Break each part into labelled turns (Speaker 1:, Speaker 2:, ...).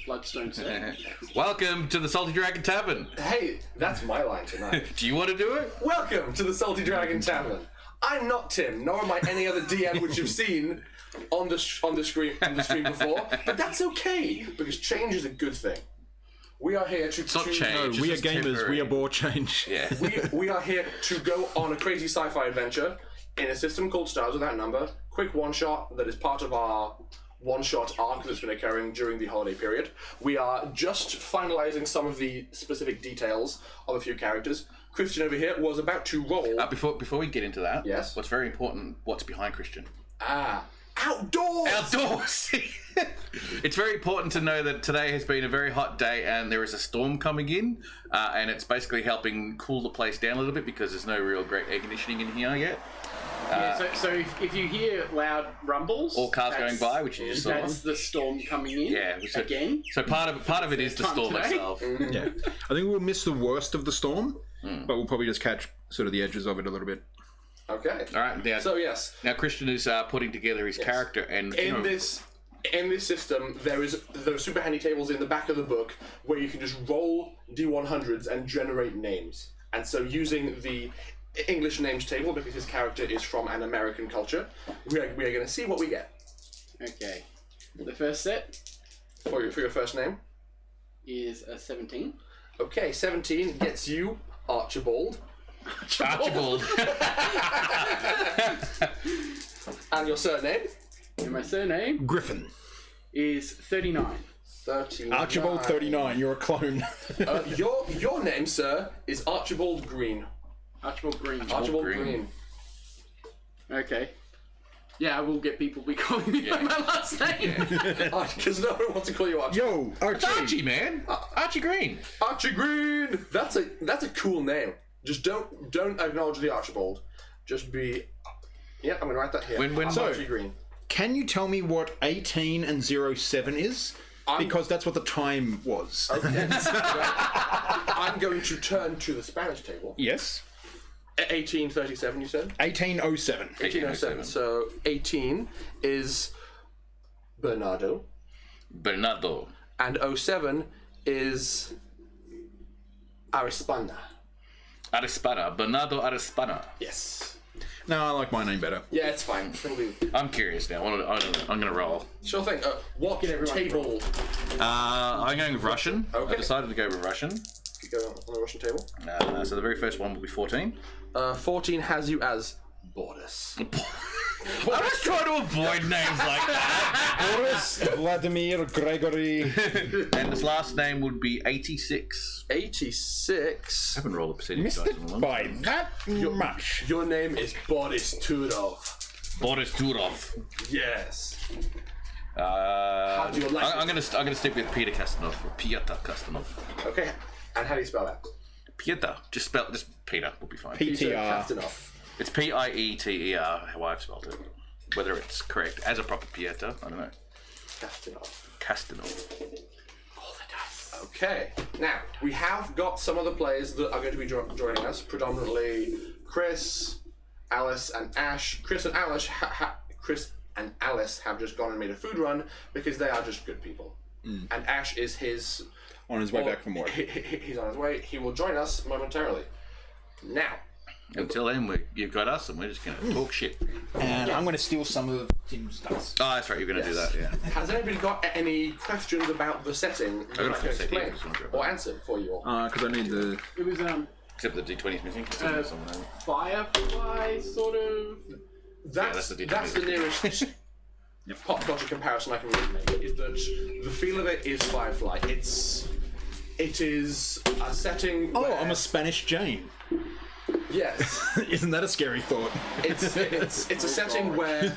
Speaker 1: Bloodstone Sir.
Speaker 2: Welcome to the Salty Dragon Tavern.
Speaker 3: Hey, that's my line tonight.
Speaker 2: Do you want to do it?
Speaker 3: Welcome to the Salty Dragon Tavern. I'm not Tim, nor am I any other DM which you've seen on the screen before, but that's okay because change is a good thing. We are here to.
Speaker 2: It's not change.
Speaker 4: No, we are
Speaker 2: it's
Speaker 4: gamers.
Speaker 2: temporary.
Speaker 4: We abhor change.
Speaker 2: Yeah.
Speaker 3: We are here to go on a crazy sci-fi adventure in a system called Stars Without Number. Quick one-shot that is part of our one-shot arc that's been occurring during the holiday period. We are just finalising some of the specific details of a few characters. Christian over here was about to roll.
Speaker 2: Before we get into that,
Speaker 3: Yes?
Speaker 2: what's very important, what's behind Christian?
Speaker 3: Outdoors!
Speaker 2: Outdoors! It's very important to know that today has been a very hot day and there is a storm coming in, and it's basically helping cool the place down a little bit because there's no real great air conditioning in here yet.
Speaker 1: So if you hear loud rumbles,
Speaker 2: Or cars going
Speaker 1: that's-
Speaker 2: by, which you just saw.
Speaker 1: that's the storm coming in.
Speaker 2: Yeah, so,
Speaker 1: again.
Speaker 2: So part of it is the
Speaker 1: Time
Speaker 2: storm
Speaker 1: today?
Speaker 2: itself.
Speaker 4: Yeah. I think we'll miss the worst of the storm, but we'll probably just catch sort of the edges of it a little bit.
Speaker 3: Okay.
Speaker 2: All right. Now,
Speaker 3: So yes,
Speaker 2: now Christian is putting together his character, and you know,
Speaker 3: in this system, there are super handy tables in the back of the book where you can just roll D100s and generate names. And so using the English names table, because his character is from an American culture, we are going to see what we get
Speaker 1: Okay. The first set
Speaker 3: for your first name.
Speaker 1: is a 17.
Speaker 3: Okay, 17 gets you Archibald.
Speaker 2: Archibald.
Speaker 3: And your surname?
Speaker 1: And my surname
Speaker 4: Griffin.
Speaker 1: is 39.
Speaker 3: 39.
Speaker 4: Archibald 39. You're a clone.
Speaker 3: Your name, sir, is Archibald Green.
Speaker 1: Archibald Green.
Speaker 3: Archibald
Speaker 2: Green.
Speaker 3: Green.
Speaker 1: Okay. Yeah, I will get people be calling me by my last name.
Speaker 3: Because no one wants to call you Archie.
Speaker 4: Yo, Archie.
Speaker 2: Archie, man. Archie Green.
Speaker 3: Archie Green. That's a cool name. Just don't acknowledge the Archibald. Just be. Yeah, I'm gonna write that here.
Speaker 2: When-
Speaker 3: I'm Archie Green.
Speaker 4: Can you tell me what 18 and 07 is? Because that's what the time was.
Speaker 3: Okay. I'm going to turn to the Spanish table.
Speaker 4: Yes.
Speaker 3: 1837, you said?
Speaker 4: 1807.
Speaker 3: 1807. So 18 is Bernardo,
Speaker 2: Bernardo.
Speaker 3: and 07 is Arispana.
Speaker 2: Arispana. Bernardo Arispana.
Speaker 3: Yes.
Speaker 4: No, I like my name better.
Speaker 3: Yeah, it's fine. It'll be-
Speaker 2: I'm curious now. I'm going to roll.
Speaker 3: Sure thing. What table?
Speaker 2: I'm going with Russian.
Speaker 3: Okay.
Speaker 2: I decided to go with Russian.
Speaker 3: You go on the Russian table.
Speaker 2: So the very first one will be 14.
Speaker 3: 14 has you as Boris.
Speaker 2: I was trying to avoid names like that.
Speaker 4: Boris, Vladimir, Gregory.
Speaker 2: And his last name would be 86.
Speaker 3: 86.
Speaker 2: I haven't rolled a percentage
Speaker 4: Missed
Speaker 2: dice in a
Speaker 4: it
Speaker 2: long
Speaker 4: by
Speaker 2: time.
Speaker 4: that much.
Speaker 3: Your name is Boris Turov.
Speaker 2: Boris Turov.
Speaker 3: Yes.
Speaker 2: How
Speaker 3: do you like
Speaker 2: I'm gonna stick with Peter Castanov. Or Pieta Castanov.
Speaker 3: Okay. And how do you spell that?
Speaker 2: Pieta. Just Peter will be fine.
Speaker 3: Peter
Speaker 4: PTR.
Speaker 3: Castanov.
Speaker 2: It's Pieter. How I've spelled it. Whether it's correct as a proper Pieta, I don't know.
Speaker 3: Castanov.
Speaker 2: Castanov.
Speaker 3: All the dice. Okay. Now, we have got some other players that are going to be joining us. Predominantly Chris, Alice, and Ash. Chris and Alice have just gone and made a food run because they are just good people. And Ash is
Speaker 4: On his way back from work.
Speaker 3: He's on his way. He will join us momentarily. Now,
Speaker 2: Until then, you've got us, and we're just gonna talk shit.
Speaker 4: And I'm going to steal some of Tim's dice.
Speaker 2: Oh, that's right. You're gonna do that. Yeah.
Speaker 3: has anybody got any questions about the setting that I
Speaker 2: got a
Speaker 3: can
Speaker 2: full set here,
Speaker 3: explain
Speaker 2: if you want to go
Speaker 3: or
Speaker 2: back.
Speaker 3: answer for you all?
Speaker 4: Because I need the...
Speaker 1: It was
Speaker 2: Except the D20 is missing.
Speaker 1: Firefly sort of.
Speaker 3: That's
Speaker 2: that's the
Speaker 3: the nearest pop culture comparison I can really make. Is that the feel of it is Firefly? It is a setting.
Speaker 4: Oh,
Speaker 3: where,
Speaker 4: I'm a Spanish Jane.
Speaker 3: yes.
Speaker 4: Isn't that a scary thought?
Speaker 3: It's a setting where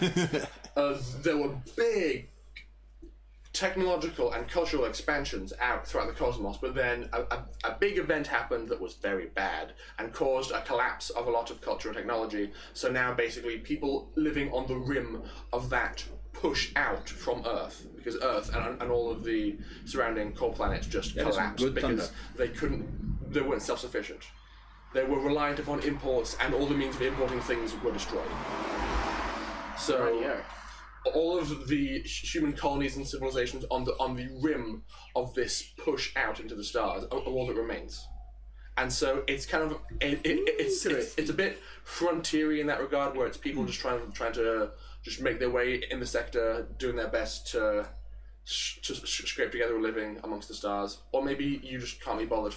Speaker 3: there were big technological and cultural expansions out throughout the cosmos, but then a big event happened that was very bad and caused a collapse of a lot of culture and technology. So now basically people living on the rim of that push out from Earth because Earth and all of the surrounding core planets just
Speaker 4: That is
Speaker 3: collapsed
Speaker 4: good
Speaker 3: because they weren't self-sufficient. They were reliant upon imports and all the means of importing things were destroyed. So
Speaker 1: Radio.
Speaker 3: all of the human colonies and civilizations on the rim of this push out into the stars are all that remains. And so it's kind of it's a bit frontiery in that regard, where it's people just trying to just make their way in the sector, doing their best to scrape together a living amongst the stars, or maybe you just can't be bothered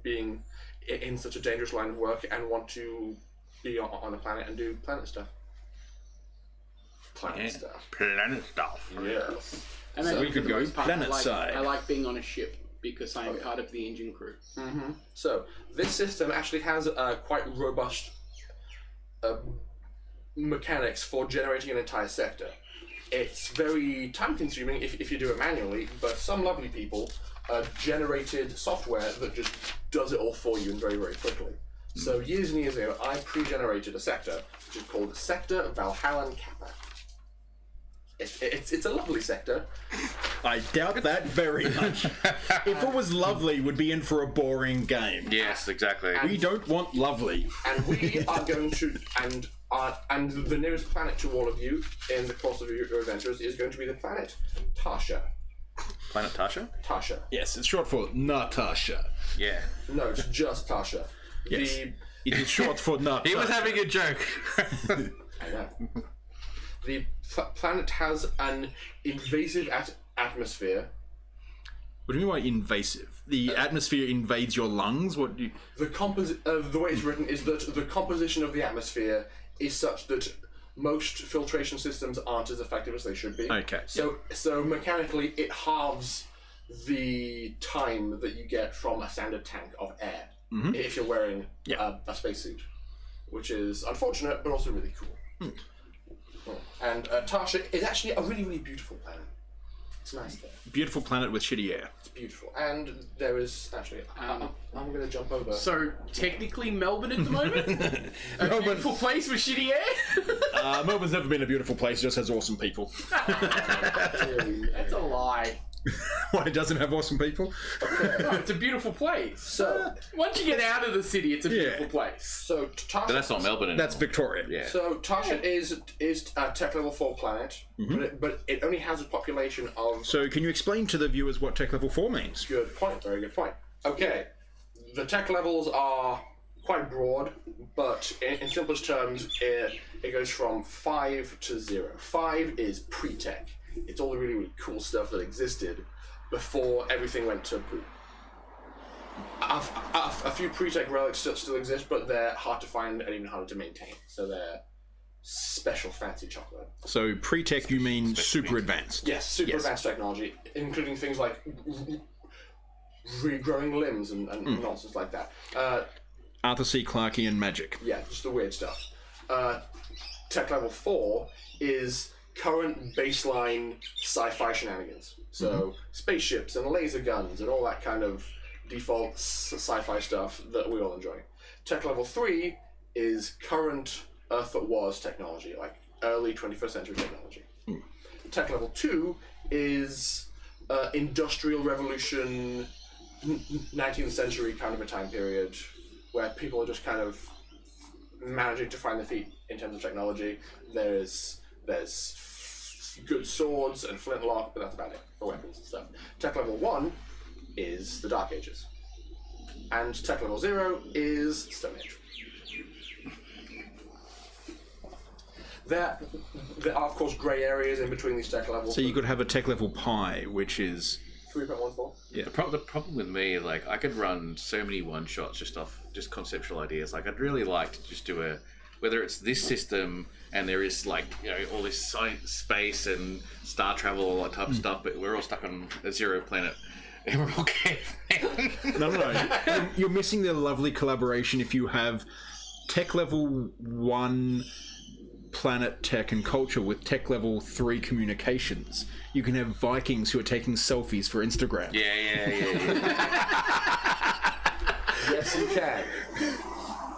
Speaker 3: being in such a dangerous line of work and want to be on a planet and do planet stuff. Planet stuff.
Speaker 2: Planet stuff.
Speaker 3: Yes.
Speaker 1: And
Speaker 3: So
Speaker 1: we could go
Speaker 4: planet side.
Speaker 1: I like being on a ship because I am part of the engine crew.
Speaker 3: Mm-hmm. So this system actually has quite robust mechanics for generating an entire sector. It's very time consuming if you do it manually, but some lovely people generated software that just does it all for you and very, very quickly. So years and years ago, I pre-generated a sector, which is called Sector Valhallan Kappa. It's a lovely sector.
Speaker 4: I doubt that very much. If it was lovely, we'd be in for a boring game.
Speaker 2: Yes, exactly.
Speaker 4: We don't want lovely.
Speaker 3: And we are going to, and the nearest planet to all of you in the course of your adventures is going to be the planet Tasha.
Speaker 2: Planet Tasha?
Speaker 3: Tasha.
Speaker 4: Yes, it's short for Natasha.
Speaker 2: Yeah.
Speaker 3: No, it's just Tasha.
Speaker 4: Yes. It is short for Natasha.
Speaker 2: He was having a joke.
Speaker 3: I know. The planet has an invasive atmosphere.
Speaker 4: What do you mean by invasive? The atmosphere invades your lungs? What do you...
Speaker 3: The way it's written is that the composition of the atmosphere is such that most filtration systems aren't as effective as they should be.
Speaker 4: Okay.
Speaker 3: So mechanically, it halves the time that you get from a standard tank of air if you're wearing a spacesuit, which is unfortunate but also really cool. And Tasha is actually a really, really beautiful planet. It's nice there.
Speaker 4: Beautiful planet with shitty air.
Speaker 3: It's beautiful. And there is actually... I'm going to jump over.
Speaker 1: So, technically Melbourne at the moment? A beautiful place with shitty air?
Speaker 4: Melbourne's never been a beautiful place, it just has awesome people.
Speaker 1: That's a lie.
Speaker 4: Why, it doesn't have awesome people?
Speaker 1: No, it's a beautiful place.
Speaker 3: So,
Speaker 1: once you get out of the city, it's a beautiful place.
Speaker 3: so Tasha...
Speaker 2: But that's not Melbourne anymore.
Speaker 4: That's Victoria.
Speaker 2: Yeah.
Speaker 3: So Tasha is a tech level 4 planet, but it only has a population of...
Speaker 4: So can you explain to the viewers what Tech Level 4 means?
Speaker 3: Good point, very good point. Okay, the tech levels are quite broad, but in simplest terms, it goes from 5 to 0. 5 is pre-tech. It's all the really, really cool stuff that existed before everything went to poop. A few pre-tech relics still exist, but they're hard to find and even harder to maintain. So they're special fancy chocolate.
Speaker 4: So pre-tech you mean super advanced?
Speaker 3: Yes, super advanced technology, including things like regrowing limbs and nonsense like that.
Speaker 4: Arthur C. Clarkean magic.
Speaker 3: Yeah, just the weird stuff. Tech level 4 is current baseline sci-fi shenanigans. So spaceships and laser guns and all that kind of default sci-fi stuff that we all enjoy. Tech level 3 is current Earth that was technology, like early 21st century technology. Tech level 2 is industrial revolution, 19th century kind of a time period where people are just kind of managing to find their feet in terms of technology. There's good swords and flintlock, but that's about it for weapons and stuff. Tech level 1 is the Dark Ages. And tech level 0 is Stone Age. There are, of course, grey areas in between these tech levels.
Speaker 4: So you could have a Tech Level Pi, which is...
Speaker 3: 3.14?
Speaker 2: The problem with me, like, I could run so many one-shots just conceptual ideas. Like, I'd really like to just do whether it's this system and there is, like, you know, all this science, space and star travel, all that type of stuff, but we're all stuck on a zero planet. And we're all cavemen.
Speaker 4: No. You're missing the lovely collaboration if you have Tech Level 1 planet tech and culture with Tech Level 3 communications. You can have Vikings who are taking selfies for Instagram.
Speaker 2: Yeah.
Speaker 3: Yes, you can.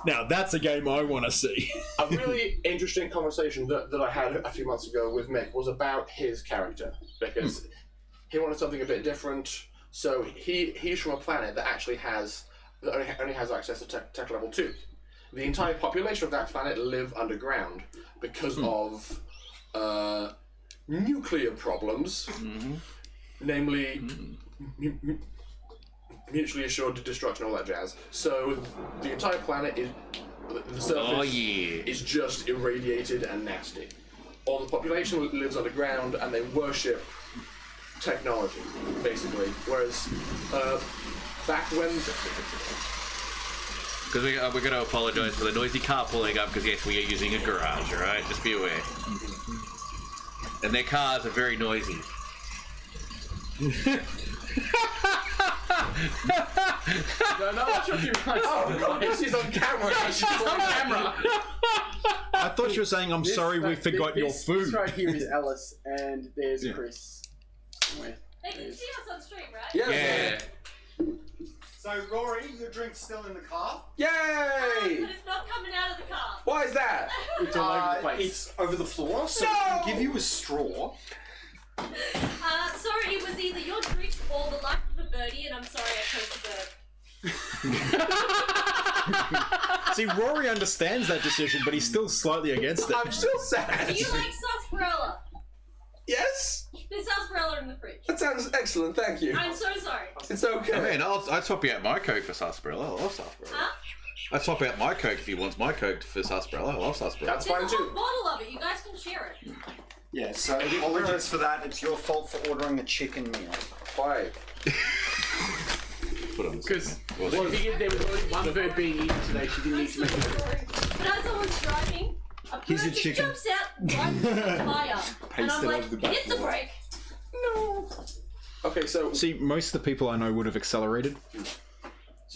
Speaker 4: Now that's a game I want to see.
Speaker 3: A really interesting conversation that I had a few months ago with Mick was about his character, because he wanted something a bit different. So he's from a planet that actually only has access to tech level 2. The entire population of that planet live underground because of nuclear problems, namely mutually assured destruction, all that jazz. So the entire planet is the surface is just irradiated and nasty. All the population lives underground and they worship technology, basically. Whereas back when.
Speaker 2: Because we're going to apologise for the noisy car pulling up, because yes, we are using a garage, alright? Just be aware. And their cars are very noisy.
Speaker 1: No, what's your
Speaker 3: She's on camera.
Speaker 1: She's on camera.
Speaker 4: I thought you were saying, I'm sorry we forgot your food.
Speaker 1: This right here is Ellis, and there's Chris. Somewhere.
Speaker 5: They can see us on stream, right?
Speaker 3: Yeah.
Speaker 6: So, Rory, your drink's still in the car?
Speaker 3: Yay!
Speaker 5: But it's not coming out of the car.
Speaker 3: Why is that?
Speaker 1: It's all over the place.
Speaker 6: It's over the floor, so we can give you a straw.
Speaker 5: Sorry, it was either your drink or the life of a birdie, and I'm sorry I chose the bird.
Speaker 4: See, Rory understands that decision, but he's still slightly against it.
Speaker 3: I'm still sad.
Speaker 5: Do you like sarsaparilla?
Speaker 3: Yes?
Speaker 5: There's sarsaparilla in the fridge.
Speaker 3: That sounds excellent, thank you.
Speaker 5: I'm so sorry.
Speaker 3: It's okay.
Speaker 2: I mean, I'd swap you out my Coke for sarsaparilla. I love sarsaparilla.
Speaker 5: Huh?
Speaker 2: I'd swap out my Coke if he wants my Coke for sarsaparilla. I love sarsaparilla.
Speaker 3: That's
Speaker 5: There's
Speaker 3: fine
Speaker 5: a
Speaker 3: too.
Speaker 5: whole bottle of it. You guys can share it.
Speaker 6: Yeah, so apologies for that. It's your fault for ordering a chicken meal.
Speaker 3: Why?
Speaker 2: Put on this.
Speaker 1: Because
Speaker 2: Well,
Speaker 1: she figured there was only one bird being eaten today. She didn't need to make it.
Speaker 5: But as I was driving, a
Speaker 6: Here's your
Speaker 5: bird
Speaker 6: chicken.
Speaker 5: jumps out right from the tire. And I'm
Speaker 6: Pasted
Speaker 5: like,
Speaker 6: over the back
Speaker 5: hit the
Speaker 6: wall.
Speaker 5: brake.
Speaker 3: Okay, so
Speaker 4: See, most of the people I know would have accelerated.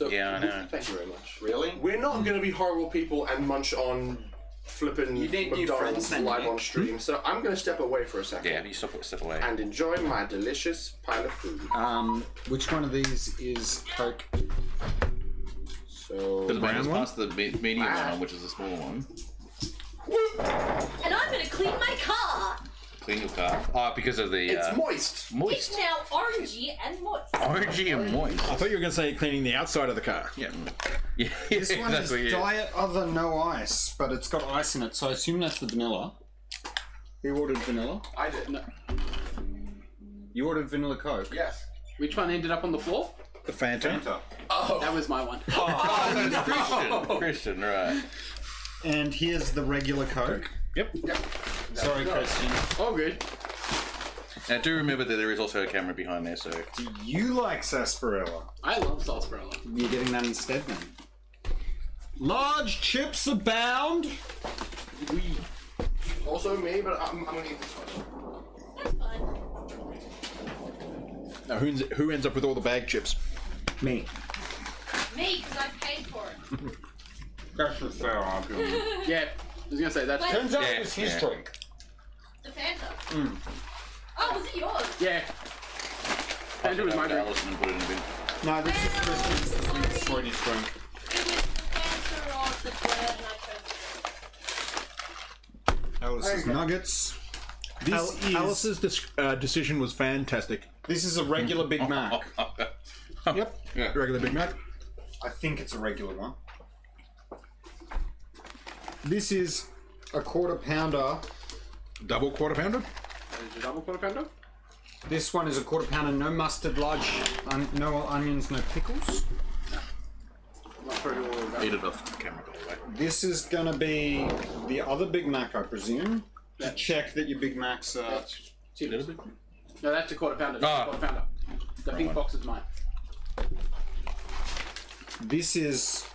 Speaker 2: Yeah, I know.
Speaker 3: Thank you very much.
Speaker 6: Really?
Speaker 3: We're not going to be horrible people and munch on flipping
Speaker 6: You need new
Speaker 3: McDonald's
Speaker 6: friends then,
Speaker 3: live
Speaker 6: Nick.
Speaker 3: on stream. So I'm going to step away for a second
Speaker 2: Yeah, you step away.
Speaker 3: and enjoy my delicious pile of food.
Speaker 6: Which one of these is Coke?
Speaker 3: So
Speaker 2: Because
Speaker 4: brown
Speaker 2: mine is
Speaker 4: one?
Speaker 2: past the medium one, which is the small one.
Speaker 5: And I'm going to clean my car.
Speaker 2: Clean your car. Oh, because of the
Speaker 3: it's moist.
Speaker 2: moist.
Speaker 5: It's now orangey and moist.
Speaker 2: Orangey and moist.
Speaker 4: I thought you were going to say cleaning the outside of the car.
Speaker 2: Yeah. Yeah,
Speaker 6: This one
Speaker 2: exactly,
Speaker 6: is
Speaker 2: yeah.
Speaker 6: diet other no ice, but it's got ice in it, so I assume that's the vanilla. You ordered vanilla?
Speaker 3: I did.
Speaker 1: No.
Speaker 6: You ordered vanilla Coke?
Speaker 3: Yes.
Speaker 1: Which one ended up on the floor?
Speaker 4: The Phantom.
Speaker 1: That was my one.
Speaker 2: Christian, right.
Speaker 6: And here's the regular Coke.
Speaker 4: Yep.
Speaker 6: Sorry, Christian.
Speaker 1: Oh, good.
Speaker 2: Now, do remember that there is also a camera behind there, so...
Speaker 6: Do you like sarsaparilla?
Speaker 1: I love sarsaparilla.
Speaker 6: You're getting that instead then. Large chips abound.
Speaker 3: Also me, but I'm going to eat this one.
Speaker 5: That's fine.
Speaker 4: Now, who ends up with all the bag chips?
Speaker 6: Me.
Speaker 5: Me, because I paid for it.
Speaker 6: That's a fair argument.
Speaker 1: Yeah, I was gonna say that.
Speaker 5: Wait.
Speaker 6: Turns out
Speaker 2: Yeah,
Speaker 6: it was his
Speaker 2: yeah.
Speaker 6: drink.
Speaker 5: The Fanta. Oh, was it yours?
Speaker 1: Yeah. And it was my drink.
Speaker 2: Allison and put it in the bin.
Speaker 6: No, this is Christian's sweetie drink.
Speaker 5: It was the Fanta or the bird, and I chose the bird.
Speaker 6: Alice's Nuggets. This is
Speaker 4: Alice's decision was fantastic.
Speaker 6: this is a regular Big Mac.
Speaker 4: Yep.
Speaker 2: Yeah.
Speaker 4: Regular Big Mac.
Speaker 6: I think it's a regular one. This is a quarter pounder.
Speaker 4: Double quarter pounder.
Speaker 1: Is it double quarter pounder?
Speaker 6: This one is a quarter pounder, no mustard, no onions, no pickles.
Speaker 1: I'm not sure all of that.
Speaker 2: Eat it off the camera, by the way.
Speaker 6: This is gonna be the other Big Mac, I presume. To check that your Big Macs are.
Speaker 2: A little bit.
Speaker 1: No, that's a quarter pounder. That's
Speaker 2: Ah.
Speaker 1: a quarter pounder. The pink box is mine.
Speaker 6: This is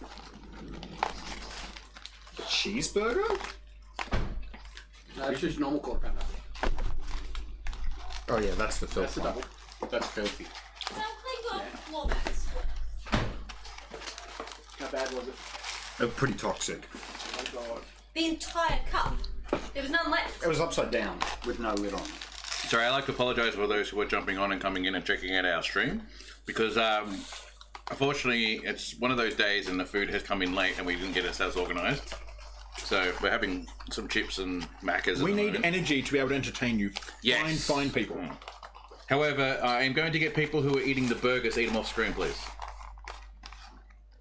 Speaker 6: a cheeseburger.
Speaker 1: No, it's just normal quarter pounder.
Speaker 6: Oh yeah, that's the
Speaker 1: That's
Speaker 6: filth
Speaker 1: the
Speaker 6: one.
Speaker 1: double.
Speaker 2: That's filthy.
Speaker 5: Well, clean off the floor mats.
Speaker 1: How bad was it?
Speaker 6: They're pretty toxic.
Speaker 1: Oh god.
Speaker 5: The entire cup. There was none left.
Speaker 6: It was upside down with no lid on.
Speaker 2: Sorry, I'd like to apologise for those who are jumping on and coming in and checking out our stream, because unfortunately it's one of those days and the food has come in late and we didn't get ourselves organised. So we're having some chips and macas.
Speaker 4: We
Speaker 2: at the
Speaker 4: need
Speaker 2: moment.
Speaker 4: energy to be able to entertain you.
Speaker 2: Yes.
Speaker 4: Fine people.
Speaker 2: However, I am going to get people who are eating the burgers eat them off screen, please.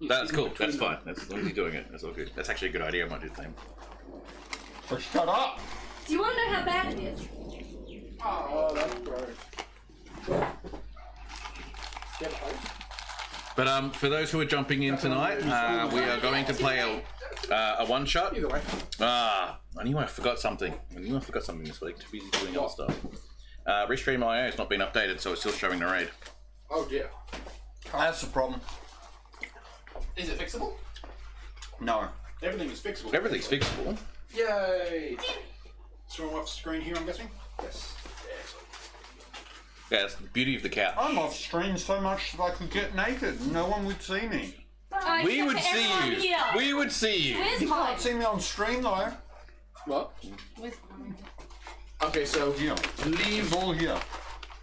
Speaker 2: That's cool. That's fine. That's as long as he's doing it. That's all good. That's actually a good idea. I might do the same.
Speaker 6: So shut up!
Speaker 5: Do you want to know how bad it is?
Speaker 1: Oh, that's gross.
Speaker 2: But for those who are jumping in tonight, we are going to play a one shot.
Speaker 1: Either way.
Speaker 2: I knew I forgot something. This week. Too busy doing other stuff. Restream.io has not been updated, so it's still showing the raid.
Speaker 3: Oh dear.
Speaker 6: That's the problem.
Speaker 3: Is it fixable?
Speaker 6: No.
Speaker 1: Everything is fixable.
Speaker 2: Everything's fixable.
Speaker 3: Yay!
Speaker 6: So I'm off screen here, I'm guessing?
Speaker 3: Yes.
Speaker 2: Yeah, that's the beauty of the couch.
Speaker 6: I'm off screen so much that I could get naked and no one would see me.
Speaker 2: We would see you.
Speaker 5: Here.
Speaker 2: We would see you.
Speaker 5: Where's
Speaker 6: You
Speaker 5: mine?
Speaker 6: can't see me on stream though.
Speaker 3: What?
Speaker 5: Where's mine?
Speaker 3: Okay, so
Speaker 6: Here.
Speaker 3: leave.
Speaker 6: All here.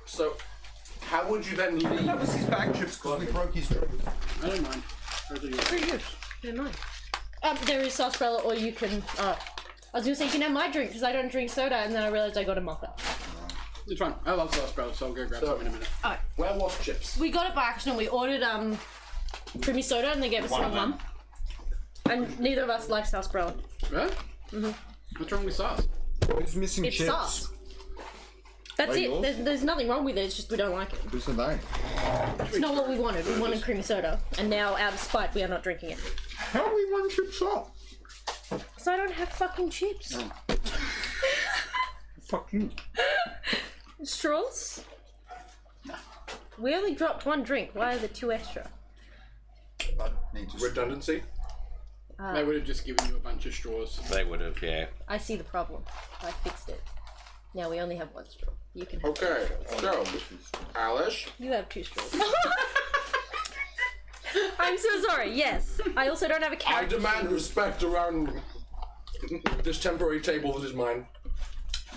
Speaker 3: So, how would you then leave?
Speaker 6: That was his bag chips because we broke his drink.
Speaker 1: I don't mind. I'll do yours.
Speaker 7: Pretty good. Don't mind. There is sarsaparilla, or you can. I was gonna say you can have my drink because I don't drink soda, and then I realized I got a mocha.
Speaker 1: It's fine. I love sarsaparilla, so I'll go grab
Speaker 3: So-
Speaker 1: some in a minute.
Speaker 3: Where was chips?
Speaker 7: We got it by accident. We ordered creamy soda, and they gave us
Speaker 6: One
Speaker 7: some
Speaker 6: of them.
Speaker 7: mum. And neither of us like sarsaparilla.
Speaker 1: Really? Mm-hmm. What's wrong with sauce?
Speaker 6: It's missing
Speaker 7: It's
Speaker 6: chips.
Speaker 7: sauce. That's
Speaker 6: Are
Speaker 7: it.
Speaker 6: yours?
Speaker 7: There's nothing wrong with it. It's just we don't like it.
Speaker 6: Who's are they?
Speaker 7: It's not what we wanted. We wanted creamy soda, and now out of spite, we are not drinking it.
Speaker 6: How are we one chips up?
Speaker 7: So I don't have fucking chips.
Speaker 6: Fuck you.
Speaker 7: Straws? We only dropped one drink. Why are there two extra?
Speaker 6: I need to.
Speaker 3: Redundancy.
Speaker 1: They would have just given you a bunch of straws.
Speaker 2: They would have, yeah.
Speaker 7: I see the problem. I fixed it. Now we only have one straw. You can have
Speaker 3: Okay, so Alice.
Speaker 7: You have two straws. I'm so sorry. Yes. I also don't have a
Speaker 3: I
Speaker 7: character.
Speaker 3: demand respect around this temporary table that is mine.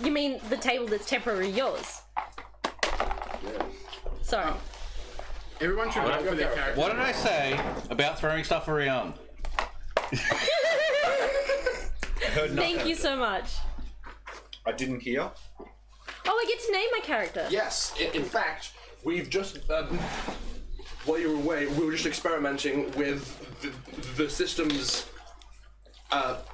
Speaker 7: You mean the table that's temporarily yours?
Speaker 3: Yeah.
Speaker 7: Sorry.
Speaker 1: Everyone should vote for their character.
Speaker 2: What did I say about throwing stuff around?
Speaker 7: Thank you so much.
Speaker 6: I didn't hear.
Speaker 7: Oh, I get to name my character.
Speaker 3: Yes, in fact, we've just, while you were away, we were just experimenting with the system's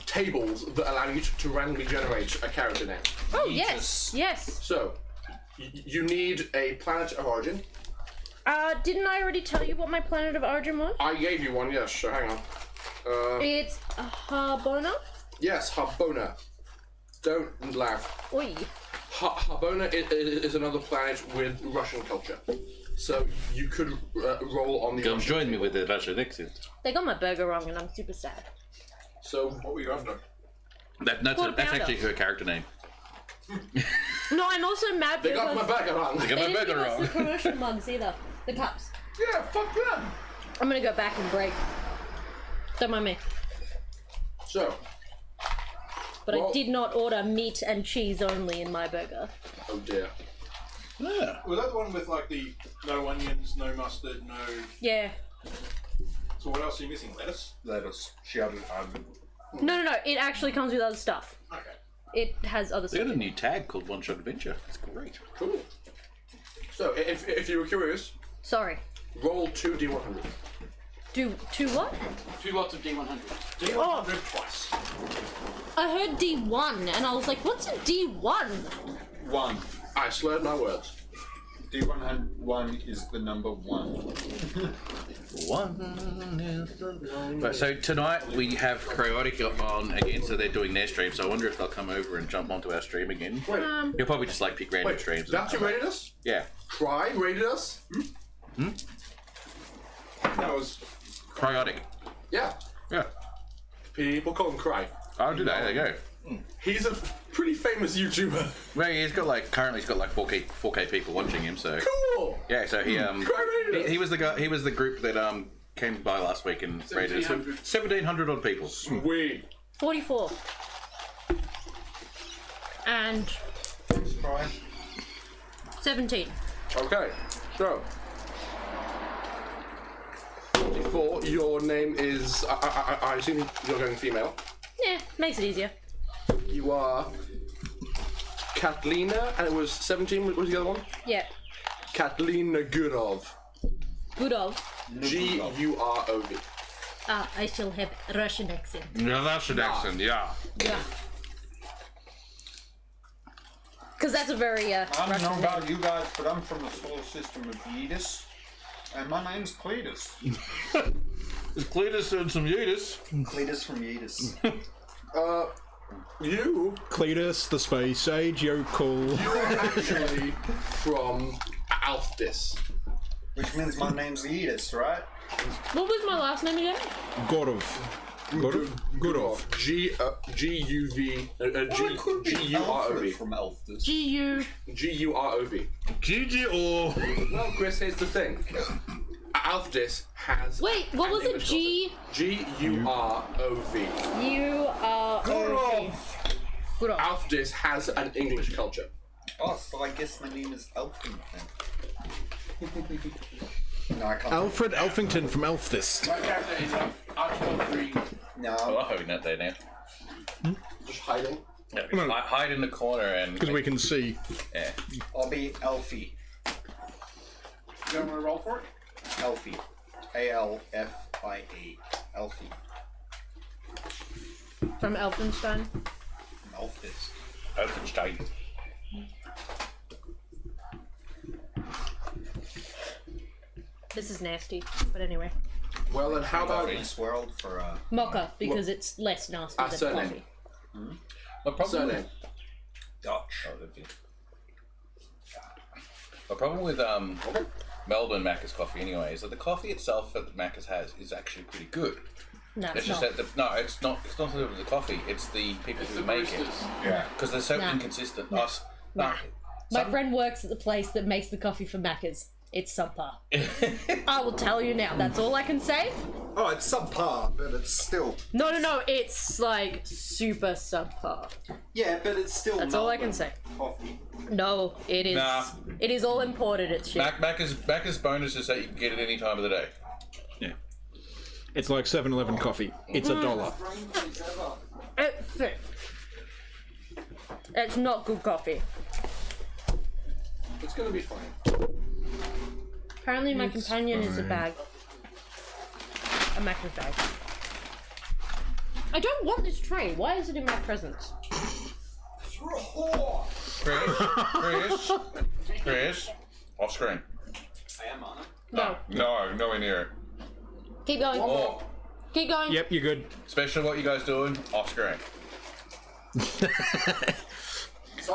Speaker 3: tables that allow you to randomly generate a character name.
Speaker 7: Oh, yes. Yes.
Speaker 3: So, you need a planet of origin.
Speaker 7: Didn't I already tell you what my planet of origin was?
Speaker 3: I gave you one, yes, so hang on.
Speaker 7: It's Harbona.
Speaker 3: Yes, Harbona. Don't laugh.
Speaker 7: Oi.
Speaker 3: Harbona is another planet with Russian culture. So you could roll on the
Speaker 2: Come
Speaker 3: Russian
Speaker 2: join me
Speaker 3: table.
Speaker 2: with the Russian exit.
Speaker 7: They got my burger wrong and I'm super sad.
Speaker 3: So what were you after?
Speaker 2: That's
Speaker 7: Quarter pounder.
Speaker 2: actually her character name.
Speaker 7: No, I'm also mad
Speaker 3: They got my
Speaker 7: because
Speaker 3: burger wrong.
Speaker 2: Got
Speaker 7: they
Speaker 2: my
Speaker 7: didn't
Speaker 2: burger
Speaker 7: give us the
Speaker 2: wrong.
Speaker 7: commercial mugs either. The cups.
Speaker 3: Yeah, fuck them.
Speaker 7: I'm gonna go back and break. Don't mind me.
Speaker 3: So,
Speaker 7: But I
Speaker 3: Well-
Speaker 7: did not order meat and cheese only in my burger.
Speaker 3: oh dear.
Speaker 2: Yeah.
Speaker 8: Was that the one with like the no onions, no mustard, no?
Speaker 7: Yeah.
Speaker 8: So what else are you missing? Lettuce.
Speaker 6: Lettuce. She added
Speaker 7: No. It actually comes with other stuff.
Speaker 8: Okay.
Speaker 7: It has other
Speaker 2: They
Speaker 7: stuff.
Speaker 2: got a new tag called One Shot Adventure. It's great.
Speaker 3: Cool. So if you were curious,
Speaker 7: Sorry.
Speaker 3: roll 2d100.
Speaker 7: Do what?
Speaker 1: 2 lots of D100.
Speaker 7: Oh,
Speaker 8: Twice.
Speaker 7: I heard D1 and I was like, what's a D1?
Speaker 6: 1.
Speaker 3: I slurred my words.
Speaker 6: D101 is the number 1.
Speaker 2: One is the... Right, so tonight we have Chaotic on again, so they're doing their stream, so I wonder if they'll come over and jump onto our stream again.
Speaker 3: Wait,
Speaker 2: You'll probably just like pick random
Speaker 3: wait.
Speaker 2: streams. and
Speaker 3: That's who
Speaker 2: come back.
Speaker 3: rated us?
Speaker 2: Yeah.
Speaker 3: Cry rated us?
Speaker 8: That was.
Speaker 2: Chaotic.
Speaker 3: Yeah.
Speaker 2: Yeah.
Speaker 3: People call him Cry.
Speaker 2: I'll do that. There you go.
Speaker 3: He's a pretty famous YouTuber.
Speaker 2: Well, currently he's got like 4K people watching him, so
Speaker 3: Cool.
Speaker 2: yeah. So he
Speaker 3: Cry rated us.
Speaker 2: he was the guy. He was the group that came by last week and rated us. 1,700 odd people.
Speaker 3: Sweet.
Speaker 7: 44. And
Speaker 6: Try.
Speaker 7: 17.
Speaker 3: Okay, so 44. Your name is. I assume you're going female.
Speaker 7: Yeah, makes it easier.
Speaker 3: You are Katlina, and it was 17. What was the other one?
Speaker 7: Yeah.
Speaker 3: Katlina Gurov.
Speaker 7: Good of.
Speaker 3: Gurov.
Speaker 7: I shall have Russian accent.
Speaker 2: Yeah, that's an accent. Yeah.
Speaker 7: Yeah. Because that's a very
Speaker 6: I don't
Speaker 7: Russian
Speaker 6: know
Speaker 7: name.
Speaker 6: about you guys, but I'm from the solar system of Yetis, and my name's Cletus.
Speaker 2: There's Cletus and some Eutis.
Speaker 6: Cletus from Yetis.
Speaker 3: You
Speaker 4: Cletus, the space age, Yokul.
Speaker 3: are actually from Alfdis.
Speaker 6: Which means my name's Yetis, right?
Speaker 7: What was my last name again?
Speaker 4: Gorov. Gorov? Gurov.
Speaker 3: G-U-R-O-V.
Speaker 6: From Elfdis.
Speaker 7: G-U...
Speaker 3: G-U-R-O-V.
Speaker 2: Gigi or
Speaker 3: Well, Chris, here's the thing. Alfdis has...
Speaker 7: Wait, what
Speaker 3: an
Speaker 7: was it?
Speaker 3: English culture. G-U-R-O-V.
Speaker 7: U-R-O-V. Gurov.
Speaker 3: Alfdis has an English culture.
Speaker 6: Oh, so I guess my name is Elfin then. No, I can't.
Speaker 4: Alfred Elfington from Elfthis.
Speaker 8: My character is Archibald Green.
Speaker 6: No.
Speaker 2: Oh, not there now.
Speaker 3: Just hiding.
Speaker 2: Yeah, hide in the corner and.
Speaker 4: Because we can see.
Speaker 2: Yeah.
Speaker 6: I'll be Elfie.
Speaker 8: You want to roll for it?
Speaker 6: Elfie. A-L-F-I-E. Elfie.
Speaker 7: From Elfenstein.
Speaker 6: Elfdis.
Speaker 2: Elfenstein.
Speaker 7: This is nasty, but anyway.
Speaker 3: Well, then how about...
Speaker 6: This world for
Speaker 7: Mocha, because it's less nasty than
Speaker 3: surname.
Speaker 7: coffee.
Speaker 2: The problem
Speaker 3: Surname.
Speaker 2: with
Speaker 6: Dutch.
Speaker 2: the problem with Melbourne Macca's coffee anyway is that the coffee itself that Macca's has is actually pretty good.
Speaker 7: No,
Speaker 2: It's
Speaker 7: it's
Speaker 2: just
Speaker 7: not.
Speaker 2: that it's not to do with the coffee. It's the people who make it
Speaker 6: Yeah.
Speaker 2: because they're so
Speaker 7: Nah.
Speaker 2: inconsistent.
Speaker 7: Nah.
Speaker 2: Nah.
Speaker 7: My friend works at the place that makes the coffee for Macca's. It's subpar. I will tell you now. That's all I can say.
Speaker 6: Oh, it's subpar, but it's still.
Speaker 7: No. It's like super subpar.
Speaker 6: Yeah, but it's still.
Speaker 7: That's all I can say.
Speaker 6: Coffee.
Speaker 7: No, it is.
Speaker 2: Nah.
Speaker 7: It is all imported. It's shit.
Speaker 2: Macca's bonus is that you can get it any time of the day.
Speaker 4: Yeah. It's like 7-Eleven coffee. It's $1.
Speaker 7: It's sick. It's not good coffee.
Speaker 3: It's gonna be fine.
Speaker 7: Apparently, my companion is a bag. A Macca's bag. I don't want this tray. Why is it in my presence?
Speaker 2: Chris, off screen.
Speaker 6: I am on it.
Speaker 7: No.
Speaker 2: No, nowhere near it.
Speaker 7: Keep going.
Speaker 2: Oh,
Speaker 7: Keep going.
Speaker 4: Yep, you're good.
Speaker 2: especially what you guys doing off screen.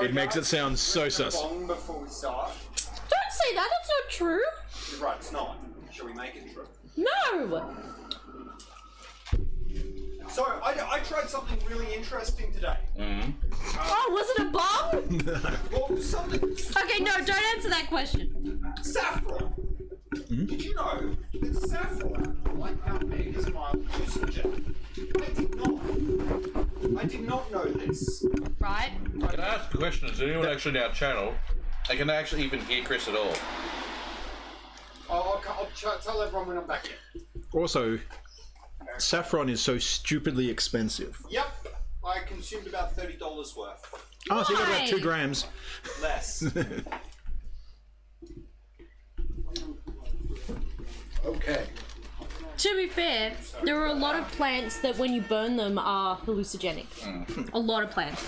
Speaker 4: It makes it sound so sus.
Speaker 6: Long before we start.
Speaker 7: Don't say that. That's not true.
Speaker 6: You're right, it's not. Shall we make it true?
Speaker 7: No.
Speaker 6: So, I tried something really interesting today.
Speaker 7: Oh, was it a bomb?
Speaker 6: Well, something.
Speaker 7: Okay, no. Don't answer that question.
Speaker 6: Saffron. Did you know that saffron, like nutmeg, is a mild hallucinogen? I did not know this.
Speaker 7: Right.
Speaker 2: Can I ask a question? Is anyone actually in our channel? I can actually even hear Chris at all.
Speaker 6: I'll tell everyone when I'm back here.
Speaker 4: Also, saffron is so stupidly expensive.
Speaker 6: Yep, I consumed about $30 worth.
Speaker 4: Oh, so you got about
Speaker 7: Why?
Speaker 4: 2 grams.
Speaker 6: Less.
Speaker 3: Okay.
Speaker 7: To be fair, there are a lot of plants that when you burn them are hallucinogenic. A lot of plants.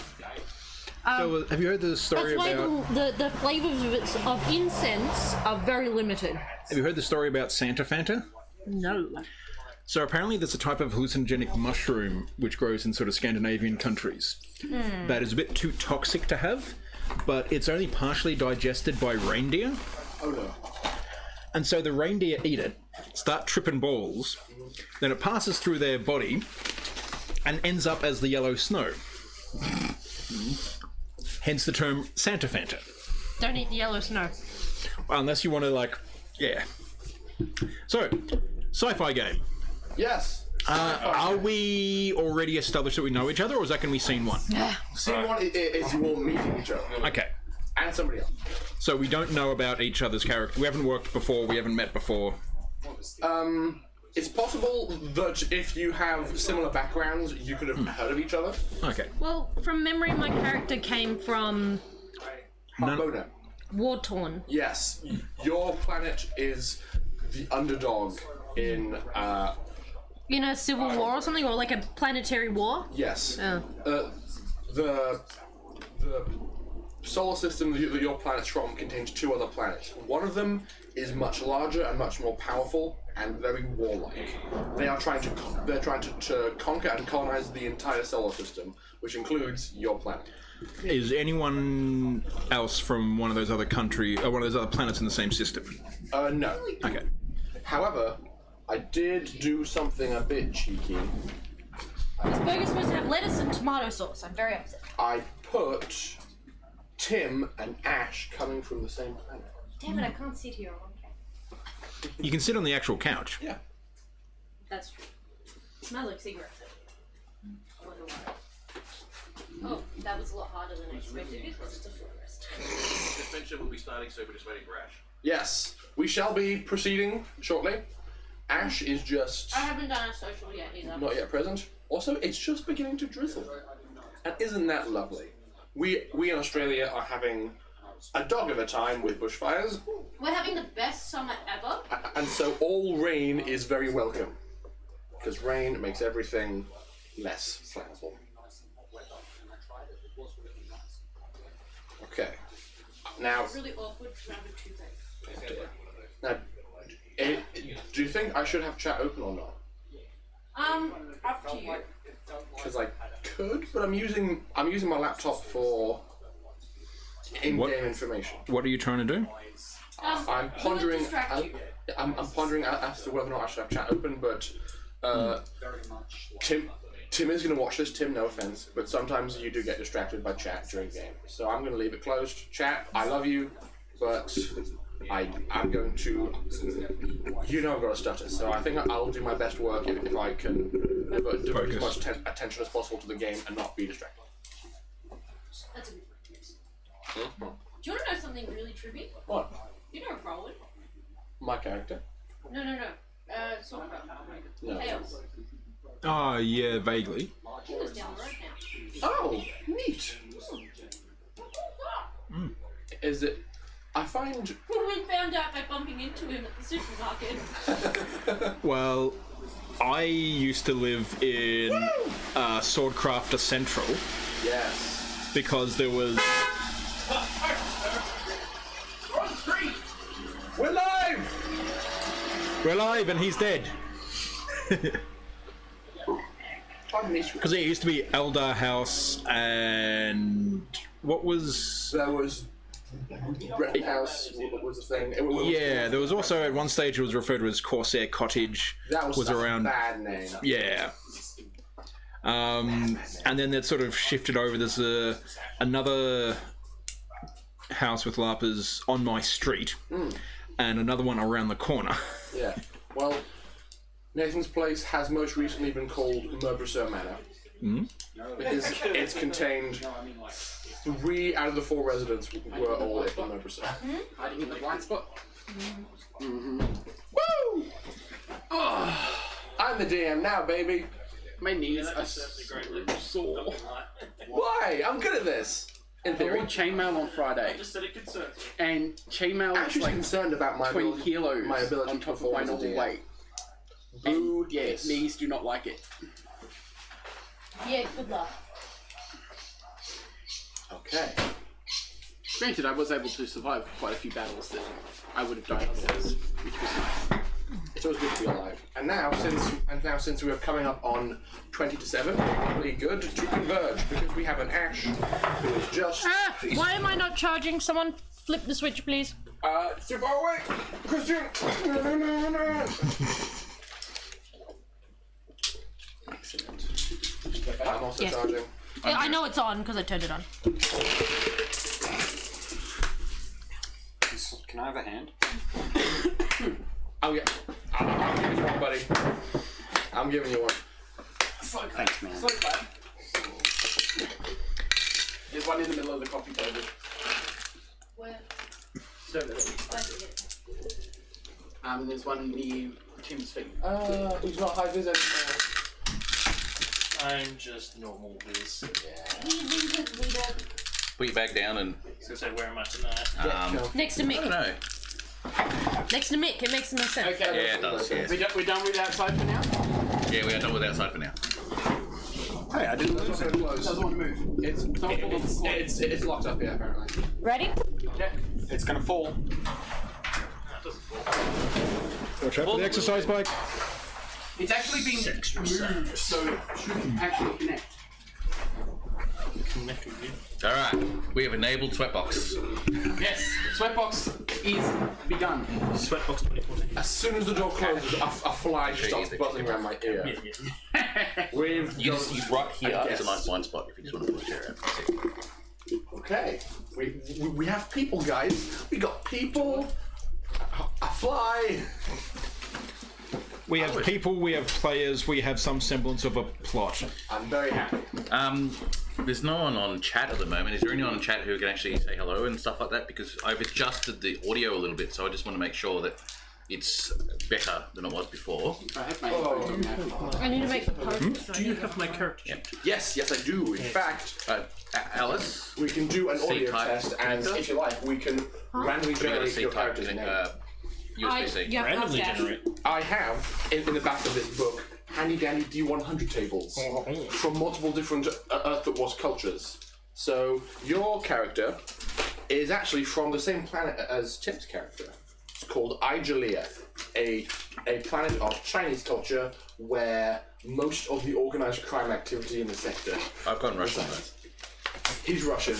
Speaker 4: So, have you heard the story
Speaker 7: That's why
Speaker 4: about?
Speaker 7: the flavors of incense are very limited.
Speaker 4: Have you heard the story about Santa Fanta?
Speaker 7: No.
Speaker 4: So apparently, there's a type of hallucinogenic mushroom which grows in sort of Scandinavian countries that is a bit too toxic to have, but it's only partially digested by reindeer.
Speaker 3: Oh no.
Speaker 4: And so the reindeer eat it, start tripping balls, then it passes through their body and ends up as the yellow snow. Hence the term Santa Fanta.
Speaker 7: Don't eat the yellow snow.
Speaker 4: Well, unless you want to, like, yeah. So, sci-fi game.
Speaker 3: Yes.
Speaker 4: Are we already established that we know each other, or is that going to be scene 1?
Speaker 3: Scene one is you all meeting each other.
Speaker 4: Okay.
Speaker 3: And somebody else.
Speaker 4: So we don't know about each other's character. We haven't worked before. We haven't met before.
Speaker 3: It's possible that if you have similar backgrounds, you could have heard of each other.
Speaker 4: Okay.
Speaker 7: Well, from memory, my character came from
Speaker 3: Harbona.
Speaker 7: War-torn.
Speaker 3: Yes. Your planet is the underdog in,
Speaker 7: In a civil war or something, or like a planetary war.
Speaker 3: yes.
Speaker 7: Oh.
Speaker 3: The solar system that your planet's from contains 2 other planets. One of them is much larger and much more powerful and very warlike. They're trying to conquer and colonize the entire solar system, which includes your planet.
Speaker 4: Is anyone else from one of those other one of those other planets in the same system?
Speaker 3: No.
Speaker 4: Okay.
Speaker 3: However, I did do something a bit cheeky.
Speaker 7: This burger's supposed to have lettuce and tomato sauce. I'm very upset.
Speaker 3: I put Tim and Ash coming from the same planet.
Speaker 7: Damn it, I can't sit here. Okay.
Speaker 4: You can sit on the actual couch.
Speaker 3: Yeah.
Speaker 7: That's true. It smells like cigarettes. I wonder why. Oh, that was a lot harder than I expected because it's a forest.
Speaker 2: This adventure will be starting soon. We're just waiting for Ash.
Speaker 3: Yes, we shall be proceeding shortly. Ash is just
Speaker 7: I haven't done a social yet either.
Speaker 3: not yet present. Also, it's just beginning to drizzle. And isn't that lovely? We in Australia are having a dog of a time with bushfires,
Speaker 7: We're having the best summer ever.
Speaker 3: and so all rain is very welcome. Because rain makes everything less flammable. Okay. Now,
Speaker 7: It's really awkward to have a toothache.
Speaker 3: now, do you think I should have chat open or not?
Speaker 7: Up to you.
Speaker 3: Because I could, but I'm using my laptop for in-game
Speaker 4: What?
Speaker 3: information.
Speaker 4: What are you trying to do?
Speaker 3: I'm pondering. I'm pondering as to whether or not I should have chat open, but Tim is going to watch this. Tim, no offense, but sometimes you do get distracted by chat during game, so I'm going to leave it closed. Chat, I love you, but I'm going to. You know I've got a stutter, so I think I'll do my best work if I can devote as much attention as possible to the game and not be distracted.
Speaker 7: That's a good one. Do you want to know something really trippy?
Speaker 3: What?
Speaker 7: You know Rowan?
Speaker 3: My character?
Speaker 7: No. Sort of.
Speaker 3: No.
Speaker 7: Tails.
Speaker 4: Oh, yeah, vaguely.
Speaker 7: He lives down the road now.
Speaker 3: Oh, neat. Is it? I find.
Speaker 7: We found out by bumping into him at the supermarket.
Speaker 4: Well, I used to live in Swordcrafter Central
Speaker 3: Yes.
Speaker 4: because there was...
Speaker 3: We're live.
Speaker 4: We're live and he's dead.
Speaker 3: Pardon me.
Speaker 4: Because it used to be Eldar House and... What was...
Speaker 3: There was. Red House was a thing.
Speaker 4: Yeah, there was also at one stage it was referred to as Corsair Cottage.
Speaker 3: That was
Speaker 4: around.
Speaker 3: a bad name.
Speaker 4: Yeah. And then that sort of shifted over. There's another house with LARPers on my street, and another one around the corner.
Speaker 3: Yeah. Well, Nathan's place has most recently been called Merbrusser Manor. Because it's contained 3 out of the 4 residents were all in Merbrusser.
Speaker 1: Hiding in the blind spot.
Speaker 3: Woo! I'm the DM now, baby.
Speaker 1: My knees are so sore.
Speaker 3: Why? I'm good at this. In
Speaker 1: I
Speaker 3: theory.
Speaker 1: read chainmail on Friday,
Speaker 8: Just said it concerns me.
Speaker 1: and chainmail
Speaker 3: I'm
Speaker 1: is
Speaker 3: actually
Speaker 1: like
Speaker 3: concerned about my
Speaker 1: 20
Speaker 3: ability,
Speaker 1: kilos
Speaker 3: my ability
Speaker 1: on
Speaker 3: to
Speaker 1: top of
Speaker 3: perform
Speaker 1: my
Speaker 3: as a
Speaker 1: normal
Speaker 3: DM.
Speaker 1: weight.
Speaker 3: Boo
Speaker 1: And yeah,
Speaker 3: this.
Speaker 1: knees do not like it.
Speaker 7: Yeah, good luck.
Speaker 3: Okay.
Speaker 1: Granted, I was able to survive quite a few battles that I would have died otherwise, which was nice.
Speaker 3: It's always good to be alive. And now, since we are coming up on 20 to 7, it's probably good to converge because we have an Ash who is just
Speaker 7: Why am I not charging? Someone flip the switch, please.
Speaker 3: too far away. Christian. No. Excellent. I'm also
Speaker 7: Yes.
Speaker 3: charging.
Speaker 7: Yeah, I know it's on because I turned it on.
Speaker 9: Can I have a hand?
Speaker 3: Oh yeah. I'll give you one, buddy. I'm giving you one.
Speaker 9: Thanks, man.
Speaker 1: There's one in the middle of the coffee table.
Speaker 7: Where?
Speaker 1: So and there's one near Tim's feet.
Speaker 3: He's not high vis anymore.
Speaker 8: I'm just normal Viz.
Speaker 2: Put your bag down and
Speaker 8: I was gonna say, where am I tonight?
Speaker 7: Next to
Speaker 2: I don't
Speaker 7: Mick.
Speaker 2: know.
Speaker 7: Next to Mick. It makes no sense.
Speaker 1: Okay.
Speaker 2: Yeah, it does. Yes.
Speaker 1: We're done with outside for now?
Speaker 2: Yeah, we are done with outside for now.
Speaker 9: Hey, I didn't lose it.
Speaker 3: Doesn't want to move. It's locked up here apparently.
Speaker 7: Ready?
Speaker 9: It's gonna fall.
Speaker 4: Watch out for the exercise bike.
Speaker 1: It's actually been moved, so it should actually connect.
Speaker 2: Alright, we have enabled Sweatbox.
Speaker 1: Yes, Sweatbox is begun.
Speaker 8: Sweatbox 2014.
Speaker 3: As soon as the door closes, a fly just starts buzzing around my ear. We've
Speaker 2: You just use right here.
Speaker 3: I
Speaker 2: It's a
Speaker 3: guess.
Speaker 2: nice blind spot if you just want to pull a chair out. That's it.
Speaker 3: Okay, we have people, guys. We got people. A fly.
Speaker 4: We have people, we have players, we have some semblance of a plot.
Speaker 3: I'm very happy.
Speaker 2: There's no one on chat at the moment. Is there anyone on chat who can actually say hello and stuff like that? Because I've adjusted the audio a little bit, so I just want to make sure that it's better than it was before.
Speaker 1: I have my headphones on now.
Speaker 7: I need to make the post.
Speaker 8: Do you have my character sheet?
Speaker 3: Yes, I do. In fact,
Speaker 2: Alice?
Speaker 3: we can do an audio
Speaker 2: C-type
Speaker 3: test, and
Speaker 2: connector?
Speaker 3: if you like, we can randomly
Speaker 2: We got a
Speaker 3: generate your
Speaker 2: C-type
Speaker 3: character's name.
Speaker 2: USB-C.
Speaker 7: Yeah,
Speaker 8: Randomly
Speaker 7: Dash.
Speaker 8: generate.
Speaker 3: I have in the back of this book handy dandy D100 tables from multiple different Earth that was cultures. So your character is actually from the same planet as Tim's character. It's called Igelia, a planet of Chinese culture where most of the organized crime activity in the sector.
Speaker 2: I've gone Russian.
Speaker 3: He's Russian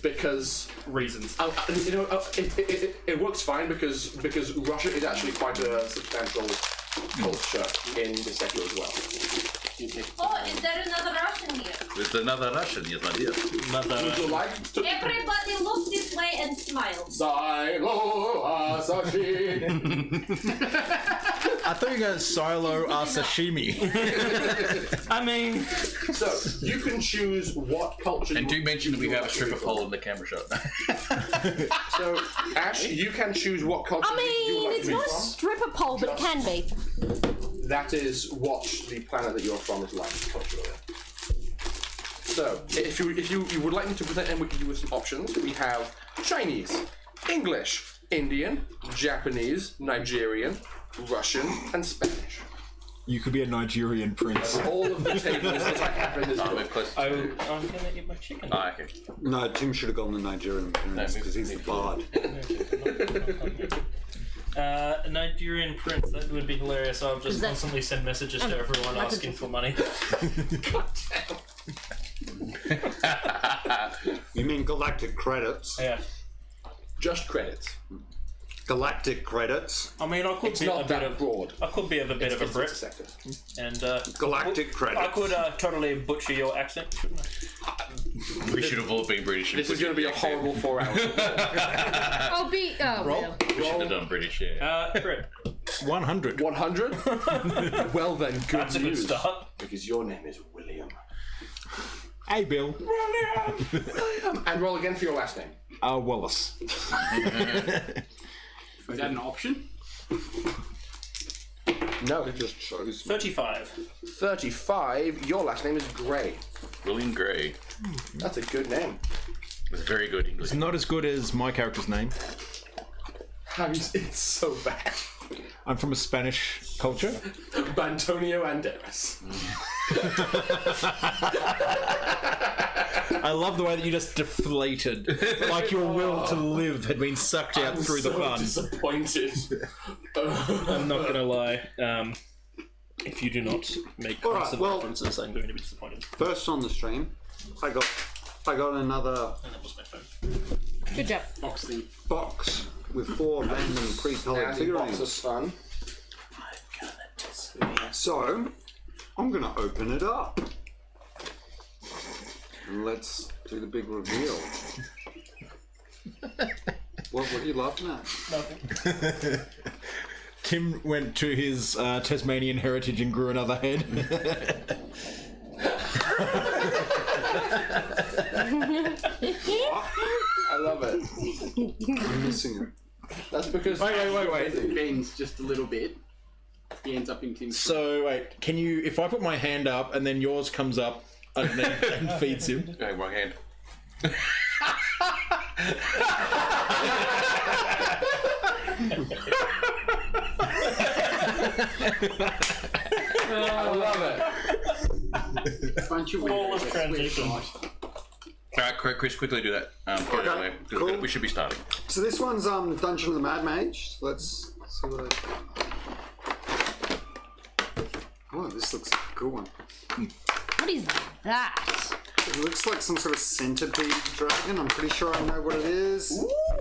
Speaker 3: because
Speaker 8: Reasons.
Speaker 3: it works fine because Russia is actually quite a substantial culture in the sector as well.
Speaker 5: Oh, is there another Russian here?
Speaker 2: There's another Russian, yes, my dear.
Speaker 3: Would you like to?
Speaker 5: Everybody look this way and smile.
Speaker 3: Silo Asashi.
Speaker 4: I thought you were going to silo our sashimi.
Speaker 8: I mean,
Speaker 3: So you can choose what culture.
Speaker 2: And
Speaker 3: you
Speaker 2: do mention that we have a
Speaker 3: want to
Speaker 2: stripper
Speaker 3: be
Speaker 2: pole in the camera shot.
Speaker 3: So Ash, you can choose what culture
Speaker 7: I
Speaker 3: you
Speaker 7: mean,
Speaker 3: would like
Speaker 7: it's
Speaker 3: to be
Speaker 7: not a
Speaker 3: from.
Speaker 7: stripper pole, but it can be.
Speaker 3: That is what the planet that you're from is like culturally. So, if you would like me to present you with some options, we have Chinese, English, Indian, Japanese, Nigerian, Russian, and Spanish.
Speaker 4: You could be a Nigerian prince.
Speaker 3: All of the tables that I have in this
Speaker 2: I'm
Speaker 3: book.
Speaker 2: close
Speaker 8: I'm
Speaker 2: to...
Speaker 8: gonna eat my chicken.
Speaker 2: Ah, okay.
Speaker 9: No, Tim should have gone the Nigerian prince because he's the bard.
Speaker 8: Nigerian prince, that would be hilarious. I'll just
Speaker 7: that-
Speaker 8: constantly send messages to everyone
Speaker 7: like
Speaker 8: asking
Speaker 7: a-
Speaker 8: for money.
Speaker 9: You mean galactic credits?
Speaker 8: Yeah.
Speaker 3: Just credits.
Speaker 9: Galactic credits.
Speaker 8: I mean, I could
Speaker 3: It's
Speaker 8: be a
Speaker 3: not
Speaker 8: bit
Speaker 3: that
Speaker 8: of
Speaker 3: broad.
Speaker 8: I could be a bit of a
Speaker 3: It's
Speaker 8: Brit,
Speaker 3: a sector.
Speaker 8: and
Speaker 9: Galactic credits.
Speaker 8: I could totally butcher your accent. shouldn't
Speaker 2: We should have all been British.
Speaker 3: This is going to be a horrible 4 hours.
Speaker 7: I'll be. Oh, well.
Speaker 2: We should have done British, yeah.
Speaker 8: I? Brit.
Speaker 4: 100.
Speaker 3: 100? Well then, good
Speaker 8: That's a good
Speaker 3: news.
Speaker 8: start.
Speaker 3: Because your name is William.
Speaker 4: Hey, Bill.
Speaker 3: And roll again for your last name.
Speaker 4: Wallace.
Speaker 1: Is that an option?
Speaker 3: No.
Speaker 9: It just shows.
Speaker 8: 35.
Speaker 3: 35, your last name is Gray.
Speaker 2: William Gray.
Speaker 3: That's a good name.
Speaker 2: It's very good English.
Speaker 4: It's not as good as my character's name.
Speaker 3: It's so bad.
Speaker 4: I'm from a Spanish culture.
Speaker 3: Antonio Banderas.
Speaker 4: I love the way that you just deflated. Like your will to live had been sucked out through the fun.
Speaker 3: Disappointed.
Speaker 8: I'm not gonna lie. If you do not make
Speaker 9: Alright,
Speaker 8: constant
Speaker 9: well-
Speaker 8: references, I'm going to be disappointed.
Speaker 9: First on the stream, I got another
Speaker 8: And that was my phone.
Speaker 7: Good job.
Speaker 1: Box thing.
Speaker 9: box with 4 random pre-colored
Speaker 3: Andy Box is
Speaker 9: figurines.
Speaker 3: fun.
Speaker 9: So, I'm gonna open it up. And let's do the big reveal. What are you laughing at?
Speaker 8: Nothing.
Speaker 4: Tim went to his Tasmanian heritage and grew another head.
Speaker 3: I love it.
Speaker 9: I'm missing it.
Speaker 3: That's because.
Speaker 4: Wait.
Speaker 1: It bends just a little bit. He ends up in Tim's.
Speaker 4: So, wait, can you, if I put my hand up and then yours comes up underneath and feeds him?
Speaker 2: Okay, wrong hand.
Speaker 3: I love it.
Speaker 4: Bunch of
Speaker 8: Flawless transition.
Speaker 2: Alright, Chris, quickly do that.
Speaker 9: Okay, cool.
Speaker 2: We should be starting.
Speaker 9: So this one's Dungeon of the Mad Mage. Let's see what Oh, this looks like a cool one.
Speaker 7: What is that?
Speaker 9: It looks like some sort of centipede dragon. I'm pretty sure I know what it is.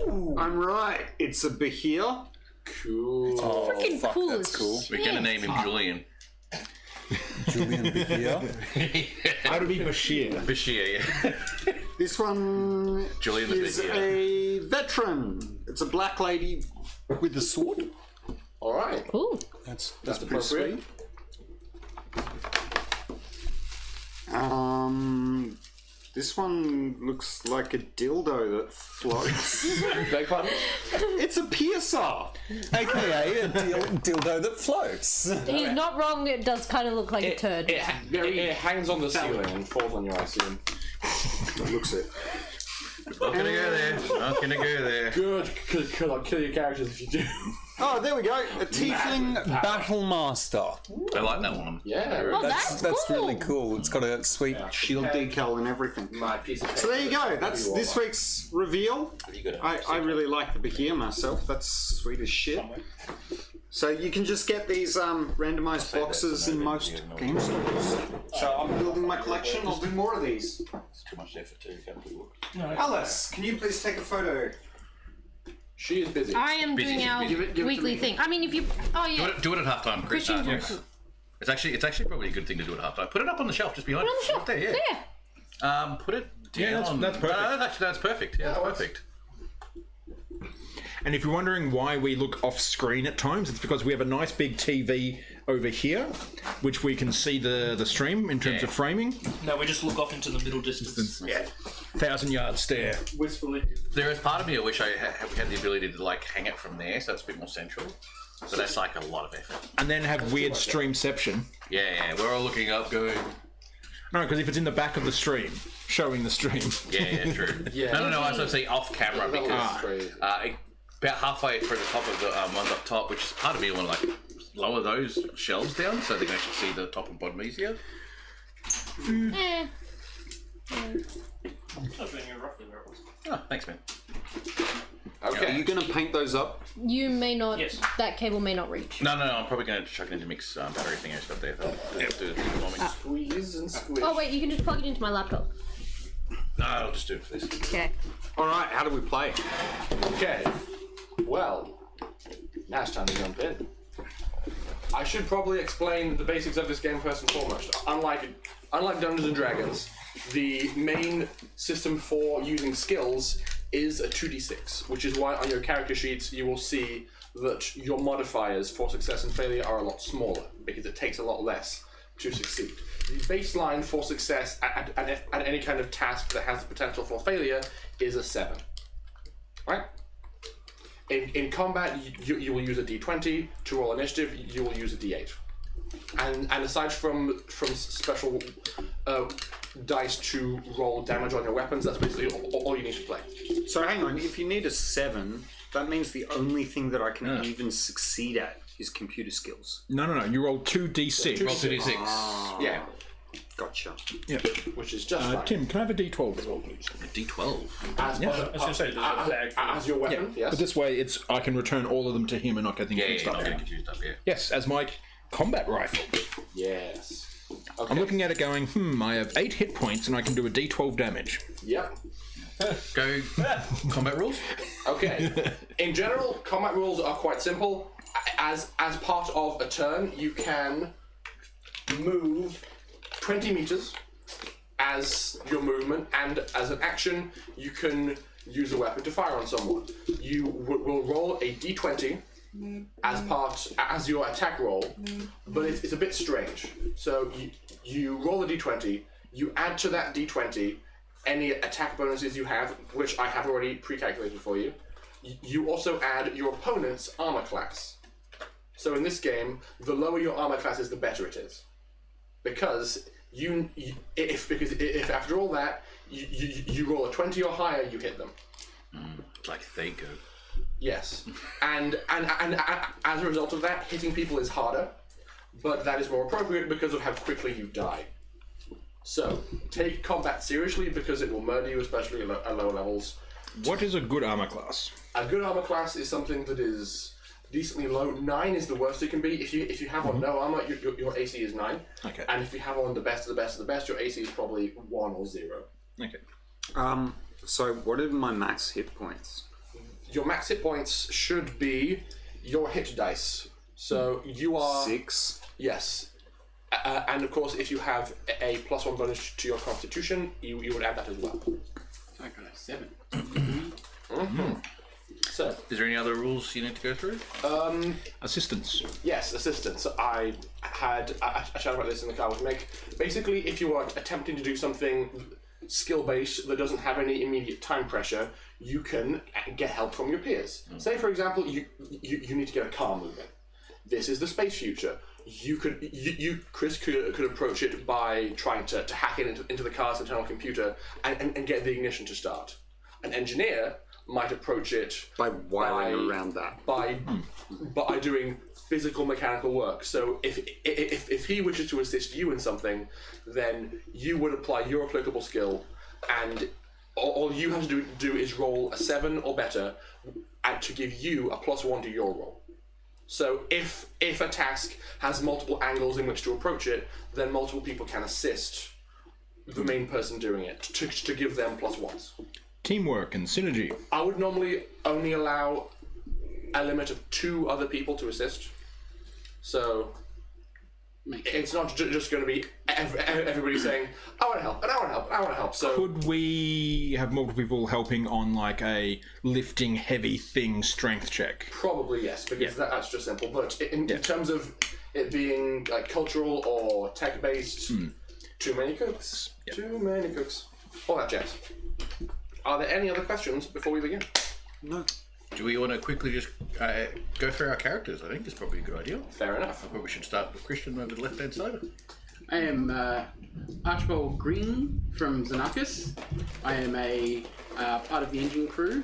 Speaker 3: Ooh.
Speaker 9: I'm right. It's a Bahir.
Speaker 3: Cool.
Speaker 10: Oh,
Speaker 7: Freaking
Speaker 10: fuck,
Speaker 7: cool
Speaker 10: that's
Speaker 7: as
Speaker 10: cool.
Speaker 2: We're going to name him Julian.
Speaker 10: Julian Bahir.
Speaker 4: How to be Bashir?
Speaker 2: Bashir, yeah.
Speaker 9: This one
Speaker 2: Julian the
Speaker 9: is
Speaker 2: Bahir.
Speaker 9: a veteran. It's a black lady with a sword.
Speaker 3: All right.
Speaker 7: Ooh.
Speaker 10: That's
Speaker 3: That's
Speaker 10: pretty
Speaker 3: appropriate.
Speaker 10: sweet.
Speaker 9: This one looks like a dildo that floats.
Speaker 3: Beg pardon?
Speaker 9: It's a piercer.
Speaker 10: AKA a dildo that floats.
Speaker 7: He's not wrong, it does kind of look like a turd.
Speaker 3: It hangs on the ceiling and falls on you, I assume.
Speaker 9: It looks it.
Speaker 2: Not going to go there. Not going to go there.
Speaker 3: Good, because I'll kill your characters if you do.
Speaker 9: Oh, there we go. A tiefling.
Speaker 10: Battle Master.
Speaker 2: I like that one.
Speaker 3: Yeah.
Speaker 7: Oh, that's
Speaker 10: That's
Speaker 7: cool.
Speaker 10: really cool. It's got a sweet
Speaker 9: Shield decal and everything.
Speaker 3: My piece of
Speaker 9: So there you go. That's this week's reveal.
Speaker 2: You got
Speaker 9: I really like the Bahir myself. That's sweet as shit. So you can just get these randomized boxes in most game stores. So I'm building my collection. I'll do more of these.
Speaker 2: It's too much effort to look.
Speaker 9: Alice, can you please take a photo?
Speaker 3: She is busy.
Speaker 7: I am
Speaker 2: Busy,
Speaker 7: doing our
Speaker 2: busy.
Speaker 1: Give it to
Speaker 7: weekly
Speaker 1: me.
Speaker 7: thing. I mean, if you. Oh, yeah.
Speaker 2: Do it at halftime, Chris.
Speaker 7: Christian
Speaker 2: Yes.
Speaker 7: Johnson.
Speaker 2: It's actually probably a good thing to do at halftime. Put it up on the shelf just behind
Speaker 7: Put it on the shelf.
Speaker 2: Right there, yeah.
Speaker 7: There.
Speaker 2: Put it down.
Speaker 4: Yeah, that's perfect.
Speaker 2: No, that's perfect. Yeah, that's perfect.
Speaker 4: And if you're wondering why we look off screen at times, it's because we have a nice big TV over here, which we can see the stream in terms of framing.
Speaker 8: No, we just look off into the middle distance.
Speaker 4: Yeah. 1,000-yard stare.
Speaker 3: Wistfully.
Speaker 2: There is part of me I wish I had the ability to like hang it from there, so it's a bit more central. So that's like a lot of effort.
Speaker 4: And then have weird streamception.
Speaker 2: Yeah, we're all looking up, going.
Speaker 4: No, because if it's in the back of the stream, showing the stream.
Speaker 2: Yeah, true.
Speaker 3: Yeah.
Speaker 2: No. I was going to say off camera because
Speaker 3: That's crazy.
Speaker 2: about halfway through the top of the ones up top, which is part of me want to like lower those shelves down so they can actually see the top and bottom easier.
Speaker 7: Eh.
Speaker 2: Oh, thanks, man.
Speaker 9: Are
Speaker 3: Okay.
Speaker 9: you going to paint those up?
Speaker 7: You may not.
Speaker 8: Yes.
Speaker 7: That cable may not reach.
Speaker 2: No, I'm probably going to chuck it into mix battery thing I got there. Do it for me.
Speaker 3: Squeeze and squish.
Speaker 7: Oh, wait, you can just plug it into my laptop.
Speaker 2: No, I'll just do it for this.
Speaker 7: Okay.
Speaker 9: All right. How do we play?
Speaker 3: Okay. Well, now it's time to jump in. I should probably explain the basics of this game first and foremost. Unlike Dungeons and Dragons, the main system for using skills is a 2d6, which is why on your character sheets you will see that your modifiers for success and failure are a lot smaller, because it takes a lot less to succeed. The baseline for success at any kind of task that has the potential for failure is a 7. Right? In combat, you will use a d20. To roll initiative, you will use a d8. And aside from special dice to roll damage on your weapons, that's basically all you need to play.
Speaker 9: So hang on. If you need a 7, that means the only thing that I can even succeed at is computer skills.
Speaker 4: No. You roll 2d6.
Speaker 2: Roll 2d6.
Speaker 3: Yeah,
Speaker 9: Gotcha.
Speaker 4: Yeah.
Speaker 3: which is just fine.
Speaker 4: Tim, can I have a d12 as well, please?
Speaker 2: D12.
Speaker 3: As,
Speaker 4: Yeah.
Speaker 8: I was going to say, there's a bag.
Speaker 3: as your weapon, yes.
Speaker 4: But this way, I can return all of them to him and not get them
Speaker 2: Yeah,
Speaker 4: mixed
Speaker 2: not
Speaker 4: up.
Speaker 2: getting confused up, yeah.
Speaker 4: Yes, as my combat rifle.
Speaker 3: Yes. Okay.
Speaker 4: I'm looking at it going, I have 8 hit points and I can do a d12 damage.
Speaker 3: Yep.
Speaker 2: Go combat rules.
Speaker 3: Okay. In general, combat rules are quite simple. As part of a turn, you can move 20 meters as your movement, and as an action, you can use a weapon to fire on someone. You will roll a d20 as your attack roll, but it's a bit strange. So you roll a d20, you add to that d20 any attack bonuses you have, which I have already pre-calculated for you. You also add your opponent's armor class. So in this game, the lower your armor class is, the better it is, because if after all that you roll a 20 or higher, you hit them.
Speaker 2: Like they go.
Speaker 3: Yes, and as a result of that, hitting people is harder. but that is more appropriate because of how quickly you die. So, take combat seriously because it will murder you, especially at lower levels.
Speaker 4: What is a good armor class?
Speaker 3: A good armor class is something that is decently low. 9 is the worst it can be. If you have on no armor, your AC is 9.
Speaker 4: Okay.
Speaker 3: And if you have on the best of the best of the best, your AC is probably 1 or 0.
Speaker 4: Okay.
Speaker 9: So what are my max hit points?
Speaker 3: Your max hit points should be your hit dice. So you are
Speaker 9: 6.
Speaker 3: Yes. And of course, if you have a +1 bonus to your constitution, you would add that as well.
Speaker 1: I got a 7.
Speaker 3: So,
Speaker 2: Is there any other rules you need to go through?
Speaker 4: Assistance.
Speaker 3: yes, assistance. I had a chat about this in the car with Meg. Basically, if you are attempting to do something skill-based that doesn't have any immediate time pressure, you can get help from your peers. Say, for example, you need to get a car moving. This is the space future. Chris could approach it by trying to hack it into the car's internal computer and get the ignition to start. An engineer might approach it
Speaker 9: By wiring around that.
Speaker 3: by doing physical mechanical work. So if he wishes to assist you in something, then you would apply your applicable skill, and all you have to do is roll a 7 or better, and to give you a +1 to your roll. So if a task has multiple angles in which to approach it, then multiple people can assist the main person doing it to give them +1s.
Speaker 4: Teamwork and synergy.
Speaker 3: I would normally only allow a limit of 2 other people to assist. So it's not just going to be everybody saying, I want to help, and I want to help, and I want to help. So
Speaker 4: Could we have multiple people helping on like a lifting heavy thing strength check?
Speaker 3: probably yes, because that's just simple. But in terms of it being like cultural or tech-based, too many cooks. Too many cooks. All that jazz. Are there any other questions before we begin?
Speaker 9: No.
Speaker 2: Do we want to quickly just go through our characters? I think it's probably a good idea.
Speaker 3: Fair enough.
Speaker 2: I probably should start with Christian over the left-hand side.
Speaker 1: I am Archibald Green from Xenakis. I am a part of the engine crew,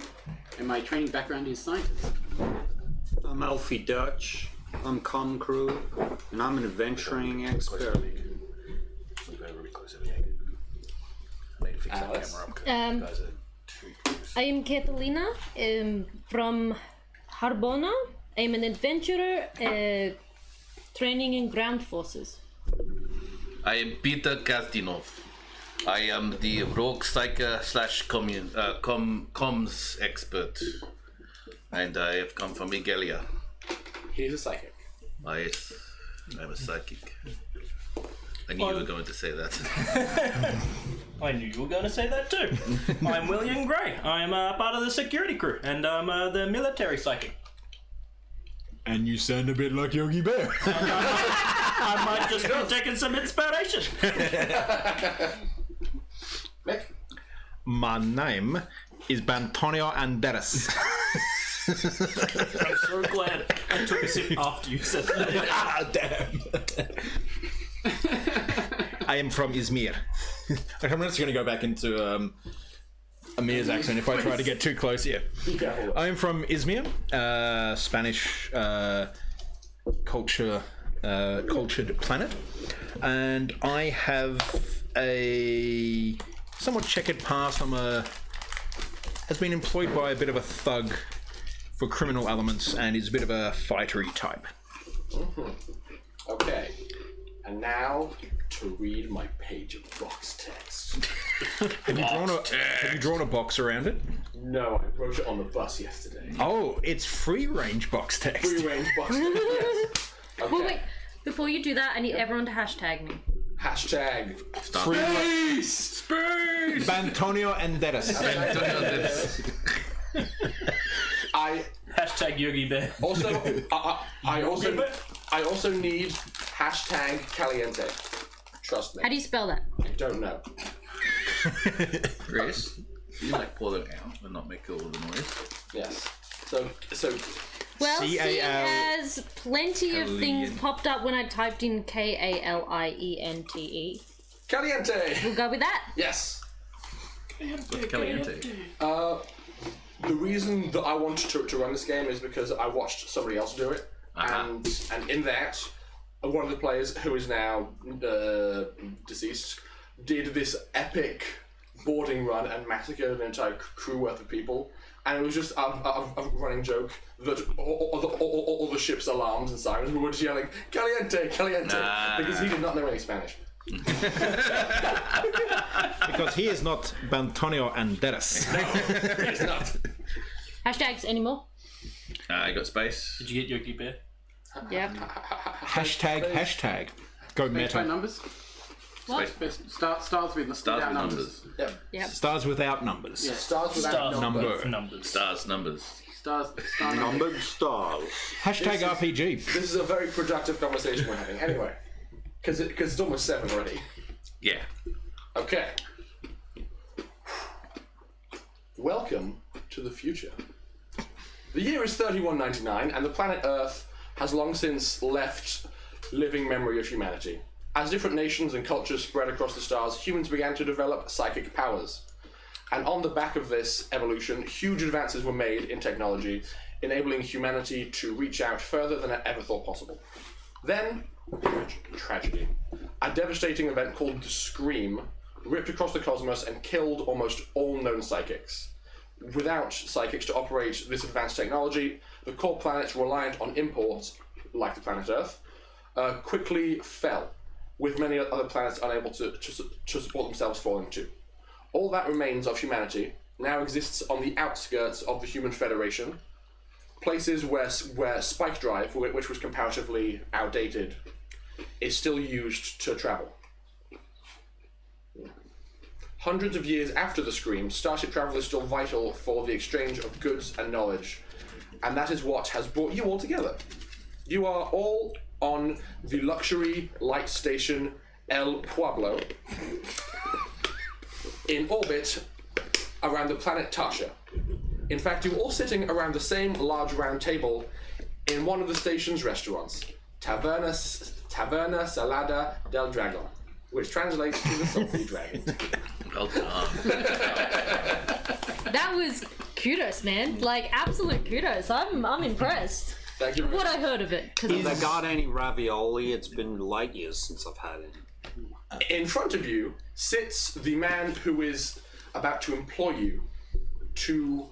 Speaker 1: and my training background is scientist.
Speaker 9: I'm Alfie Dutch. I'm com crew, and I'm an adventuring expert.
Speaker 3: Alice?
Speaker 7: I am Catalina from Harbona. I'm an adventurer training in ground forces.
Speaker 2: I am Peter Kastinov. I am the rogue psyker / comms expert, and I have come from Igelia.
Speaker 3: He's a psychic.
Speaker 2: Yes, I'm a psychic. I knew you were going to say that.
Speaker 8: I knew you were going to say that too. I'm William Gray. I'm part of the security crew, and I'm the military psychic.
Speaker 4: And you sound a bit like Yogi Bear.
Speaker 8: I might just be taking some inspiration.
Speaker 3: Mick?
Speaker 4: My name is Bantonio Anderes.
Speaker 8: I'm so glad I took a sip after you said that.
Speaker 4: Ah, damn. I am from Izmir. I'm just going to go back into Amir's accent if I try to get too close here. I am from Izmir, Spanish cultured planet, and I have a somewhat checkered past. Has been employed by a bit of a thug for criminal elements and is a bit of a fightery type.
Speaker 3: Okay. And now to read my page of box text.
Speaker 4: Have you drawn a box around it?
Speaker 3: No, I wrote it on the bus yesterday.
Speaker 4: Oh, it's free range box text.
Speaker 3: Free range box text, yes. Okay.
Speaker 7: Well, wait. Before you do that, I need everyone to hashtag me.
Speaker 3: Hashtag
Speaker 4: Space! Bantonio Anderes.
Speaker 8: Hashtag Yogi Bear.
Speaker 3: Also, I also need hashtag Caliente. Trust me.
Speaker 7: How do you spell that?
Speaker 3: I don't know.
Speaker 2: Chris, you like pull it out and not make all the noise.
Speaker 3: Yes. So
Speaker 7: Well, seeing
Speaker 4: C-A-L-
Speaker 7: as plenty of things popped up when I typed in Kaliente,
Speaker 3: Caliente.
Speaker 7: we'll go with that.
Speaker 3: Yes.
Speaker 2: What's Caliente?
Speaker 3: The reason that I wanted to run this game is because I watched somebody else do it, and in that, one of the players, who is now deceased, did this epic boarding run and massacred an entire crew worth of people. And it was just a running joke that all the ship's alarms and sirens were just yelling, "Caliente, caliente," because he did not know any Spanish.
Speaker 4: Because he is not Antonio Banderas.
Speaker 3: He is not.
Speaker 7: Hashtags anymore?
Speaker 2: You got space.
Speaker 8: Did you get Yogi Bear?
Speaker 7: Yep.
Speaker 4: Hashtag. Go
Speaker 1: Space by
Speaker 4: meta.
Speaker 1: numbers.
Speaker 7: What?
Speaker 1: Stars with
Speaker 2: Numbers.
Speaker 7: Yep.
Speaker 4: Stars without numbers.
Speaker 1: Yeah.
Speaker 3: Stars without
Speaker 8: Stars
Speaker 3: number.
Speaker 8: with numbers.
Speaker 2: Stars, numbers.
Speaker 1: Star
Speaker 9: Numbered stars.
Speaker 4: Hashtag RPG.
Speaker 3: This is a very productive conversation we're having. Anyway, because it's almost 7 already.
Speaker 2: Yeah.
Speaker 3: Okay. Welcome to the future. The year is 3199, and the planet Earth has long since left living memory of humanity. As different nations and cultures spread across the stars, humans began to develop psychic powers. And on the back of this evolution, huge advances were made in technology, enabling humanity to reach out further than it ever thought possible. Then, tragedy. A devastating event called the Scream ripped across the cosmos and killed almost all known psychics. Without psychics to operate this advanced technology, the core planets reliant on imports, like the planet Earth, quickly fell, with many other planets unable to support themselves falling too. All that remains of humanity now exists on the outskirts of the Human Federation, places where spike drive, which was comparatively outdated, is still used to travel. Hundreds of years after the Scream, starship travel is still vital for the exchange of goods and knowledge, and that is what has brought you all together. You are all on the luxury light station El Pueblo, in orbit around the planet Tasha. In fact, you're all sitting around the same large round table in one of the station's restaurants, Taverna Salada del Dragon, which translates to the Salty Dragon.
Speaker 2: Well done.
Speaker 7: That was kudos, man. Like, absolute kudos. I'm impressed.
Speaker 3: Thank you.
Speaker 7: What I heard of it.
Speaker 9: If they got any ravioli, it's been light years since I've had it.
Speaker 3: In front of you sits the man who is about to employ you to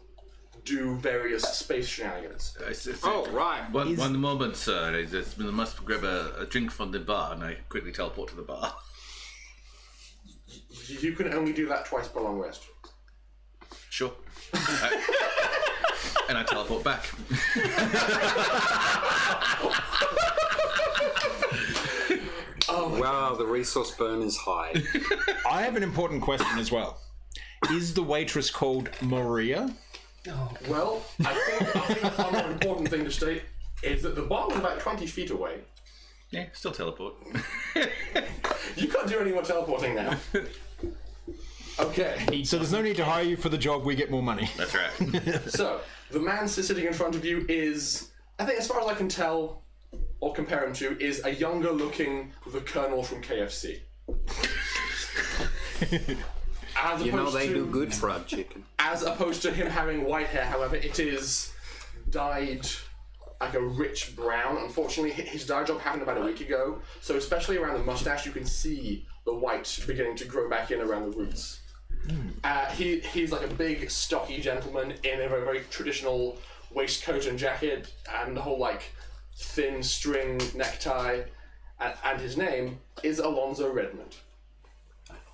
Speaker 3: do various space shenanigans.
Speaker 9: Oh, right.
Speaker 2: One moment, sir. I must grab a drink from the bar, and I quickly teleport to the bar.
Speaker 3: You can only do that twice per long rest.
Speaker 2: Sure. And I teleport back.
Speaker 3: Oh,
Speaker 9: Wow, the resource burn is high.
Speaker 4: I have an important question as well. Is the waitress called Maria?
Speaker 3: well, I think the far more important thing to state is that the bar was about 20 feet away.
Speaker 2: Yeah, still teleport.
Speaker 3: You can't do any more teleporting now. Okay,
Speaker 4: So there's no need to hire you for the job, we get more money.
Speaker 2: That's right.
Speaker 3: so the man sitting in front of you is, I think as far as I can tell, or compare him to, is a younger looking the Colonel from KFC. As
Speaker 9: You know
Speaker 3: opposed
Speaker 9: they
Speaker 3: to-
Speaker 9: do good fried chicken.
Speaker 3: As opposed to him having white hair, however, it is dyed like a rich brown. Unfortunately, his dye job happened about a week ago, so especially around the mustache, you can see the white beginning to grow back in around the roots. He's like a big, stocky gentleman in a very, very traditional waistcoat and jacket, and the whole like thin string necktie, and his name is Alonzo Redmond.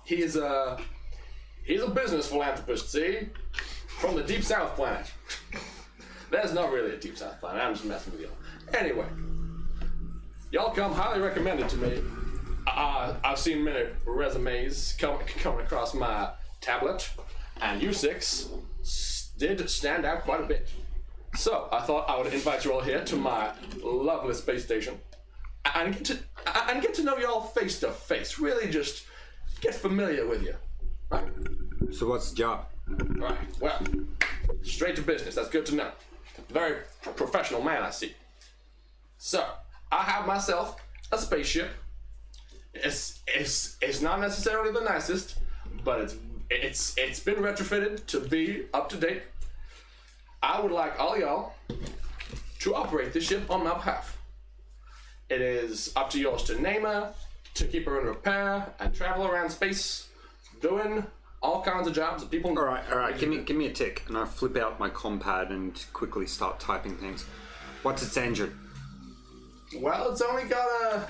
Speaker 3: He's a business philanthropist, see? From the Deep South planet. There's not really a Deep South planet, I'm just messing with you. Anyway, y'all come highly recommended to me. I've seen many resumes coming across my tablet, and you six did stand out quite a bit. So, I thought I would invite you all here to my lovely space station and get to know y'all face to face. Really just get familiar with you. Right?
Speaker 9: So what's the job?
Speaker 3: Right, well, straight to business, that's good to know. Very professional man, I see. So, I have myself a spaceship. It's not necessarily the nicest, but it's been retrofitted to be up to date. I would like all y'all to operate this ship on my behalf. It is up to yours to name her, to keep her in repair, and travel around space, doing all kinds of jobs that people.
Speaker 9: All right. Give me a tick, and I flip out my compad and quickly start typing things. What's its engine?
Speaker 3: Well, it's only got a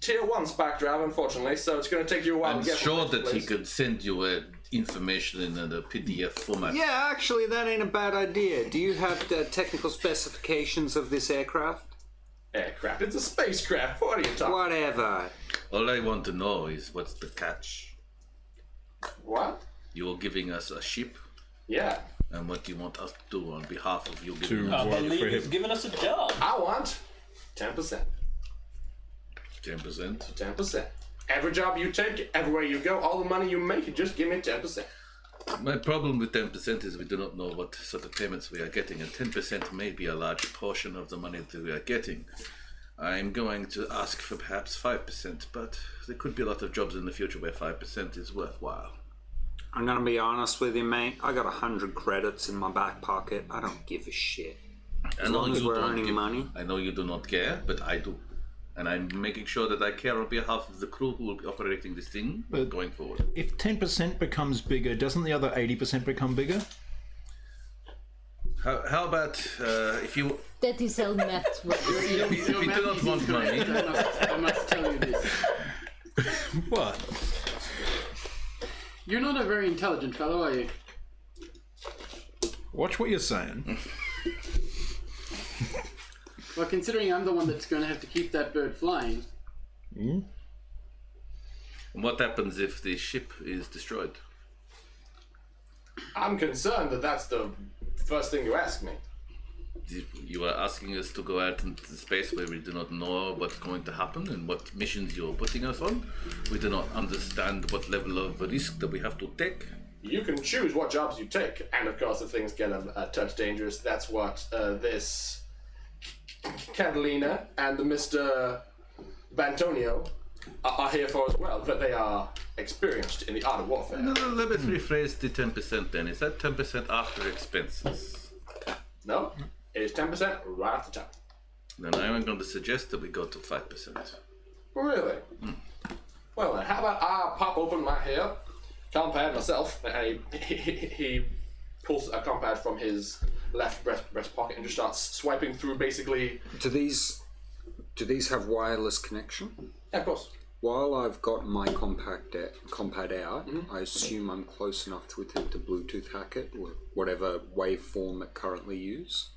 Speaker 3: tier 1 spark drive, unfortunately, so it's going to take you a while
Speaker 2: I'm
Speaker 3: to get.
Speaker 2: sure
Speaker 3: from place
Speaker 2: that
Speaker 3: to
Speaker 2: he
Speaker 3: place.
Speaker 2: could send you information in the PDF format.
Speaker 9: Yeah, actually, that ain't a bad idea. Do you have the technical specifications of this aircraft?
Speaker 3: Aircraft. It's a spacecraft. What are you talking?
Speaker 9: Whatever.
Speaker 2: All I want to know is what's the catch?
Speaker 3: What?
Speaker 2: You're giving us a ship,
Speaker 3: Yeah.
Speaker 2: and what do you want us to do on behalf of you
Speaker 4: To
Speaker 2: giving
Speaker 8: I
Speaker 2: us
Speaker 4: work
Speaker 8: believe
Speaker 4: for
Speaker 8: he's
Speaker 4: him.
Speaker 8: giving us a job.
Speaker 3: I want 10%.
Speaker 2: 10%?
Speaker 3: 10%. Every job you take, everywhere you go, all the money you make, just give me 10%.
Speaker 2: My problem with 10% is we do not know what sort of payments we are getting, and 10% may be a large portion of the money that we are getting. I'm going to ask for perhaps 5%, but there could be a lot of jobs in the future where 5% is worthwhile.
Speaker 9: I'm gonna be honest with you, mate. I got 100 credits in my back pocket. I don't give a shit. As long as we're earning money.
Speaker 2: I know you do not care, but I do. And I'm making sure that I care on behalf of the crew who will be operating this thing going forward.
Speaker 4: If 10% becomes bigger, doesn't the other 80% become bigger?
Speaker 2: How about if you
Speaker 7: That is how math works.
Speaker 2: if you do not want money?
Speaker 1: I must tell you this.
Speaker 4: What?
Speaker 1: You're not a very intelligent fellow, are you?
Speaker 4: Watch what you're saying.
Speaker 1: Well, considering I'm the one that's going to have to keep that bird flying.
Speaker 2: What happens if the ship is destroyed?
Speaker 3: I'm concerned that that's the first thing you ask me.
Speaker 2: You are asking us to go out into space where we do not know what's going to happen and what missions you're putting us on. We do not understand what level of risk that we have to take.
Speaker 3: You can choose what jobs you take, and of course, if things get a touch dangerous, that's what this Catalina and the Mr. Bantonio are here for as well. But they are experienced in the art of warfare.
Speaker 2: No, let me rephrase the 10% then. Is that 10% after expenses?
Speaker 3: No, it is 10% right off the top.
Speaker 2: Then I'm going to suggest that we go to 5%.
Speaker 3: Really? Well, then, how about I pop open my hair, compad myself, and he pulls a compad from his left breast pocket and just starts swiping through basically.
Speaker 9: Do these have wireless connection?
Speaker 3: Yeah, of course.
Speaker 9: While I've got my compad out, I assume I'm close enough to attempt to Bluetooth hack it, or whatever waveform it currently use.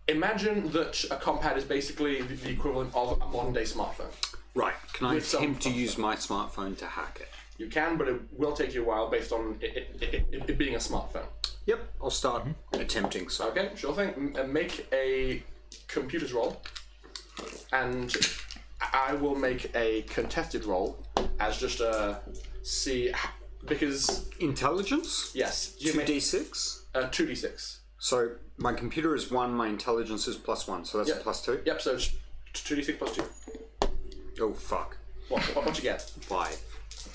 Speaker 3: Imagine that a compad is basically the equivalent of a modern day smartphone.
Speaker 9: Right. Can I
Speaker 3: With some
Speaker 9: attempt to
Speaker 3: function.
Speaker 9: use my smartphone to hack it?
Speaker 3: You can, but it will take you a while based on it being a smartphone.
Speaker 9: Yep. I'll start attempting so.
Speaker 3: Okay, sure thing. Make a computers roll, and I will make a contested roll as just a see because
Speaker 9: Intelligence?
Speaker 3: yes,
Speaker 9: 2d6?
Speaker 3: 2d6.
Speaker 9: So my computer is 1, my intelligence is +1, so that's
Speaker 3: Yep.
Speaker 9: a +2?
Speaker 3: Yep. So it's 2d6 plus 2.
Speaker 9: Oh, fuck.
Speaker 3: What you get?
Speaker 9: 5.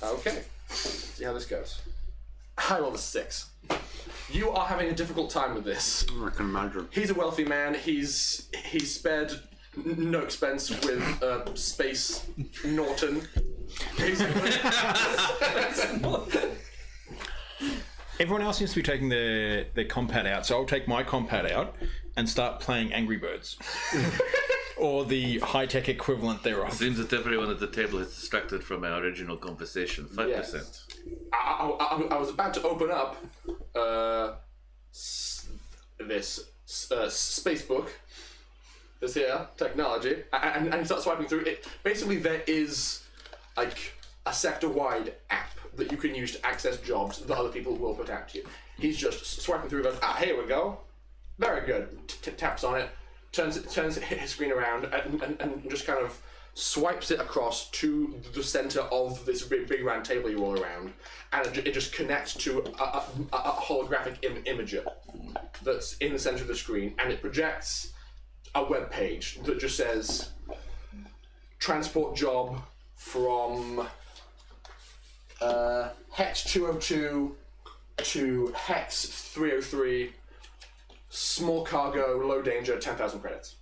Speaker 3: Okay. See how this goes. I rolled a 6. You are having a difficult time with this.
Speaker 9: I can imagine.
Speaker 3: He's a wealthy man. He's spared no expense with Space Norton.
Speaker 4: Everyone else seems to be taking their compad out, so I'll take my compad out and start playing Angry Birds. Or the high-tech equivalent thereof.
Speaker 2: Seems that everyone at the table is distracted from our original conversation. 5%.
Speaker 3: Yes. I was about to open up this space book. This here technology, and start swiping through it. Basically, there is like a sector-wide app that you can use to access jobs that other people will put out to you. He's just swiping through. Goes, here we go. Very good. Taps on it. Turns his screen around and just kind of swipes it across to the center of this big round table you're all around, and it just connects to a holographic imager that's in the center of the screen, and it projects a web page that just says transport job from Hex 202 to Hex 303. Small cargo, low danger, 10,000 credits.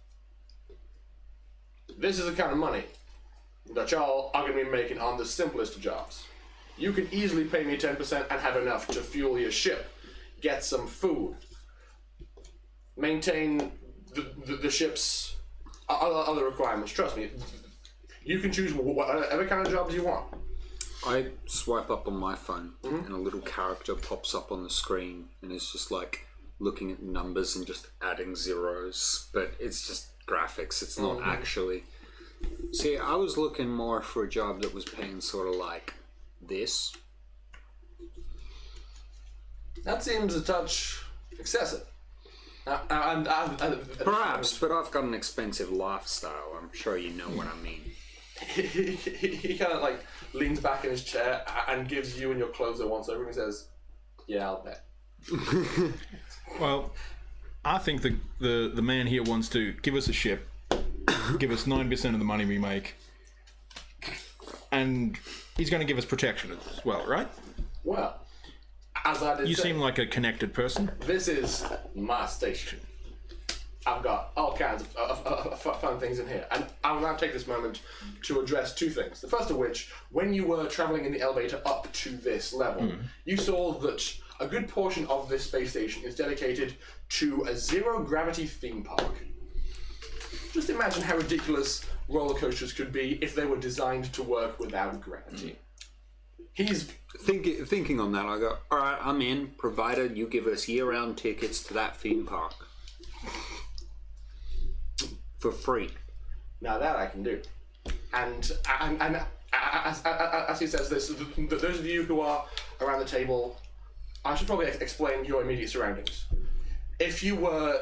Speaker 3: this is the kind of money that y'all are going to be making on the simplest of jobs. You can easily pay me 10% and have enough to fuel your ship, get some food, maintain the ship's other requirements. Trust me, you can choose whatever kind of jobs you want.
Speaker 9: I swipe up on my phone and a little character pops up on the screen and it's just like looking at numbers and just adding zeros, but it's just graphics, it's not actually. See, I was looking more for a job that was paying sort of like this.
Speaker 3: That seems a touch excessive.
Speaker 9: Perhaps, but I've got an expensive lifestyle. I'm sure you know what I mean.
Speaker 3: He kind of like leans back in his chair and gives you and your clothes a once over and he says, "Yeah, I'll bet."
Speaker 4: Well, I think the man here wants to give us a ship, give us 9% of the money we make, and he's going to give us protection as well, right?
Speaker 3: Well, as I did
Speaker 4: You
Speaker 3: say,
Speaker 4: seem like a connected person.
Speaker 3: this is my station. I've got all kinds of fun things in here. And I will now take this moment to address two things. The first of which, when you were travelling in the elevator up to this level, you saw that a good portion of this space station is dedicated to a zero-gravity theme park. Just imagine how ridiculous roller coasters could be if they were designed to work without gravity. He's
Speaker 9: Thinking on that, I go, alright, I'm in, provided you give us year-round tickets to that theme park. For free.
Speaker 3: Now that I can do. And as he says this, those of you who are around the table, I should probably explain your immediate surroundings. If you are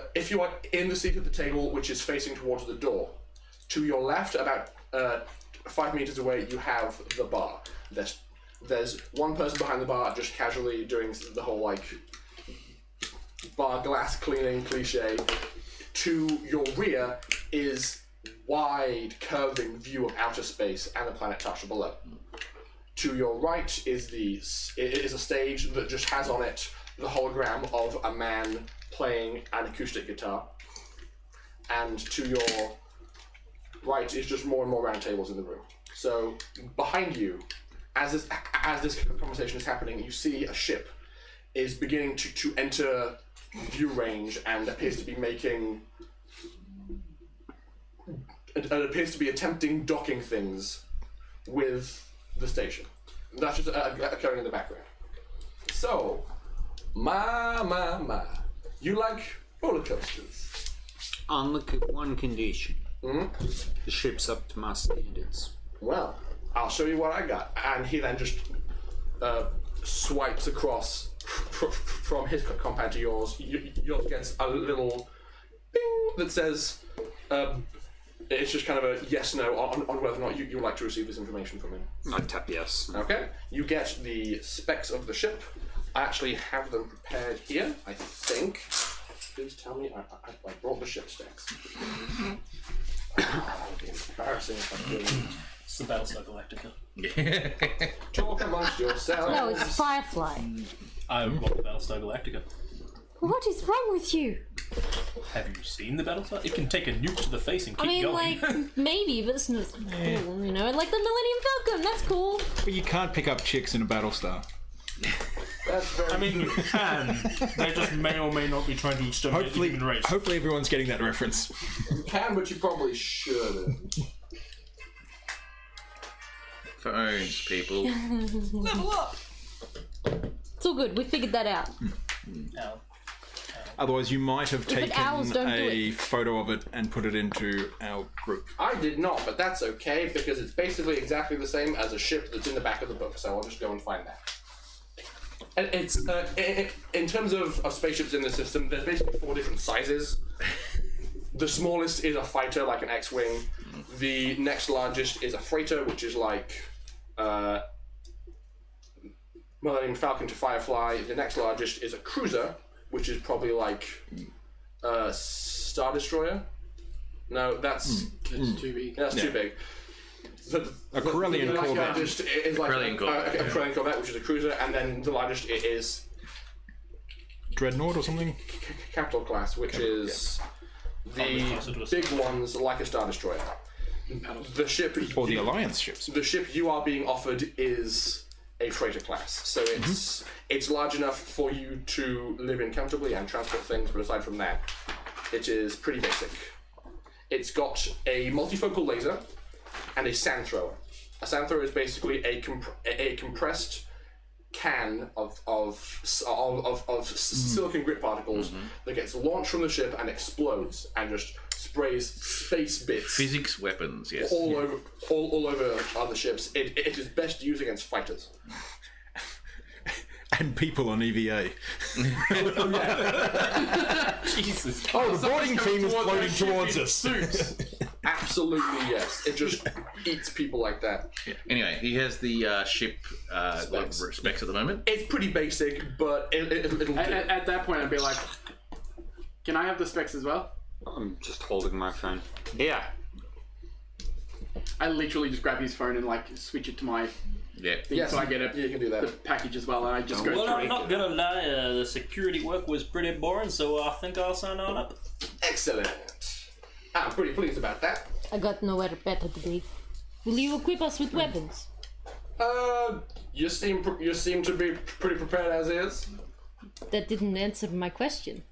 Speaker 3: in the seat at the table, which is facing towards the door, to your left, about 5 meters away, you have the bar. There's one person behind the bar just casually doing the whole like bar glass cleaning cliche. To your rear is wide curving view of outer space and the planet Tasha below. To your right is a stage that just has on it the hologram of a man playing an acoustic guitar. And to your right is just more and more round tables in the room. So behind you, as this conversation is happening, you see a ship is beginning to enter view range and appears to be making. It appears to be attempting docking things with the station. That's just occurring in the background. So, my. You like roller coasters?
Speaker 9: On one condition. The ship's up to my standards.
Speaker 3: Well, I'll show you what I got. And he then just swipes across from his compound to yours. Yours gets a little bing that says, it's just kind of a yes/no on whether or not you would like to receive this information from him.
Speaker 9: I tap yes.
Speaker 3: Okay. You get the specs of the ship. I actually have them prepared here, I think. Please tell me I brought the ship specs. That would be embarrassing if I didn't.
Speaker 8: It's the Battlestar Galactica.
Speaker 3: Talk amongst yourselves.
Speaker 7: No, it's Firefly.
Speaker 8: I bought the Battlestar Galactica.
Speaker 7: What is wrong with you?
Speaker 8: Have you seen the Battlestar? It can take a nuke to the face and keep going.
Speaker 7: Like, maybe, but it's not cool, you know? Like the Millennium Falcon, that's cool.
Speaker 4: But you can't pick up chicks in a Battlestar.
Speaker 3: That's very
Speaker 8: I mean, you can. They just may or may not be trying to exterminate the human race.
Speaker 4: Hopefully everyone's getting that reference.
Speaker 3: You can, but you probably shouldn't.
Speaker 2: Phones, people.
Speaker 8: Level up!
Speaker 7: It's all good, we figured that out.
Speaker 8: Ow.
Speaker 4: Otherwise, you might have
Speaker 7: it owls,
Speaker 4: taken
Speaker 7: don't do
Speaker 4: a
Speaker 7: it.
Speaker 4: photo of it and put it into our group.
Speaker 3: I did not, but that's okay because it's basically exactly the same as a ship that's in the back of the book, so I'll just go and find that. And it's in terms of spaceships in the system, there's basically 4 different sizes. The smallest is a fighter, like an X-wing. The next largest is a freighter, which is like Millennium Falcon to Firefly. The next largest is a cruiser, which is probably like Star Destroyer. No, that's
Speaker 1: It's too big.
Speaker 3: that's too big.
Speaker 4: A Corellian
Speaker 3: the
Speaker 4: Corvette.
Speaker 3: largest is like
Speaker 2: Corellian Corvette,
Speaker 3: a Corellian Corvette, which is a cruiser, and then the largest is
Speaker 4: Dreadnought or something?
Speaker 3: Capital Class, which is
Speaker 8: Probably closer to
Speaker 3: the
Speaker 8: a
Speaker 3: big ones like a Star Destroyer. the ship
Speaker 4: Or the Alliance ships.
Speaker 3: the ship you are being offered is a freighter class, so it's large enough for you to live in comfortably and transport things. But aside from that, it is pretty basic. It's got a multifocal laser and a sand thrower. A sand thrower is basically a compressed can of silicon grit particles that gets launched from the ship and explodes and just sprays space bits
Speaker 2: Physics weapons, yes.
Speaker 3: all over on the ships. It is best used against fighters.
Speaker 4: And people on EVA.
Speaker 8: Jesus.
Speaker 4: Oh, the boarding team is floating towards us.
Speaker 3: Suits. Absolutely yes. It just eats people like that.
Speaker 2: Anyway, he has the ship specs at the moment.
Speaker 3: It's pretty basic, but it'll do.
Speaker 1: At that point, I'd be like, "Can I have the specs as well?"
Speaker 9: I'm just holding my phone. Yeah.
Speaker 1: I literally just grab his phone and like switch it to my
Speaker 2: Yeah.
Speaker 1: thing,
Speaker 3: Yes,
Speaker 1: so I get
Speaker 3: you can do
Speaker 1: the
Speaker 3: that.
Speaker 1: package as well, and I just go
Speaker 8: Well, I'm
Speaker 1: through.
Speaker 8: not gonna lie, the security work was pretty boring, so I think I'll sign on up.
Speaker 3: Excellent. I'm pretty pleased about that.
Speaker 7: I got nowhere better to be. Will you equip us with weapons?
Speaker 3: You seem to be pretty prepared as is.
Speaker 7: That didn't answer my question.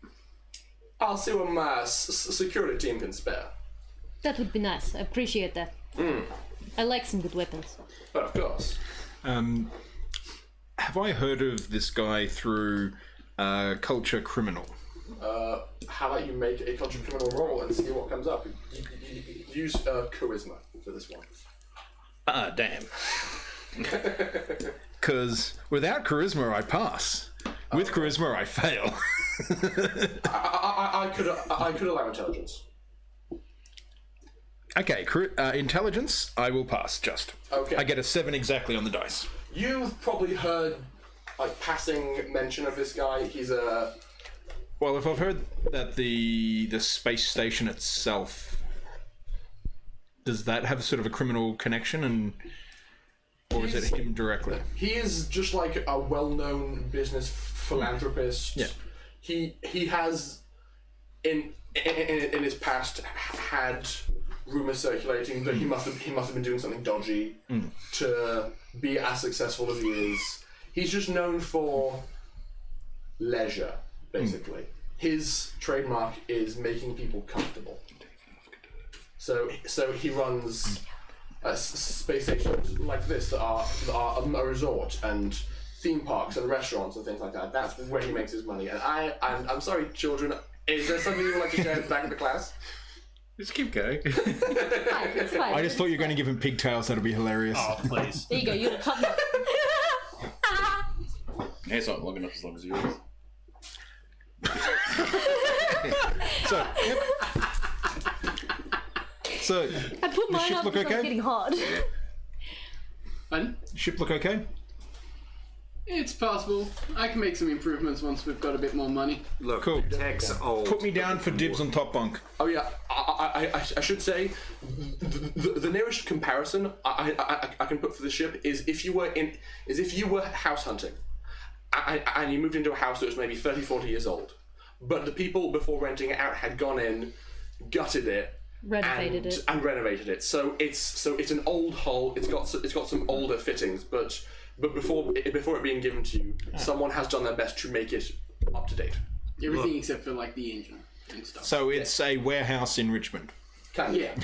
Speaker 3: I'll see what my security team can spare.
Speaker 7: That would be nice. I appreciate that. I like some good weapons.
Speaker 3: But of course.
Speaker 4: Have I heard of this guy through Culture Criminal?
Speaker 3: How about you make a culture criminal roll and see what comes up? Use charisma for this one.
Speaker 4: Ah, damn. Because without charisma, I pass. With charisma, I fail.
Speaker 3: I could allow intelligence.
Speaker 4: Okay, intelligence, I will pass, just.
Speaker 3: Okay.
Speaker 4: I get a 7 exactly on the dice.
Speaker 3: You've probably heard like passing mention of this guy. He's a
Speaker 4: Well, if I've heard that the space station itself, does that have sort of a criminal connection, or is it him directly?
Speaker 3: He is just like a well-known business philanthropist.
Speaker 4: Yeah.
Speaker 3: He has in his past had rumors circulating that he must have been doing something dodgy to be as successful as he is. He's just known for leisure, basically. His trademark is making people comfortable. So he runs space stations like this that are a resort and theme parks and restaurants and things like that. That's where he makes his money. And I'm sorry, children. Is there something you would like to share at the back of the class?
Speaker 2: Just keep going.
Speaker 7: It's fine.
Speaker 4: I just thought you were going to give him pigtails. That'll be hilarious.
Speaker 8: Oh, please.
Speaker 7: There you go, you're the top notch.
Speaker 2: It's not long enough as long as yours.
Speaker 4: So, yep. So,
Speaker 7: I put mine
Speaker 4: ship
Speaker 7: up
Speaker 4: look
Speaker 7: because
Speaker 4: okay?
Speaker 7: it's getting hard.
Speaker 1: Fun.
Speaker 4: ship look okay?
Speaker 1: It's possible. I can make some improvements once we've got a bit more money.
Speaker 9: Look,
Speaker 4: Cool.
Speaker 9: tech's old.
Speaker 4: Put me down for dibs on top bunk.
Speaker 3: Oh yeah, I should say the nearest comparison I can put for the ship is if you were house hunting, and you moved into a house that was maybe 30, 40 years old, but the people before renting it out had gone in, gutted it, and renovated it. So it's an old hull. It's got some older fittings, but before it being given to you, someone has done their best to make it up to date.
Speaker 1: Everything except for like the engine and stuff.
Speaker 4: So it's a warehouse in Richmond.
Speaker 1: Yeah.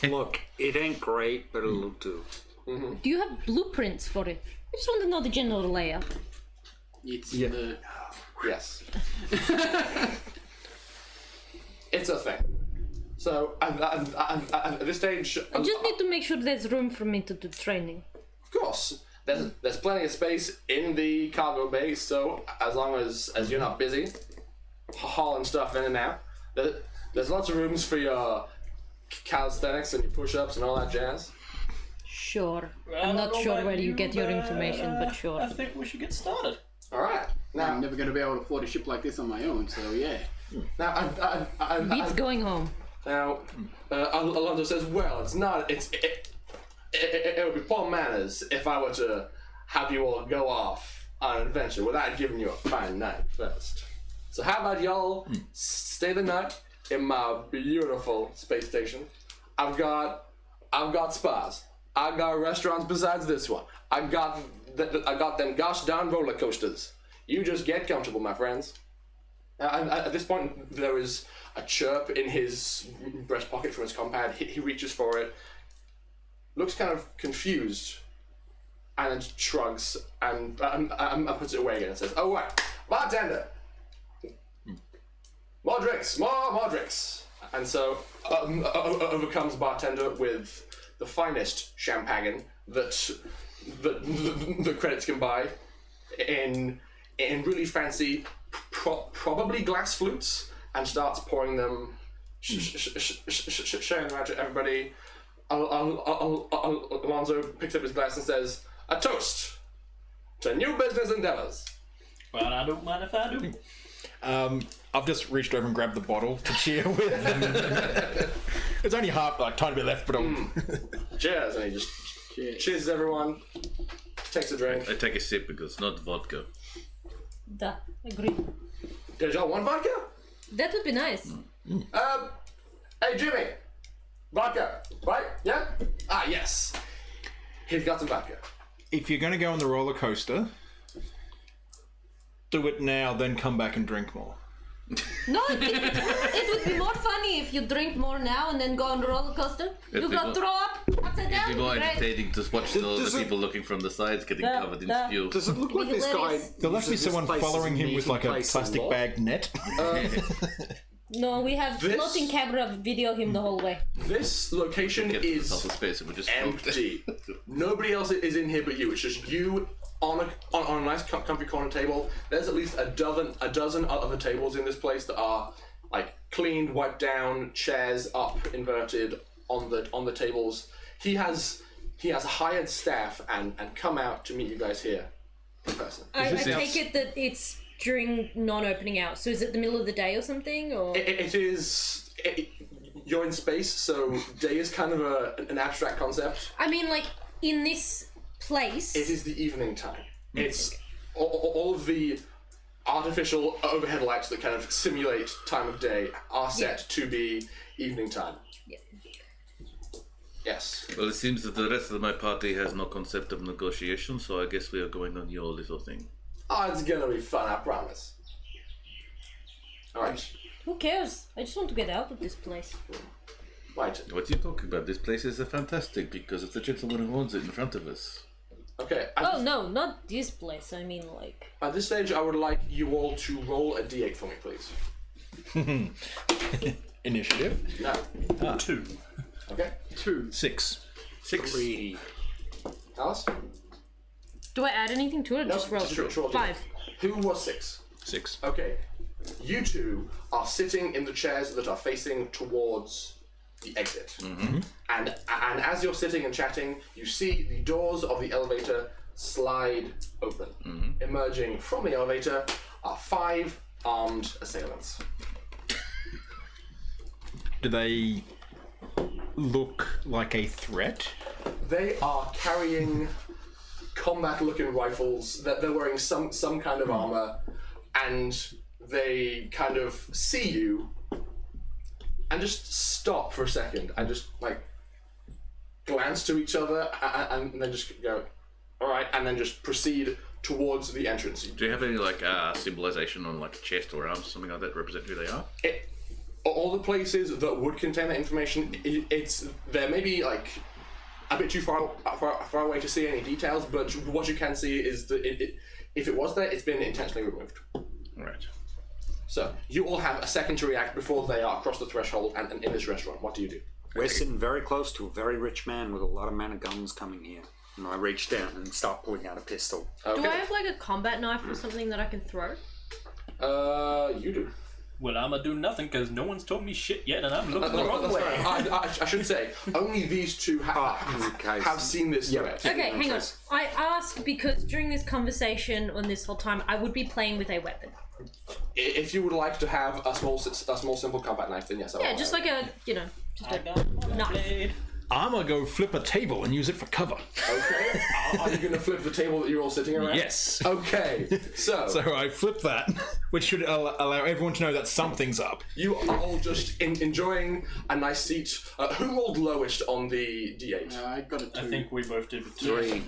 Speaker 9: Look, it ain't great, but it'll do.
Speaker 7: Do you have blueprints for it? I just want to know the general layout.
Speaker 1: It's the
Speaker 3: Yes. It's a thing. So at this stage,
Speaker 7: I just need to make sure there's room for me to do training.
Speaker 3: of course, there's plenty of space in the cargo bay. So as long as you're not busy hauling stuff in and out, there's lots of rooms for your calisthenics and your push-ups and all that jazz.
Speaker 7: Sure.
Speaker 8: I
Speaker 7: I'm
Speaker 8: don't
Speaker 7: not
Speaker 8: know
Speaker 7: sure
Speaker 8: about
Speaker 7: where you get your
Speaker 8: but,
Speaker 7: information, but sure.
Speaker 8: I think we should get started.
Speaker 3: All right.
Speaker 1: I'm
Speaker 3: Now,
Speaker 1: never going to be able to afford a ship like this on my own, so yeah.
Speaker 7: Beats going home.
Speaker 3: Now, Alonso says, "Well, it's not. It would be poor manners if I were to have you all go off on an adventure without giving you a fine night first. So how about y'all stay the night in my beautiful space station? I've got I've got spas. I got restaurants besides this one. I got them gosh darn roller coasters. You just get comfortable, my friends. At this point, there is a chirp in his breast pocket from his compad. He reaches for it, looks kind of confused, and then shrugs and puts it away again and says, "Oh right, bartender, more drinks, more drinks." And so over comes bartender with the finest champagne that the credits can buy in really fancy, probably glass flutes, and starts pouring them, sharing them out to everybody. Alonzo picks up his glass and says, "A toast to new business endeavors."
Speaker 8: But I don't mind if I do.
Speaker 4: I've just reached over and grabbed the bottle to cheer with. It's only half, like, tiny bit left, but I'm...
Speaker 3: Cheers, and he just cheers everyone, takes a drink.
Speaker 2: I take a sip because it's not vodka.
Speaker 7: Duh, agree.
Speaker 3: Did y'all want vodka?
Speaker 7: That would be nice.
Speaker 3: Hey Jimmy, vodka, right? Yeah? Ah, yes. He's got some vodka.
Speaker 4: If you're going to go on the roller coaster, do it now, then come back and drink more.
Speaker 7: No, it would be more funny if you drink more now and then go on the roller coaster. You go throw up upside down.
Speaker 2: It'd be more
Speaker 7: Great.
Speaker 2: entertaining to watch the people looking from the sides getting covered in spew.
Speaker 9: Does it look like this guy?
Speaker 4: There'll have to be
Speaker 9: uses this
Speaker 4: someone
Speaker 9: place as
Speaker 4: following him with,
Speaker 9: meeting
Speaker 4: like, a
Speaker 9: place
Speaker 4: plastic
Speaker 9: lot?
Speaker 4: bag net.
Speaker 7: No, we have
Speaker 3: This-
Speaker 7: floating camera video him the whole way.
Speaker 3: This location
Speaker 2: Get to the
Speaker 3: is
Speaker 2: top of space and we just float.
Speaker 3: empty. Nobody else is in here but you. It's just you on a nice comfy corner table. There's at least a dozen other tables in this place that are like cleaned, wiped down, chairs up, inverted on the tables. He has hired staff and come out to meet you guys here in person.
Speaker 7: I take it that it's during non-opening hours. So is it the middle of the day or something? Or
Speaker 3: It is. You're in space, so day is kind of an abstract concept.
Speaker 7: I mean, like in this place.
Speaker 3: It is the evening time. It's all of the artificial overhead lights that kind of simulate time of day are set to be evening time.
Speaker 7: Yeah.
Speaker 3: Yes.
Speaker 2: Well, it seems that the rest of my party has no concept of negotiation, so I guess we are going on your little thing.
Speaker 3: Oh, it's gonna be fun, I promise. Alright.
Speaker 7: Who cares? I just want to get out of this place.
Speaker 3: Right.
Speaker 2: What are you talking about? This place is fantastic because it's the gentleman who owns it in front of us.
Speaker 3: Okay.
Speaker 7: Oh no, not this place. I mean, like.
Speaker 3: At this stage, I would like you all to roll a d8 for me, please.
Speaker 4: Initiative.
Speaker 3: No.
Speaker 8: 2.
Speaker 3: Okay.
Speaker 1: 2.
Speaker 4: 6.
Speaker 3: 3. Alice?
Speaker 7: Do I add anything to it? Or
Speaker 3: No,
Speaker 7: just roll.
Speaker 3: just roll.
Speaker 7: 5.
Speaker 3: Who was 6?
Speaker 4: 6.
Speaker 3: Okay. You two are sitting in the chairs that are facing towards the exit.
Speaker 2: Mm-hmm.
Speaker 3: And as you're sitting and chatting, you see the doors of the elevator slide open.
Speaker 2: Mm-hmm.
Speaker 3: Emerging from the elevator are 5 armed assailants.
Speaker 4: Do they look like a threat?
Speaker 3: They are carrying combat-looking rifles. They're wearing some kind of armor, and they kind of see you and just stop for a second and just like glance to each other and then just go, all right, and then just proceed towards the entrance.
Speaker 2: Do you have any like symbolization on like a chest or arms, something like that, to represent who they are?
Speaker 3: All the places that would contain that information, they're maybe like a bit too far away to see any details, but what you can see is that if it was there, it's been intentionally removed.
Speaker 2: Right.
Speaker 3: So you all have a second to react before they are across the threshold and in this restaurant. What do you do?
Speaker 9: We're sitting very close to a very rich man with a lot of men of guns coming here. And I reach down and start pulling out a pistol.
Speaker 3: Okay.
Speaker 7: Do I have like a combat knife or something that I can throw?
Speaker 3: You do.
Speaker 8: Well, I'ma do nothing because no one's told me shit yet, and I'm looking the wrong
Speaker 3: That's
Speaker 8: way.
Speaker 3: fair. I should say only these two have seen this threat.
Speaker 7: Okay, hang on. I ask because during this conversation on this whole time, I would be playing with a weapon.
Speaker 3: If you would like to have a small simple combat knife, then yes. I
Speaker 7: Yeah,
Speaker 3: will
Speaker 7: just
Speaker 3: allow
Speaker 7: like a, just
Speaker 8: I
Speaker 7: a
Speaker 8: got my
Speaker 7: knife.
Speaker 8: blade.
Speaker 4: I'm gonna go flip a table and use it for cover.
Speaker 3: Okay. Are you going to flip the table that you're all sitting around?
Speaker 4: Yes.
Speaker 3: Okay. So
Speaker 4: So I flip that, which should allow everyone to know that something's up.
Speaker 3: you are all just enjoying a nice seat. Who rolled lowest on the D8?
Speaker 1: I got a 2.
Speaker 8: I think we both did with 2.
Speaker 9: 3.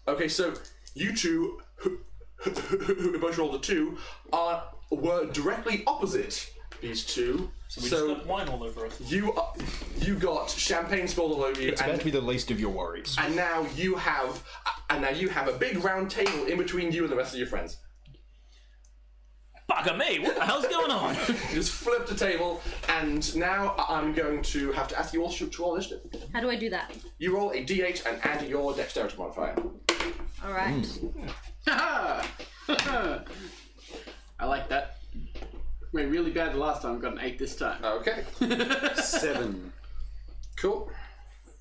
Speaker 3: Okay, so you two, who both rolled a 2, were directly opposite these two.
Speaker 8: So we just got wine all over us.
Speaker 3: you got champagne spilled all over you,
Speaker 4: It's about to be the least of your worries.
Speaker 3: and now you have a big round table in between you and the rest of your friends.
Speaker 8: Bugger me! What the hell's going on?
Speaker 3: You just flipped the table, and now I'm going to have to ask you all to roll initiative.
Speaker 7: How do I do that?
Speaker 3: You roll a d8 and add your dexterity modifier.
Speaker 7: All right.
Speaker 1: I like that. Went really bad the last time, got an 8 this time.
Speaker 3: Okay,
Speaker 9: 7.
Speaker 3: cool.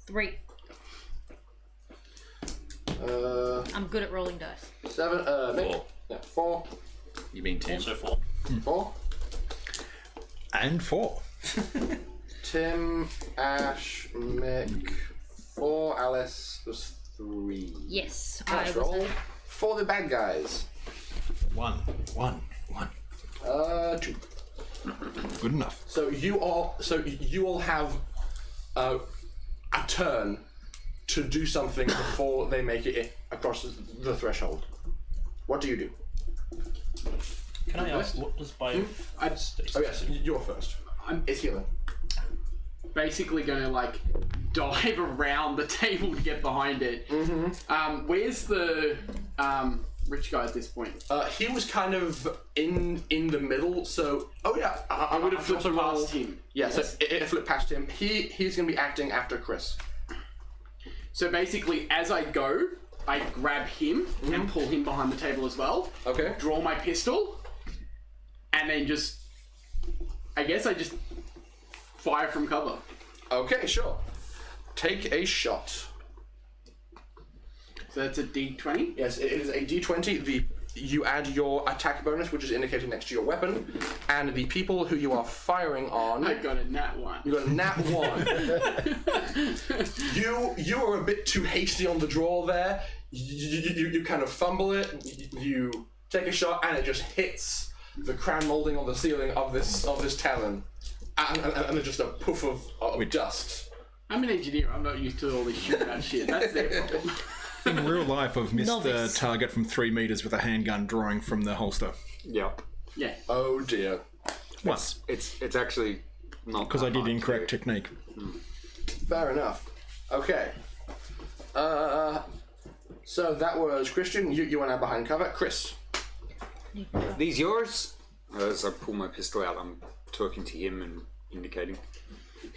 Speaker 7: 3. I'm good at rolling dice.
Speaker 3: 7. Mick.
Speaker 2: 4.
Speaker 3: Yeah, 4.
Speaker 2: You mean 10?
Speaker 8: Also 4.
Speaker 3: 4.
Speaker 4: And 4.
Speaker 3: Tim, Ash, Mick, 4. Alice was 3.
Speaker 7: Yes.
Speaker 3: Ash
Speaker 7: I was
Speaker 3: roll for the bad guys.
Speaker 4: 1.
Speaker 3: 2.
Speaker 4: Good enough.
Speaker 3: So you all have a turn to do something before they make it across the threshold. What do you do?
Speaker 8: Can I ask, what does bio...
Speaker 3: Oh yes, you're first. It's healing.
Speaker 1: Basically going to like dive around the table to get behind it. Mm-hmm. Where's the rich guy at this point?
Speaker 3: He was kind of in the middle, so I
Speaker 1: would have flipped past him.
Speaker 3: Yeah, so it flipped past him. He's going to be acting after Chris.
Speaker 1: So basically, as I go, I grab him and pull him behind the table as well.
Speaker 3: Okay.
Speaker 1: Draw my pistol, and then I guess I just fire from cover.
Speaker 3: Okay, sure. Take a shot.
Speaker 1: So that's a D20.
Speaker 3: Yes, it is a D20. You add your attack bonus, which is indicated next to your weapon, and the people who you are firing on.
Speaker 1: I got a nat 1.
Speaker 3: You got a nat 1. You are a bit too hasty on the draw there. You kind of fumble it. You take a shot, and it just hits the crown molding on the ceiling of this talon, and there's just a poof of dust.
Speaker 1: I'm an engineer. I'm not used to all this shootout shit. That's their problem.
Speaker 4: In real life, I've missed
Speaker 7: Novice.
Speaker 4: the target from 3 meters with a handgun drawing from the holster.
Speaker 9: Yep.
Speaker 1: Yeah.
Speaker 3: Oh dear.
Speaker 4: Once.
Speaker 9: It's actually not
Speaker 4: Because I
Speaker 9: that
Speaker 4: did
Speaker 9: hard
Speaker 4: incorrect
Speaker 9: to-
Speaker 4: technique.
Speaker 3: Fair enough. Okay. So that was Christian. You are now behind cover. Chris.
Speaker 9: These yours? As I pull my pistol out, I'm talking to him and indicating.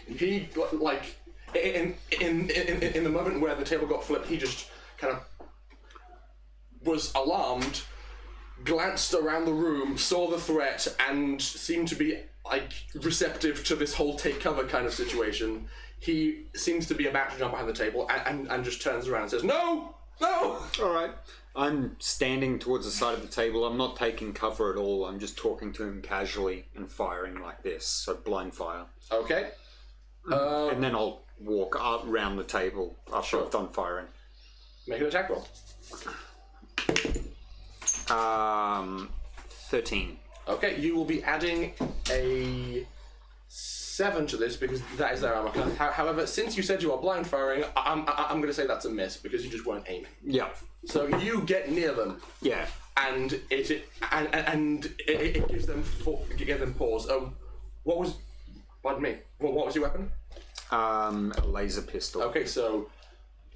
Speaker 3: He like in the moment where the table got flipped, he just kind of was alarmed, glanced around the room, saw the threat, and seemed to be like receptive to this whole take cover kind of situation. He seems to be about to jump behind the table and just turns around and says, "No! No!"
Speaker 9: Alright. I'm standing towards the side of the table. I'm not taking cover at all. I'm just talking to him casually and firing like this. So blind fire.
Speaker 3: Okay.
Speaker 9: And then I'll walk up around the table after I've done firing.
Speaker 3: Make an attack roll.
Speaker 9: 13.
Speaker 3: Okay, you will be adding a 7 to this because that is their armor class. However, since you said you are blind firing, I'm going to say that's a miss because you just weren't aiming.
Speaker 9: Yeah.
Speaker 3: So you get near them,
Speaker 9: Yeah.
Speaker 3: and it gives them pause. What was? Pardon me. What was your weapon?
Speaker 9: A laser pistol.
Speaker 3: Okay, so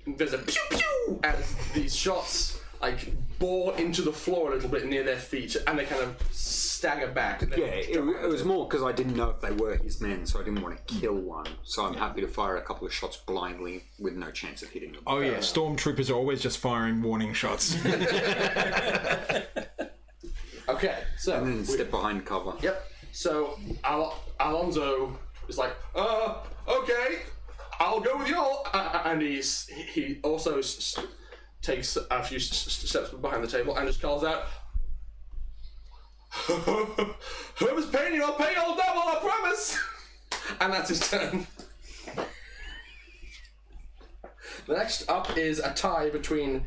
Speaker 3: there's a pew pew as these shots like bore into the floor a little bit near their feet, and they kind of stagger back. And then
Speaker 9: Yeah, it was more because I didn't know if they were his men, so I didn't want to kill one. So I'm happy to fire a couple of shots blindly with no chance of hitting them.
Speaker 4: Oh yeah, stormtroopers are always just firing warning shots.
Speaker 3: Okay, so
Speaker 9: And then step behind cover.
Speaker 3: Yep. So Alonso is like, okay, I'll go with y'all, and he also takes a few steps behind the table and just calls out, "Whoever's paying you, I'll pay all double, I promise." And that's his turn. The next up is a tie between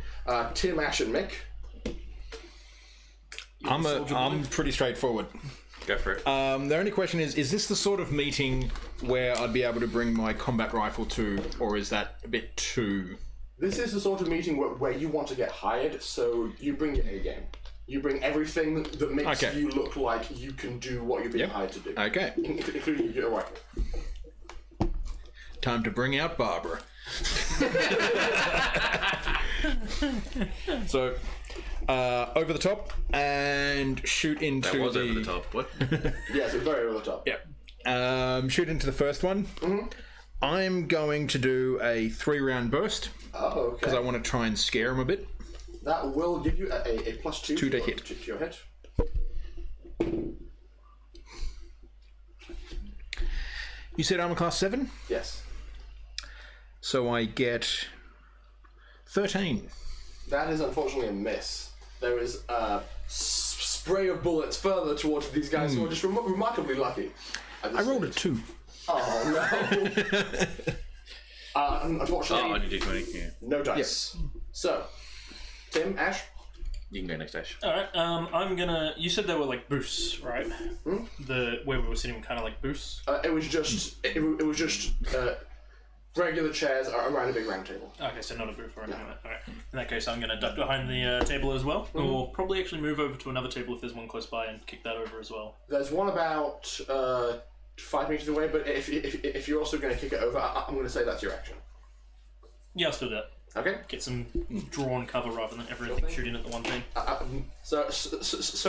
Speaker 3: Tim, Ash, and Mick.
Speaker 4: I'm pretty straightforward.
Speaker 2: Go for it.
Speaker 4: The only question is this the sort of meeting where I'd be able to bring my combat rifle to, or is that a bit too...
Speaker 3: This is the sort of meeting where you want to get hired, so you bring your A game. You bring everything that makes you look like you can do what you're being hired to do.
Speaker 4: Okay.
Speaker 3: Including your rifle.
Speaker 4: Time to bring out Barbara. So, over the top and shoot into
Speaker 2: That was over the top. What?
Speaker 3: Yes, it's very over the top.
Speaker 4: Yeah. Shoot into the first one. Mm-hmm. I'm going to do a 3-round burst.
Speaker 3: Oh, okay.
Speaker 4: Because I want to try and scare him a bit.
Speaker 3: That will give you a +2
Speaker 4: to hit.
Speaker 3: To your hit.
Speaker 4: You said armor class 7?
Speaker 3: Yes.
Speaker 4: So I get 13.
Speaker 3: That is unfortunately a miss. There is a spray of bullets further towards these guys who are just remarkably lucky.
Speaker 4: I rolled a 2.
Speaker 3: Oh no. Unfortunately,
Speaker 2: on your d20, yeah.
Speaker 3: no dice. So, Tim, Ash?
Speaker 2: You can go next, Ash.
Speaker 8: Alright, I'm gonna... You said they were like booths, right? Where we were sitting were kind of like booths?
Speaker 3: It was just... It was just... regular chairs around a big round table.
Speaker 8: Okay, so not a booth or anything like that. Alright. In that case, I'm going to duck behind the table as well. Or probably actually move over to another table if there's one close by and kick that over as well.
Speaker 3: There's one about 5 meters away, but if you're also going to kick it over, I'm going to say that's your action.
Speaker 8: Yeah, I'll still do that.
Speaker 3: Okay.
Speaker 8: Get some drawn cover rather than everything shooting at the one thing.
Speaker 3: So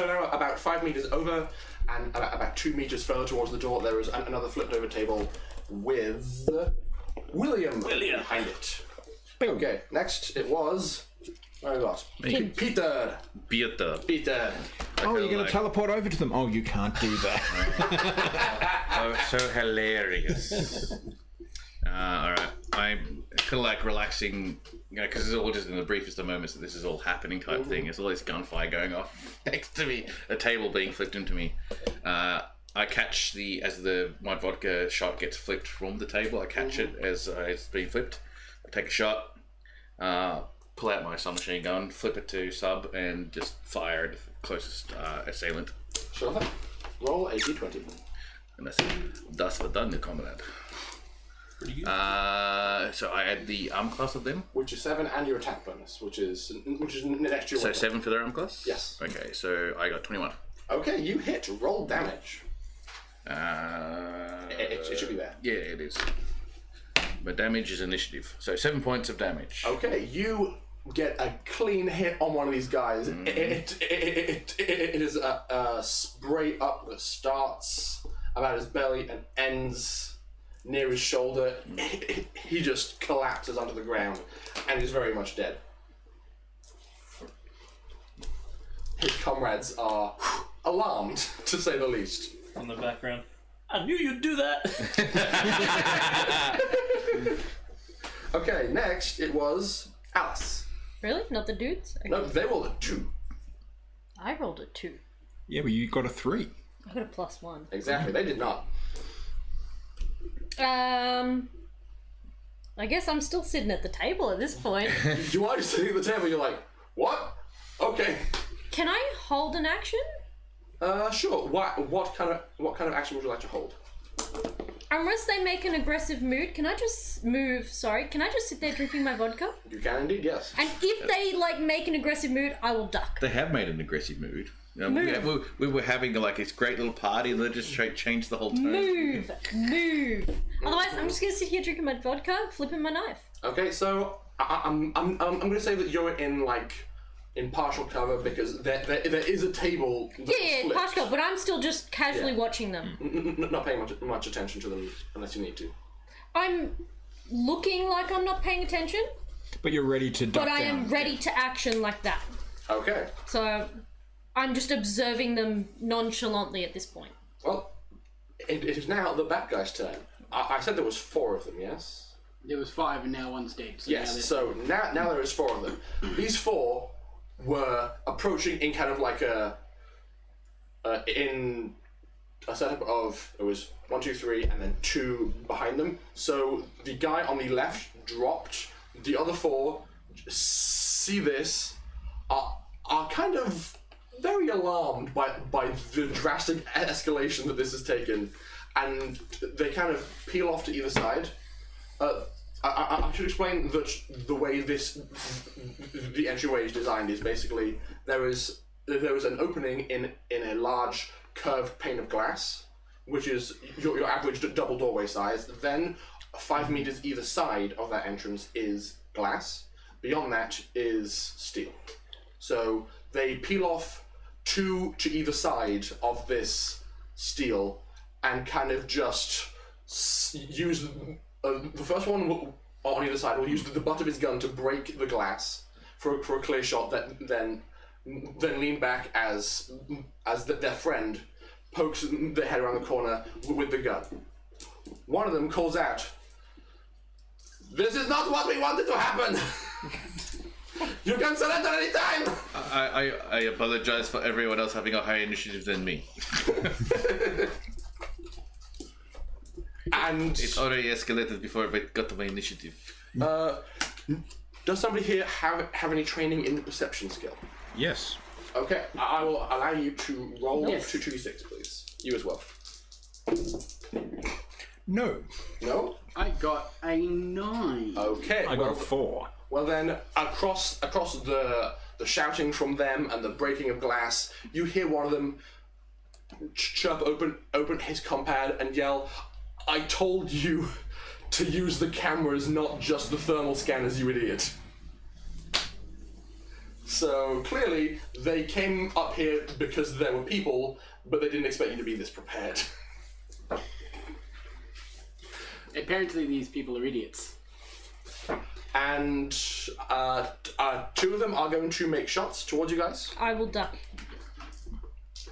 Speaker 3: now about 5 meters over and about 2 meters further towards the door, there is another flipped over table with William behind it. Okay, next it was... What have I got? Peter.
Speaker 4: Oh, you're going to teleport over to them? Oh, you can't do that.
Speaker 2: Oh, so hilarious. Alright, I'm kind of like relaxing, because it's all just in the briefest of moments that this is all happening type thing. There's all this gunfire going off next to me, a table being flipped into me. I catch as my vodka shot gets flipped from the table, I catch it as it's being flipped. I take a shot, pull out my submachine gun, flip it to sub, and just fire at the closest assailant.
Speaker 3: Sure thing. Roll a d20.
Speaker 2: And that's for done, comrade.
Speaker 8: Pretty good.
Speaker 2: So I add the arm class of them,
Speaker 3: Which is 7, and your attack bonus, which is next to your
Speaker 2: so
Speaker 3: weapon.
Speaker 2: 7 for their arm class.
Speaker 3: Yes.
Speaker 2: Okay, so I got 21.
Speaker 3: Okay, you hit. Roll damage.
Speaker 2: It
Speaker 3: It should be there.
Speaker 2: Yeah, it is. But damage is initiative, so 7 points of damage.
Speaker 3: Okay, you get a clean hit on one of these guys. It is a spray up that starts about his belly and ends near his shoulder. He just collapses onto the ground and is very much dead. His comrades are alarmed, to say the least.
Speaker 8: On the background. I knew you'd do that!
Speaker 3: Okay, next it was Alice.
Speaker 7: Really? Not the dudes? Okay.
Speaker 3: No, they rolled a 2.
Speaker 7: I rolled a 2.
Speaker 4: Yeah, but you got a 3.
Speaker 7: I got a +1.
Speaker 3: Exactly, they did not.
Speaker 7: I guess I'm still sitting at the table at this point.
Speaker 3: You are just sitting at the table, you're like, what? Okay.
Speaker 7: Can I hold an action?
Speaker 3: Sure. What kind of action would you like to hold?
Speaker 7: Unless they make an aggressive mood, can I just move? Sorry, can I just sit there drinking my vodka?
Speaker 3: You can indeed, yes.
Speaker 7: And if they make an aggressive mood, I will duck.
Speaker 2: They have made an aggressive mood. We were having this great little party, and they just changed the whole tone.
Speaker 7: Move. Otherwise, I'm just gonna sit here drinking my vodka, flipping my knife.
Speaker 3: Okay, so I'm gonna say that you're in partial cover because there is a table.
Speaker 7: Yeah, partial cover, but I'm still just casually watching them.
Speaker 3: Not paying much attention to them unless you need to.
Speaker 7: I'm looking like I'm not paying attention,
Speaker 4: But you're ready to duck
Speaker 7: but I
Speaker 4: down.
Speaker 7: am ready to action like that.
Speaker 3: Okay.
Speaker 7: So I'm just observing them nonchalantly at this point.
Speaker 3: Well, it is now the bad guy's turn. I said there was 4 of them, yes?
Speaker 1: There was 5 and now one's dead. So
Speaker 3: Yes, so now there is 4 of them. These 4 were approaching in kind of like in a setup of, it was 1, 2, 3, and then 2 behind them. So the guy on the left dropped the other 4 see this, are kind of very alarmed by the drastic escalation that this has taken, and they kind of peel off to either side. I should explain that the way the entryway is designed is basically there is an opening in a large curved pane of glass, which is your average double doorway size. Then 5 meters either side of that entrance is glass. Beyond that is steel. So they peel off 2 to either side of this steel and kind of just use the first one on either side will use the butt of his gun to break the glass for a clear shot. That then lean back as their friend pokes their head around the corner with the gun. One of them calls out, "This is not what we wanted to happen! You can surrender any time!"
Speaker 2: I apologize for everyone else having a higher initiative than me.
Speaker 3: And
Speaker 2: It's already escalated before I got to my initiative.
Speaker 3: does somebody here have any training in the perception skill?
Speaker 4: Yes.
Speaker 3: Okay, I will allow you to roll
Speaker 1: Yes.
Speaker 3: 2d6, please. You as well.
Speaker 4: No.
Speaker 3: No?
Speaker 1: I got a 9.
Speaker 3: Okay.
Speaker 4: I got a 4.
Speaker 3: Well then, across the shouting from them and the breaking of glass, you hear one of them chirp open his compad and yell, "I told you to use the cameras, not just the thermal scanners, you idiot." So clearly, they came up here because there were people, but they didn't expect you to be this prepared.
Speaker 1: Apparently these people are idiots.
Speaker 3: And 2 of them are going to make shots towards you guys.
Speaker 7: I will duck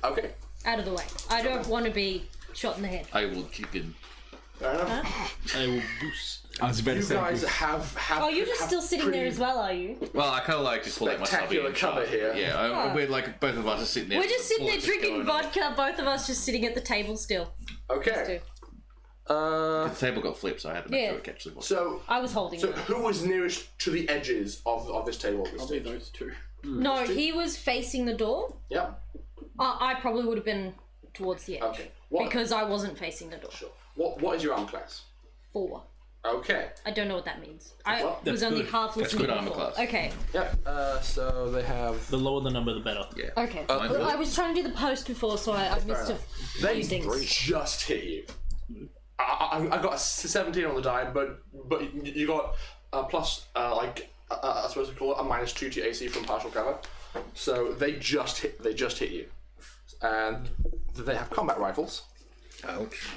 Speaker 3: Okay,
Speaker 7: out of the way. I don't want to be shot in the head.
Speaker 2: I will chicken.
Speaker 3: fair enough.
Speaker 4: I will boost. I was about
Speaker 3: You
Speaker 4: to say
Speaker 3: guys
Speaker 4: boost.
Speaker 3: have
Speaker 7: Oh, you're just
Speaker 3: have
Speaker 7: still sitting there
Speaker 3: pretty-
Speaker 7: as well, are you?
Speaker 2: Well, I kind of like to pull out my subby
Speaker 3: Spectacular
Speaker 2: and
Speaker 3: cover
Speaker 2: shot.
Speaker 3: here.
Speaker 2: Yeah, we're like both of us are sitting there.
Speaker 7: We're just sitting there
Speaker 2: bullets
Speaker 7: drinking
Speaker 2: going on.
Speaker 7: vodka, both of us just sitting at the table still.
Speaker 3: Okay.
Speaker 2: The table got flipped, so I had to make
Speaker 7: Yeah.
Speaker 2: sure I catch the ball.
Speaker 3: So
Speaker 7: I was holding it.
Speaker 3: who was nearest to the edges of this table? at this
Speaker 1: Probably
Speaker 3: stage?
Speaker 1: those 2.
Speaker 7: No, he was facing the door.
Speaker 3: Yep.
Speaker 7: I probably would have been towards the edge.
Speaker 3: Okay. What?
Speaker 7: Because I wasn't facing the door.
Speaker 3: Sure. What is your arm class?
Speaker 7: 4.
Speaker 3: Okay.
Speaker 7: I don't know what that means. I
Speaker 3: Well,
Speaker 7: was only
Speaker 8: good.
Speaker 7: half listening
Speaker 2: good armor
Speaker 7: before.
Speaker 2: class.
Speaker 7: Okay.
Speaker 3: Yep. So they have.
Speaker 8: The lower the number, the better.
Speaker 2: Yeah.
Speaker 7: Okay.
Speaker 2: Mine
Speaker 7: I was trying to do the post before, so I missed a
Speaker 3: They
Speaker 7: few things.
Speaker 3: just hit you. I got a 17 on the die, but you got a plus I suppose to call it a -2 to AC from partial cover. So they just hit you, and they have combat rifles,
Speaker 4: Ouch.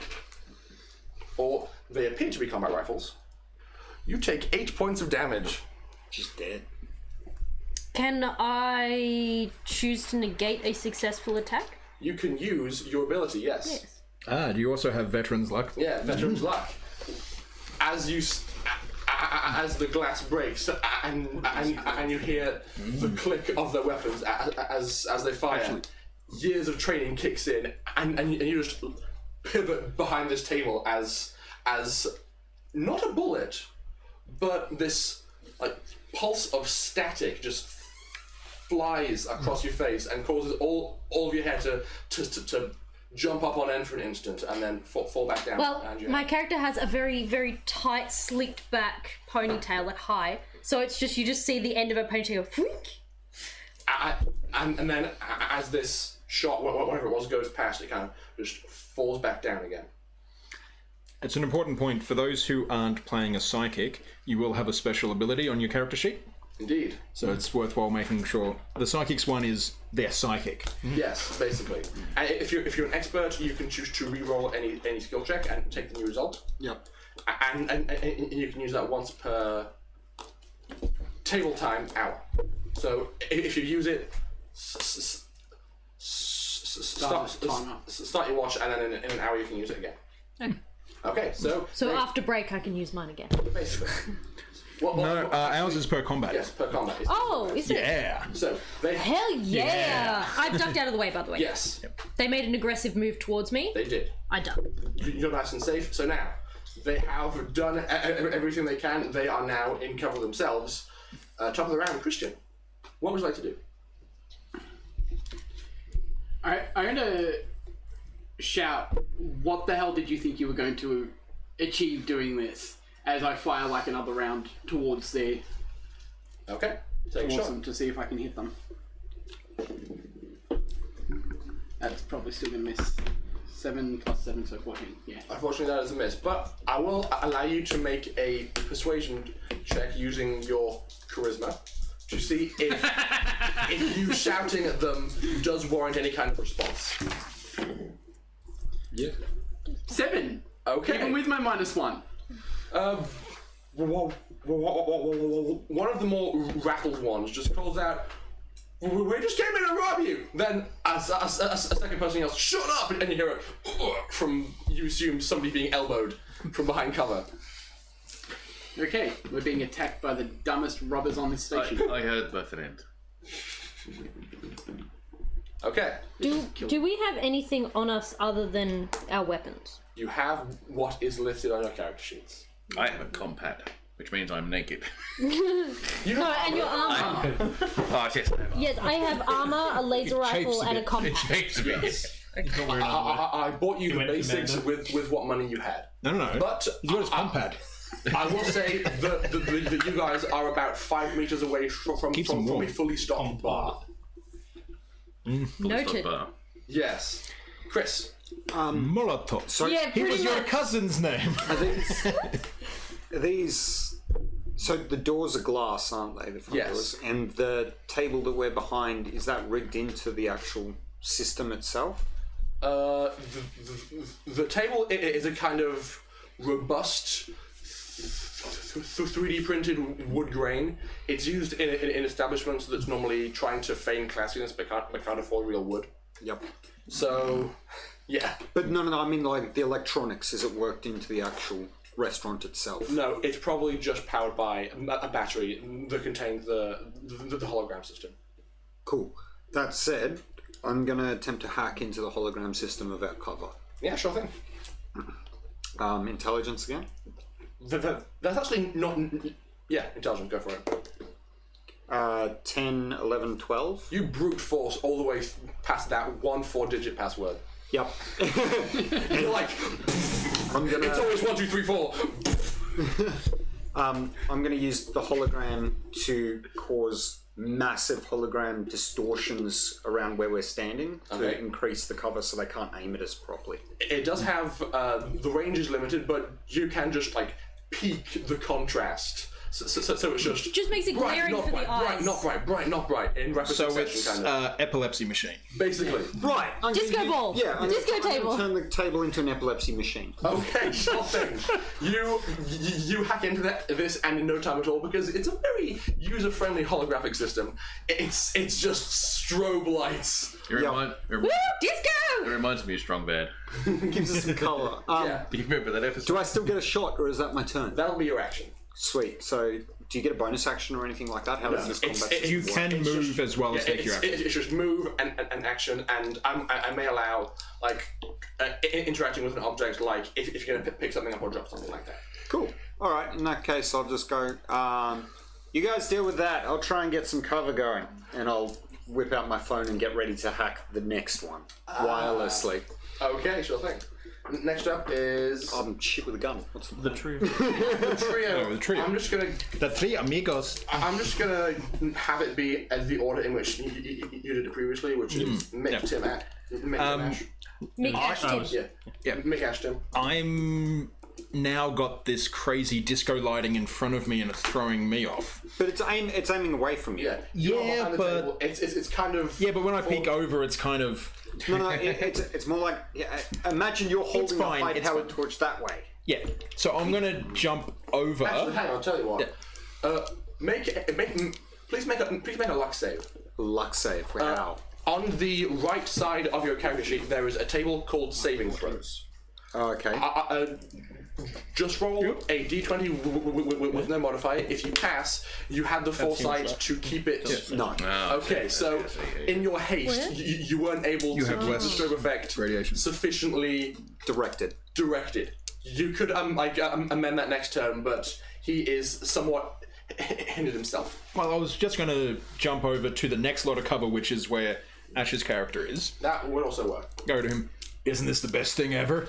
Speaker 3: or they appear to be combat rifles. You take 8 points of damage.
Speaker 9: She's dead.
Speaker 7: Can I choose to negate a successful attack?
Speaker 3: You can use your ability, yes.
Speaker 7: Yes.
Speaker 4: Do you also have veteran's luck?
Speaker 3: Yeah, veteran's luck. As the glass breaks and you hear the click of their weapons as they fire, years of training kicks in and you just pivot behind this table as not a bullet, but this pulse of static just flies across your face and causes all of your hair to jump up on end for an instant and then fall back down.
Speaker 7: Well,
Speaker 3: behind your
Speaker 7: my
Speaker 3: head.
Speaker 7: character has a very, very tight, slicked back ponytail, like high. So it's just, you just see the end of a ponytail go, "Freak."
Speaker 3: And then as this shot, whatever it was, goes past, it kind of just falls back down again.
Speaker 4: It's an important point. For those who aren't playing a psychic, you will have a special ability on your character sheet.
Speaker 3: Indeed.
Speaker 4: So it's worthwhile making sure. The psychics one is they're psychic.
Speaker 3: Yes, basically. And if you're an expert, you can choose to re-roll any skill check and take the new result.
Speaker 4: Yep.
Speaker 3: And you can use that once per table time hour. So if you use it, start your watch, and then in an hour you can use it again. Okay, so
Speaker 7: after break, I can use mine again.
Speaker 3: basically.
Speaker 4: No, ours is per combat.
Speaker 3: Yes, per combat.
Speaker 7: Oh, is it?
Speaker 4: Yeah.
Speaker 3: So they
Speaker 7: Hell yeah! I've ducked out of the way, by the way.
Speaker 3: yes,
Speaker 7: They made an aggressive move towards me.
Speaker 3: they did.
Speaker 7: I ducked.
Speaker 3: You're nice and safe. So now, They have done everything they can. They are now in cover themselves. Top of the round, Christian. What would you like to do?
Speaker 1: I'm going to shout, what the hell did you think you were going to achieve doing this? As I fire like another round towards there.
Speaker 3: Okay. Take a
Speaker 1: Towards
Speaker 3: shot.
Speaker 1: them to see if I can hit them. That's probably still going to miss. 7 plus 7, so 14. Yeah.
Speaker 3: Unfortunately, that is a miss. But I will allow you to make a persuasion check using your charisma to see if you shouting at them does warrant any kind of response.
Speaker 4: Yeah.
Speaker 1: 7!
Speaker 3: Okay.
Speaker 1: Even with my -1.
Speaker 3: One of the more rattled ones just calls out, "We just came in to rob you!" Then a second person yells, "Shut up!" And you hear it from, you assume, somebody being elbowed from behind cover.
Speaker 1: Okay, we're being attacked by the dumbest robbers on this station.
Speaker 2: I heard both at end.
Speaker 3: Okay.
Speaker 7: Do we have anything on us other than our weapons?
Speaker 3: You have what is listed on your character sheets.
Speaker 2: I have a compat, which means I'm naked.
Speaker 3: You
Speaker 7: No, and your armor.
Speaker 2: Oh, yes, I have.
Speaker 7: Yes, I have armor, a laser rifle, and a
Speaker 2: It
Speaker 7: compact.
Speaker 2: changed a bit.
Speaker 3: I bought you the
Speaker 8: went
Speaker 3: basics
Speaker 8: commando.
Speaker 3: with what money you had.
Speaker 4: No.
Speaker 3: But
Speaker 4: He's got his compad.
Speaker 3: I will say that you guys are about 5 meters away from
Speaker 4: Keeps him warm.
Speaker 3: a fully stocked bar.
Speaker 7: Noted.
Speaker 3: Yes. Chris.
Speaker 4: Molotov.
Speaker 9: So
Speaker 7: Yeah,
Speaker 4: He was
Speaker 7: pretty
Speaker 4: your
Speaker 7: much.
Speaker 4: cousin's name.
Speaker 9: are these? So the doors are glass, aren't they? The front
Speaker 3: Yes.
Speaker 9: doors, and the table that we're behind, is that rigged into the actual system itself?
Speaker 3: The table is a kind of robust 3D printed wood grain. It's used in establishments that's normally trying to feign classiness but can't afford real wood.
Speaker 9: Yep.
Speaker 3: So, yeah.
Speaker 9: But no, I mean like the electronics. Is it worked into the actual restaurant itself?
Speaker 3: No, it's probably just powered by a battery that contains the hologram system.
Speaker 9: Cool. That said, I'm gonna attempt to hack into the hologram system of our cover.
Speaker 3: Yeah, sure thing.
Speaker 9: Intelligence again.
Speaker 3: That's actually not... Yeah, intelligence, go for it.
Speaker 9: 10, 11, 12.
Speaker 3: You brute force all the way past that 1 4-digit password.
Speaker 9: Yep.
Speaker 3: You're like,
Speaker 9: I'm gonna.
Speaker 3: it's always 1 2 3 4.
Speaker 9: I'm gonna use the hologram to cause massive hologram distortions around where we're standing to
Speaker 3: Okay.
Speaker 9: increase the cover so they can't aim at us properly.
Speaker 3: It does have the range is limited, but you can just like peak the contrast. So it's just
Speaker 7: Just makes it
Speaker 3: bright,
Speaker 7: glaring
Speaker 3: not
Speaker 7: for
Speaker 3: bright,
Speaker 7: the eyes.
Speaker 3: bright, not bright, bright, not bright in rapid
Speaker 4: So
Speaker 3: succession,
Speaker 4: it's
Speaker 3: kind of.
Speaker 4: epilepsy machine.
Speaker 3: Basically.
Speaker 9: Right. I'm
Speaker 7: Disco
Speaker 9: gonna
Speaker 7: ball.
Speaker 9: Yeah. I'm
Speaker 7: Disco
Speaker 9: gonna
Speaker 7: table.
Speaker 9: turn the table into an epilepsy machine.
Speaker 3: Okay, sure thing. You hack into this and in no time at all because it's a very user-friendly holographic system. It's just strobe lights.
Speaker 2: It
Speaker 7: Woo! Disco!
Speaker 2: reminds me of Strong Bad.
Speaker 9: Gives us some color.
Speaker 3: Yeah,
Speaker 2: Do you remember that episode?
Speaker 9: Do I still get a shot, or is that my turn?
Speaker 3: that'll be your action.
Speaker 9: Sweet. So, do you get a bonus action or anything like that? How does this combat system
Speaker 4: You
Speaker 9: work?
Speaker 4: can
Speaker 3: It's
Speaker 4: move
Speaker 3: just-
Speaker 4: as well as take your action.
Speaker 3: It's just move and action, and I may allow like interacting with an object, like if you're going to pick something up or drop something like that.
Speaker 9: Cool. All right. In that case, I'll just go. You guys deal with that. I'll try and get some cover going, and I'll whip out my phone and get ready to hack the next one wirelessly.
Speaker 3: Okay, sure thing. Next up is
Speaker 9: I'm shit with a gun. What's the
Speaker 8: trio.
Speaker 3: the trio.
Speaker 4: the trio.
Speaker 3: I'm just gonna
Speaker 4: The three amigos.
Speaker 3: have it be the order in which you did it previously, which is Mick, Tim, Ash. Mick, Tim, Ash.
Speaker 7: Mick Ashton.
Speaker 3: Yeah. Mick, Ash, Tim.
Speaker 4: I'm now got this crazy disco lighting in front of me and it's throwing me off.
Speaker 9: But it's aiming away from you.
Speaker 3: Yeah. You're
Speaker 4: Yeah,
Speaker 3: behind the
Speaker 4: but-
Speaker 3: table. It's kind of
Speaker 4: Yeah, but when I peek over, it's kind of
Speaker 9: No, it's more like imagine you're holding
Speaker 4: fine,
Speaker 9: the
Speaker 4: it's
Speaker 9: high-powered
Speaker 4: fine.
Speaker 9: torch that way.
Speaker 4: yeah. So I'm gonna jump over.
Speaker 3: Actually, hang on. I'll tell you what. Please make a luck save.
Speaker 9: Luck save. Wow.
Speaker 3: On the right side of your character sheet, there is a table called saving throws.
Speaker 9: Oh, okay.
Speaker 3: Just roll a d20 with no modifier. If you pass, you had the foresight to keep it.
Speaker 9: No.
Speaker 3: Okay, so in your haste, you weren't able to
Speaker 4: have
Speaker 3: keep the
Speaker 4: less
Speaker 3: strobe effect
Speaker 4: radiation.
Speaker 3: sufficiently
Speaker 9: Directed.
Speaker 3: directed. You could amend that next turn, but he is somewhat hindered himself.
Speaker 4: Well, I was just going to jump over to the next lot of cover, which is where Ash's character is.
Speaker 3: That would also work.
Speaker 4: Go to him. Isn't this the best thing ever?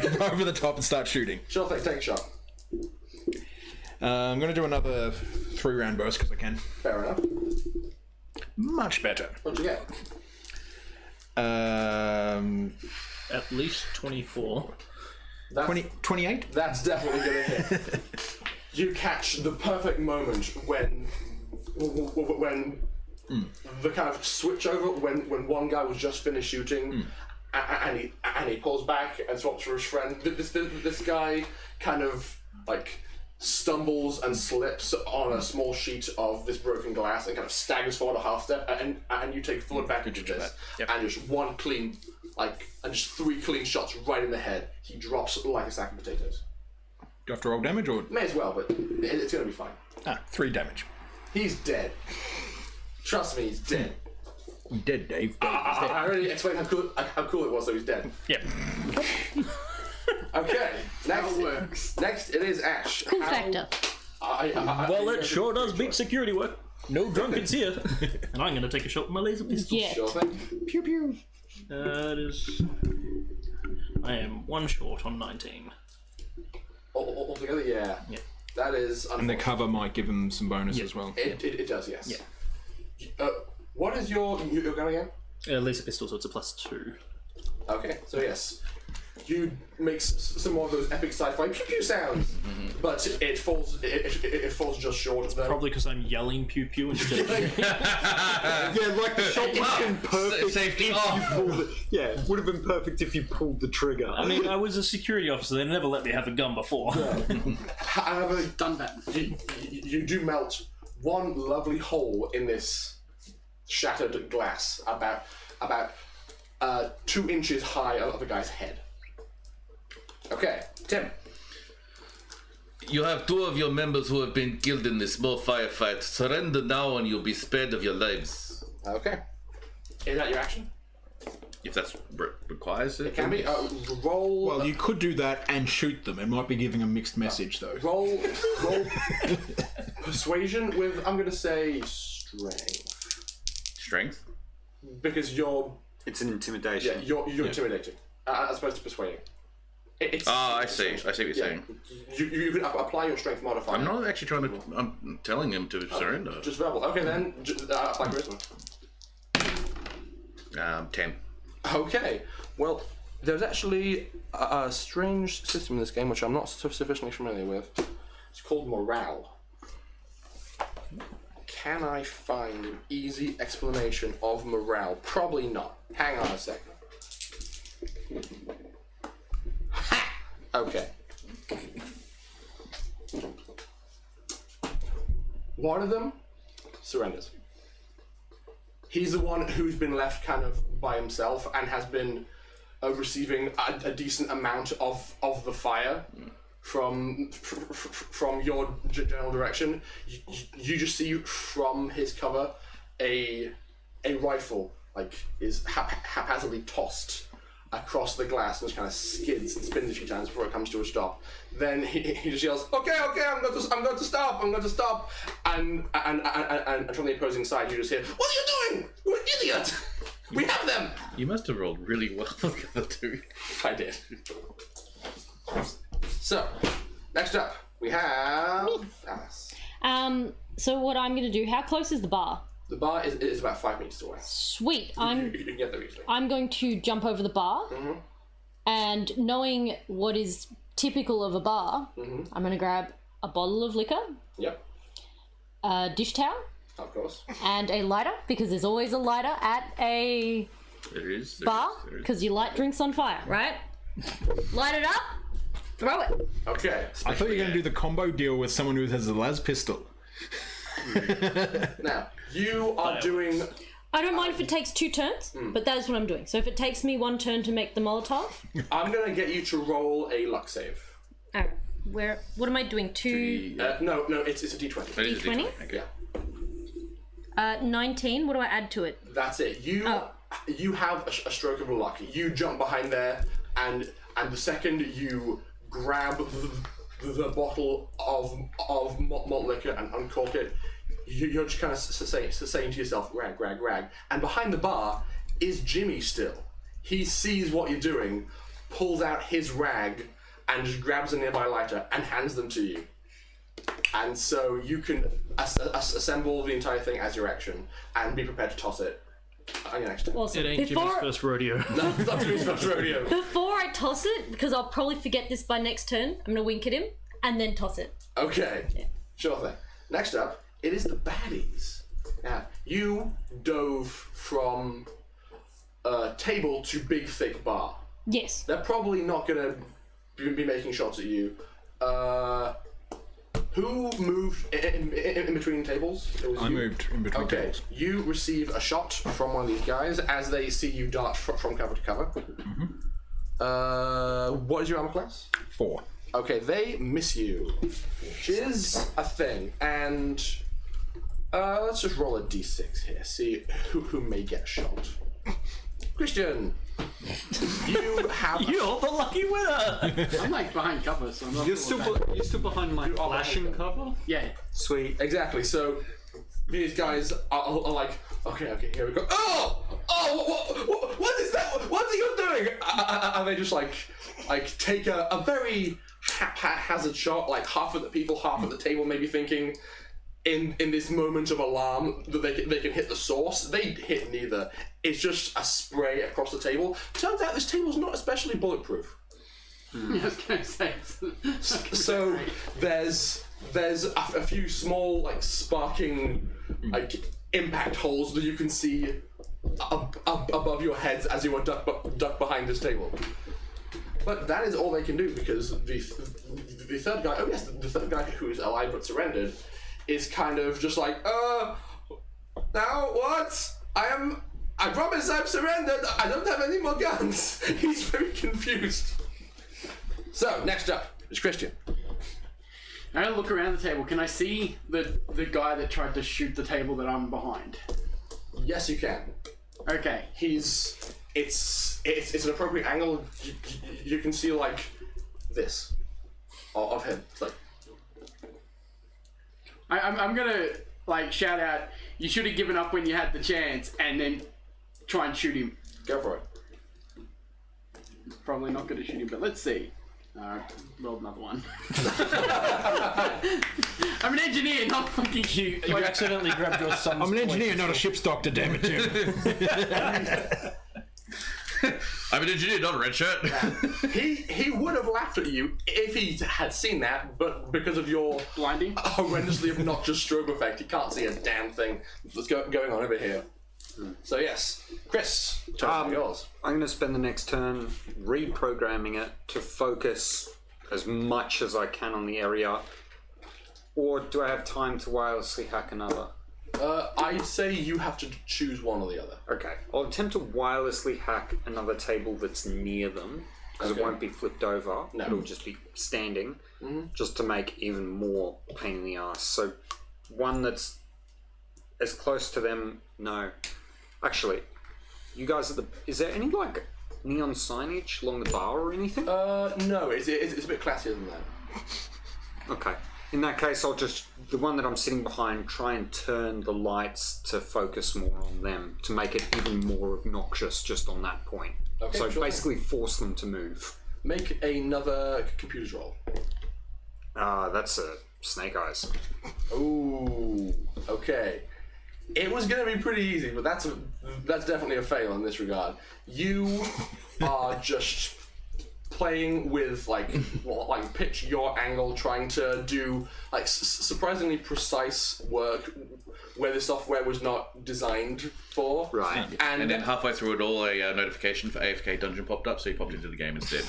Speaker 4: Go over the top and start shooting.
Speaker 3: Sure thing, take a shot.
Speaker 4: I'm going to do another 3-round burst because I can.
Speaker 3: Fair enough.
Speaker 4: Much better.
Speaker 3: What'd you get?
Speaker 8: At least 24.
Speaker 4: 28?
Speaker 3: That's definitely gonna hit. You catch the perfect moment when the kind of switch over when one guy was just finished shooting and he pulls back and swaps for his friend. This guy kind of like stumbles and slips on a small sheet of this broken glass and kind of staggers forward a half step, and you take full advantage of this.
Speaker 4: Yep.
Speaker 3: And just one clean, and just 3 clean shots right in the head. He drops like a sack of potatoes.
Speaker 4: Do you have to roll damage or?
Speaker 3: May as well, but it's gonna be fine.
Speaker 4: 3 damage.
Speaker 3: He's dead. Trust me, he's dead.
Speaker 4: Dead, Dave.
Speaker 3: I already explained how cool it was, so he's dead.
Speaker 8: Yep.
Speaker 3: Okay, next
Speaker 1: How it works.
Speaker 3: Next, it is Ash.
Speaker 7: Cool factor.
Speaker 8: Well, it sure does beat security work. No drunkards here. And I'm going to take a shot with my laser pistol.
Speaker 7: Yeah.
Speaker 3: Sure thing.
Speaker 4: Pew pew.
Speaker 8: That is... I am 1 short on 19.
Speaker 3: Altogether, yeah.
Speaker 8: Yeah.
Speaker 3: That is
Speaker 4: And the
Speaker 3: unfortunate.
Speaker 4: cover might give him some bonus as well.
Speaker 3: It does, yes.
Speaker 8: Yeah.
Speaker 3: What is your gun again?
Speaker 8: Laser pistol, so it's a +2.
Speaker 3: Okay, so yes. You make some more of those epic sci-fi pew pew sounds, but it falls just short of them.
Speaker 8: Probably because I'm yelling pew pew instead of...
Speaker 9: Yeah, like the shot would have been perfect.
Speaker 2: Safety
Speaker 9: if
Speaker 2: off.
Speaker 9: you pulled it. Yeah, it would have been perfect if you pulled the trigger.
Speaker 8: I mean, I was a security officer. They never let me have a gun before.
Speaker 3: However,
Speaker 1: Done that.
Speaker 3: you do melt one lovely hole in this shattered glass, about 2 inches high of the guy's head. Okay, Tim.
Speaker 2: You have 2 of your members who have been killed in this small firefight. Surrender now and you'll be spared of your lives.
Speaker 3: Okay. Is that your action?
Speaker 2: If that's requires it.
Speaker 3: It can be. Roll.
Speaker 4: Well, you could do that and shoot them. It might be giving a mixed message, though.
Speaker 3: Roll persuasion with, I'm going to say, strength.
Speaker 2: Strength?
Speaker 3: Because you're
Speaker 9: It's an intimidation.
Speaker 3: you're intimidating as opposed to persuading. It's,
Speaker 2: I see. I see what you're saying.
Speaker 3: You can apply your strength modifier.
Speaker 2: I'm not actually trying to. I'm telling him to surrender.
Speaker 3: Just verbal. Okay, then apply charisma.
Speaker 2: 10.
Speaker 3: Okay. Well, there's actually a strange system in this game which I'm not sufficiently familiar with. It's called morale. Can I find an easy explanation of morale? Probably not. Hang on a second. Ha! Okay. One of them surrenders. He's the one who's been left kind of by himself and has been receiving a decent amount of the fire from your general direction. You just see from his cover a rifle is haphazardly tossed across the glass and just kind of skids and spins a few times before it comes to a stop. Then he just yells, "Okay, I'm going to stop, and from the opposing side you just hear, "What are you doing? You're an idiot! We have them!"
Speaker 2: You must have rolled really well for the other 2.
Speaker 3: I did. So, next up we have Alice.
Speaker 7: So what I'm going to do? How close is the bar?
Speaker 3: The bar is about 5 meters away.
Speaker 7: Sweet.
Speaker 3: You can get there easily.
Speaker 7: I'm going to jump over the bar, and knowing what is typical of a bar, I'm going to grab a bottle of liquor,
Speaker 3: Yep,
Speaker 7: a dish towel,
Speaker 3: of course.
Speaker 7: and a lighter, because there's always a lighter at a
Speaker 2: There is.
Speaker 7: bar, because you light drinks on fire, right? Light it up, throw it.
Speaker 3: Okay.
Speaker 4: I thought you were going to do the combo deal with someone who has a las pistol.
Speaker 3: Now, you are doing...
Speaker 7: I don't mind if it takes 2 turns, but that is what I'm doing. So if it takes me 1 turn to make the Molotov,
Speaker 3: I'm going to get you to roll a luck save.
Speaker 7: alright, what am I doing? 2
Speaker 3: No, it's a d20.
Speaker 2: That is a
Speaker 7: D20?
Speaker 2: Okay.
Speaker 3: Yeah.
Speaker 7: 19. What do I add to it?
Speaker 3: That's it. You have a stroke of luck. You jump behind there, and the second you grab the bottle of malt liquor and uncork it. You're just kind of saying to yourself, rag, rag, rag. And behind the bar is Jimmy still. He sees what you're doing, pulls out his rag, and just grabs a nearby lighter and hands them to you. And so you can assemble the entire thing as your action and be prepared to toss it on your next turn.
Speaker 7: Awesome.
Speaker 8: It ain't Jimmy's first rodeo.
Speaker 3: No, it's not Jimmy's first rodeo.
Speaker 7: Before I toss it, because I'll probably forget this by next turn, I'm gonna wink at him and then toss it.
Speaker 3: Okay, sure thing. Next up, it is the baddies. Now, you dove from table to big, thick bar.
Speaker 7: Yes.
Speaker 3: They're probably not going to be making shots at you. Who moved in between tables? It was
Speaker 4: I
Speaker 3: you.
Speaker 4: moved in between
Speaker 3: Okay,
Speaker 4: tables.
Speaker 3: you receive a shot from one of these guys as they see you dart from cover to cover. What is your armor class?
Speaker 4: 4.
Speaker 3: Okay, they miss you, which is a thing. And let's just roll a d6 here, see who may get shot. Christian, you have.
Speaker 8: You're the lucky winner!
Speaker 1: I'm like behind cover, so I'm not.
Speaker 9: You're
Speaker 1: sure
Speaker 9: still,
Speaker 1: what
Speaker 9: you're still behind my flashing cover?
Speaker 1: that- Yeah.
Speaker 9: Sweet.
Speaker 3: Exactly. So these guys are like, okay, here we go. Oh, what is that? What are you doing? And they just like take a very haphazard shot. Like half of the people, half of the table, maybe thinking in this moment of alarm that they can hit the source. They hit neither. It's just a spray across the table. Turns out this table's not especially bulletproof.
Speaker 1: I was gonna say.
Speaker 3: So there's a few small like sparking like impact holes that you can see above your heads as you are ducked behind this table. But that is all they can do because the third guy, the third guy who is alive but surrendered, is kind of just like, now what? I promise I've surrendered. I don't have any more guns. He's very confused. So next up is Christian.
Speaker 1: I look around the table. Can I see the guy that tried to shoot the table that I'm behind?
Speaker 3: Yes, you can.
Speaker 1: Okay.
Speaker 3: It's an appropriate angle. You can see like this of him. It's like
Speaker 1: I'm gonna like shout out. You should have given up when you had the chance, and then try and shoot him.
Speaker 3: go for it.
Speaker 1: Probably not gonna shoot him, but let's see. Rolled another one. I'm an engineer, not fucking
Speaker 8: You accidentally grabbed your son's
Speaker 4: I'm an engineer,
Speaker 8: point.
Speaker 4: not a ship's doctor, damn it, Jim.
Speaker 2: I'm an engineer, not a red shirt.
Speaker 3: He would have laughed at you if he had seen that, but because of your
Speaker 1: blinding,
Speaker 3: horrendously obnoxious strobe effect, he can't see a damn thing that's going on over here. So yes, Chris, turn yours.
Speaker 9: I'm going to spend the next turn reprogramming it to focus as much as I can on the area. Or do I have time to wirelessly hack another?
Speaker 3: I'd say you have to choose one or the other.
Speaker 9: Okay, I'll attempt to wirelessly hack another table that's near them, because
Speaker 3: Okay.
Speaker 9: it won't be flipped over.
Speaker 3: No.
Speaker 9: It'll just be standing, just to make even more pain in the ass. So, one that's as close to them. No, actually, you guys are is there any like neon signage along the bar or anything?
Speaker 3: No, it's a bit classier than that.
Speaker 9: Okay. In that case, I'll just, the one that I'm sitting behind, try and turn the lights to focus more on them, to make it even more obnoxious just on that point.
Speaker 3: Okay,
Speaker 9: So
Speaker 3: sure.
Speaker 9: basically force them to move.
Speaker 3: Make another computer's roll.
Speaker 9: That's a snake eyes.
Speaker 3: Ooh, okay. It was going to be pretty easy, but that's definitely a fail in this regard. You are just playing with like pitch your angle, trying to do like surprisingly precise work where the software was not designed for.
Speaker 9: Right.
Speaker 2: And then halfway through it all, a notification for AFK Dungeon popped up, so you popped into the game instead.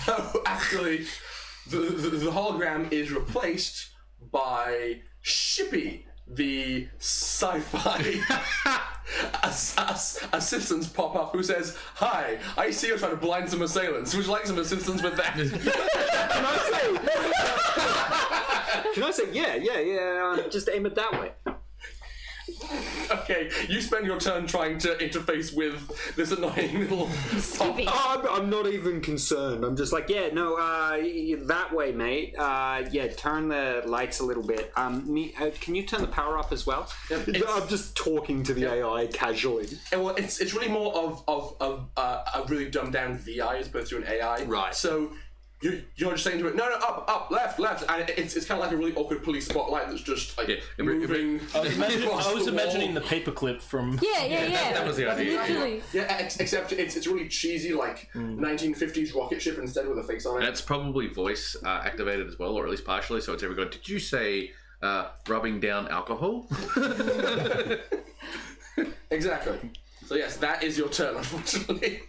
Speaker 3: No, actually, the hologram is replaced by Shippy, the sci-fi assistants pop up who says, "Hi, I see you're trying to blind some assailants. Would you like some assistance with that?"
Speaker 9: Can I say, yeah, just aim it that way.
Speaker 3: Okay, you spend your turn trying to interface with this annoying little
Speaker 7: Skippy.
Speaker 9: I'm not even concerned. I'm just like, yeah, no, that way, mate. Yeah, turn the lights a little bit. Can you turn the power up as well? I'm just talking to the AI casually.
Speaker 3: Well, it's really more of a really dumbed down VI as opposed to an AI.
Speaker 9: Right.
Speaker 3: So you're just saying to it, no, up, left, and it's kind of like a really awkward police spotlight that's just like moving.
Speaker 8: I was imagining the paperclip from.
Speaker 7: Yeah.
Speaker 2: That was the idea.
Speaker 7: Literally.
Speaker 3: Yeah, except it's really cheesy, like 1950s rocket ship instead with a face on it.
Speaker 2: That's probably voice activated as well, or at least partially. So it's ever going. Did you say rubbing down alcohol?
Speaker 3: Exactly. So yes, that is your turn, unfortunately.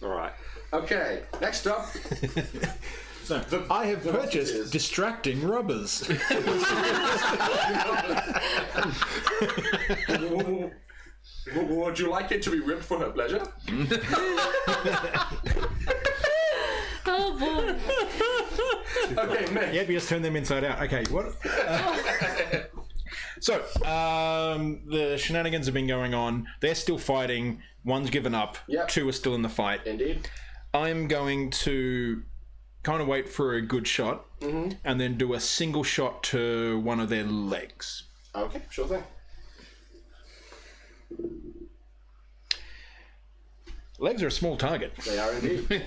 Speaker 9: All right.
Speaker 3: Okay, next up.
Speaker 4: So, I have purchased distracting rubbers.
Speaker 3: Would you like it to be ripped for her pleasure?
Speaker 7: Oh boy.
Speaker 3: Okay, Mick.
Speaker 4: Yep, you just turn them inside out. Okay, what? So, the shenanigans have been going on. They're still fighting. One's given up.
Speaker 3: Yep.
Speaker 4: 2 are still in the fight.
Speaker 3: Indeed.
Speaker 4: I'm going to kind of wait for a good shot and then do a single shot to one of their legs.
Speaker 3: Okay, sure thing.
Speaker 4: Legs are a small target.
Speaker 3: They are indeed.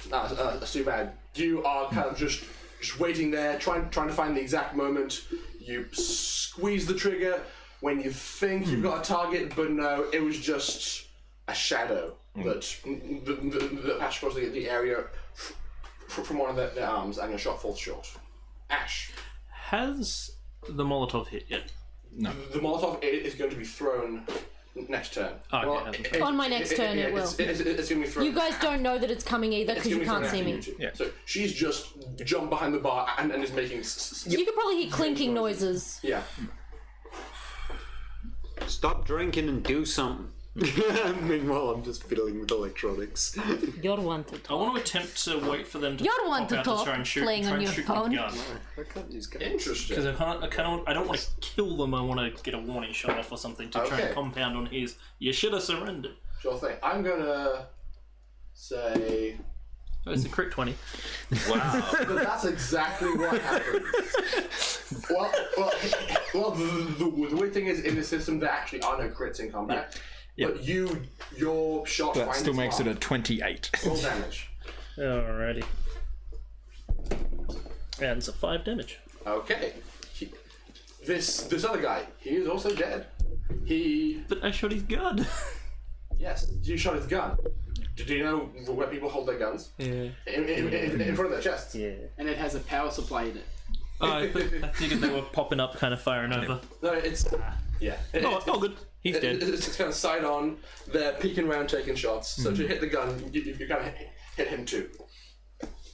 Speaker 3: That's too bad. You are kind of just waiting there, trying to find the exact moment. You squeeze the trigger when you think you've got a target, but no, it was just a shadow that passed across the area from one of their arms, and your shot falls short. Ash.
Speaker 8: Has the Molotov hit yet?
Speaker 4: No.
Speaker 3: The Molotov is going to be thrown next turn.
Speaker 8: Okay,
Speaker 7: On my next turn, it will.
Speaker 3: It's going to be thrown.
Speaker 7: You guys don't know that it's coming either because you can't see me.
Speaker 4: Yeah.
Speaker 3: So she's just jumped behind the bar and is making.
Speaker 7: You could probably hear clinking noises.
Speaker 3: Yeah.
Speaker 9: Stop drinking and do something. Meanwhile, I'm just fiddling with electronics.
Speaker 7: You're one to
Speaker 8: I
Speaker 7: talk.
Speaker 8: want to attempt to wait for them to
Speaker 7: You're one
Speaker 8: pop
Speaker 7: to
Speaker 8: out
Speaker 7: talk,
Speaker 8: try and shoot,
Speaker 7: playing
Speaker 8: try
Speaker 7: on
Speaker 8: and
Speaker 7: your
Speaker 8: shoot
Speaker 7: phone.
Speaker 8: with gun.
Speaker 9: I can't use guns.
Speaker 3: Interesting.
Speaker 8: Because I don't want to kill them. I want to get a warning shot off or something to try
Speaker 3: Okay.
Speaker 8: and compound on his. You should have surrendered.
Speaker 3: Sure thing. I'm gonna say
Speaker 8: Oh, it's a crit 20.
Speaker 2: Wow.
Speaker 3: that that's exactly what happened. Well, the weird thing is in the system there actually are no crits in combat. But your shot
Speaker 4: That
Speaker 3: finds
Speaker 4: still
Speaker 3: its
Speaker 4: makes it
Speaker 3: mark.
Speaker 4: a 28.
Speaker 3: Roll damage.
Speaker 8: Alrighty. And it's a 5 damage.
Speaker 3: Okay. This other guy, he is also dead. He
Speaker 8: But I shot his gun.
Speaker 3: yes, you shot his gun. Do you know where people hold their guns?
Speaker 8: Yeah.
Speaker 3: In front of their chests.
Speaker 8: Yeah.
Speaker 1: And it has a power supply in it.
Speaker 8: I figured they were popping up, kind of firing over.
Speaker 3: No, it's yeah.
Speaker 8: Oh, good. He's dead.
Speaker 3: It's kind of side on. They're peeking around, taking shots. So to hit the gun, you kind of hit him too.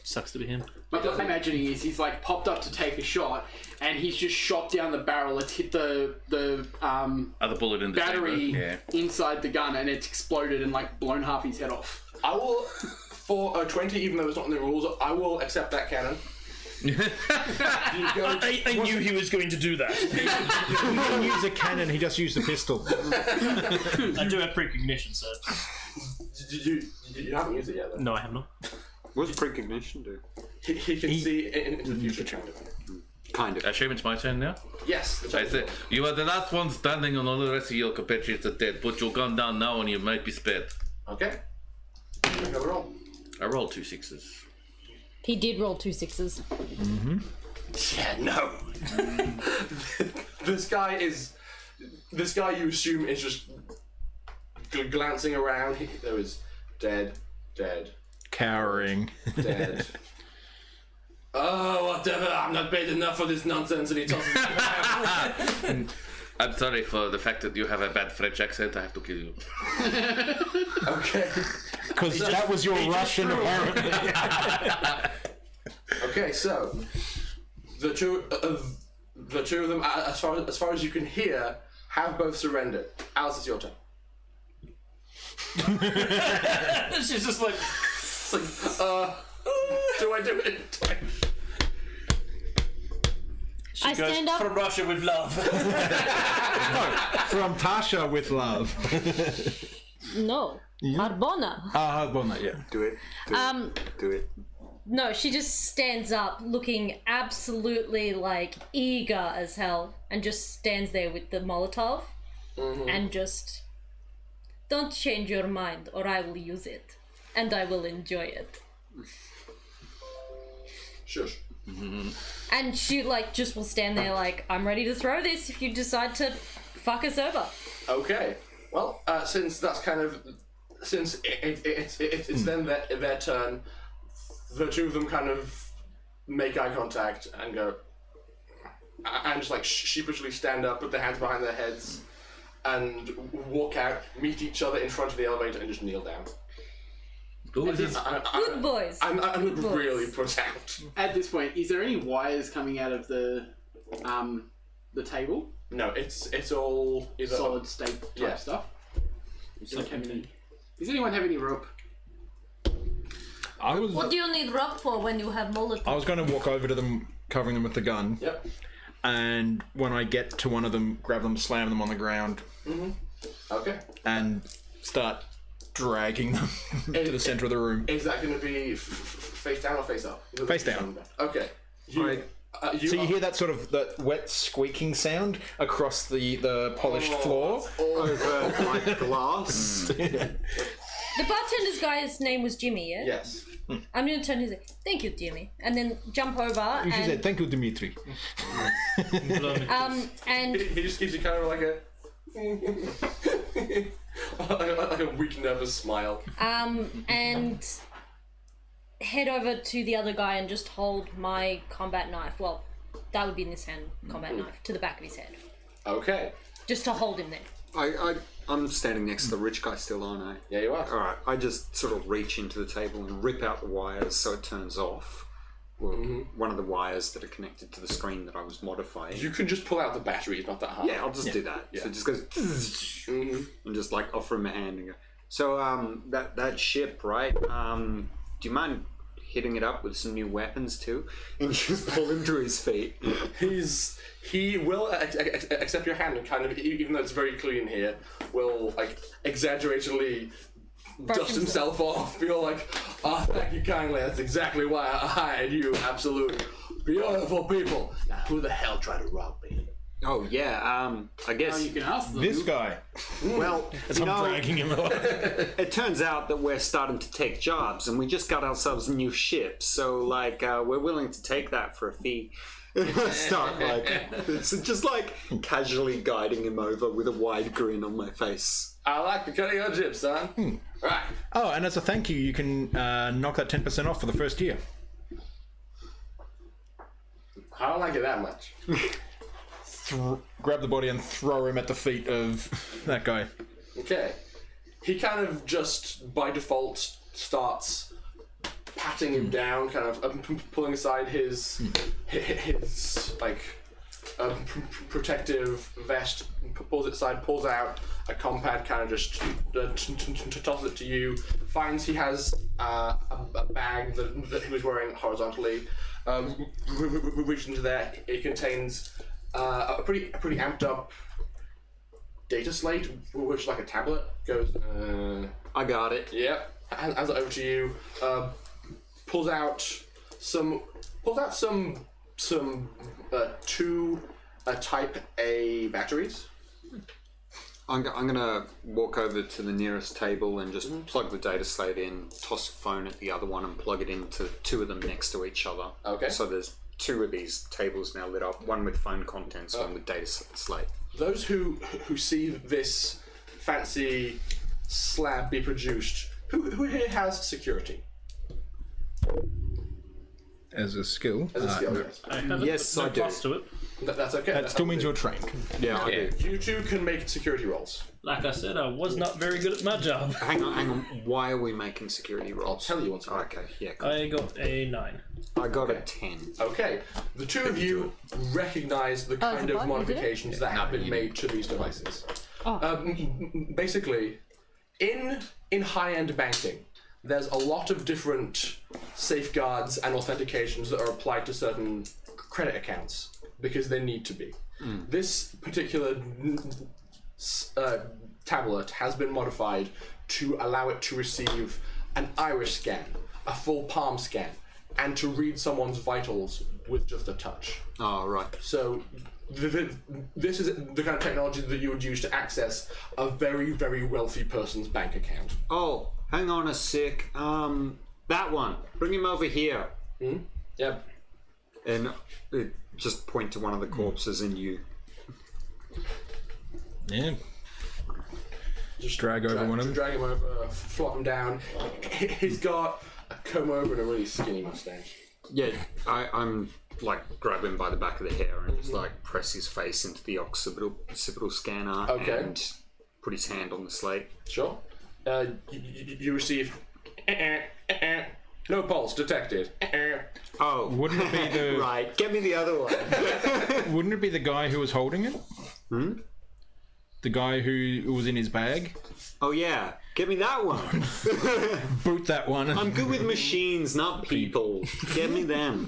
Speaker 8: Sucks to be him.
Speaker 1: What I'm imagining is he's like popped up to take a shot, and he's just shot down the barrel. It's hit the
Speaker 2: Other bullet in the
Speaker 1: battery
Speaker 2: chamber.
Speaker 1: inside the gun, and it's exploded and like blown half his head off.
Speaker 3: I will, for a 20, even though it's not in the rules, I will accept that cannon. You go,
Speaker 8: I knew he was going to do that.
Speaker 4: He didn't use a cannon, he just used a pistol.
Speaker 8: I do have precognition, so.
Speaker 3: you haven't used it yet, though.
Speaker 8: No, I have not.
Speaker 9: What does precognition do?
Speaker 3: He can see into the future.
Speaker 9: Kind of.
Speaker 2: I assume it's my turn now?
Speaker 3: Yes. The
Speaker 2: I said, you are the last one standing and all the rest of your compatriots are dead. Put your gun down now and you might be spared.
Speaker 3: Okay. Make another roll.
Speaker 2: I rolled 2 6s.
Speaker 7: He did roll 2 6s.
Speaker 3: Yeah, no. This guy you assume is just glancing around. There was dead.
Speaker 4: Cowering.
Speaker 3: Dead. Oh, whatever. I'm not paid enough for this nonsense, and he tosses it down.
Speaker 2: I'm sorry for the fact that you have a bad French accent. I have to kill you.
Speaker 3: Okay.
Speaker 4: Because that was your Russian, apparently.
Speaker 3: Okay, so the two of them, as far as you can hear, have both surrendered. Alice, it's your turn.
Speaker 8: She's just like.
Speaker 3: It's like, do I do it?
Speaker 7: I
Speaker 8: Goes,
Speaker 7: stand up.
Speaker 8: from Russia with love.
Speaker 4: From Tasha with love.
Speaker 7: No, Arbona.
Speaker 4: Ah, well, no, yeah.
Speaker 9: Do it. Do it.
Speaker 7: No, she just stands up, looking absolutely like eager as hell, and just stands there with the Molotov, and just don't change your mind, or I will use it, and I will enjoy it.
Speaker 3: Shush.
Speaker 7: And she just will stand there like, I'm ready to throw this if you decide to fuck us over.
Speaker 3: Okay. Well, since that's kind of it's then their turn, the two of them kind of make eye contact and go, and just like sheepishly stand up, put their hands behind their heads, and walk out, meet each other in front of the elevator, and just kneel down.
Speaker 7: Good boys.
Speaker 3: I'm
Speaker 7: Good boys.
Speaker 3: really put out.
Speaker 1: At this point, is there any wires coming out of the table?
Speaker 3: No, it's all either
Speaker 1: Solid state type
Speaker 3: Yeah.
Speaker 1: stuff. Does anyone have any rope?
Speaker 7: What do you need rope for when you have Molotov?
Speaker 4: I was going to walk over to them, covering them with the gun.
Speaker 3: Yep.
Speaker 4: And when I get to one of them, grab them, slam them on the ground,
Speaker 3: Okay.
Speaker 4: and start dragging them to the center of the room.
Speaker 3: Is that going to be face down or face up?
Speaker 4: Face down.
Speaker 3: Okay.
Speaker 4: So you hear that sort of that wet squeaking sound across the polished floor.
Speaker 9: Over like glass.
Speaker 7: The bartender's guy's name was Jimmy, yeah?
Speaker 3: Yes.
Speaker 7: I'm gonna turn his thank you, Jimmy, and then jump over
Speaker 4: She
Speaker 7: and
Speaker 4: said, "Thank you, Dimitri."
Speaker 7: and
Speaker 3: He just gives you kind of like a weak, nervous smile.
Speaker 7: and head over to the other guy and just hold my combat knife. Well, that would be in his hand, combat knife, to the back of his head,
Speaker 3: Okay.
Speaker 7: just to hold him there.
Speaker 9: I'm standing next to the rich guy still, aren't I?
Speaker 3: Yeah, you are.
Speaker 9: Alright, I just sort of reach into the table and rip out the wires so it turns off. Well, one of the wires that are connected to the screen that I was modifying.
Speaker 3: You can just pull out the battery. It's not that hard.
Speaker 9: Yeah, I'll just do that. So it just goes and just like offer him a hand and go. So that ship, right? Do you mind hitting it up with some new weapons too? And just pull him to his feet.
Speaker 3: He will accept your hand and kind of, even though it's very clean here, will like exaggeratedly dust himself off. Feel like, thank you kindly. That's exactly why I hired you. Absolute beautiful people. Now, who the hell tried to rob me?
Speaker 9: Oh yeah, I guess.
Speaker 1: You can ask them.
Speaker 4: This guy.
Speaker 9: Well,
Speaker 4: As
Speaker 9: you
Speaker 4: I'm
Speaker 9: know,
Speaker 4: dragging him along.
Speaker 9: it turns out that we're starting to take jobs, and we just got ourselves a new ship. So like, we're willing to take that for a fee. Start like, it's just like casually guiding him over with a wide grin on my face.
Speaker 3: I like the cut of your jib, son. Right.
Speaker 4: Oh, and as a thank you, you can knock that 10% off for the first year.
Speaker 3: I don't like it that much.
Speaker 4: Grab the body and throw him at the feet of that guy.
Speaker 3: Okay. He kind of just by default starts patting him down, kind of pulling aside his like protective vest, pulls it aside, pulls out a compad, kind of just tosses it to you. Finds he has a bag that he was wearing horizontally. Reaches into there. It contains a pretty amped up data slate, which is like a tablet. Goes.
Speaker 9: I got it.
Speaker 3: Yep. Hands it over to you. Pulls out some two Type A batteries.
Speaker 9: I'm gonna walk over to the nearest table and just plug the data slate in, toss a phone at the other one, and plug it into two of them next to each other.
Speaker 3: Okay.
Speaker 9: So there's two of these tables now lit up, one with phone contents, one with data slate.
Speaker 3: Those who see this fancy slab be produced, who here has security?
Speaker 4: As a skill.
Speaker 3: As a skill, yes.
Speaker 8: I have
Speaker 9: Yes,
Speaker 8: no
Speaker 9: I do.
Speaker 8: plus to it.
Speaker 3: That's okay.
Speaker 4: That still means you're trained.
Speaker 9: Yeah, I do.
Speaker 3: You two can make security rolls.
Speaker 8: Like I said, I was not very good at my job.
Speaker 9: Hang on. Why are we making security
Speaker 3: I'll
Speaker 9: rolls?
Speaker 3: tell you once.
Speaker 9: Oh, okay, yeah, cool.
Speaker 8: I got a 9.
Speaker 9: I got a 10.
Speaker 3: Okay, the two of you recognize the kind
Speaker 7: it's
Speaker 3: of
Speaker 7: a button, is it?
Speaker 3: modifications that have been made to these devices. Basically, in high-end banking, there's a lot of different safeguards and authentications that are applied to certain credit accounts. because they need to be. This particular tablet has been modified to allow it to receive an iris scan, a full palm scan, and to read someone's vitals with just a touch.
Speaker 9: Oh, right.
Speaker 3: So this is the kind of technology that you would use to access a very, very wealthy person's bank account.
Speaker 9: Oh, hang on a sec. That one. Bring him over here.
Speaker 3: Yep.
Speaker 9: And just point to one of the corpses and you.
Speaker 4: Yeah. Just drag over one of them.
Speaker 3: Drag him over, flop him down. He's got a comb over and a really skinny mustache.
Speaker 9: Yeah, I'm like grab him by the back of the hair and just like press his face into the occipital scanner and put his hand on the slate.
Speaker 3: Sure. You receive no pulse detected.
Speaker 9: Oh,
Speaker 4: Wouldn't it be the
Speaker 9: right. Get me the other one.
Speaker 4: Wouldn't it be the guy who was holding it? The guy who was in his bag?
Speaker 9: Oh yeah, get me that one.
Speaker 4: Boot that one.
Speaker 9: I'm good with machines, not people. Get me them.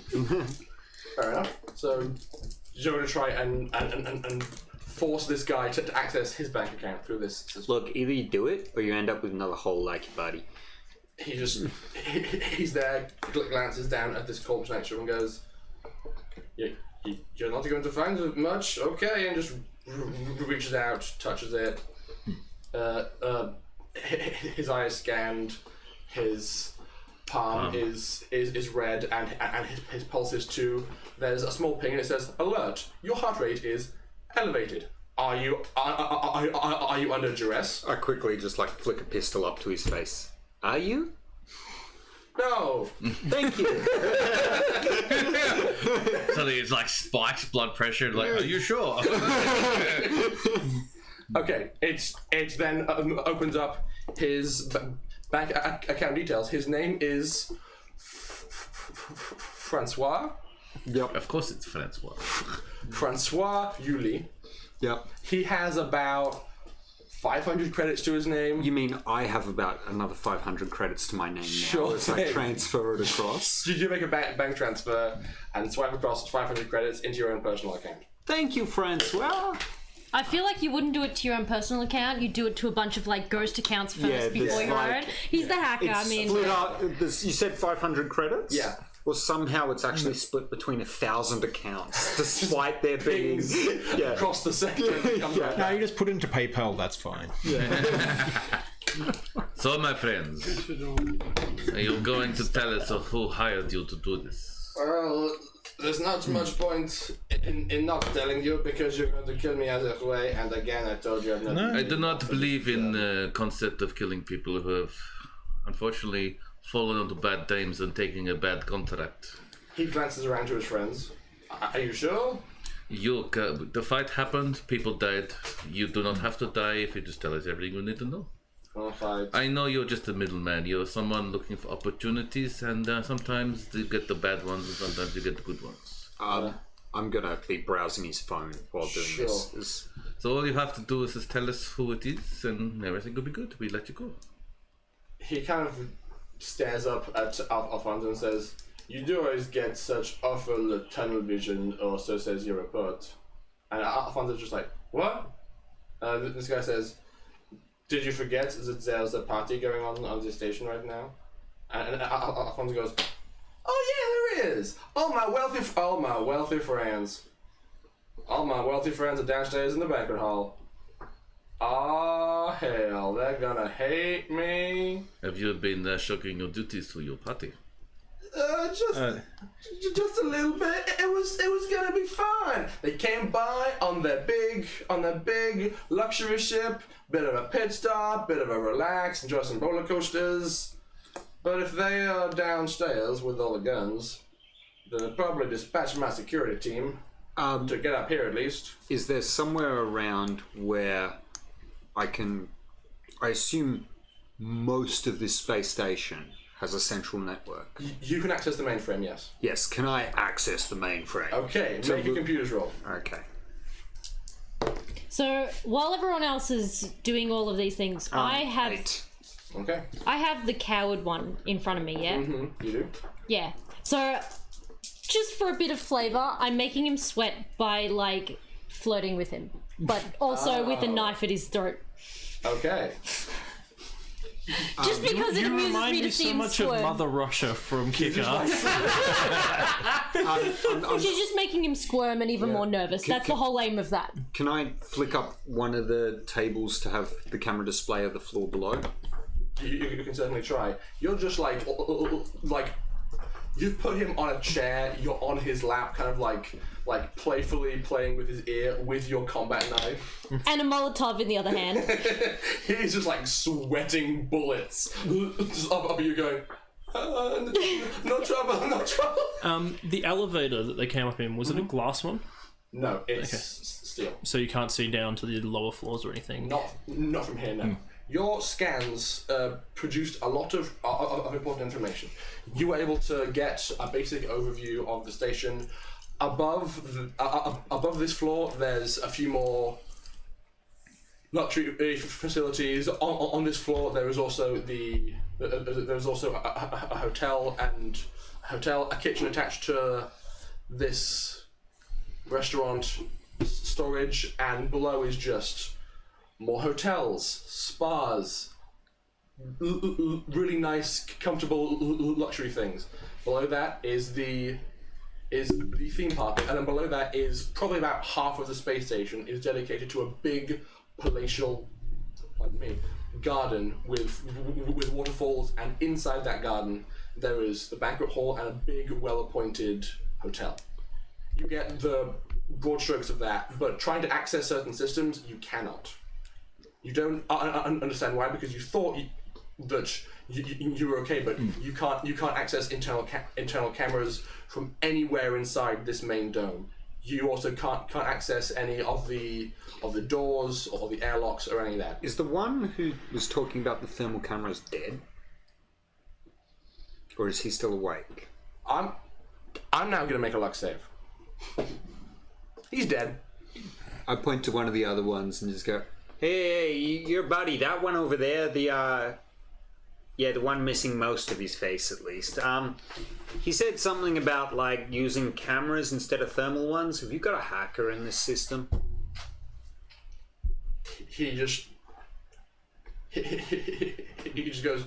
Speaker 3: Fair enough. So you're going to try and force this guy to access his bank account through this system.
Speaker 9: Look, either you do it or you end up with another hole like your buddy.
Speaker 3: He's there, glances down at this corpse next to him and goes, you're not going to find much, okay, and just reaches out, touches it. His eye is scanned, his palm is red, and his pulse is too. There's a small ping and it says, alert, your heart rate is elevated. Are you under duress?
Speaker 9: I quickly just like flick a pistol up to his face. Are you?
Speaker 3: No.
Speaker 9: Thank you.
Speaker 2: Suddenly it's like spikes blood pressure. Like, are you sure?
Speaker 3: Okay, it's then opens up his bank account details. His name is Francois.
Speaker 9: Yep.
Speaker 2: Of course it's Francois.
Speaker 3: Francois Yuli.
Speaker 9: Yep.
Speaker 3: He has about 500 credits to his name.
Speaker 9: You mean I have about another 500 credits to my name now?
Speaker 3: Sure
Speaker 9: As I
Speaker 3: thing.
Speaker 9: transfer it across.
Speaker 3: Did you make a bank transfer and swipe across 500 credits into your own personal account?
Speaker 9: Thank you, Francois.
Speaker 7: I feel like you wouldn't do it to your own personal account. You do it to a bunch of like ghost accounts first
Speaker 9: Yeah,
Speaker 7: before
Speaker 9: this,
Speaker 7: your
Speaker 9: like-
Speaker 7: own. He's the hacker. I mean,
Speaker 9: Split up. You said 500 credits?
Speaker 3: Yeah.
Speaker 9: Well, somehow it's actually split between 1,000 accounts, despite there being yeah.
Speaker 3: Across the sector.
Speaker 4: No, you just put it into PayPal, that's fine.
Speaker 2: So, my friends, are you going to tell us who hired you to do this?
Speaker 3: Well, there's not much point in not telling you because you're going to kill me either way. And again, I told you I've not.
Speaker 2: I do not believe in the concept of killing people who have, unfortunately, fallen onto bad times and taking a bad contract.
Speaker 3: He glances around to his friends. Are you sure?
Speaker 2: The fight happened, people died. You do not have to die if you just tell us everything you need to know.
Speaker 3: Well, fight.
Speaker 2: I know you're just a middleman. You're someone looking for opportunities, and sometimes you get the bad ones, and sometimes you get the good ones.
Speaker 9: I'm gonna be browsing his phone while doing
Speaker 3: Sure.
Speaker 9: this.
Speaker 2: So all you have to do is just tell us who it is, and everything will be good. We let you go.
Speaker 3: He kind of stares up at Alfonso and says, "You do always get such awful tunnel vision, or so says your report." And Alfonso's just like, "What?" This guy says, "Did you forget that there's a party going on the station right now?" And Alfonso goes, "Oh yeah, there is. All my wealthy friends. All my wealthy friends are downstairs in the banquet hall. Ah, hell, they're gonna hate me."
Speaker 2: Have you been shirking your duties to your party?
Speaker 3: Just a little bit. It was gonna be fun. They came by on their big luxury ship. Bit of a pit stop, bit of a relax, enjoy some roller coasters. But if they are downstairs with all the guns, then they'll probably dispatch my security team to get up here at least.
Speaker 9: Is there somewhere around where I assume most of this space station has a central network?
Speaker 3: You can access the mainframe, yes.
Speaker 9: Yes, can I access the mainframe?
Speaker 3: Okay, make a computer's roll.
Speaker 9: Okay.
Speaker 7: so while everyone else is doing all of these things, I have
Speaker 9: 8.
Speaker 3: Okay.
Speaker 7: the coward one in front of me. Yeah.
Speaker 3: You do.
Speaker 7: Yeah. So Just for a bit of flavour, I'm making him sweat by, like, flirting with him. But also with a knife at his throat.
Speaker 3: Okay.
Speaker 7: Just because it
Speaker 8: You
Speaker 7: amuses
Speaker 8: remind
Speaker 7: me
Speaker 8: me
Speaker 7: to see
Speaker 8: so
Speaker 7: him
Speaker 8: much
Speaker 7: squirm.
Speaker 8: of Mother Russia from Kick-Ass.
Speaker 7: Which is just making him squirm and even more nervous. That's the whole aim of that.
Speaker 9: Can I flick up one of the tables to have the camera display of the floor below?
Speaker 3: You can certainly try. You're just like you've put him on a chair. You're on his lap, kind of like playfully playing with his ear with your combat knife.
Speaker 7: And a Molotov in the other hand.
Speaker 3: He's just like sweating bullets just up you going. No trouble, no trouble.
Speaker 8: The elevator that they came up in, was it a glass one?
Speaker 3: No, it's steel.
Speaker 8: So you can't see down to the lower floors or anything?
Speaker 3: Not from here, no. Your scans produced a lot of important information. You were able to get a basic overview of the station. Above this floor, there's a few more luxury facilities. On this floor, there is also a hotel and a kitchen attached to this restaurant storage, and below is just more hotels, spas, really nice, comfortable luxury things. Below that is the theme park, and then below that is probably about half of the space station is dedicated to a big palatial, garden with waterfalls, and inside that garden there is the banquet hall and a big, well-appointed hotel. You get the broad strokes of that, but trying to access certain systems, you cannot. You don't understand why, because you thought that you were okay, but you can't access internal cameras from anywhere inside this main dome. You also can't access any of the doors or the airlocks or any of that.
Speaker 9: Is the one who was talking about the thermal cameras dead? Or is he still awake?
Speaker 3: I'm now gonna make a luck save. He's dead.
Speaker 9: I point to one of the other ones and just go, Hey, your buddy, that one over there, the one missing most of his face at least. He said something about like using cameras instead of thermal ones. Have you got a hacker in this system?
Speaker 3: He just goes,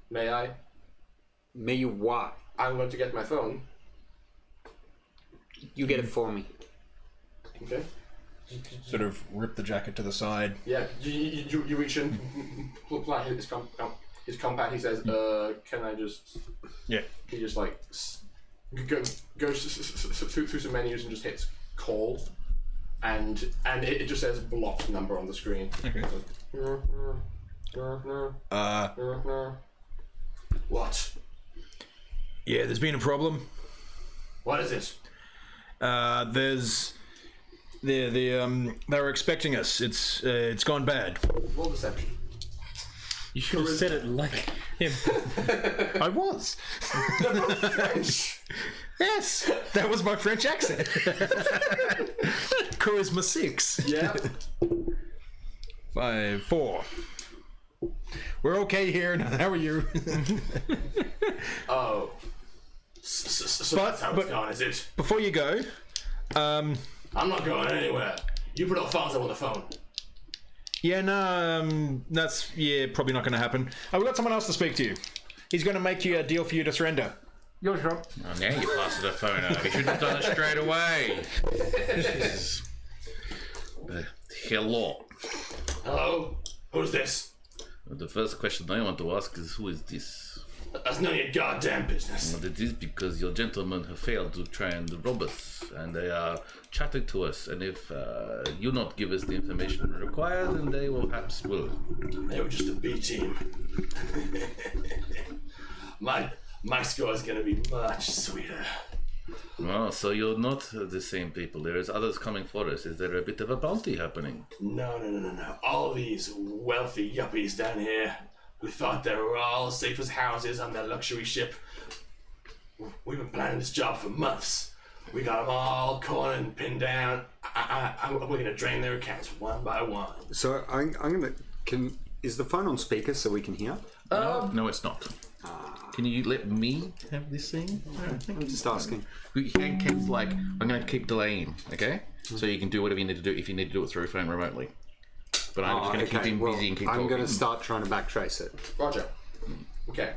Speaker 3: may I?
Speaker 9: May you what?
Speaker 3: I'm going to get my phone.
Speaker 9: You get it for me.
Speaker 3: Okay.
Speaker 4: Sort of rip the jacket to the side.
Speaker 3: Yeah, you reach in, pull out his compact. He says, "Can I just?"
Speaker 4: Yeah.
Speaker 3: He just like goes through some menus and just hits call, and it just says blocked number on the screen.
Speaker 4: Okay.
Speaker 3: What?
Speaker 4: Yeah, there's been a problem.
Speaker 3: What is it?
Speaker 4: They were expecting us. It's gone bad.
Speaker 3: Roll deception.
Speaker 8: You should have said it like him.
Speaker 4: I was.
Speaker 3: They're both French.
Speaker 4: Yes, that was my French accent. Charisma 6.
Speaker 3: Yeah.
Speaker 4: 5, 4. We're okay here. How are you?
Speaker 3: Oh. So that's how it's gone, is it?
Speaker 4: Before you go,
Speaker 3: I'm not going anywhere. You put up phones on the phone.
Speaker 4: yeah, no, that's probably not going to happen. We've got someone else to speak to you. He's going to make you a deal for you to surrender. Yours, Rob.
Speaker 2: Oh, now you passed the phone over. You should have done it straight away. Hello.
Speaker 3: Hello? Who's this?
Speaker 2: The first question I want to ask is, who is this?
Speaker 3: That's none of your goddamn business.
Speaker 2: Well, it is because your gentlemen have failed to try and rob us, and they are chatting to us, and if you not give us the information required, then they will perhaps will.
Speaker 3: They were just a B team. My score is going to be much sweeter.
Speaker 2: Oh, so you're not the same people. There is others coming for us. Is there a bit of a bounty happening?
Speaker 3: No. All these wealthy yuppies down here who thought they were all safe as houses on their luxury ship. We've been planning this job for months. We got them all cornered and pinned down. We're going to drain their accounts one by one.
Speaker 9: So I'm gonna. Is the phone on speaker so we can hear?
Speaker 2: No, it's not. Can you let me have this thing?
Speaker 9: I'm just asking.
Speaker 2: You can keep, like, I'm going to keep delaying, okay? So you can do whatever you need to do if you need to do it through a phone remotely. But I'm just going to keep him busy and keep talking.
Speaker 9: I'm going to start trying to backtrace it.
Speaker 3: Roger. Okay.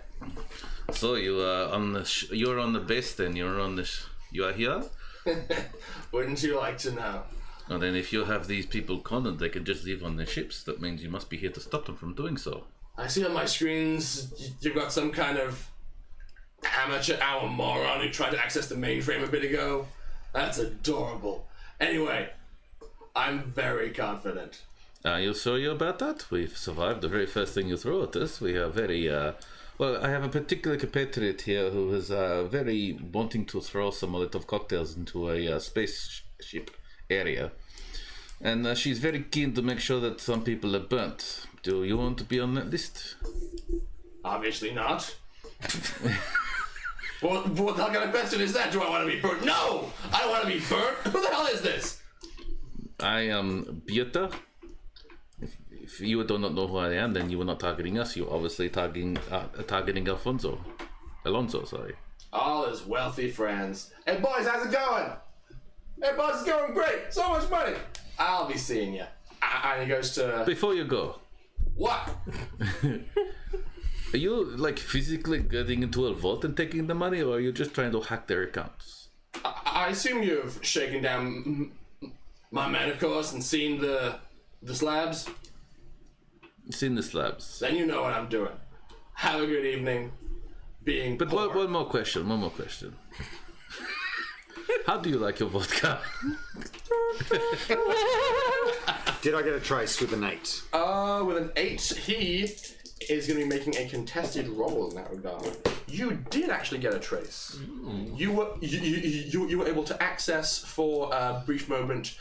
Speaker 2: So you are on the you're on the base then. You're on this. You are here.
Speaker 3: Wouldn't you like to know?
Speaker 2: And then if you have these people cornered, they can just live on the ships. That means you must be here to stop them from doing so.
Speaker 3: I see on my screens you've got some kind of amateur hour moron who tried to access the mainframe a bit ago. That's adorable. Anyway, I'm very confident.
Speaker 2: Are you sure about that? We've survived the very first thing you throw at us. We are very, well, I have a particular compatriot here who is very wanting to throw some Molotov cocktails into a spaceship area. And she's very keen to make sure that some people are burnt. Do you want to be on that list?
Speaker 3: Obviously not. what the hell kind of question is that? Do I want to be burnt? No! I don't want to be burnt! Who the hell is this?
Speaker 2: I am Bieta. If you do not know who I am, then you are not targeting us. You're obviously targeting Alonso, sorry.
Speaker 3: All his wealthy friends. Hey boys, how's it going? Hey boss, it's going great. So much money. I'll be seeing you. And he goes to...
Speaker 2: Before you go.
Speaker 3: What?
Speaker 2: Are you, like, physically getting into a vault and taking the money, or are you just trying to hack their accounts?
Speaker 3: I assume you've shaken down my men, of course, and seen the slabs?
Speaker 2: Seen the slabs.
Speaker 3: Then you know what I'm doing. Have a good evening. Being
Speaker 2: But
Speaker 3: poor.
Speaker 2: one more question. How do you like your vodka?
Speaker 9: Did I get a trace with an 8?
Speaker 3: With an 8, he is going to be making a contested roll in that regard. You did actually get a trace. You were able to access for a brief moment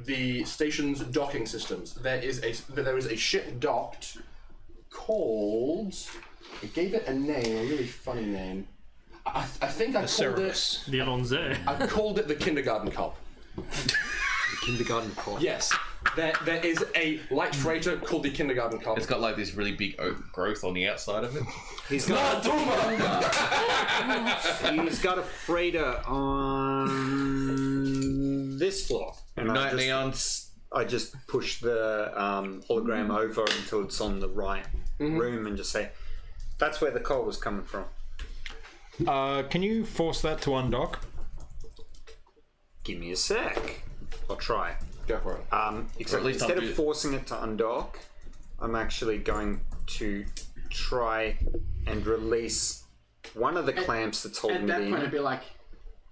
Speaker 3: the station's docking systems. There is a ship docked called. I gave it a name, a really funny name. I think I called it.
Speaker 8: The Alonze.
Speaker 3: I called it the Kindergarten Cop.
Speaker 9: The kindergarten cop.
Speaker 3: Yes, there is a light freighter called the Kindergarten Cop.
Speaker 2: It's got like this really big oak growth on the outside of it.
Speaker 9: He's got a freighter on this floor. And
Speaker 2: Night neons.
Speaker 9: I just push the hologram over until it's on the right room and just say, that's where the call was coming from.
Speaker 4: Can you force that to undock?
Speaker 9: Give me a sec. I'll try.
Speaker 3: Go for it.
Speaker 9: Except
Speaker 2: at least
Speaker 9: instead
Speaker 2: I'll
Speaker 9: of
Speaker 2: do-
Speaker 9: forcing it to undock, I'm actually going to try and release one of the clamps that's holding
Speaker 1: At that
Speaker 9: it
Speaker 1: point, I'd
Speaker 9: in.
Speaker 1: be like,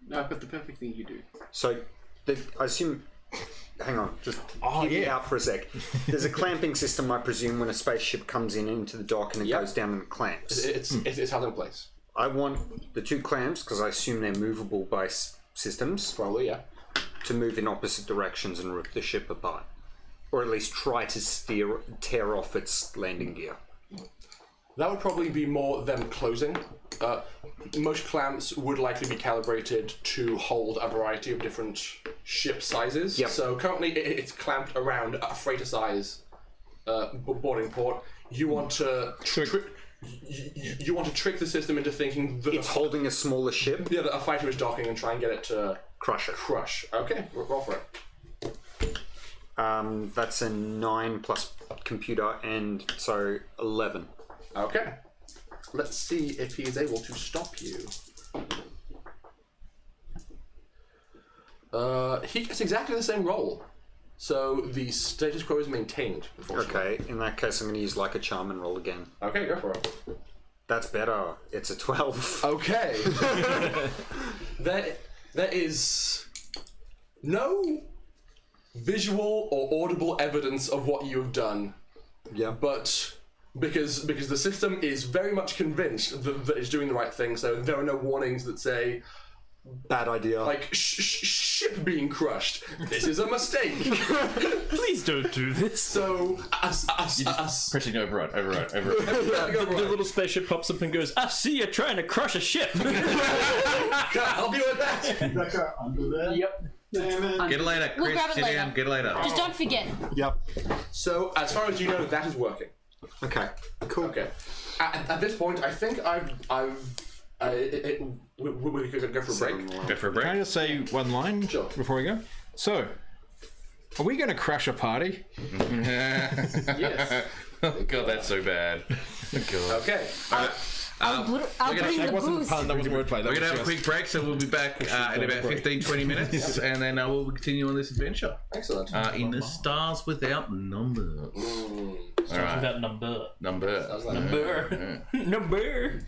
Speaker 1: no, I've got the perfect thing you do.
Speaker 9: So, I assume. Hang on, just hear me out for a sec. There's a clamping system, I presume, when a spaceship comes into the dock and it goes down and it clamps.
Speaker 3: It's held in place.
Speaker 9: I want the 2 clamps, because I assume they're movable by systems,
Speaker 3: Probably, yeah.
Speaker 9: to move in opposite directions and rip the ship apart. Or at least try to tear off its landing gear.
Speaker 3: That would probably be more them closing. Most clamps would likely be calibrated to hold a variety of different ship sizes.
Speaker 9: Yep.
Speaker 3: So currently it's clamped around a freighter size boarding port. You want to you want to trick the system into thinking that
Speaker 9: It's holding a smaller ship.
Speaker 3: that a fighter is docking and try and get it to
Speaker 9: Crush it.
Speaker 3: crush. Okay, roll for it.
Speaker 9: That's a 9 plus computer, and so 11.
Speaker 3: Okay. Let's see if he is able to stop you. He gets exactly the same roll. So the status quo is maintained, unfortunately.
Speaker 9: Okay, in that case, I'm going to use like a charm and roll again.
Speaker 3: Okay, go for it.
Speaker 9: That's better. It's a 12.
Speaker 3: Okay. There is no visual or audible evidence of what you have done.
Speaker 9: Yeah.
Speaker 3: But because the system is very much convinced that it's doing the right thing, so there are no warnings that say,
Speaker 9: Bad idea.
Speaker 3: like, ship being crushed. This is a mistake.
Speaker 8: Please don't do this.
Speaker 3: So, as
Speaker 2: Pressing override.
Speaker 8: The little spaceship pops up and goes, I see you're trying to crush a ship.
Speaker 3: can I help you with that?
Speaker 6: Rebecca, under there.
Speaker 1: Yep.
Speaker 6: Damn it.
Speaker 2: Get it later,
Speaker 7: We'll
Speaker 2: Chris.
Speaker 7: grab it
Speaker 2: Sit
Speaker 7: later.
Speaker 2: down. Get it later.
Speaker 7: Just don't forget.
Speaker 6: Yep.
Speaker 3: So, as far as you know, that is working.
Speaker 9: Okay, cool.
Speaker 3: Okay. At this point, I think we could go for a break.
Speaker 2: Go for a
Speaker 4: Can I
Speaker 2: break.
Speaker 4: just say one line
Speaker 3: Sure.
Speaker 4: before we go? So, are we going to crash a party?
Speaker 1: Yes.
Speaker 2: God, that's so bad. God.
Speaker 3: Okay.
Speaker 7: I'll bring the booze.
Speaker 4: That wasn't wordplay.
Speaker 2: We're going to have a quick break, so we'll be back in about 15-20 minutes, and then we'll continue on this adventure.
Speaker 3: Excellent.
Speaker 2: In the Stars Without Number.
Speaker 8: Something about number.
Speaker 2: Number.
Speaker 8: Number.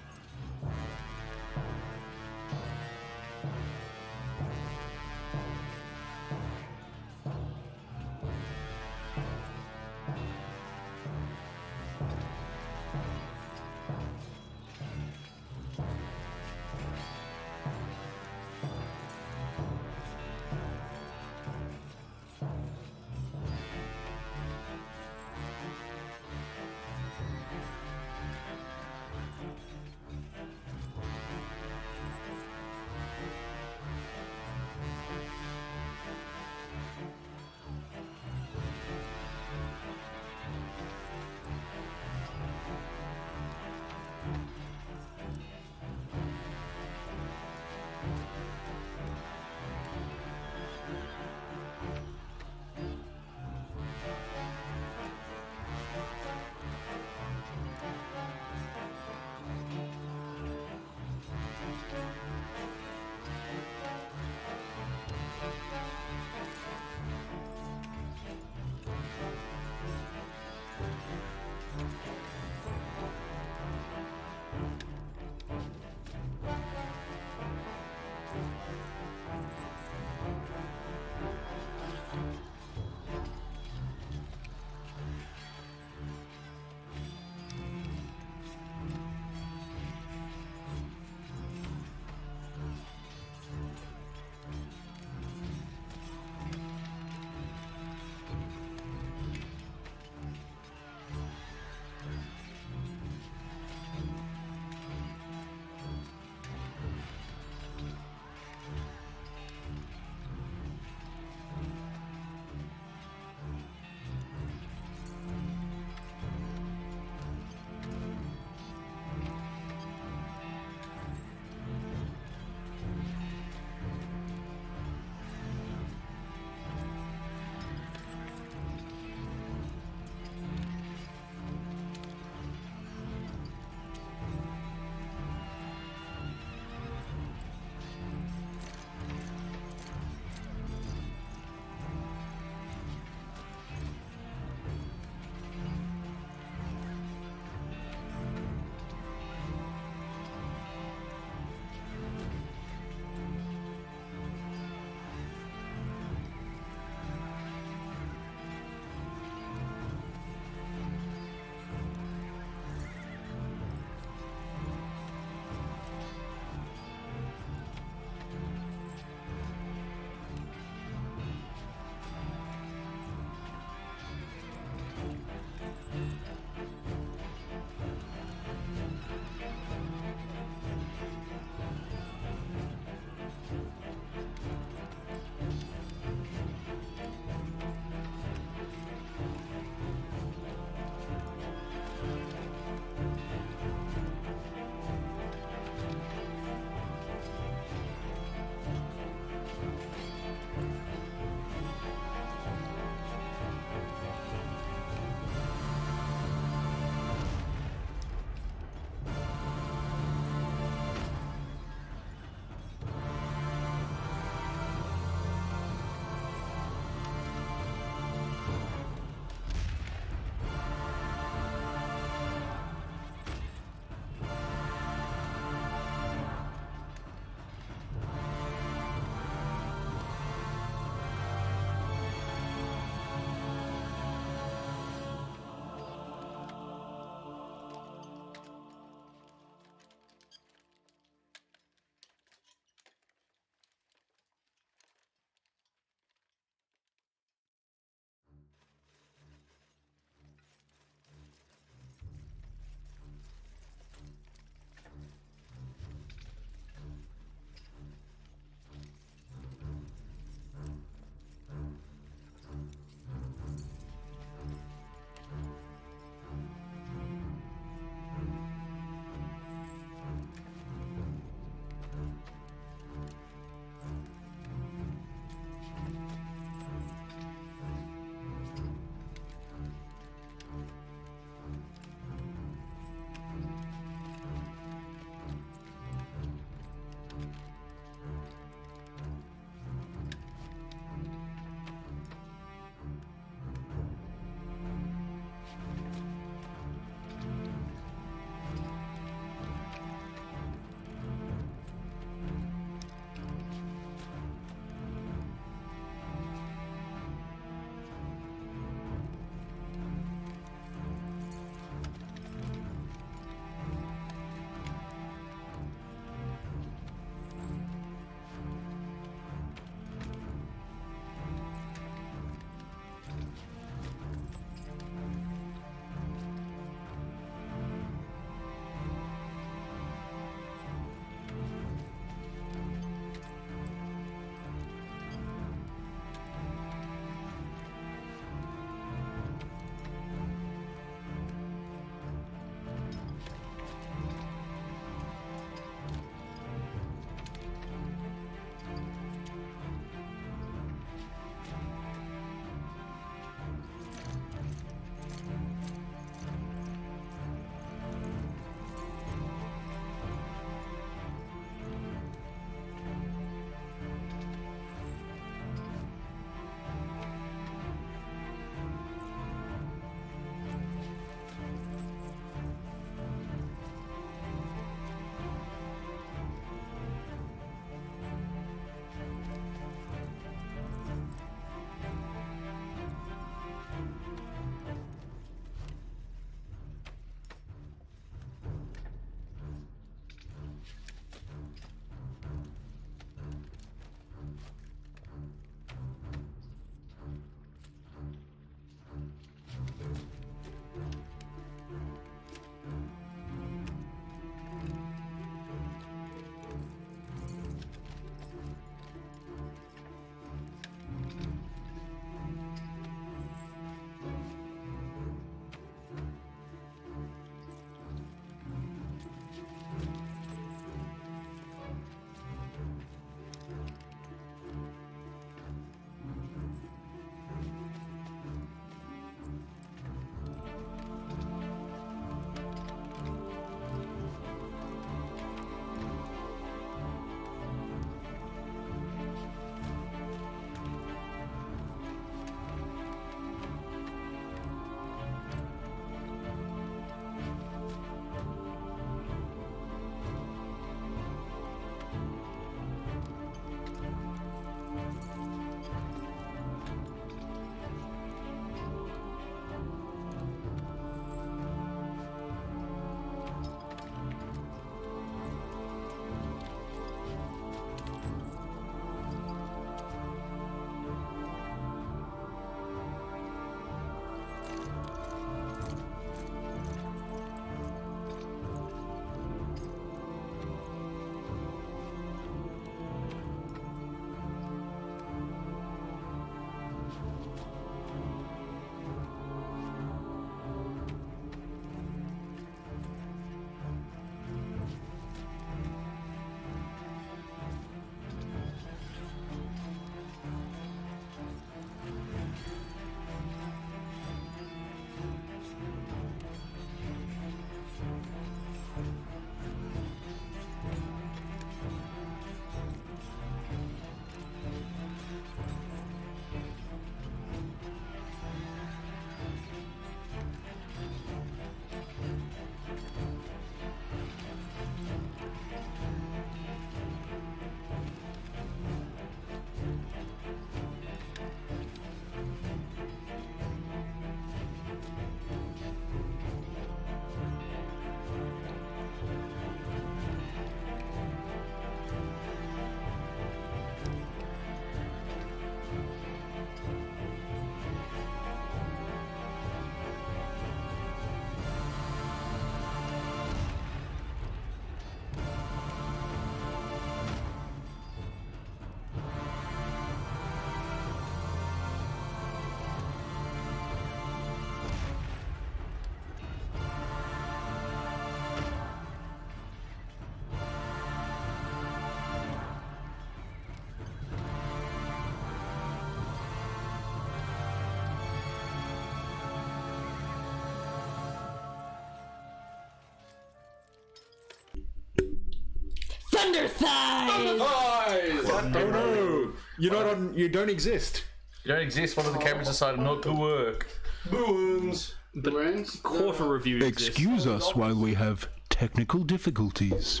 Speaker 7: Thunder thighs.
Speaker 3: Guys!
Speaker 4: Oh no! You're not on. You don't exist.
Speaker 2: You don't exist. One of the cameras decided not to work.
Speaker 3: Boons!
Speaker 1: The runes.
Speaker 8: Quarter review exists.
Speaker 11: Excuse us while we have technical difficulties.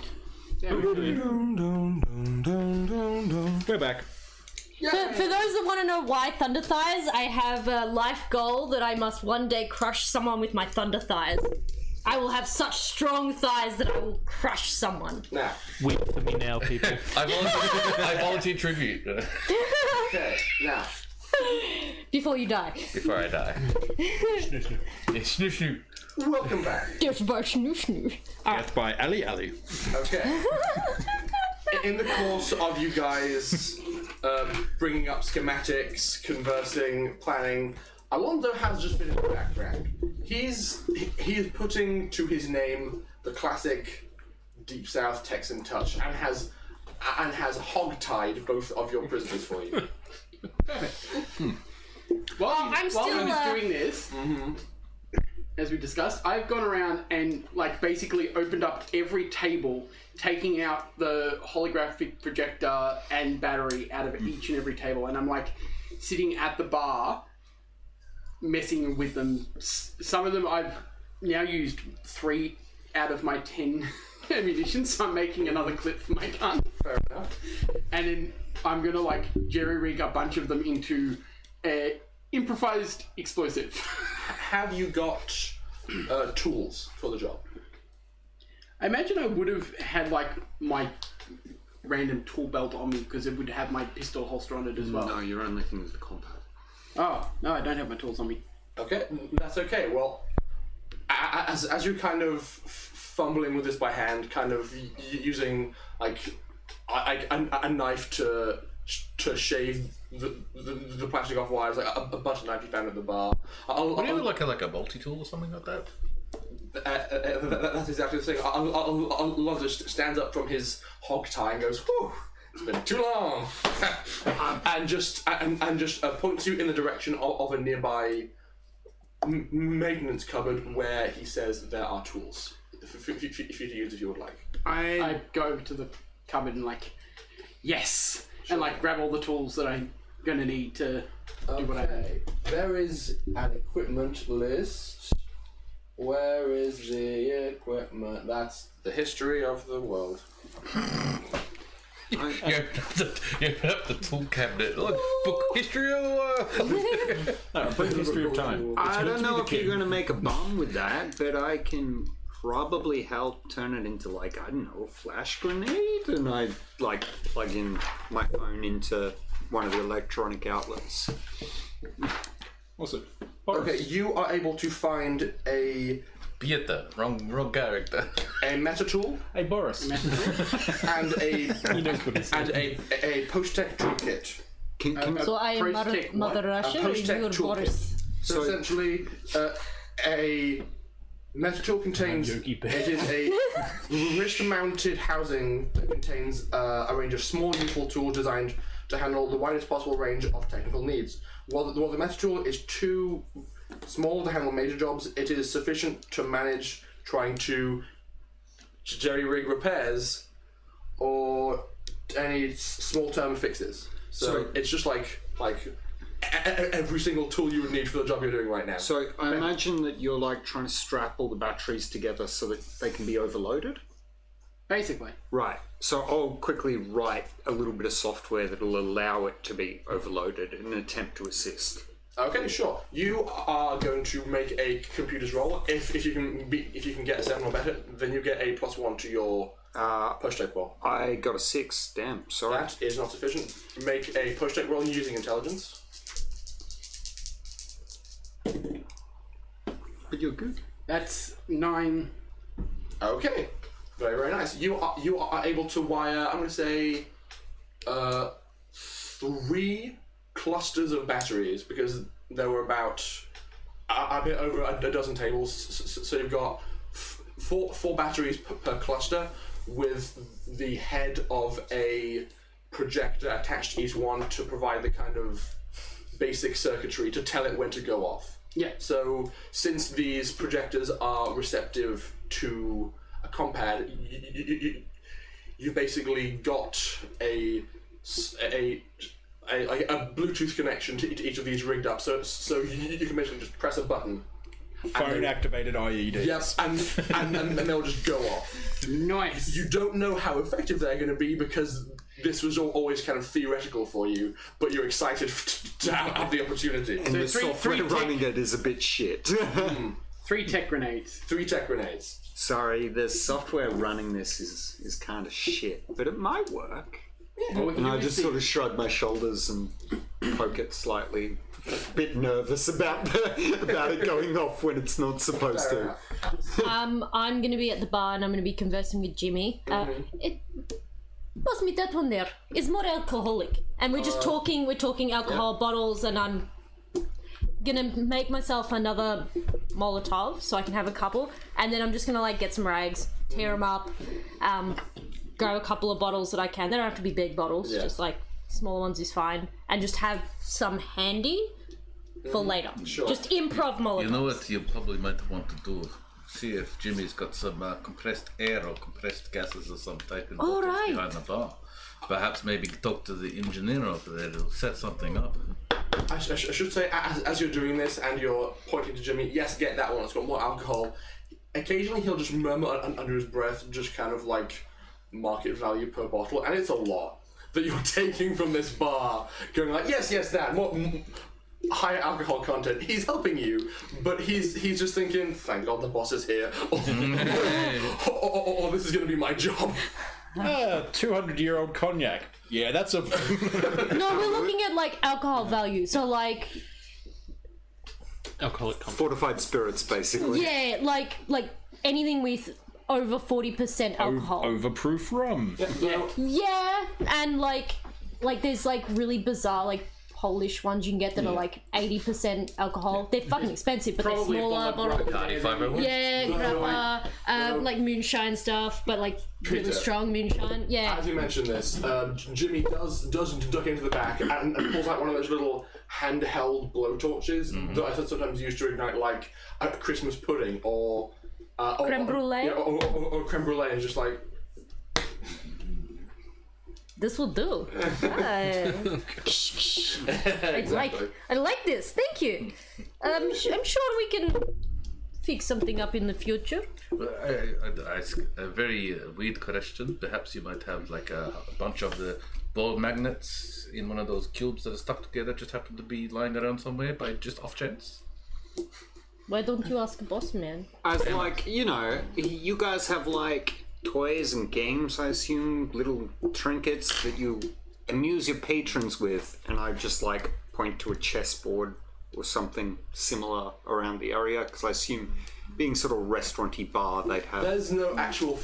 Speaker 1: Yeah, we should.
Speaker 4: Go back.
Speaker 7: For those that want to know why Thunder Thighs, I have a life goal that I must one day crush someone with my Thunder Thighs. I will have such strong thighs that I will crush someone.
Speaker 3: Now,
Speaker 8: Weep for me now, people.
Speaker 2: I volunteer tribute
Speaker 3: okay, now.
Speaker 7: Before you die.
Speaker 2: before I die. Yeah, snoo snoo.
Speaker 3: Welcome back.
Speaker 7: Death by Snoo Snoo.
Speaker 4: Death by Ali Ali.
Speaker 3: Okay. In the course of you guys bringing up schematics, conversing, planning, Alonso has just been in the background. He is putting to his name the classic Deep South Texan touch, and has hog-tied both of your prisoners for you.
Speaker 1: While he was
Speaker 7: still,
Speaker 1: doing this, as we discussed, I've gone around and like basically opened up every table, taking out the holographic projector and battery out of each and every table, and I'm like sitting at the bar, messing with them. Some of them I've now used 3 out of my 10 ammunition, so I'm making another clip for my gun.
Speaker 3: Fair enough.
Speaker 1: And then I'm gonna like jerry rig a bunch of them into improvised explosive.
Speaker 3: Have you got tools for the job?
Speaker 1: I imagine I would have had like my random tool belt on me because it would have my pistol holster on it as well.
Speaker 9: No, your only thing is the compact.
Speaker 1: Oh, no, I don't have my tools on me.
Speaker 3: Okay, that's okay. Well, as you're kind of fumbling with this by hand, kind of using like a knife to shave the plastic off wires, like a butter knife you found at the bar.
Speaker 2: Would you have like a multi-tool or something like that?
Speaker 3: That's exactly the thing. Alonso stands up from his hog tie and goes, "Whew, it's been too long," and just points you in the direction of a nearby maintenance cupboard where he says there are tools for you to use if you would like.
Speaker 1: I go over to the cupboard and like, yes, and like grab all the tools that I'm gonna need to do what I need.
Speaker 3: There is an equipment list. Where is the equipment? That's the history of the world.
Speaker 2: You open up the tool cabinet. Look, book history of the world.
Speaker 4: Book history of time.
Speaker 9: I don't know if you're going to make a bomb with that, but I can probably help turn it into, like, I don't know, a flash grenade, and I like plug in my phone into one of the electronic outlets.
Speaker 4: What's it?
Speaker 3: Okay, you are able to find a
Speaker 2: Pieta, wrong character.
Speaker 3: meta tool
Speaker 4: Hey Boris.
Speaker 3: and a post-tech toolkit.
Speaker 7: So I am
Speaker 1: Post-tech
Speaker 7: Mother
Speaker 1: what?
Speaker 7: Russia, and
Speaker 3: post-tech
Speaker 7: you're
Speaker 3: toolkit.
Speaker 7: Boris.
Speaker 3: So essentially, a meta tool contains it is a wrist-mounted housing that contains a range of small, useful tools designed to handle the widest possible range of technical needs. While the meta tool is too small to handle major jobs, it is sufficient to manage trying to jerry-rig repairs or any small-term fixes. So it's just like every single tool you would need for the job you're doing right now.
Speaker 9: So I imagine that you're like trying to strap all the batteries together so that they can be overloaded?
Speaker 1: Basically.
Speaker 9: Right. So I'll quickly write a little bit of software that will allow it to be overloaded in an attempt to assist.
Speaker 3: Okay, sure. You are going to make a computer's roll. If you can get a 7 or better, then you get a +1 to your post-tech roll.
Speaker 9: I got a 6. Damn. Sorry.
Speaker 3: That is not sufficient. Make a post-tech roll using intelligence.
Speaker 9: But you're good.
Speaker 1: That's 9.
Speaker 3: Okay. Very, very nice. You are able to wire, I'm going to say, 3 clusters of batteries, because there were about a bit over a dozen tables. So you've got 4 batteries per cluster, with the head of a projector attached to each one to provide the kind of basic circuitry to tell it when to go off.
Speaker 1: Yeah.
Speaker 3: So since these projectors are receptive to a compad, you've basically got a Bluetooth connection to each of these rigged up, so you can basically just press a button.
Speaker 4: Phone activated IEDs.
Speaker 3: Yes, and they'll just go off.
Speaker 1: Nice.
Speaker 3: You don't know how effective they're going to be because this was always kind of theoretical for you, but you're excited to have the opportunity.
Speaker 9: And the software running it is a bit shit.
Speaker 1: 3 tech grenades.
Speaker 3: 3 tech grenades.
Speaker 9: Sorry, the software running this is kind of shit, but it might work. And I just sort of shrug my shoulders and poke it slightly. A bit nervous about it going off when it's not supposed to.
Speaker 7: I'm gonna be at the bar and I'm gonna be conversing with Jimmy. Pass me that one there. It's more alcoholic. And we're just talking, alcohol bottles, and I'm gonna make myself another Molotov so I can have a couple. And then I'm just gonna like get some rags, tear them up, grab a couple of bottles that I can. They don't have to be big bottles, just like smaller ones is fine. And just have some handy for later.
Speaker 3: Sure.
Speaker 7: Just improv Molotovs.
Speaker 2: You know what you probably might want to do? See if Jimmy's got some compressed air or compressed gases of some type in bottles behind the bar. Perhaps maybe talk to the engineer over there to set something up.
Speaker 3: I should say, as you're doing this and you're pointing to Jimmy, yes, get that one, it's got more alcohol. Occasionally he'll just murmur under his breath, just kind of like market value per bottle, and it's a lot that you're taking from this bar, going like, yes, that, more higher alcohol content. He's helping you, but he's just thinking, thank God the boss is here, or this is going to be my job.
Speaker 4: 200-year-old cognac. Yeah, that's a...
Speaker 7: No, we're looking at like alcohol value. So like,
Speaker 8: Alcoholic content.
Speaker 9: Fortified spirits, basically.
Speaker 7: yeah, like anything with over 40% alcohol.
Speaker 4: Overproof rum.
Speaker 7: Yeah, and like there's like really bizarre like Polish ones you can get that are like 80% alcohol. They're fucking expensive, but
Speaker 1: Probably
Speaker 7: they're smaller.
Speaker 2: Bacardi 501.
Speaker 7: Yeah, grappa, like moonshine stuff, but like really
Speaker 3: Peter.
Speaker 7: strong moonshine. Yeah.
Speaker 3: As you mentioned this, Jimmy does duck into the back and pulls out one of those little handheld blowtorches that I sometimes use to ignite like a Christmas pudding or
Speaker 7: Creme brulee?
Speaker 3: or creme brulee, and just like
Speaker 7: This will do. I like this. Thank you. I'm sure we can fix something up in the future.
Speaker 2: I'd ask a very weird question. Perhaps you might have like a bunch of the ball magnets in one of those cubes that are stuck together, just happen to be lying around somewhere by just off chance.
Speaker 7: Why don't you ask Boss Man?
Speaker 9: As like, you know, you guys have like toys and games, I assume, little trinkets that you amuse your patrons with, and I just like point to a chessboard or something similar around the area, because I assume being sort of restaurant-y bar, they'd have...
Speaker 3: there's no actual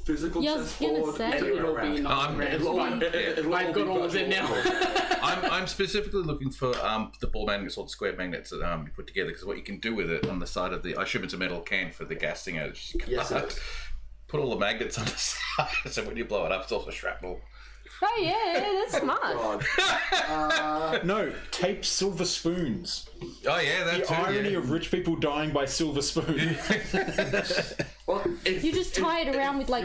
Speaker 3: physical
Speaker 7: Yeah, I was gonna
Speaker 3: chessboard
Speaker 7: say.
Speaker 3: anywhere
Speaker 1: It'll be
Speaker 3: around.
Speaker 1: I've got all of them now.
Speaker 2: I'm specifically looking for the ball magnets or the square magnets that you put together, because what you can do with it on the side of the... I assume it's a metal can for the gas thing.
Speaker 3: Yes, it is.
Speaker 2: Put all the magnets on the side, so when you blow it up, it's also shrapnel.
Speaker 7: Oh yeah, that's smart.
Speaker 3: God.
Speaker 4: No, tape silver spoons.
Speaker 2: Oh yeah,
Speaker 4: The
Speaker 2: that's
Speaker 4: irony of rich people dying by silver spoon.
Speaker 3: Well, if
Speaker 7: You just tie it around with like.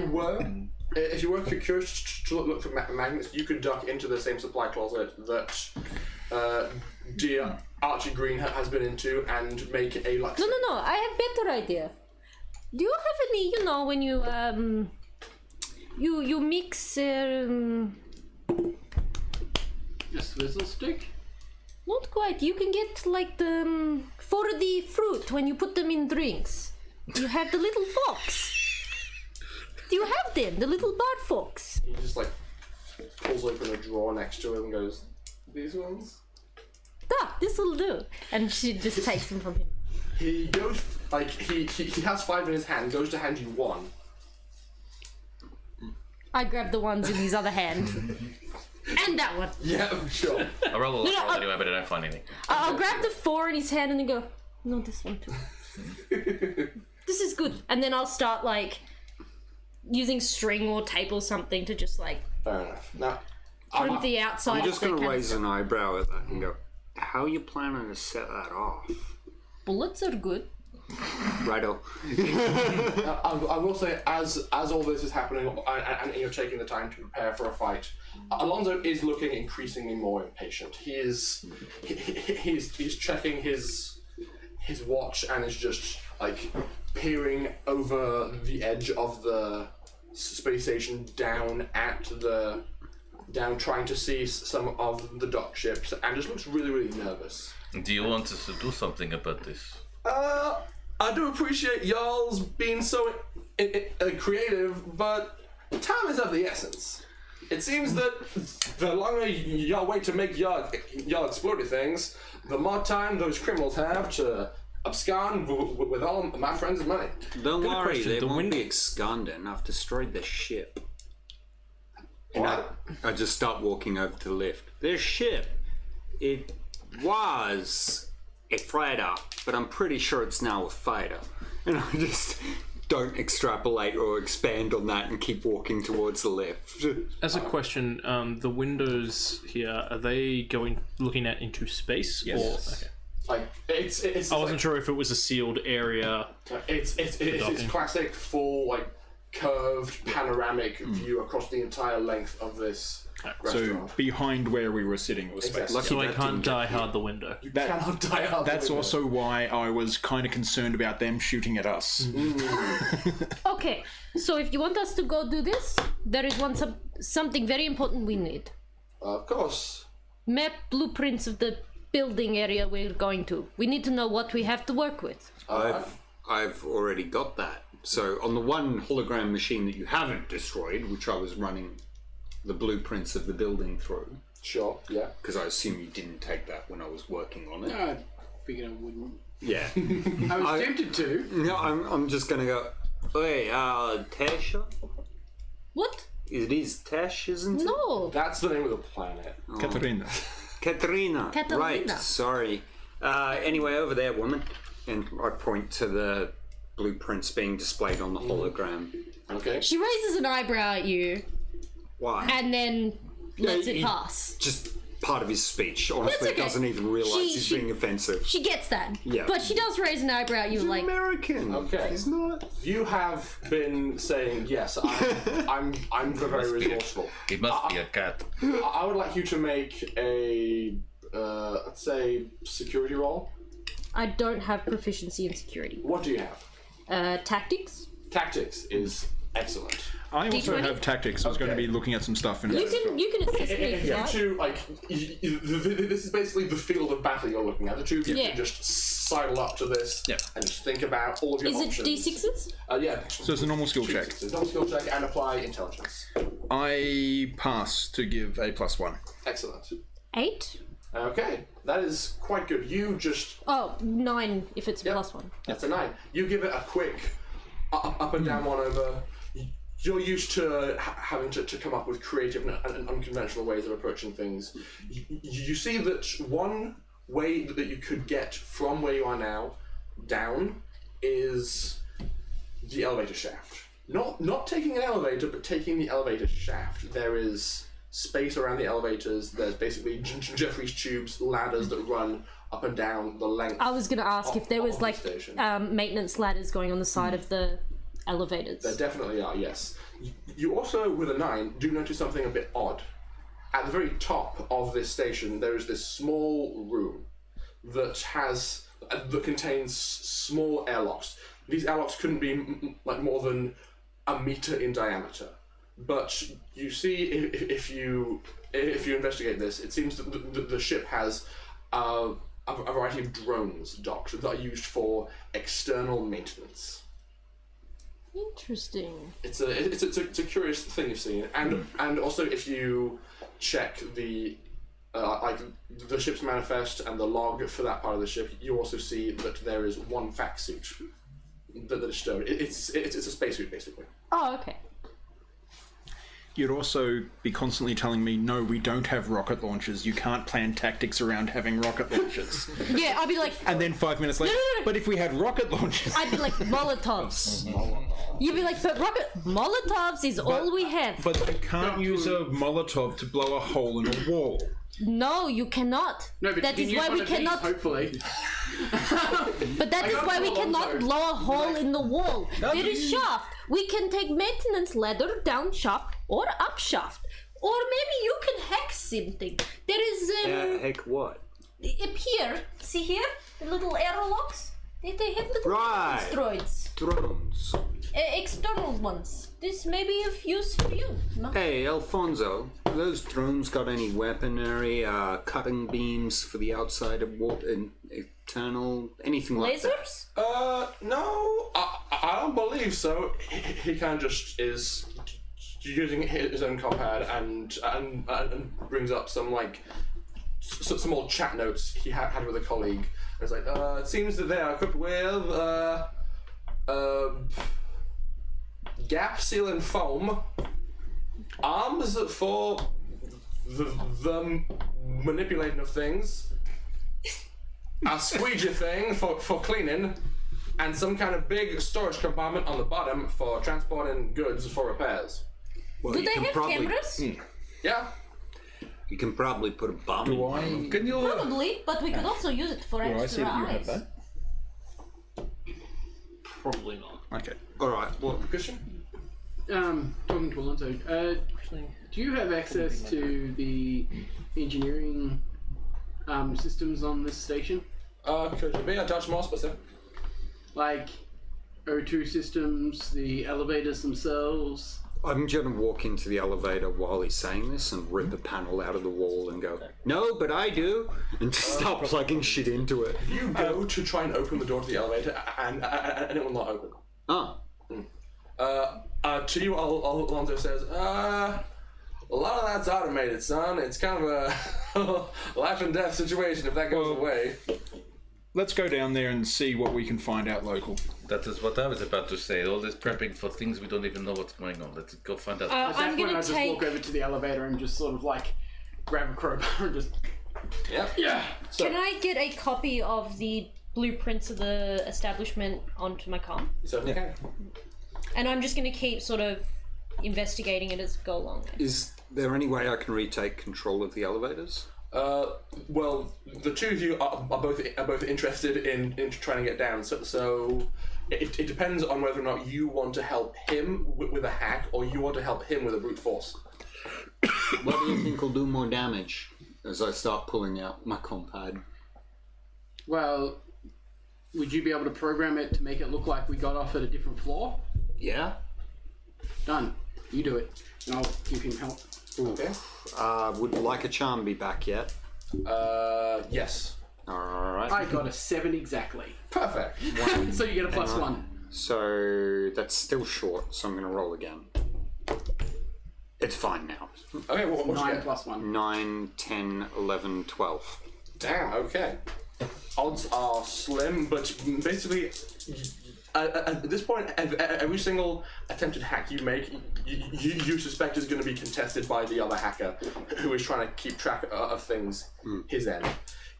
Speaker 3: if you were curious to look for magnets, you could duck into the same supply closet that dear Archie Green has been into and make a like.
Speaker 7: No. I have better idea. Do you have any? You know, when you mix.
Speaker 1: A swizzle stick?
Speaker 7: Not quite. You can get like the for the fruit when you put them in drinks. You have the little forks. Do you have them? The little bar forks.
Speaker 3: He just like pulls open a drawer next to him and goes, "These ones."
Speaker 7: This will do. And she just takes them from him.
Speaker 3: He goes like he has 5 in his hand. Goes to hand you one.
Speaker 7: I grab the ones in his other hand. And that one.
Speaker 3: Yeah, sure.
Speaker 2: I roll a lot
Speaker 7: No,
Speaker 2: anyway, but I don't find anything.
Speaker 7: I'll grab the 4 in his hand and then go, no, this one too. This is good. And then I'll start like using string or tape or something to just like
Speaker 3: Fair enough. Now,
Speaker 7: put the outside.
Speaker 9: I'm just
Speaker 7: of the
Speaker 9: going to
Speaker 7: can-
Speaker 9: raise an eyebrow at that and go, how are you planning to set that off?
Speaker 7: Bullets are good.
Speaker 9: Righto.
Speaker 3: I will say, as all this is happening, and you're taking the time to prepare for a fight, Alonso is looking increasingly more impatient. He's checking his watch and is just like peering over the edge of the space station down, trying to see some of the dock ships, and just looks really, really nervous.
Speaker 2: Do you want us to do something about this?
Speaker 3: I do appreciate y'all's being so creative, but time is of the essence. It seems that the longer y'all wait to make y'all explodey things, the more time those criminals have to abscond with all my friends' money.
Speaker 9: Don't
Speaker 8: Got a
Speaker 9: worry,
Speaker 8: question.
Speaker 9: they
Speaker 8: The
Speaker 9: won't
Speaker 8: window-
Speaker 9: be absconding. I've destroyed the ship. And I just start walking over to the lift. This ship, it was a freighter, but I'm pretty sure it's now a fighter. And I just don't extrapolate or expand on that and keep walking towards the lift.
Speaker 8: As a question, the windows here, are they looking at into space?
Speaker 2: Yes.
Speaker 8: Or, okay.
Speaker 3: Like it's
Speaker 8: I wasn't sure if it was a sealed area.
Speaker 3: It's
Speaker 8: docking.
Speaker 3: classic full like curved panoramic view across the entire length of this
Speaker 4: So
Speaker 3: restaurant.
Speaker 4: behind where we were sitting was space.
Speaker 3: Exactly.
Speaker 8: So I
Speaker 9: that
Speaker 8: can't
Speaker 9: didn't
Speaker 8: die
Speaker 9: get
Speaker 8: hard the window.
Speaker 3: You cannot die out.
Speaker 4: That's
Speaker 3: the window.
Speaker 4: also why I was kind of concerned about them shooting at us.
Speaker 7: Okay, so if you want us to go do this, there is something very important we need.
Speaker 3: Of course.
Speaker 7: Map blueprints of the building area we're going to. We need to know what we have to work with.
Speaker 9: I've already got that. So on the one hologram machine that you haven't destroyed, which I was running the blueprints of the building through,
Speaker 3: Sure. Yeah.
Speaker 9: because I assume you didn't take that when I was working on it.
Speaker 1: I figured I wouldn't.
Speaker 9: Yeah.
Speaker 1: I was tempted to.
Speaker 9: No, I'm just gonna go. Hey, Tasha?
Speaker 7: What?
Speaker 9: It is Tash, isn't it?
Speaker 7: No.
Speaker 3: That's the name of the planet.
Speaker 4: Katarina.
Speaker 9: Katerina.
Speaker 7: Katerina.
Speaker 9: Right, sorry. Anyway, over there, woman. And I point to the blueprints being displayed on the hologram.
Speaker 3: Okay.
Speaker 7: She raises an eyebrow at you
Speaker 9: Why?
Speaker 7: and then lets it
Speaker 9: he-
Speaker 7: pass.
Speaker 9: Just part of his speech. Honestly,
Speaker 7: okay.
Speaker 9: doesn't even realise
Speaker 7: She-
Speaker 9: he's
Speaker 7: she-
Speaker 9: being offensive.
Speaker 7: She gets that.
Speaker 9: Yeah.
Speaker 7: But she does raise an eyebrow at you
Speaker 9: He's
Speaker 7: like,
Speaker 9: American.
Speaker 3: Okay.
Speaker 9: He's not.
Speaker 3: You have been saying yes. I'm very resourceful.
Speaker 2: It must be a cat.
Speaker 3: I would like you to make a let's say security roll.
Speaker 7: I don't have proficiency in security.
Speaker 3: What do you have?
Speaker 7: Tactics?
Speaker 3: Tactics is excellent.
Speaker 4: I also
Speaker 7: D20?
Speaker 4: have tactics. I was going to
Speaker 3: Okay.
Speaker 4: be looking at some stuff in
Speaker 7: You
Speaker 4: it.
Speaker 7: can assist me
Speaker 3: If
Speaker 7: if
Speaker 3: you
Speaker 7: you like.
Speaker 3: two like, this is basically the field of battle you're looking at. The two of you
Speaker 7: Yeah.
Speaker 3: can just sidle up to this
Speaker 4: Yeah.
Speaker 3: and just think about all of your
Speaker 7: Is it
Speaker 3: options.
Speaker 7: D6s?
Speaker 3: Yeah.
Speaker 4: So it's a normal skill check.
Speaker 3: So normal skill check and apply intelligence.
Speaker 4: I pass to give a +1.
Speaker 3: Excellent.
Speaker 7: 8?
Speaker 3: Okay, that is quite good. You just
Speaker 7: Oh, 9 if it's a
Speaker 3: Yep.
Speaker 7: +1.
Speaker 3: That's a 9. You give it a quick up and down one over. You're used to having to come up with creative and unconventional ways of approaching things. You see that one way that you could get from where you are now down is the elevator shaft. Not taking an elevator, but taking the elevator shaft. There is space around the elevators. There's basically Jeffrey's tubes, ladders that run up and down the length.
Speaker 7: I was going to ask if there was
Speaker 3: of the
Speaker 7: like
Speaker 3: station.
Speaker 7: maintenance ladders going on the side of the elevators.
Speaker 3: There definitely are, yes. You also, with a 9, do notice something a bit odd. At the very top of this station, there is this small room that contains small airlocks. These airlocks couldn't be like more than a meter in diameter. But you see, if you investigate this, it seems that the ship has a variety of drones docked that are used for external maintenance.
Speaker 7: Interesting.
Speaker 3: It's a curious thing you've seen, and also if you check the like the ship's manifest and the log for that part of the ship, you also see that there is one fact suit that is stowed. It's a spacesuit basically.
Speaker 7: Oh, okay.
Speaker 4: You'd also be constantly telling me, no, we don't have rocket launchers. You can't plan tactics around having rocket launchers.
Speaker 7: Yeah, I'd be like,
Speaker 4: And then 5 minutes later,
Speaker 7: No.
Speaker 4: but if we had rocket launchers...
Speaker 7: I'd be like Molotovs. You'd be like, but Molotovs is all we have.
Speaker 4: But you can't use a Molotov to blow a hole in a wall.
Speaker 7: No, you cannot.
Speaker 1: No, but
Speaker 7: that
Speaker 1: you
Speaker 7: is
Speaker 1: can use
Speaker 7: why
Speaker 1: one
Speaker 7: we
Speaker 1: of these,
Speaker 7: cannot.
Speaker 1: hopefully.
Speaker 7: But that
Speaker 1: I
Speaker 7: is
Speaker 1: got
Speaker 7: why
Speaker 1: it
Speaker 7: we
Speaker 1: for a long
Speaker 7: cannot
Speaker 1: time.
Speaker 7: blow a hole in the wall. There is shaft. We can take maintenance ladder down shaft or up shaft, or maybe you can hack something. There is
Speaker 9: Heck, what?
Speaker 7: up here. See here, the little airlocks. They have little
Speaker 9: Right.
Speaker 7: droids,
Speaker 9: Drones.
Speaker 7: external ones. This may be of use for you. No?
Speaker 9: Hey, Alfonso, those drones got any weaponry, cutting beams for the outside of eternal, anything like that?
Speaker 7: Lasers?
Speaker 3: No, I don't believe so. He kind of just is using his own compad and brings up some like some old chat notes he had with a colleague. It's like, it seems that they are equipped with gap sealing foam, arms for the manipulating of things, a squeegee thing for cleaning, and some kind of big storage compartment on the bottom for transporting goods for repairs.
Speaker 9: Well,
Speaker 7: Do
Speaker 9: you
Speaker 7: they
Speaker 9: can
Speaker 7: have
Speaker 9: probably,
Speaker 7: cameras?
Speaker 3: Yeah.
Speaker 9: You can probably put a bomb in.
Speaker 2: Can you?
Speaker 7: Probably, but we could also use it for
Speaker 4: Do I see
Speaker 7: extra
Speaker 4: that you have
Speaker 7: eyes.
Speaker 4: that?
Speaker 8: Probably not.
Speaker 4: Okay.
Speaker 9: All right. Well,
Speaker 3: Christian?
Speaker 1: Talking to Alonso, do you have access to the engineering systems on this station?
Speaker 3: Could you be a touch more specific?
Speaker 1: Like O2 systems, the elevators themselves?
Speaker 9: I'm gonna walk into the elevator while he's saying this and rip a panel out of the wall and go, "No, but I do," and just start plugging shit into it.
Speaker 3: You go to try and open the door to the elevator, and it will not open.
Speaker 9: Oh.
Speaker 3: To you, Alonso says, a lot of that's automated, son. It's kind of a life and death situation if that goes away.
Speaker 4: Let's go down there and see what we can find out local.
Speaker 2: That is what I was about to say. All this prepping for things we don't even know what's going on. Let's go find out.
Speaker 1: At that
Speaker 7: I'm
Speaker 1: point,
Speaker 7: gonna
Speaker 1: I just
Speaker 7: take.
Speaker 1: walk over to the elevator and just sort of like grab a crowbar and just.
Speaker 3: Yep.
Speaker 1: Yeah. So,
Speaker 7: Can I get a copy of the blueprints of the establishment onto my comm?
Speaker 3: You certainly can.
Speaker 7: And I'm just gonna keep sort of investigating it as we go along.
Speaker 9: Is there any way I can retake control of the elevators?
Speaker 3: Well, the two of you are both interested in trying to get down. So it depends on whether or not you want to help him with a hack or you want to help him with a brute force.
Speaker 9: What do you think will do more damage? As I start pulling out my compad.
Speaker 1: well, would you be able to program it to make it look like we got off at a different floor?
Speaker 9: Yeah.
Speaker 1: Done. You do it. And I'll give him help.
Speaker 3: Okay.
Speaker 9: Would like a charm be back yet?
Speaker 3: Yes.
Speaker 9: All right.
Speaker 1: I got a 7 exactly.
Speaker 3: Perfect.
Speaker 1: So you get a plus
Speaker 9: Hang
Speaker 1: 1.
Speaker 9: on. So that's still short. So I'm going to roll again. It's fine now.
Speaker 3: Okay, what'd you
Speaker 1: 9
Speaker 3: get?
Speaker 1: plus 1.
Speaker 9: 9, 10, 11, 12.
Speaker 3: Damn, okay. Odds are slim, but basically, at this point, every single attempted hack you make, you suspect is going to be contested by the other hacker, who is trying to keep track of things his end.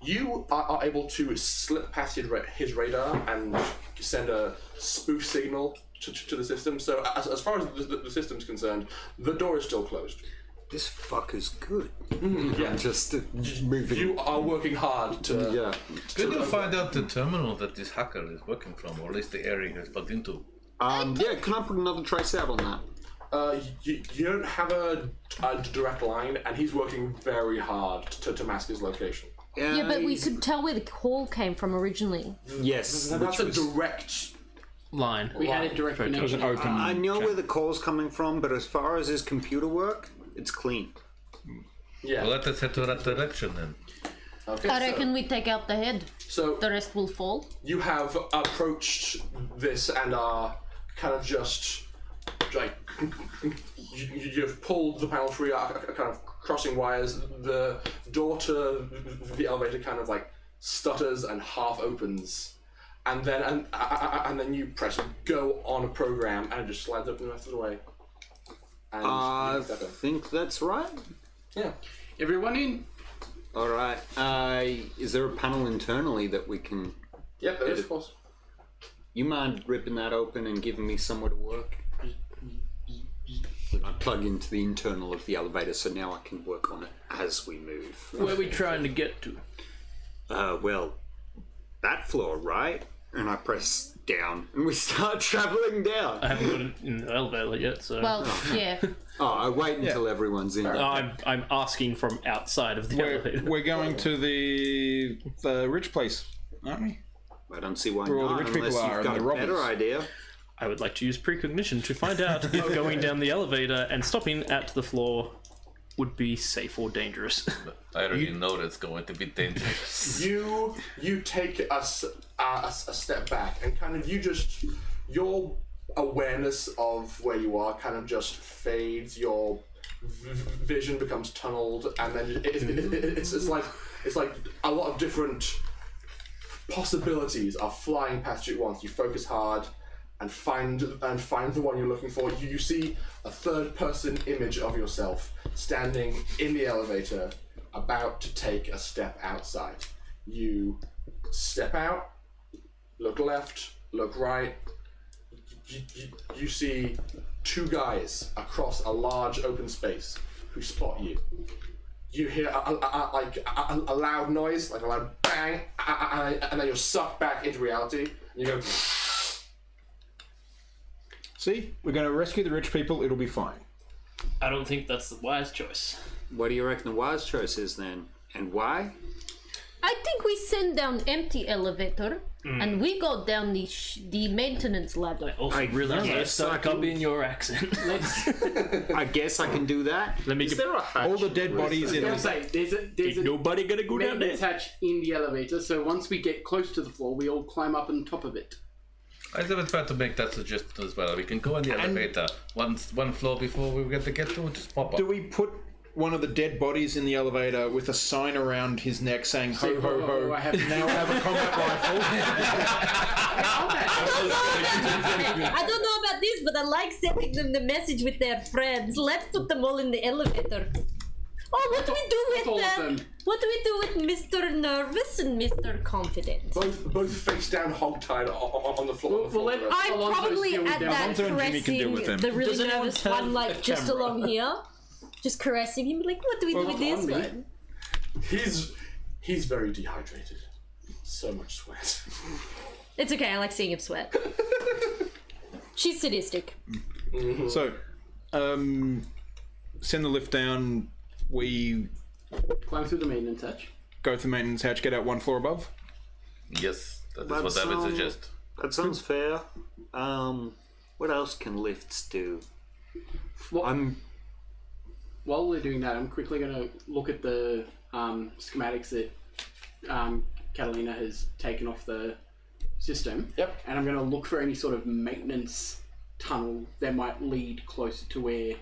Speaker 3: You are able to slip past his radar and send a spoof signal to the system. So as far as the system's concerned, the door is still closed.
Speaker 9: This fucker's good.
Speaker 3: Yeah.
Speaker 9: I'm just moving.
Speaker 3: You are working hard to...
Speaker 9: Yeah.
Speaker 2: Could you find out the terminal that this hacker is working from, or at least the area he's plugged into?
Speaker 9: Yeah, can I put another trace out on that?
Speaker 3: You don't have a direct line, and he's working very hard to mask his location.
Speaker 7: Yeah, but we could tell where the call came from originally.
Speaker 9: Yes.
Speaker 3: That's a direct
Speaker 8: Line.
Speaker 1: We had a direct
Speaker 4: It was
Speaker 1: connection.
Speaker 4: an open.
Speaker 9: I know where the call's coming from, but as far as his computer work, it's clean.
Speaker 3: Yeah.
Speaker 2: Well, let us head to that direction then.
Speaker 3: Okay.
Speaker 7: I reckon we take out the head.
Speaker 3: So
Speaker 7: The rest will fall.
Speaker 3: you have approached this and are kind of just like you've pulled the panel free, are kind of crossing wires. The door to the elevator kind of like stutters and half opens, and then you press go on a program and it just slides open the rest of the way. And
Speaker 9: I
Speaker 3: you step in.
Speaker 9: think that's right.
Speaker 3: Yeah.
Speaker 1: Everyone in?
Speaker 9: All right. Is there a panel internally that we can?
Speaker 3: Yep, there is, of course.
Speaker 9: You mind ripping that open and giving me somewhere to work? I plug into the internal of the elevator, so now I can work on it as we move.
Speaker 8: Where are we trying to get to?
Speaker 9: Well, that floor, right? And I press down, and we start travelling down.
Speaker 8: I haven't got it in the elevator yet, so.
Speaker 7: Well, yeah.
Speaker 9: Oh, I wait until everyone's in.
Speaker 8: I'm asking from outside of the elevator.
Speaker 4: We're going to the rich place, aren't we?
Speaker 9: I don't see why
Speaker 4: Where all the
Speaker 9: not,
Speaker 4: rich people
Speaker 9: unless
Speaker 4: are
Speaker 9: you've
Speaker 4: and
Speaker 9: got
Speaker 4: the
Speaker 9: a better
Speaker 4: robbers.
Speaker 9: idea.
Speaker 8: I would like to use precognition to find out if going down the elevator and stopping at the floor would be safe or dangerous.
Speaker 2: I already know that's going to be dangerous.
Speaker 3: You take a step back and kind of your awareness of where you are kind of just fades. Your vision becomes tunneled, and then it's like a lot of different possibilities are flying past you at once. You focus hard and find the one you're looking for. You see a third-person image of yourself standing in the elevator, about to take a step outside. You step out, look left, look right. You see two guys across a large open space who spot you. You hear a loud noise, like a loud bang, and then you're sucked back into reality. And you go.
Speaker 4: See, we're going to rescue the rich people. It'll be fine.
Speaker 8: I don't think that's the wise choice.
Speaker 9: What do you reckon the wise choice is then? And why?
Speaker 7: I think we send down empty elevator and we go down the maintenance ladder.
Speaker 8: Also, really
Speaker 9: guess
Speaker 8: nice
Speaker 9: I
Speaker 8: to come
Speaker 9: can-
Speaker 8: in your accent.
Speaker 9: I guess I can do that.
Speaker 8: Let me
Speaker 9: Is
Speaker 8: get-
Speaker 9: there a hatch?
Speaker 4: All the dead bodies in
Speaker 1: I
Speaker 4: the
Speaker 1: was gonna say, there's a
Speaker 8: Nobody gonna go down there.
Speaker 1: maintenance hatch in the elevator, so once we get close to the floor, we all climb up on top of it.
Speaker 2: I was about to make that suggestion as well. We can go in the elevator one floor before we get to just pop up.
Speaker 4: Do we put one of the dead bodies in the elevator with a sign around his neck saying "Ho ho ho"?
Speaker 1: I have
Speaker 4: Now have a combat rifle.
Speaker 7: I don't know about this, but I like sending them the message with their friends. Let's put them all in the elevator. Oh, what do we do
Speaker 1: all of
Speaker 7: with
Speaker 1: them.
Speaker 7: What do we do with Mr. Nervous and Mr. Confident?
Speaker 3: Both face down, hogtied on the floor.
Speaker 1: We'll let
Speaker 7: I'm
Speaker 1: Alonso
Speaker 7: probably
Speaker 1: deal with
Speaker 7: at
Speaker 1: them.
Speaker 7: that
Speaker 4: Alonso and Jimmy can deal with
Speaker 7: caressing
Speaker 4: them.
Speaker 7: the really
Speaker 8: Does anyone
Speaker 7: nervous
Speaker 8: have
Speaker 7: one, like
Speaker 8: a
Speaker 7: just
Speaker 8: camera?
Speaker 7: along here, just caressing him. Like, what do we do with this
Speaker 1: on me.
Speaker 7: one?
Speaker 3: He's very dehydrated. So much sweat.
Speaker 7: It's okay. I like seeing him sweat. She's sadistic.
Speaker 4: So, send the lift down. We
Speaker 1: Climb through the maintenance hatch.
Speaker 4: go through the maintenance hatch, get out one floor above.
Speaker 2: Yes, that is
Speaker 9: That
Speaker 2: what I would
Speaker 9: sounds-
Speaker 2: suggest.
Speaker 9: That sounds fair. What else can lifts do?
Speaker 1: While we're doing that, I'm quickly going to look at the schematics that Catalina has taken off the system.
Speaker 3: Yep.
Speaker 1: And I'm going to look for any sort of maintenance tunnel that might lead closer to where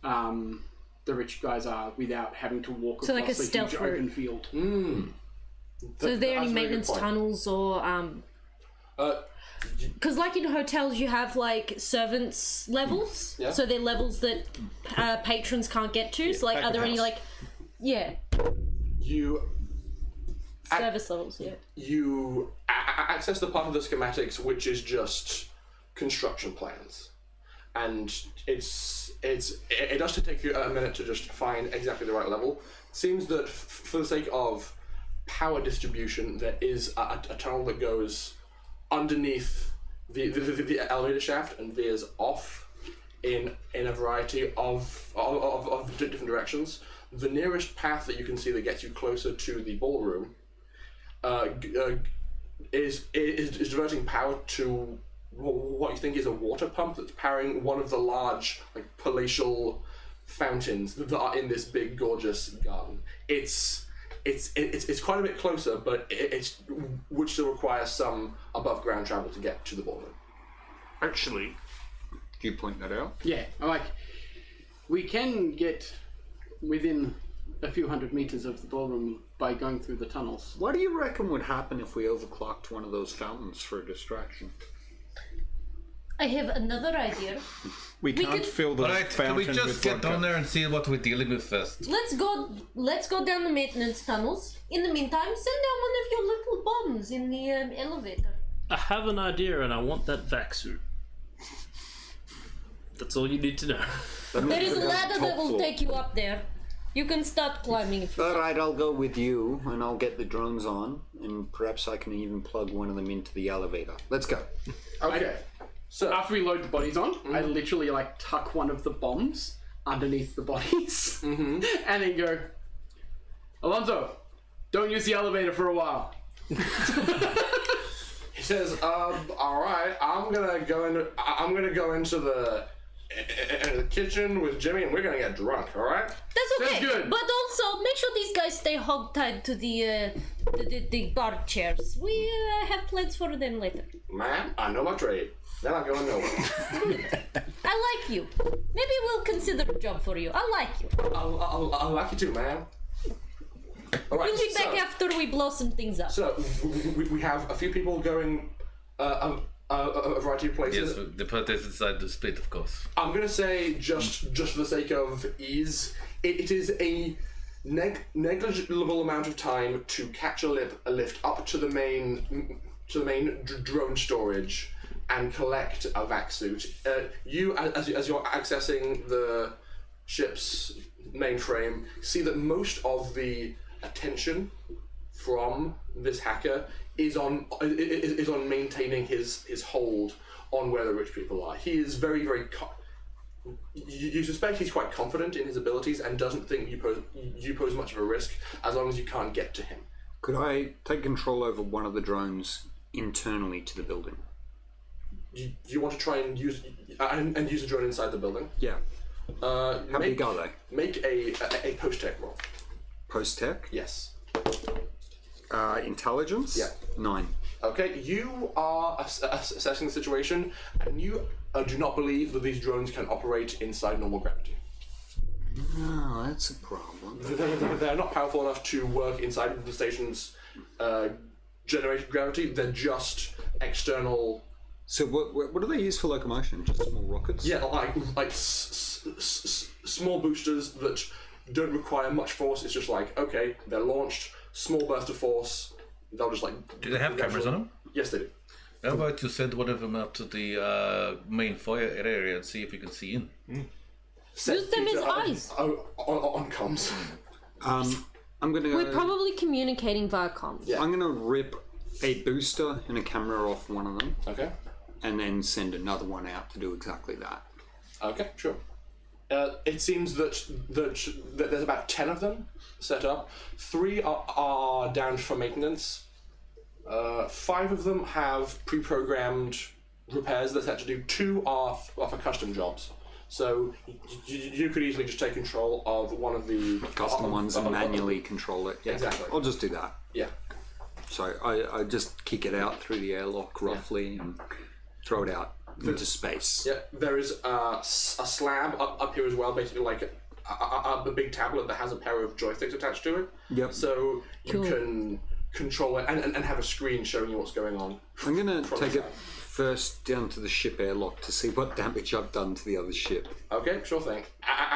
Speaker 1: the rich guys are without having to walk
Speaker 7: So
Speaker 1: across
Speaker 7: like a
Speaker 1: the
Speaker 7: stealth
Speaker 1: huge
Speaker 7: route.
Speaker 1: open field.
Speaker 7: So is there any
Speaker 3: That's a very good
Speaker 7: maintenance
Speaker 3: point.
Speaker 7: tunnels or because like in hotels you have like servants levels,
Speaker 3: Yeah.
Speaker 7: so they're levels that patrons can't get to. So like,
Speaker 4: back
Speaker 7: are
Speaker 4: of
Speaker 7: there any
Speaker 4: house.
Speaker 7: like, yeah,
Speaker 3: You
Speaker 7: service levels? Yeah.
Speaker 3: you access the part of the schematics which is just construction plans, and it does take you a minute to just find exactly the right level. It seems that for the sake of power distribution, there is a tunnel that goes underneath the elevator shaft and veers off in a variety of different directions. The nearest path that you can see that gets you closer to the ballroom is diverting power to what you think is a water pump that's powering one of the large, like, palatial fountains that are in this big, gorgeous garden. It's quite a bit closer, but it would still require some above ground travel to get to the ballroom.
Speaker 9: Actually, do you point that out?
Speaker 1: Yeah, we can get within a few hundred meters of the ballroom by going through the tunnels.
Speaker 9: What do you reckon would happen if we overclocked one of those fountains for a distraction?
Speaker 7: I have another idea.
Speaker 4: We can't
Speaker 7: could-
Speaker 4: fill the
Speaker 2: Alright, can we
Speaker 4: fountain
Speaker 2: just
Speaker 4: with
Speaker 2: get
Speaker 4: vodka.
Speaker 2: down there and see what we're dealing with first?
Speaker 7: Let's go down the maintenance tunnels. In the meantime, send down one of your little bombs in the elevator.
Speaker 8: I have an idea and I want that vac suit. That's all you need to know.
Speaker 7: There is a ladder that will take you up there. You can start climbing if you want.
Speaker 9: Alright, I'll go with you, and I'll get the drones on, and perhaps I can even plug one of them into the elevator. Let's go.
Speaker 3: Okay. So
Speaker 1: After we load the bodies on, I literally like tuck one of the bombs underneath the bodies, and then go, Alonso, don't use the elevator for a while.
Speaker 3: he says, all right, I'm gonna go into the kitchen with Jimmy, and we're gonna get drunk. All right?
Speaker 7: That's okay.
Speaker 1: Sounds good.
Speaker 7: But also, make sure these guys stay hog-tied to the bar chairs. We have plans for them later.
Speaker 3: Man, I know my trade. They're not going nowhere.
Speaker 7: I like you. Maybe we'll consider a job for you. I like you.
Speaker 3: I like you too, man. All right.
Speaker 7: We'll be back after we blow some things up.
Speaker 3: So we have a few people going a variety of places.
Speaker 2: Yes, the part is inside the split, of course.
Speaker 3: I'm gonna say just for the sake of ease, it is a negligible amount of time to catch a lift up to the main drone storage and collect a vac suit. You, as you're accessing the ship's mainframe, see that most of the attention from this hacker is on maintaining his hold on where the rich people are. He is very, very. You suspect he's quite confident in his abilities and doesn't think you pose much of a risk as long as you can't get to him.
Speaker 9: Could I take control over one of the drones internally to the building?
Speaker 3: You want to try and use a drone inside the building?
Speaker 9: Yeah. How big are they?
Speaker 3: Make a post-tech roll.
Speaker 9: Post-tech?
Speaker 3: Yes.
Speaker 9: Intelligence?
Speaker 3: Yeah.
Speaker 9: 9.
Speaker 3: Okay, you are assessing the situation, and you do not believe that these drones can operate inside normal gravity.
Speaker 9: No, that's a problem.
Speaker 3: They're not powerful enough to work inside the station's generated gravity. They're just external.
Speaker 9: So what do they use for locomotion? Just small rockets?
Speaker 3: Yeah, like small boosters that don't require much force. It's just like, okay, they're launched, small burst of force. They'll just like.
Speaker 2: Do they have cameras on them?
Speaker 3: Yes, they do.
Speaker 2: How about you send one of them up to the main foyer area and see if you can see in?
Speaker 7: Use them as eyes.
Speaker 3: On comms.
Speaker 9: I'm gonna go.
Speaker 7: We're probably communicating via comms.
Speaker 3: Yeah.
Speaker 9: I'm gonna rip a booster and a camera off one of them.
Speaker 3: Okay.
Speaker 9: And then send another one out to do exactly that.
Speaker 3: Okay, sure. It seems that there's about 10 of them set up. 3 are down for maintenance. 5 of them have pre-programmed repairs they're set to do. 2 are for custom jobs. So you could easily just take control of one of the
Speaker 9: custom ones and manually control it. Yeah,
Speaker 3: exactly.
Speaker 9: I'll just do that.
Speaker 3: Yeah.
Speaker 9: So I just kick it out through the airlock roughly and throw it out into space.
Speaker 3: Yeah, there is a slab up here as well, basically like a big tablet that has a pair of joysticks attached to it.
Speaker 9: Yep.
Speaker 3: So you can control it and have a screen showing you what's going on.
Speaker 9: I'm going to take it first down to the ship airlock to see what damage I've done to the other ship.
Speaker 3: Okay, sure thing.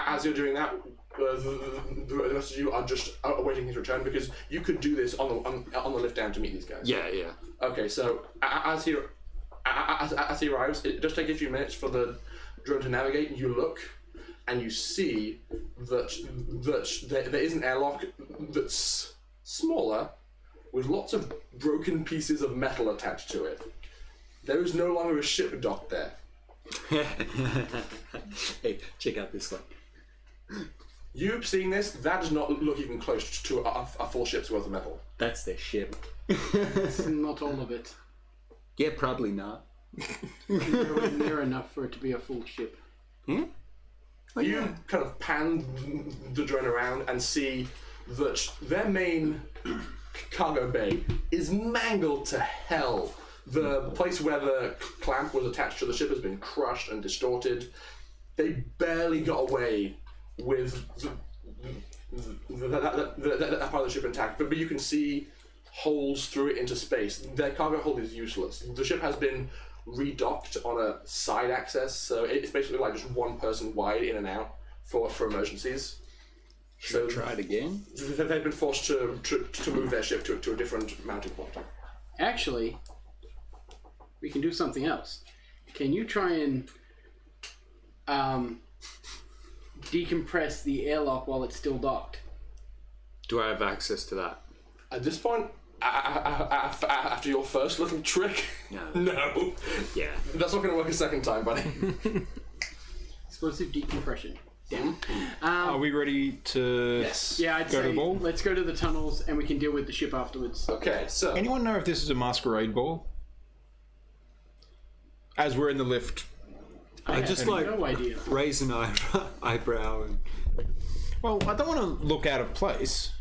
Speaker 3: As you're doing that, the rest of you are just awaiting his return because you could do this on the lift down to meet these guys.
Speaker 9: Yeah, yeah.
Speaker 3: Okay, so as he arrives, it does take a few minutes for the drone to navigate, and you look and you see that there is an airlock that's smaller with lots of broken pieces of metal attached to it. There is no longer a ship docked there.
Speaker 9: Hey, check out this one.
Speaker 3: You seeing this, that does not look even close to a full ship's worth of metal.
Speaker 9: That's their ship.
Speaker 1: It's not all of it.
Speaker 9: Yeah, probably not.
Speaker 1: Nowhere near enough for it to be a full ship.
Speaker 9: Yeah?
Speaker 3: You kind of pan the drone around and see that their main cargo bay is mangled to hell. The place where the clamp was attached to the ship has been crushed and distorted. They barely got away with that part of the ship intact, but you can see holes through it into space. Their cargo hold is useless. The ship has been redocked on a side access, so it's basically like just one person wide in and out for emergencies.
Speaker 9: So try it again.
Speaker 3: They've been forced to move their ship to a different mounting point.
Speaker 1: Actually, we can do something else. Can you try and decompress the airlock while it's still docked.
Speaker 9: Do I have access to that?
Speaker 3: At this point, after your first little trick, no.
Speaker 9: Yeah.
Speaker 3: That's not going to work a second time, buddy.
Speaker 1: Explosive decompression. Damn.
Speaker 4: Are we ready to
Speaker 3: Yes.
Speaker 1: Yeah, I'd
Speaker 4: go to
Speaker 1: say
Speaker 4: the ball?
Speaker 1: let's go to the tunnels and we can deal with the ship afterwards.
Speaker 3: Okay, so
Speaker 4: Anyone know if this is a masquerade ball? As we're in the lift.
Speaker 9: I just like
Speaker 1: No idea.
Speaker 9: raise an eyebrow and
Speaker 4: Well, I don't want to look out of place.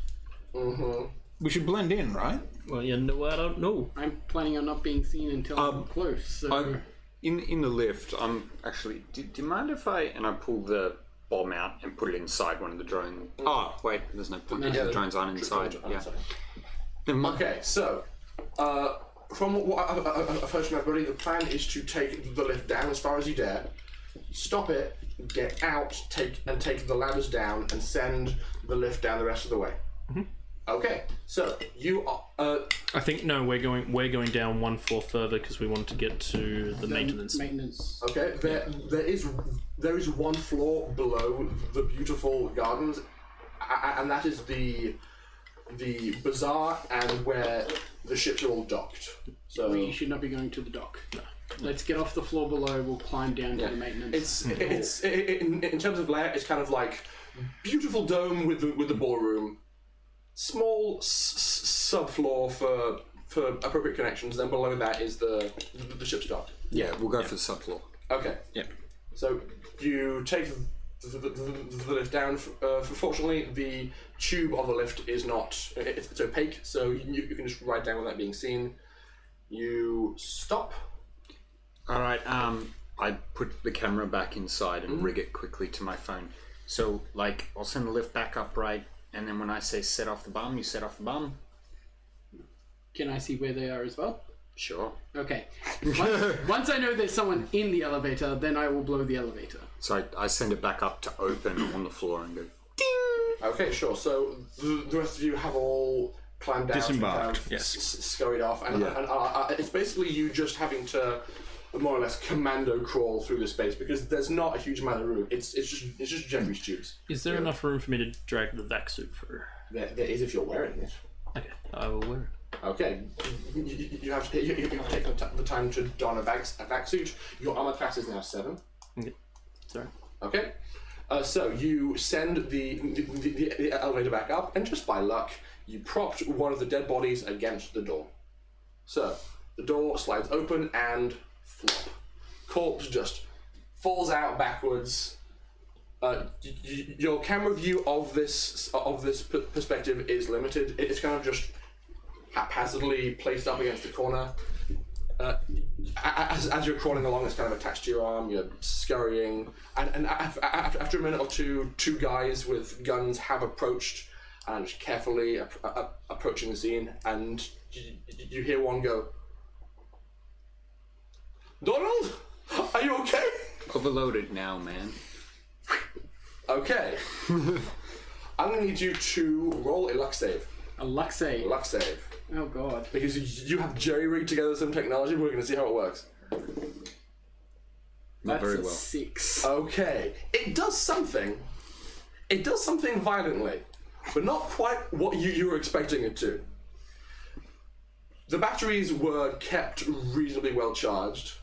Speaker 4: We should blend in, right?
Speaker 8: Well, you know, I don't know.
Speaker 1: I'm planning on not being seen until I'm close. So
Speaker 9: in the lift. I'm actually. Do you mind if I pull the bomb out and put it inside one of the drones? Oh wait, there's no point.
Speaker 3: Yeah,
Speaker 9: The drones aren't inside. Yeah. Never mind.
Speaker 3: Okay, so from what I've heard from everybody, the plan is to take the lift down as far as you dare, stop it, get out, take the ladders down, and send the lift down the rest of the way. Okay, so you are.
Speaker 8: I think no, we're going down one floor further because we want to get to the maintenance.
Speaker 3: Okay, there is one floor below the beautiful gardens, and that is the bazaar and where the ships are all docked. So
Speaker 1: we should not be going to the dock. No. Let's get off the floor below. We'll climb down to the maintenance.
Speaker 3: It's in terms of layout, it's kind of like beautiful dome with the ballroom, small subfloor for appropriate connections. Then below that is the ship's dock.
Speaker 9: Yeah, we'll go for the subfloor.
Speaker 3: Okay.
Speaker 9: Yep.
Speaker 3: So you take the lift down. Fortunately, the tube of the lift is not. It's opaque, so you can just ride down without being seen. You stop.
Speaker 9: All right. I put the camera back inside and rig it quickly to my phone. So, like, I'll send the lift back upright, and then when I say set off the bum, you set off the bum.
Speaker 1: Can I see where they are as well?
Speaker 9: Sure.
Speaker 1: Okay. Once I know there's someone in the elevator, then I will blow the elevator.
Speaker 9: So I send it back up to open on the floor and go.
Speaker 3: Okay, sure. So the rest of you have all climbed down,
Speaker 4: Disembarked,
Speaker 3: and kind of
Speaker 4: yes.
Speaker 3: scurried off, and it's basically you just having to more or less commando crawl through the space because there's not a huge amount of room. It's just Jeffrey's tubes.
Speaker 8: Is there enough room for me to drag the vac suit through?
Speaker 3: There is if you're wearing it.
Speaker 8: Okay, I will wear it.
Speaker 3: Okay, you have to take the time to don a vac suit. Your armor class is now 7.
Speaker 8: Okay, sorry.
Speaker 3: Okay, so you send the elevator back up, and just by luck, you propped one of the dead bodies against the door. So the door slides open and flop. Corpse just falls out backwards. Your camera view of this perspective is limited. It's kind of just haphazardly placed up against the corner. As you're crawling along, it's kind of attached to your arm. You're scurrying, and after a minute or two, 2 guys with guns have approached and just carefully approaching the scene, and you hear one go, "Donald, are you okay?"
Speaker 9: Overloaded now, man.
Speaker 3: Okay. I'm going to need you to roll a luck save.
Speaker 1: A luck save.
Speaker 3: Luck save.
Speaker 1: Oh god.
Speaker 3: Because you have jerry-rigged together some technology, we're going to see how it works.
Speaker 9: Not
Speaker 1: That's
Speaker 9: very
Speaker 1: a
Speaker 9: well.
Speaker 1: 6.
Speaker 3: Okay. It does something. It does something violently, but not quite what you were expecting it to. The batteries were kept reasonably well charged,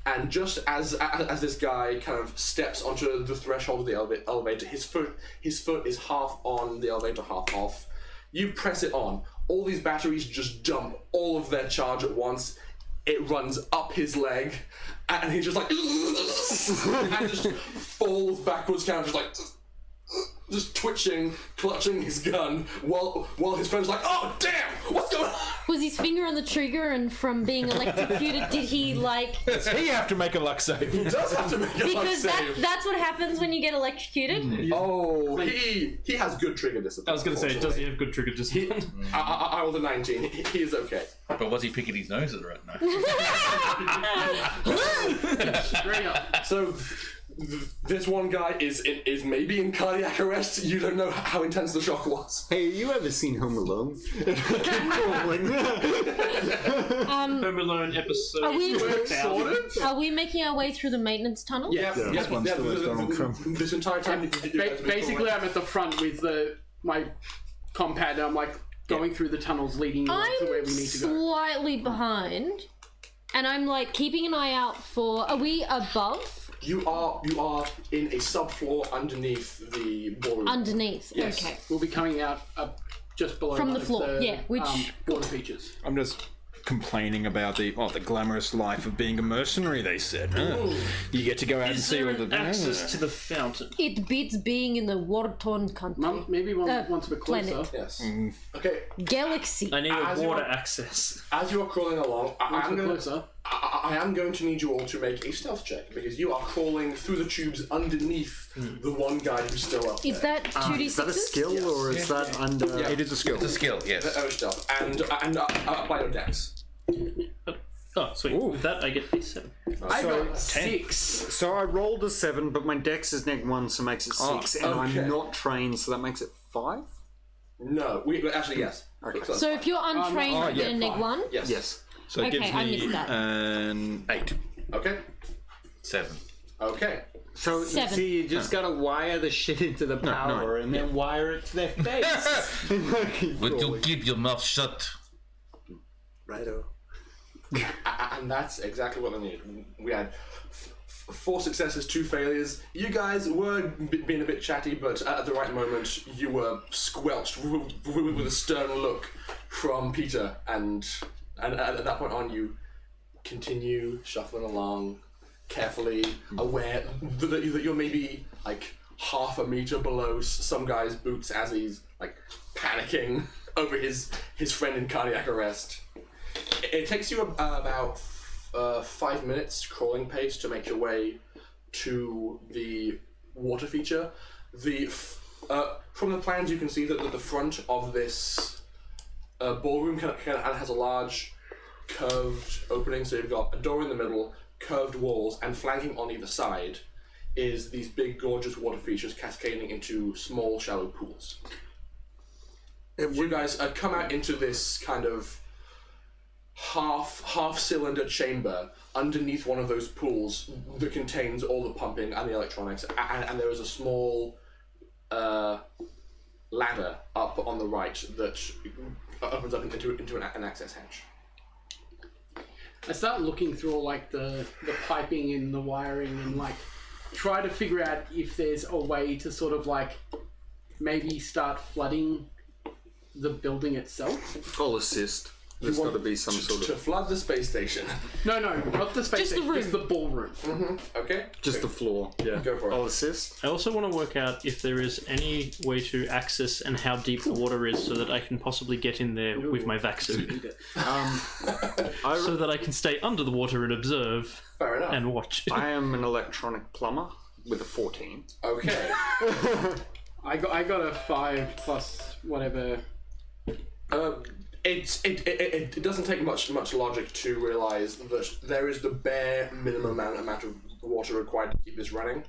Speaker 3: and just as this guy kind of steps onto the threshold of the elevator, his foot is half on the elevator, half off. You press it on. All these batteries just dump all of their charge at once. It runs up his leg, and he's just like, and just falls backwards, kind of just like, just twitching, clutching his gun, while his friend's like, "Oh damn, what's going on?"
Speaker 7: Was his finger on the trigger, and from being electrocuted, did he like?
Speaker 4: Does he have to make a luck save?
Speaker 3: He does have to make a luck
Speaker 7: Because
Speaker 3: save.
Speaker 7: that's what happens when you get electrocuted.
Speaker 3: Oh, he has good trigger discipline.
Speaker 8: I was going to say, does he have good trigger discipline?
Speaker 3: I rolled a 19. He is okay.
Speaker 2: But was he picking his nose at the right now?
Speaker 1: Straight up.
Speaker 3: So this one guy is maybe in cardiac arrest. You don't know how intense the shock was.
Speaker 9: Hey, you ever seen Home Alone?
Speaker 8: Home Alone episode.
Speaker 7: Are we making our way through the maintenance tunnel?
Speaker 3: Yeah. This entire time,
Speaker 1: Basically, I'm at the front with my compad, and I'm like going through the tunnels leading to where we need to go.
Speaker 7: Slightly behind, and I'm like keeping an eye out for. Are we above?
Speaker 3: You are in a subfloor underneath the ballroom.
Speaker 7: Underneath.
Speaker 3: Yes.
Speaker 7: Okay.
Speaker 1: We'll be coming out just below
Speaker 7: From the
Speaker 1: one of
Speaker 7: floor, which
Speaker 1: water features.
Speaker 4: I'm just complaining about the glamorous life of being a mercenary. They said you get to go out and
Speaker 8: Is
Speaker 4: see
Speaker 8: there
Speaker 4: all the
Speaker 8: access to the fountain?
Speaker 7: It beats being in the war-torn country.
Speaker 1: Maybe once a bit closer.
Speaker 7: Planet.
Speaker 3: Yes. Okay.
Speaker 7: Galaxy.
Speaker 8: I need water access.
Speaker 3: As you are crawling along,
Speaker 1: Closer.
Speaker 3: I am going to need you all to make a stealth check because you are crawling through the tubes underneath the one guy who's still up there.
Speaker 7: Is that 2d6s?
Speaker 9: Is that a skill or is that under?
Speaker 3: Yeah.
Speaker 4: It is a skill.
Speaker 2: It's a skill, yes.
Speaker 3: Stealth and apply your dex.
Speaker 8: Oh, sweet. With that, I get a 7.
Speaker 1: I got 6.
Speaker 9: So I rolled a 7, but my dex is -1, so it makes it 6, and
Speaker 3: okay.
Speaker 9: I'm not trained, so that makes it 5.
Speaker 3: No, actually yes.
Speaker 9: Okay.
Speaker 7: So if you're untrained, you get a neg 1?
Speaker 3: Yes.
Speaker 9: Yes.
Speaker 4: So it
Speaker 7: Okay,
Speaker 4: gives
Speaker 7: I
Speaker 4: me
Speaker 7: missed that.
Speaker 4: an
Speaker 2: 8.
Speaker 3: Okay.
Speaker 2: 7.
Speaker 3: Okay.
Speaker 9: So
Speaker 7: Seven.
Speaker 9: see, you just gotta wire the shit into the power and then wire it to their face.
Speaker 2: Would you keep your mouth shut?
Speaker 9: Righto.
Speaker 3: And that's exactly what they needed. We had 4 successes, 2 failures. You guys were being a bit chatty, but at the right moment, you were squelched with a stern look from Peter, and at that point on, you continue shuffling along carefully, aware that you're maybe like half a meter below some guy's boots as he's like panicking over his friend in cardiac arrest. It takes you about 5 minutes crawling pace to make your way to the water feature. From the plans, you can see that the front of this ballroom has a large curved opening. So you've got a door in the middle, curved walls, and flanking on either side is these big, gorgeous water features cascading into small, shallow pools. You guys come out into this kind of half cylinder chamber underneath one of those pools that contains all the pumping and the electronics, and there is a small ladder up on the right that opens up into an access hatch.
Speaker 1: I start looking through all like the piping and the wiring and like try to figure out if there's a way to sort of like maybe start flooding the building itself.
Speaker 9: I'll assist. There's got to be some sort
Speaker 3: To
Speaker 9: of...
Speaker 3: flood the space station.
Speaker 1: No, not the space
Speaker 7: Just the
Speaker 1: station,
Speaker 7: room.
Speaker 1: just the ballroom.
Speaker 3: Okay?
Speaker 9: Just the floor. Yeah.
Speaker 3: Go for it.
Speaker 9: I'll assist.
Speaker 8: I also want to work out if there is any way to access and how deep the water is so that I can possibly get in there with my vac suit. So that I can stay under the water and observe
Speaker 3: Fair enough.
Speaker 8: and watch.
Speaker 9: I am an electronic plumber with a 14.
Speaker 3: Okay.
Speaker 1: I got a 5 plus whatever.
Speaker 3: It doesn't take much logic to realise that there is the bare minimum amount of water required to keep this running,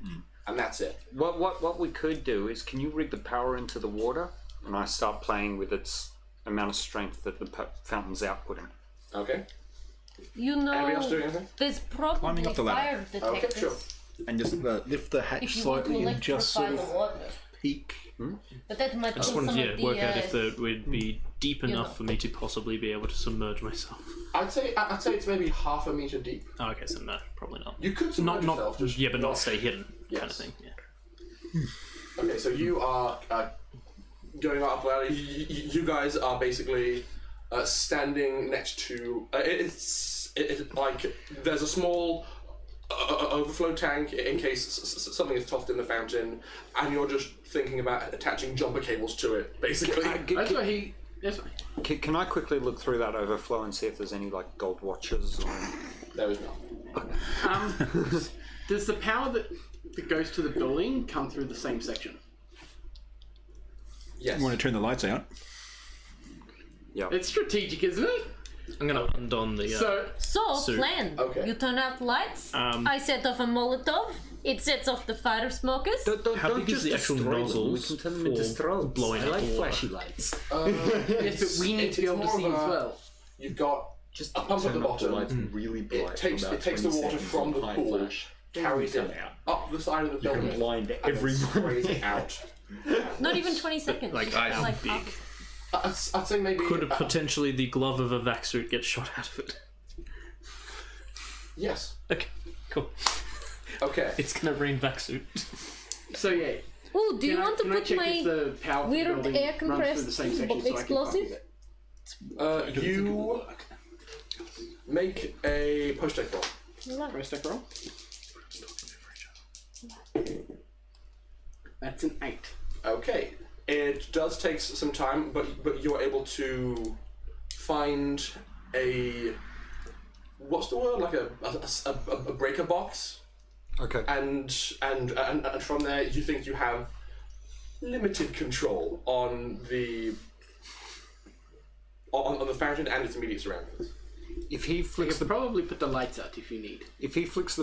Speaker 3: and that's it.
Speaker 9: What we could do is, can you rig the power into the water, and I start playing with its amount of strength that the fountain's outputting.
Speaker 3: Okay.
Speaker 7: You know,
Speaker 3: Anybody else doing anything?
Speaker 7: there's probably
Speaker 4: Climbing up the ladder.
Speaker 7: fire detectors.
Speaker 3: Okay, sure.
Speaker 4: and just lift the hatch
Speaker 7: If you want to
Speaker 4: slightly and just
Speaker 7: electrify
Speaker 4: sort
Speaker 7: the
Speaker 4: of
Speaker 7: water.
Speaker 4: peek.
Speaker 7: But that might
Speaker 8: I just
Speaker 7: kill
Speaker 8: wanted
Speaker 7: some
Speaker 8: to
Speaker 7: of the,
Speaker 8: work out if there would be deep enough for me to possibly be able to submerge myself.
Speaker 3: I'd say it's maybe half a meter deep.
Speaker 8: Oh, okay, so no, probably not.
Speaker 3: You could submerge yourself, just
Speaker 8: but not stay hidden, kind of
Speaker 3: Yes.
Speaker 8: thing. Yeah.
Speaker 3: Okay, so you are going up the ladder. You guys are basically standing next to. It's like there's a small overflow tank in case something is tossed in the fountain, and you're just thinking about attaching jumper cables to it, basically.
Speaker 1: That's what he. That's what,
Speaker 9: Can I quickly look through that overflow and see if there's any like gold watches or...
Speaker 3: There is none.
Speaker 1: does the power that goes to the building come through the same section?
Speaker 3: Yes.
Speaker 4: You want to turn the lights out?
Speaker 1: It's strategic, isn't it?
Speaker 8: I'm gonna undon the.
Speaker 7: So,
Speaker 8: Suit.
Speaker 7: plan.
Speaker 3: Okay.
Speaker 7: You turn out lights. I set off a Molotov. It sets off the fire smokers.
Speaker 8: How big is the actual nozzles
Speaker 9: We can turn them into
Speaker 8: for
Speaker 9: strobes.
Speaker 8: blowing
Speaker 9: I
Speaker 8: up
Speaker 9: like
Speaker 8: the water?
Speaker 9: flashy lights.
Speaker 1: Yes, but we need to be able to
Speaker 3: it's
Speaker 1: see
Speaker 3: more
Speaker 1: as
Speaker 3: of a-
Speaker 1: well.
Speaker 3: You've got
Speaker 9: Just
Speaker 3: a pump at the bottom.
Speaker 9: really
Speaker 3: It takes the water from the pool, carries it up the side of the building,
Speaker 9: blind
Speaker 3: and then sprays it out.
Speaker 7: Not even 20 seconds.
Speaker 8: Like,
Speaker 7: just
Speaker 8: how
Speaker 7: like
Speaker 8: big?
Speaker 7: up.
Speaker 3: I'd say maybe.
Speaker 8: Could potentially the glove of a vac suit get shot out of it?
Speaker 3: Yes.
Speaker 8: Okay, cool.
Speaker 3: Okay.
Speaker 8: It's gonna rain vac suit.
Speaker 1: So yeah.
Speaker 7: Oh, do you want to
Speaker 1: Can I
Speaker 7: put
Speaker 1: check if
Speaker 7: my
Speaker 1: the power for the
Speaker 7: weird
Speaker 1: building
Speaker 7: air
Speaker 1: runs through
Speaker 7: compressed
Speaker 1: the same section so I can
Speaker 7: explosive?
Speaker 1: fuck with it?
Speaker 3: You make a post-tech roll.
Speaker 1: Press tech roll. That's an 8.
Speaker 3: Okay. It does take some time, but you're able to find a what's the word, like a breaker box,
Speaker 9: Okay.
Speaker 3: and from there you think you have limited control on the fountain and its immediate surroundings.
Speaker 9: If he
Speaker 1: You
Speaker 9: flicks
Speaker 1: could
Speaker 9: the
Speaker 1: probably put the lights out if you need.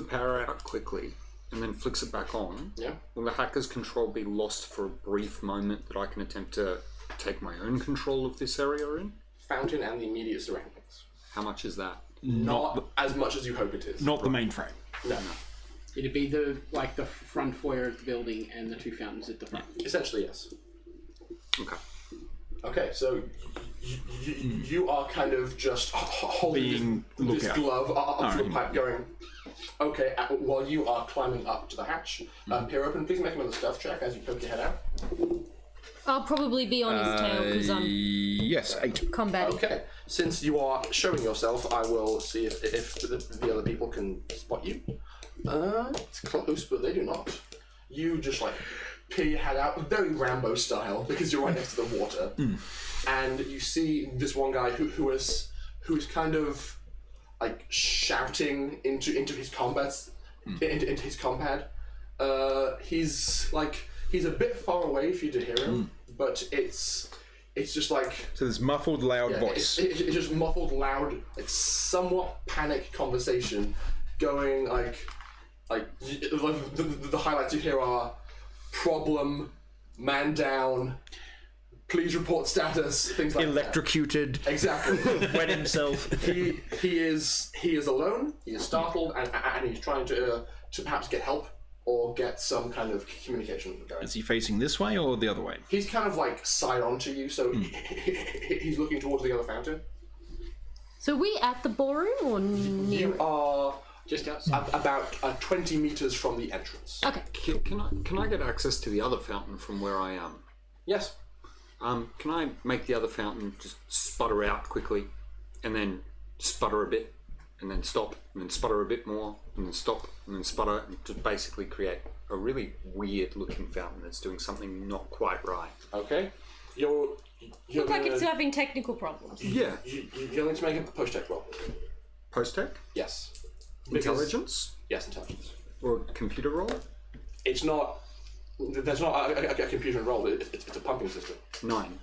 Speaker 9: power out quickly and then flicks it back on,
Speaker 3: Yeah.
Speaker 9: will the hacker's control be lost for a brief moment that I can attempt to take my own control of this area in?
Speaker 3: Fountain and the immediate surroundings.
Speaker 9: How much is that?
Speaker 3: Not as much as you hope it is.
Speaker 4: Not the mainframe.
Speaker 3: No.
Speaker 1: It'd be the front foyer of the building and the 2 fountains at the front.
Speaker 3: Essentially, yes.
Speaker 9: Okay.
Speaker 3: Okay, so you are kind of just holding this glove up to the pipe, going. Okay, while you are climbing up to the hatch, peer open. Please make another stealth check as you poke your head out.
Speaker 7: I'll probably be on his tail because I'm
Speaker 4: Yes, 8.
Speaker 7: combating.
Speaker 3: Okay, since you are showing yourself, I will see if the other people can spot you. It's close, but they do not. You just like peer your head out, very Rambo style, because you're right next to the water, and you see this one guy who is kind of like shouting into his combats, into his compad. He's a bit far away for you to hear him, but it's just like
Speaker 4: So there's muffled, loud voice.
Speaker 3: It's just muffled, loud, like somewhat panic conversation going the highlights you hear are problem, man down, please report status, things like
Speaker 4: Electrocuted.
Speaker 3: that. Exactly.
Speaker 8: Wet himself.
Speaker 3: He is alone. He is startled, and he's trying to perhaps get help or get some kind of communication going.
Speaker 4: Is he facing this way or the other way?
Speaker 3: He's kind of like side on to you, so he's looking towards the other fountain.
Speaker 7: So we at the ballroom or near?
Speaker 3: You are
Speaker 1: Just outside.
Speaker 3: about 20 meters from the entrance.
Speaker 7: Okay.
Speaker 9: Can I get access to the other fountain from where I am?
Speaker 3: Yes.
Speaker 9: Can I make the other fountain just sputter out quickly, and then sputter a bit, and then stop, and then sputter a bit more, and then stop, and then sputter, and to basically create a really weird-looking fountain that's doing something not quite right.
Speaker 3: Okay. You're
Speaker 7: Look like
Speaker 3: gonna-
Speaker 7: it's having technical problems.
Speaker 9: Yeah.
Speaker 3: You're going to make a post-tech roll.
Speaker 9: Post-tech?
Speaker 3: Yes.
Speaker 9: Intelligence?
Speaker 3: Yes, intelligence.
Speaker 9: Or computer roll?
Speaker 3: It's not. There's not a computer roll. It's a pumping system.
Speaker 9: 9.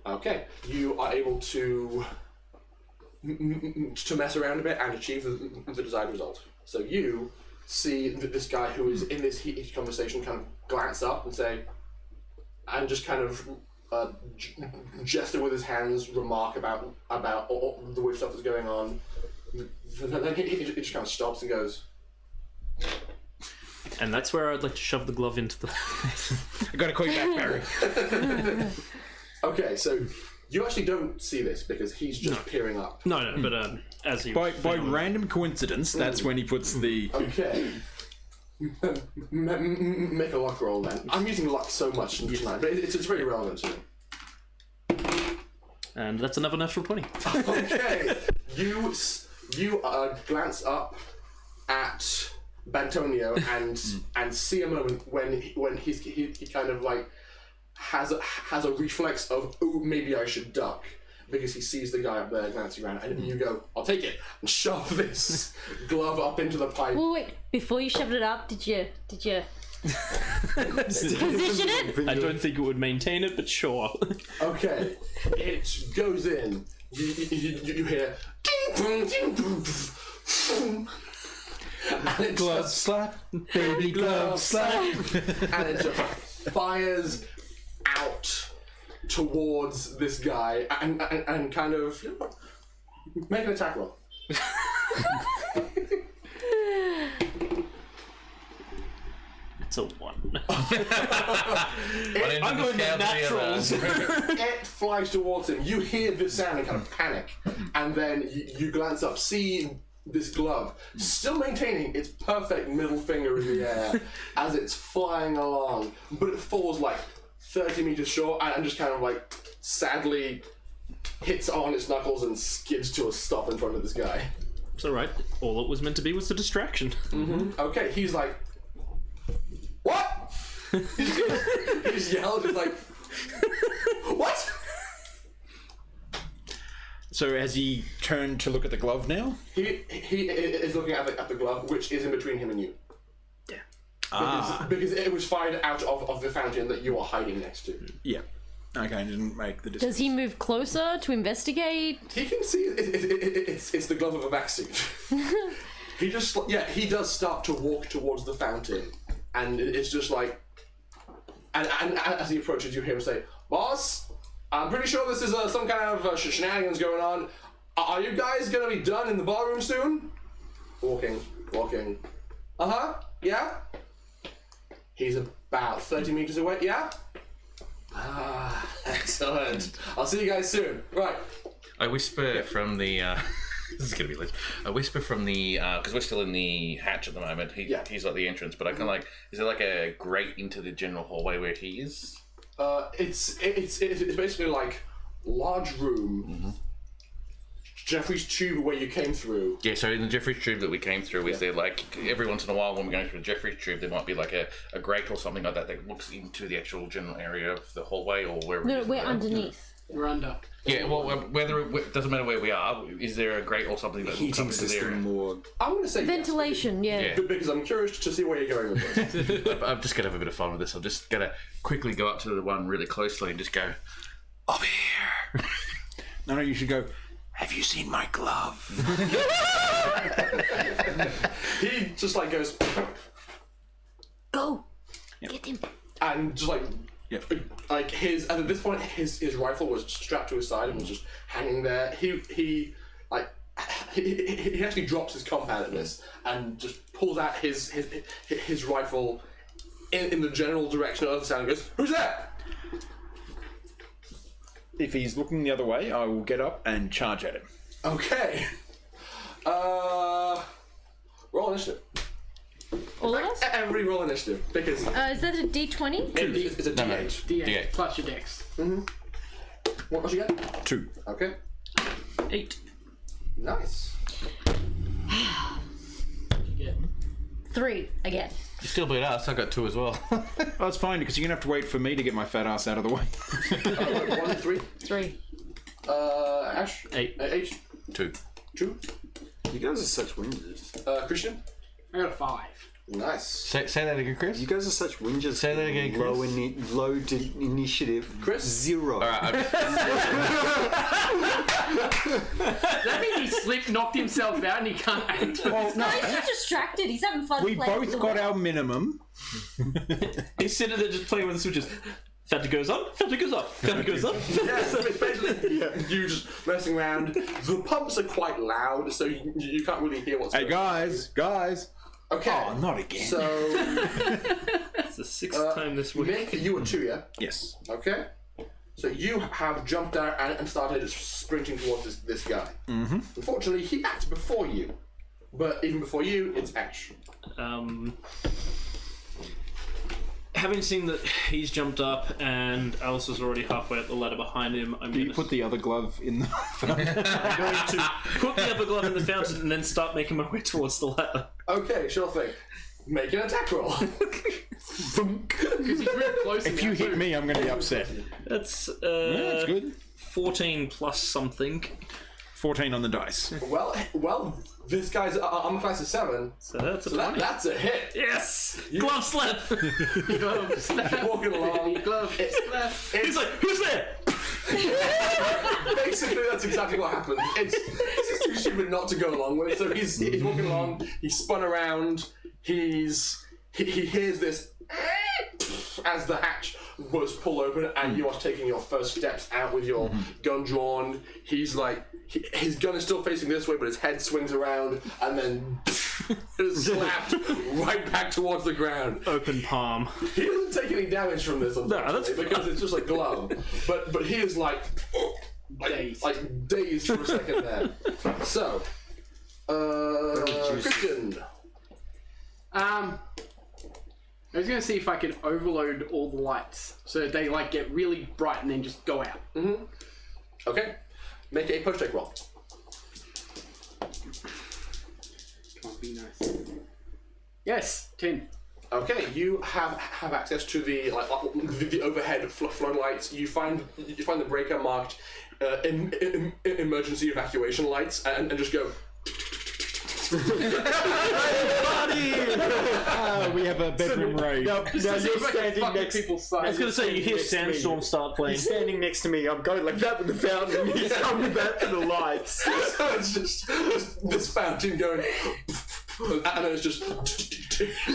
Speaker 3: Okay. You are able to mess around a bit and achieve the desired result. So you see this guy who is in this heated conversation kind of glance up and say, and just kind of gesture with his hands, remark about all the weird stuff that's going on. Then he just kind of stops and goes,
Speaker 8: And that's where I'd like to shove the glove into the.
Speaker 4: I gotta call you back, Barry.
Speaker 3: okay, so you actually don't see this because he's just peering up.
Speaker 8: No, but as he
Speaker 4: By random coincidence, that's when he puts the.
Speaker 3: Okay. Make a luck roll then. I'm using luck so much tonight, but it's very relevant to me.
Speaker 8: And that's another natural 20.
Speaker 3: Okay. You glance up at Bantonio and see a moment when he kind of like has a reflex of, ooh, maybe I should duck, because he sees the guy up there glancing around, and you go, I'll take it, and shove this glove up into the pipe.
Speaker 7: Well, wait, before you shoved it up, did you position it?
Speaker 8: I don't think it would maintain it, but sure.
Speaker 3: Okay, it goes in. You hear ding And it
Speaker 4: Glove
Speaker 3: just,
Speaker 4: slap, baby glove slap.
Speaker 3: and it just fires out towards this guy and kind of make an attack roll.
Speaker 8: It's a 1.
Speaker 2: I'm
Speaker 8: going to naturals.
Speaker 3: It flies towards him. You hear this sound and kind of panic, and then you glance up, see this glove still maintaining its perfect middle finger in the air as it's flying along, but it falls like 30 meters short and just kind of like sadly hits on its knuckles and skids to a stop in front of this guy.
Speaker 8: It's alright. All it was meant to be was the distraction.
Speaker 3: Okay, he's like, what? He just yelled, just like, what?
Speaker 4: So has he turned to look at the glove now?
Speaker 3: He is looking at the glove, which is in between him and you.
Speaker 4: Ah.
Speaker 3: Because it was fired out of the fountain that you are hiding next to.
Speaker 4: Yeah. Okay, I didn't make the decision.
Speaker 7: Does he move closer to investigate?
Speaker 3: He can see it's the glove of a vaccine. He does start to walk towards the fountain, and it's just like, and as he approaches, you hear him say, "Boss, I'm pretty sure this is some kind of shenanigans going on. Are you guys gonna be done in the ballroom soon?" Walking. Yeah. He's about 30 meters away. Yeah. Ah, excellent. I'll see you guys soon. Right.
Speaker 2: I whisper from the. This is gonna be lit. I whisper from the because we're still in the hatch at the moment. He's at the entrance, but I can is there like a grate into the general hallway where he is?
Speaker 3: It's basically like large room. Jeffrey's tube where you came through.
Speaker 2: Yeah, so in the Jeffrey's tube that we came through, is there like every once in a while when we're going through the Jeffrey's tube, there might be like a grate or something like that that looks into the actual general area of the hallway or wherever.
Speaker 7: No, we're underneath.
Speaker 1: We're under.
Speaker 2: Yeah, well, whether it doesn't matter where we are. Is there a grate or something that looks up into the area?
Speaker 3: I'm going to say
Speaker 7: Ventilation,
Speaker 2: Yeah.
Speaker 3: because I'm curious to see where you're going with this.
Speaker 2: I'm just gonna have a bit of fun with this. I'm just gonna quickly go up to the one really closely and just go over here.
Speaker 4: No, you should go, have you seen my glove?
Speaker 3: He just like goes,
Speaker 7: Go! Get him!
Speaker 3: and just like,
Speaker 4: Yep.
Speaker 3: like his, and at this point his rifle was strapped to his side and was just hanging there. He actually drops his compound at this and just pulls out his rifle in the general direction of the sound and goes, "Who's there?"
Speaker 4: If he's looking the other way, I will get up and charge at him.
Speaker 3: Okay. Roll initiative.
Speaker 7: All of us?
Speaker 3: Every roll initiative because
Speaker 7: Is that a D20?
Speaker 3: it's a D8.
Speaker 1: D8
Speaker 2: D8.
Speaker 1: plus your dex.
Speaker 3: What you get?
Speaker 4: 2.
Speaker 3: Okay.
Speaker 8: 8.
Speaker 3: Nice.
Speaker 1: You get
Speaker 7: 3 again.
Speaker 2: You still beat us. I got 2 as well.
Speaker 4: Oh, it's fine, because you're going to have to wait for me to get my fat ass out of the way.
Speaker 3: 1 and 3.
Speaker 7: 3.
Speaker 3: Ash.
Speaker 8: 8.
Speaker 3: H.
Speaker 2: 2.
Speaker 3: 2.
Speaker 9: You guys are such whingers.
Speaker 3: Christian.
Speaker 1: I got a 5.
Speaker 3: Nice.
Speaker 2: Say that again, Chris.
Speaker 9: You guys are such whingers.
Speaker 2: Say that again, Chris.
Speaker 9: Low initiative.
Speaker 3: Chris.
Speaker 9: 0.
Speaker 2: All right.
Speaker 1: That means he slipped, knocked himself out, and he can't act.
Speaker 7: No, he's just distracted. He's having fun
Speaker 4: We
Speaker 7: playing
Speaker 4: both
Speaker 7: with
Speaker 4: got
Speaker 7: the
Speaker 4: our minimum.
Speaker 8: He's sitting there just playing with the switches. Fanta goes on, Fanta goes off, Fanta goes up.
Speaker 3: Yeah, so it's basically you just messing around. The pumps are quite loud, so you can't really hear what's
Speaker 4: Hey,
Speaker 3: going on.
Speaker 4: guys.
Speaker 3: Okay.
Speaker 4: Oh, not again.
Speaker 3: So,
Speaker 8: It's the 6th time this week.
Speaker 3: Nick, you were 2, yeah?
Speaker 4: Yes.
Speaker 3: Okay. So you have jumped out and started sprinting towards this guy. Mm-hmm. Unfortunately, he acted before you. But even before you, it's Ash.
Speaker 8: Having seen that he's jumped up and Alice is already halfway up the ladder behind him, I'm
Speaker 4: Do
Speaker 8: going
Speaker 4: you put the other glove in the...
Speaker 8: to put the other glove in the fountain and then start making my way towards the ladder.
Speaker 3: Okay, sure thing. Make an attack roll.
Speaker 1: Because he's real close.
Speaker 4: If you hit me, I'm going to be upset.
Speaker 8: That's
Speaker 4: That's good.
Speaker 8: 14 plus something.
Speaker 4: 14 on the dice.
Speaker 3: Well, this guy's armor class is 7.
Speaker 8: So that's a
Speaker 3: So
Speaker 8: 20.
Speaker 3: that's a hit.
Speaker 8: Yes! Glove slap!
Speaker 1: Glove slap.
Speaker 3: Walking along.
Speaker 1: Glove slap.
Speaker 8: He's like, who's there?
Speaker 3: Basically, that's exactly what happened. It's just too stupid not to go along with it. So he's walking along. He spun around. He hears this as the hatch was pulled open, and you are taking your first steps out with your gun drawn. He's like, his gun is still facing this way, but his head swings around, and then is slapped right back towards the ground.
Speaker 8: Open palm.
Speaker 3: He doesn't take any damage from this, unfortunately, because it's just a glove. But he is like dazed for a second there. So, Christian.
Speaker 1: I was gonna see if I could overload all the lights so they like get really bright and then just go out.
Speaker 3: Okay. Make a push check roll.
Speaker 1: Can't be nice. Yes, 10.
Speaker 3: Okay, you have access to the the overhead flow lights. You find the breaker marked emergency evacuation lights, and just go.
Speaker 4: We have a bedroom raid.
Speaker 9: Now you're standing next.
Speaker 8: I was going to say, you hear Sandstorm start playing.
Speaker 9: He's standing next to me. I'm going like that with the fountain. He's coming with that to the lights.
Speaker 3: So it's just this fountain going, and then it's just.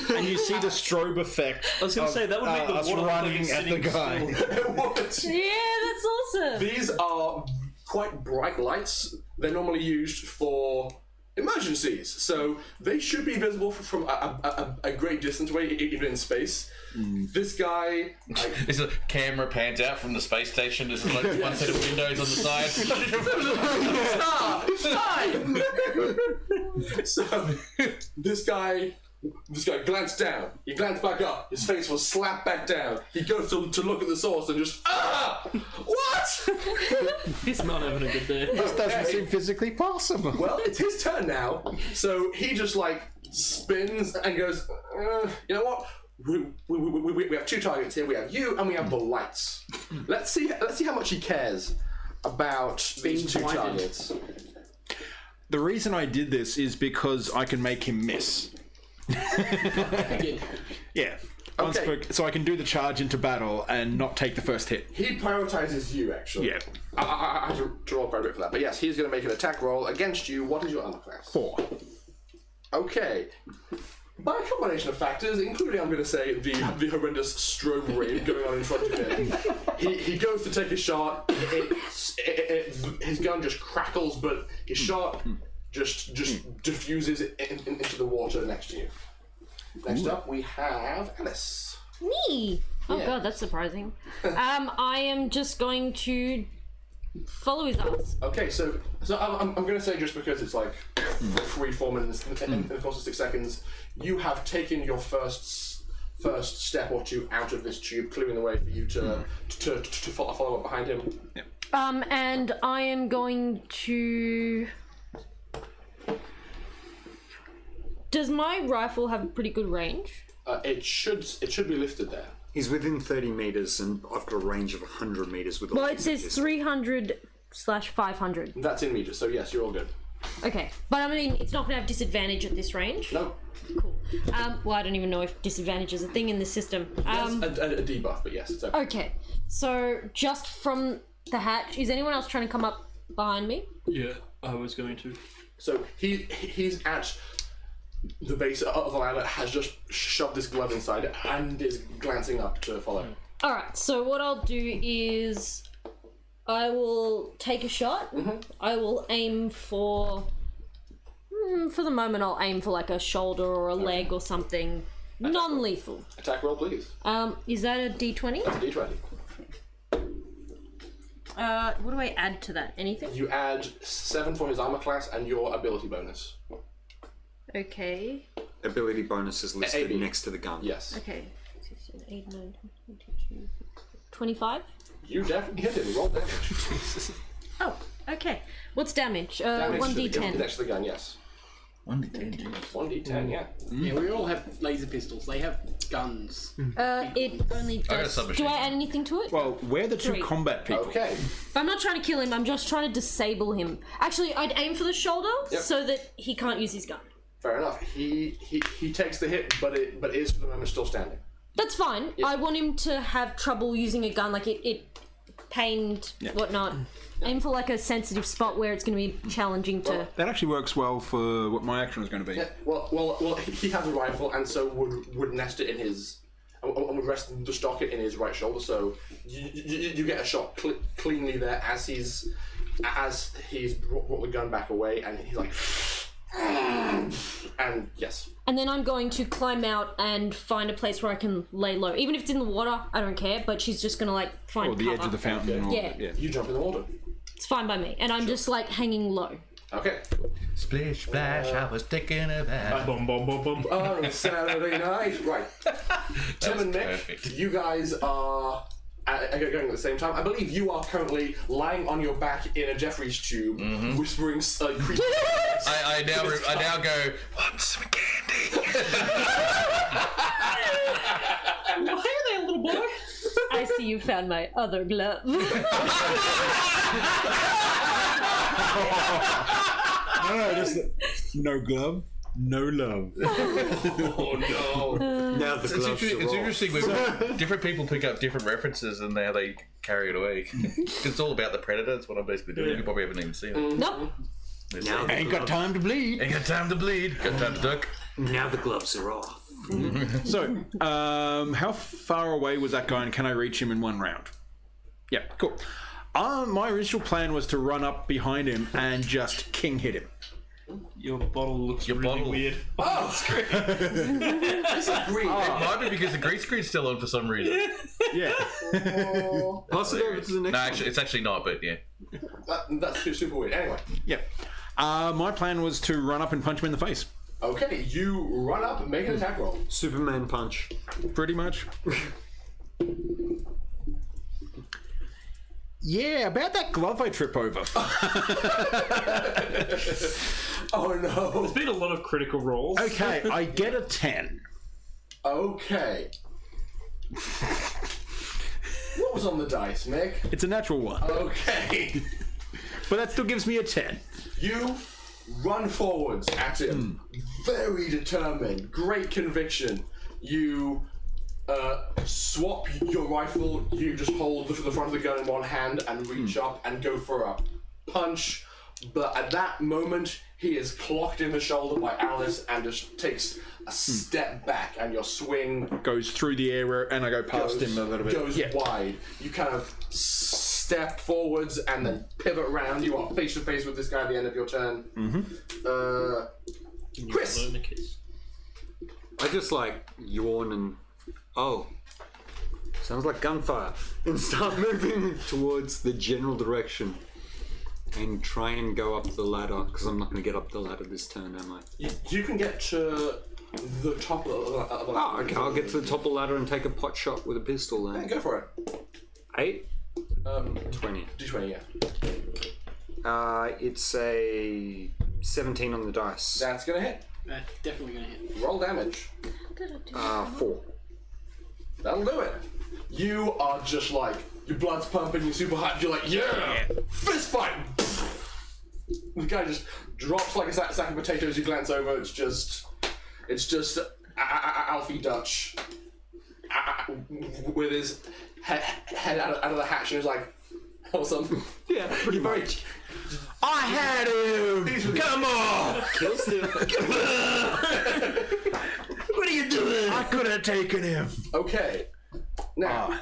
Speaker 4: And you see the strobe effect.
Speaker 8: I was going to say, that would make the
Speaker 4: us
Speaker 8: water
Speaker 4: running at the guy.
Speaker 7: Yeah, that's awesome.
Speaker 3: These are quite bright lights. They're normally used for emergencies, so they should be visible from a great distance away, even in space. This guy,
Speaker 2: This is a camera pans out from the space station. This is like one set of windows on the side.
Speaker 3: so this guy glanced down. He glanced back up. His face was slapped back down. He goes to look at the source and just what?
Speaker 8: He's not having a good day.
Speaker 4: This doesn't seem physically possible.
Speaker 3: Well, it's his turn now. So he just like spins and goes, you know what? We have two targets here. We have you and we have the lights. Let's see how much he cares about these two targets.
Speaker 4: The reason I did this is because I can make him miss. Yeah.
Speaker 3: Okay.
Speaker 4: So I can do the charge into battle and not take the first hit.
Speaker 3: He prioritizes you, actually.
Speaker 4: Yeah.
Speaker 3: I have to roll quite a bit for that. But yes, he's going to make an attack roll against you. What is your armor class?
Speaker 4: 4.
Speaker 3: Okay. By a combination of factors, including, I'm going to say, the horrendous strobe raid going on in front of him, he goes to take a shot. His gun just crackles, but his shot just diffuses into the water next to you. Next up, we have Alice.
Speaker 7: Me. Oh
Speaker 3: Yeah.
Speaker 7: god, that's surprising. I am just going to follow his ass.
Speaker 3: Okay, so I'm going to say, just because it's like 3-4 minutes in the course of 6 seconds, you have taken your first step or two out of this tube, clearing the way for you to follow up behind him.
Speaker 4: Yeah.
Speaker 7: And I am going to. Does my rifle have a pretty good range?
Speaker 3: It should be lifted there.
Speaker 9: He's within 30 meters, and I've got a range of 100 meters with.
Speaker 7: Well, it says 300/500.
Speaker 3: That's in meters, so yes, you're all good.
Speaker 7: Okay, but I mean, it's not going to have disadvantage at this range.
Speaker 3: No.
Speaker 7: Cool. Well, I don't even know if disadvantage is a thing in this system.
Speaker 3: Yes, a debuff, but yes, it's okay.
Speaker 7: Okay, so just from the hatch, is anyone else trying to come up behind me?
Speaker 8: Yeah, I was going to.
Speaker 3: So he's at the base of the ladder, has just shoved this glove inside it, and is glancing up to follow.
Speaker 7: Alright, so what I'll do is I will take a shot. I will aim for the moment I'll aim for like a shoulder or a leg or something non-lethal.
Speaker 3: Attack roll, please.
Speaker 7: Is that a d20?
Speaker 3: That's a d20.
Speaker 7: What do I add to that? Anything?
Speaker 3: You add 7 for his armor class and your ability bonus.
Speaker 7: Okay.
Speaker 9: Ability bonus is listed
Speaker 3: AB.
Speaker 9: next to the gun.
Speaker 3: Yes.
Speaker 7: Okay. 16, 8, 9, 22, 25?
Speaker 3: You definitely hit him. Roll damage.
Speaker 7: Oh, okay. What's damage?
Speaker 3: Damage to the
Speaker 7: 1d10.
Speaker 3: next to the gun, yes.
Speaker 2: 1d10.
Speaker 3: 1d10, yeah.
Speaker 1: Yeah, we all have laser pistols. They have guns.
Speaker 7: It only
Speaker 2: got a
Speaker 7: does.
Speaker 2: submachine
Speaker 7: Do I add anything to it?
Speaker 4: Well, we're the two
Speaker 7: 3.
Speaker 4: combat people.
Speaker 3: Okay.
Speaker 7: I'm not trying to kill him, I'm just trying to disable him. Actually, I'd aim for the shoulder
Speaker 3: Yep.
Speaker 7: so that he can't use his gun.
Speaker 3: Fair enough. He takes the hit, but is for the moment still standing.
Speaker 7: That's fine.
Speaker 3: Yes.
Speaker 7: I want him to have trouble using a gun. Like, pained, whatnot. Aim for like a sensitive spot where it's going to be challenging to.
Speaker 4: That actually works well for what my action is going to be.
Speaker 3: Yeah, well, he has a rifle, and so would nest it in his, and would rest the stock in his right shoulder. So you get a shot cleanly there as he's brought the gun back away, and he's like, and yes.
Speaker 7: And then I'm going to climb out and find a place where I can lay low, even if it's in the water. I don't care. But she's just going to like find
Speaker 4: Or the
Speaker 7: cover.
Speaker 4: edge of the fountain. And all
Speaker 7: Yeah.
Speaker 4: that, yeah.
Speaker 3: You jump in the water.
Speaker 7: It's fine by me, and I'm just like hanging low.
Speaker 3: Okay.
Speaker 2: Splish splash, I was taking a bath.
Speaker 8: Bum bum bum bum.
Speaker 3: On a Saturday night, right? Tim and Nick,
Speaker 2: perfect.
Speaker 3: you guys are going at the same time. I believe you are currently lying on your back in a Jeffrey's tube, whispering creepy.
Speaker 2: I now go, want some candy?
Speaker 8: Hey there, little boy.
Speaker 7: I see you found my other glove.
Speaker 4: No, just no glove, no love.
Speaker 3: Oh no!
Speaker 9: Now the gloves are
Speaker 2: It's
Speaker 9: off.
Speaker 2: interesting when different people pick up different references and now they carry it away. It's all about the Predator. That's what I'm basically doing. You probably haven't even seen it.
Speaker 7: Nope.
Speaker 9: Now the
Speaker 4: Ain't got time to bleed.
Speaker 2: Ain't got time to bleed. Got time to duck.
Speaker 9: Now the gloves are off.
Speaker 4: So, how far away was that guy, and can I reach him in one round? Yeah, cool. My original plan was to run up behind him and just king hit him.
Speaker 8: Your bottle looks really
Speaker 2: bottle.
Speaker 8: weird.
Speaker 3: Oh, this is green.
Speaker 2: It might be because the green screen's still on for some reason.
Speaker 4: Yeah.
Speaker 9: Pass it over to the next
Speaker 2: No,
Speaker 9: one.
Speaker 2: actually, it's actually not, but yeah.
Speaker 3: That's super weird. Anyway,
Speaker 4: Yeah. My plan was to run up and punch him in the face.
Speaker 3: okay, you run up and make an attack roll.
Speaker 9: Superman punch.
Speaker 4: Pretty much. Yeah, about that glove I trip over.
Speaker 3: Oh no!
Speaker 8: There's been a lot of critical rolls.
Speaker 4: Okay, I get a 10.
Speaker 3: Okay. What was on the dice, Mick?
Speaker 4: It's a natural one,
Speaker 3: Okay.
Speaker 4: but that still gives me a 10.
Speaker 3: You run forwards at him, very determined, great conviction. You swap your rifle, you just hold the front of the gun in one hand and reach up and go for a punch. But at that moment, he is clocked in the shoulder by Alice and just takes a step back, and your swing
Speaker 4: Goes through the air, and I go past him a little bit.
Speaker 3: goes
Speaker 4: Yeah.
Speaker 3: wide. You kind of step forwards and then pivot around. You are face to face with this guy at the end of your turn. Chris.
Speaker 8: Learn the kiss.
Speaker 9: I just like yawn and sounds like gunfire, and start moving towards the general direction and try and go up the ladder, because I'm not going to get up the ladder this turn, am I?
Speaker 3: You can get to the top of the ladder.
Speaker 9: Oh, okay, I'll get to the top of the ladder and take a pot shot with a pistol then.
Speaker 3: Go for it.
Speaker 9: 8? 20.
Speaker 3: D20, yeah.
Speaker 9: It's a 17 on the dice.
Speaker 3: That's gonna hit.
Speaker 1: Definitely gonna hit.
Speaker 3: Roll damage.
Speaker 9: 4.
Speaker 3: That'll do it. You are just like, your blood's pumping, you're super hot, you're like, yeah! Fist fight! The guy just drops like a sack of potatoes, you glance over, it's just Alfie Dutch with his head out of the hatch, and he's like, awesome.
Speaker 9: Yeah, pretty much.
Speaker 4: I had him! Come on!
Speaker 9: Kill still.
Speaker 4: What are you doing? I could have taken him.
Speaker 3: Okay. Now,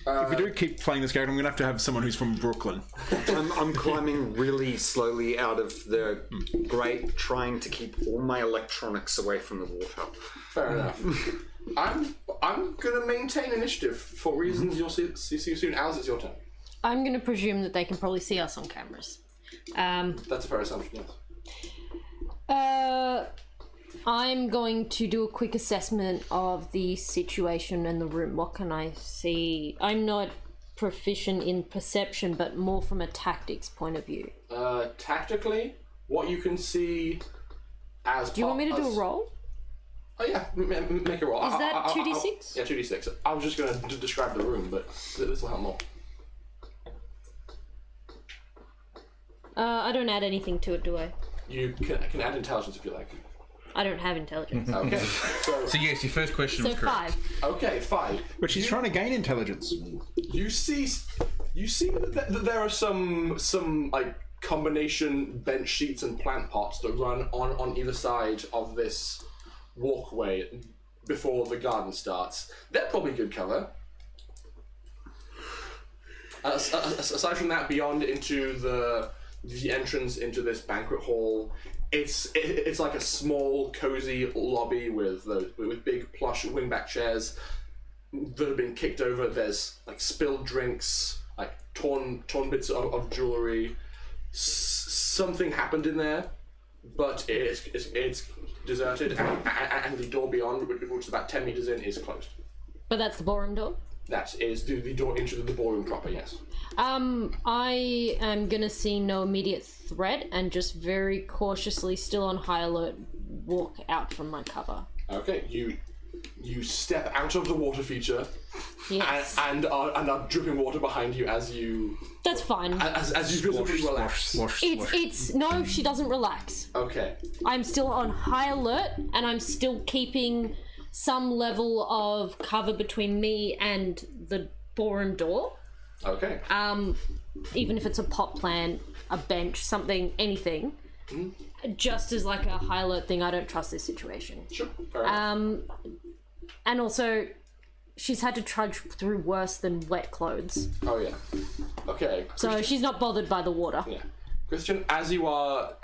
Speaker 4: If we do keep playing this game, I'm going to have someone who's from Brooklyn.
Speaker 9: I'm climbing really slowly out of the grate, trying to keep all my electronics away from the water.
Speaker 3: fair enough. I'm gonna maintain initiative for reasons you'll see soon. Alice, it's your turn.
Speaker 7: I'm going to presume that they can probably see us on cameras.
Speaker 3: That's a fair assumption, yes.
Speaker 7: I'm going to do a quick assessment of the situation in the room. What can I see? I'm not proficient in perception, but more from a tactics point of view.
Speaker 3: Tactically, what you can see as
Speaker 7: Do you want me to do a roll?
Speaker 3: Oh yeah, make a roll.
Speaker 7: Is that 2d6?
Speaker 3: Yeah, 2d6. I was just going to describe the room, but this will help more.
Speaker 7: I don't add anything to it, do I?
Speaker 3: You can add intelligence if you like.
Speaker 7: I don't have intelligence.
Speaker 3: Okay.
Speaker 2: So yes, your first question
Speaker 7: So
Speaker 2: was correct.
Speaker 7: 5.
Speaker 3: Okay, 5.
Speaker 4: But she's trying to gain intelligence.
Speaker 3: You see You see that there are some like combination bench sheets and plant pots that run on either side of this walkway before the garden starts. They're probably good cover. Aside from that, beyond into the entrance into this banquet hall, it's like a small, cozy lobby with big plush wingback chairs that have been kicked over. There's like spilled drinks, like torn bits of jewelry. Something happened in there, but it's deserted, and the door beyond, which is about 10 meters in, is closed.
Speaker 7: But that's the ballroom door?
Speaker 3: That is the door into the ballroom proper, yes.
Speaker 7: I am gonna see no immediate threat and just very cautiously, still on high alert, walk out from my cover.
Speaker 3: Okay, you step out of the water feature,
Speaker 7: Yes.
Speaker 3: and are dripping water behind you as you
Speaker 7: That's fine.
Speaker 3: as you visibly relax.
Speaker 7: It's no, she doesn't relax.
Speaker 3: Okay.
Speaker 7: I'm still on high alert and I'm still keeping some level of cover between me and the ballroom door.
Speaker 3: Okay.
Speaker 7: Even if it's a pot plant, a bench, something, anything. Just as like a high alert thing, I don't trust this situation.
Speaker 3: Sure. Fair enough.
Speaker 7: And also, she's had to trudge through worse than wet clothes.
Speaker 3: Oh yeah. Okay.
Speaker 7: So she's not bothered by the water.
Speaker 3: Yeah. Christian, as you are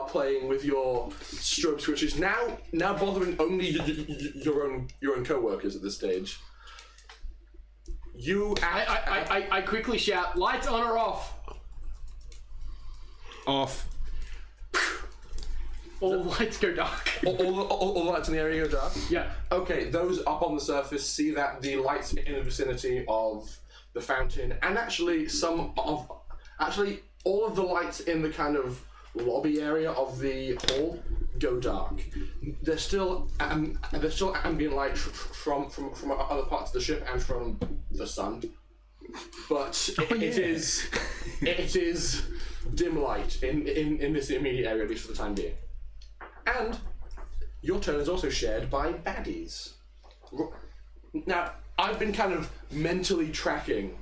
Speaker 3: playing with your strobe switches, now bothering only your own co-workers at this stage.
Speaker 1: I quickly shout, lights on or off?
Speaker 4: Off.
Speaker 1: All the lights go dark.
Speaker 3: All the lights in the area go dark?
Speaker 1: Yeah.
Speaker 3: Okay, those up on the surface see that the lights in the vicinity of the fountain, and actually all of the lights in the kind of lobby area of the hall go dark. There's still ambient light from other parts of the ship and from the sun, but it is dim light in this immediate area, at least for the time being. And your turn is also shared by baddies. Now, I've been kind of mentally tracking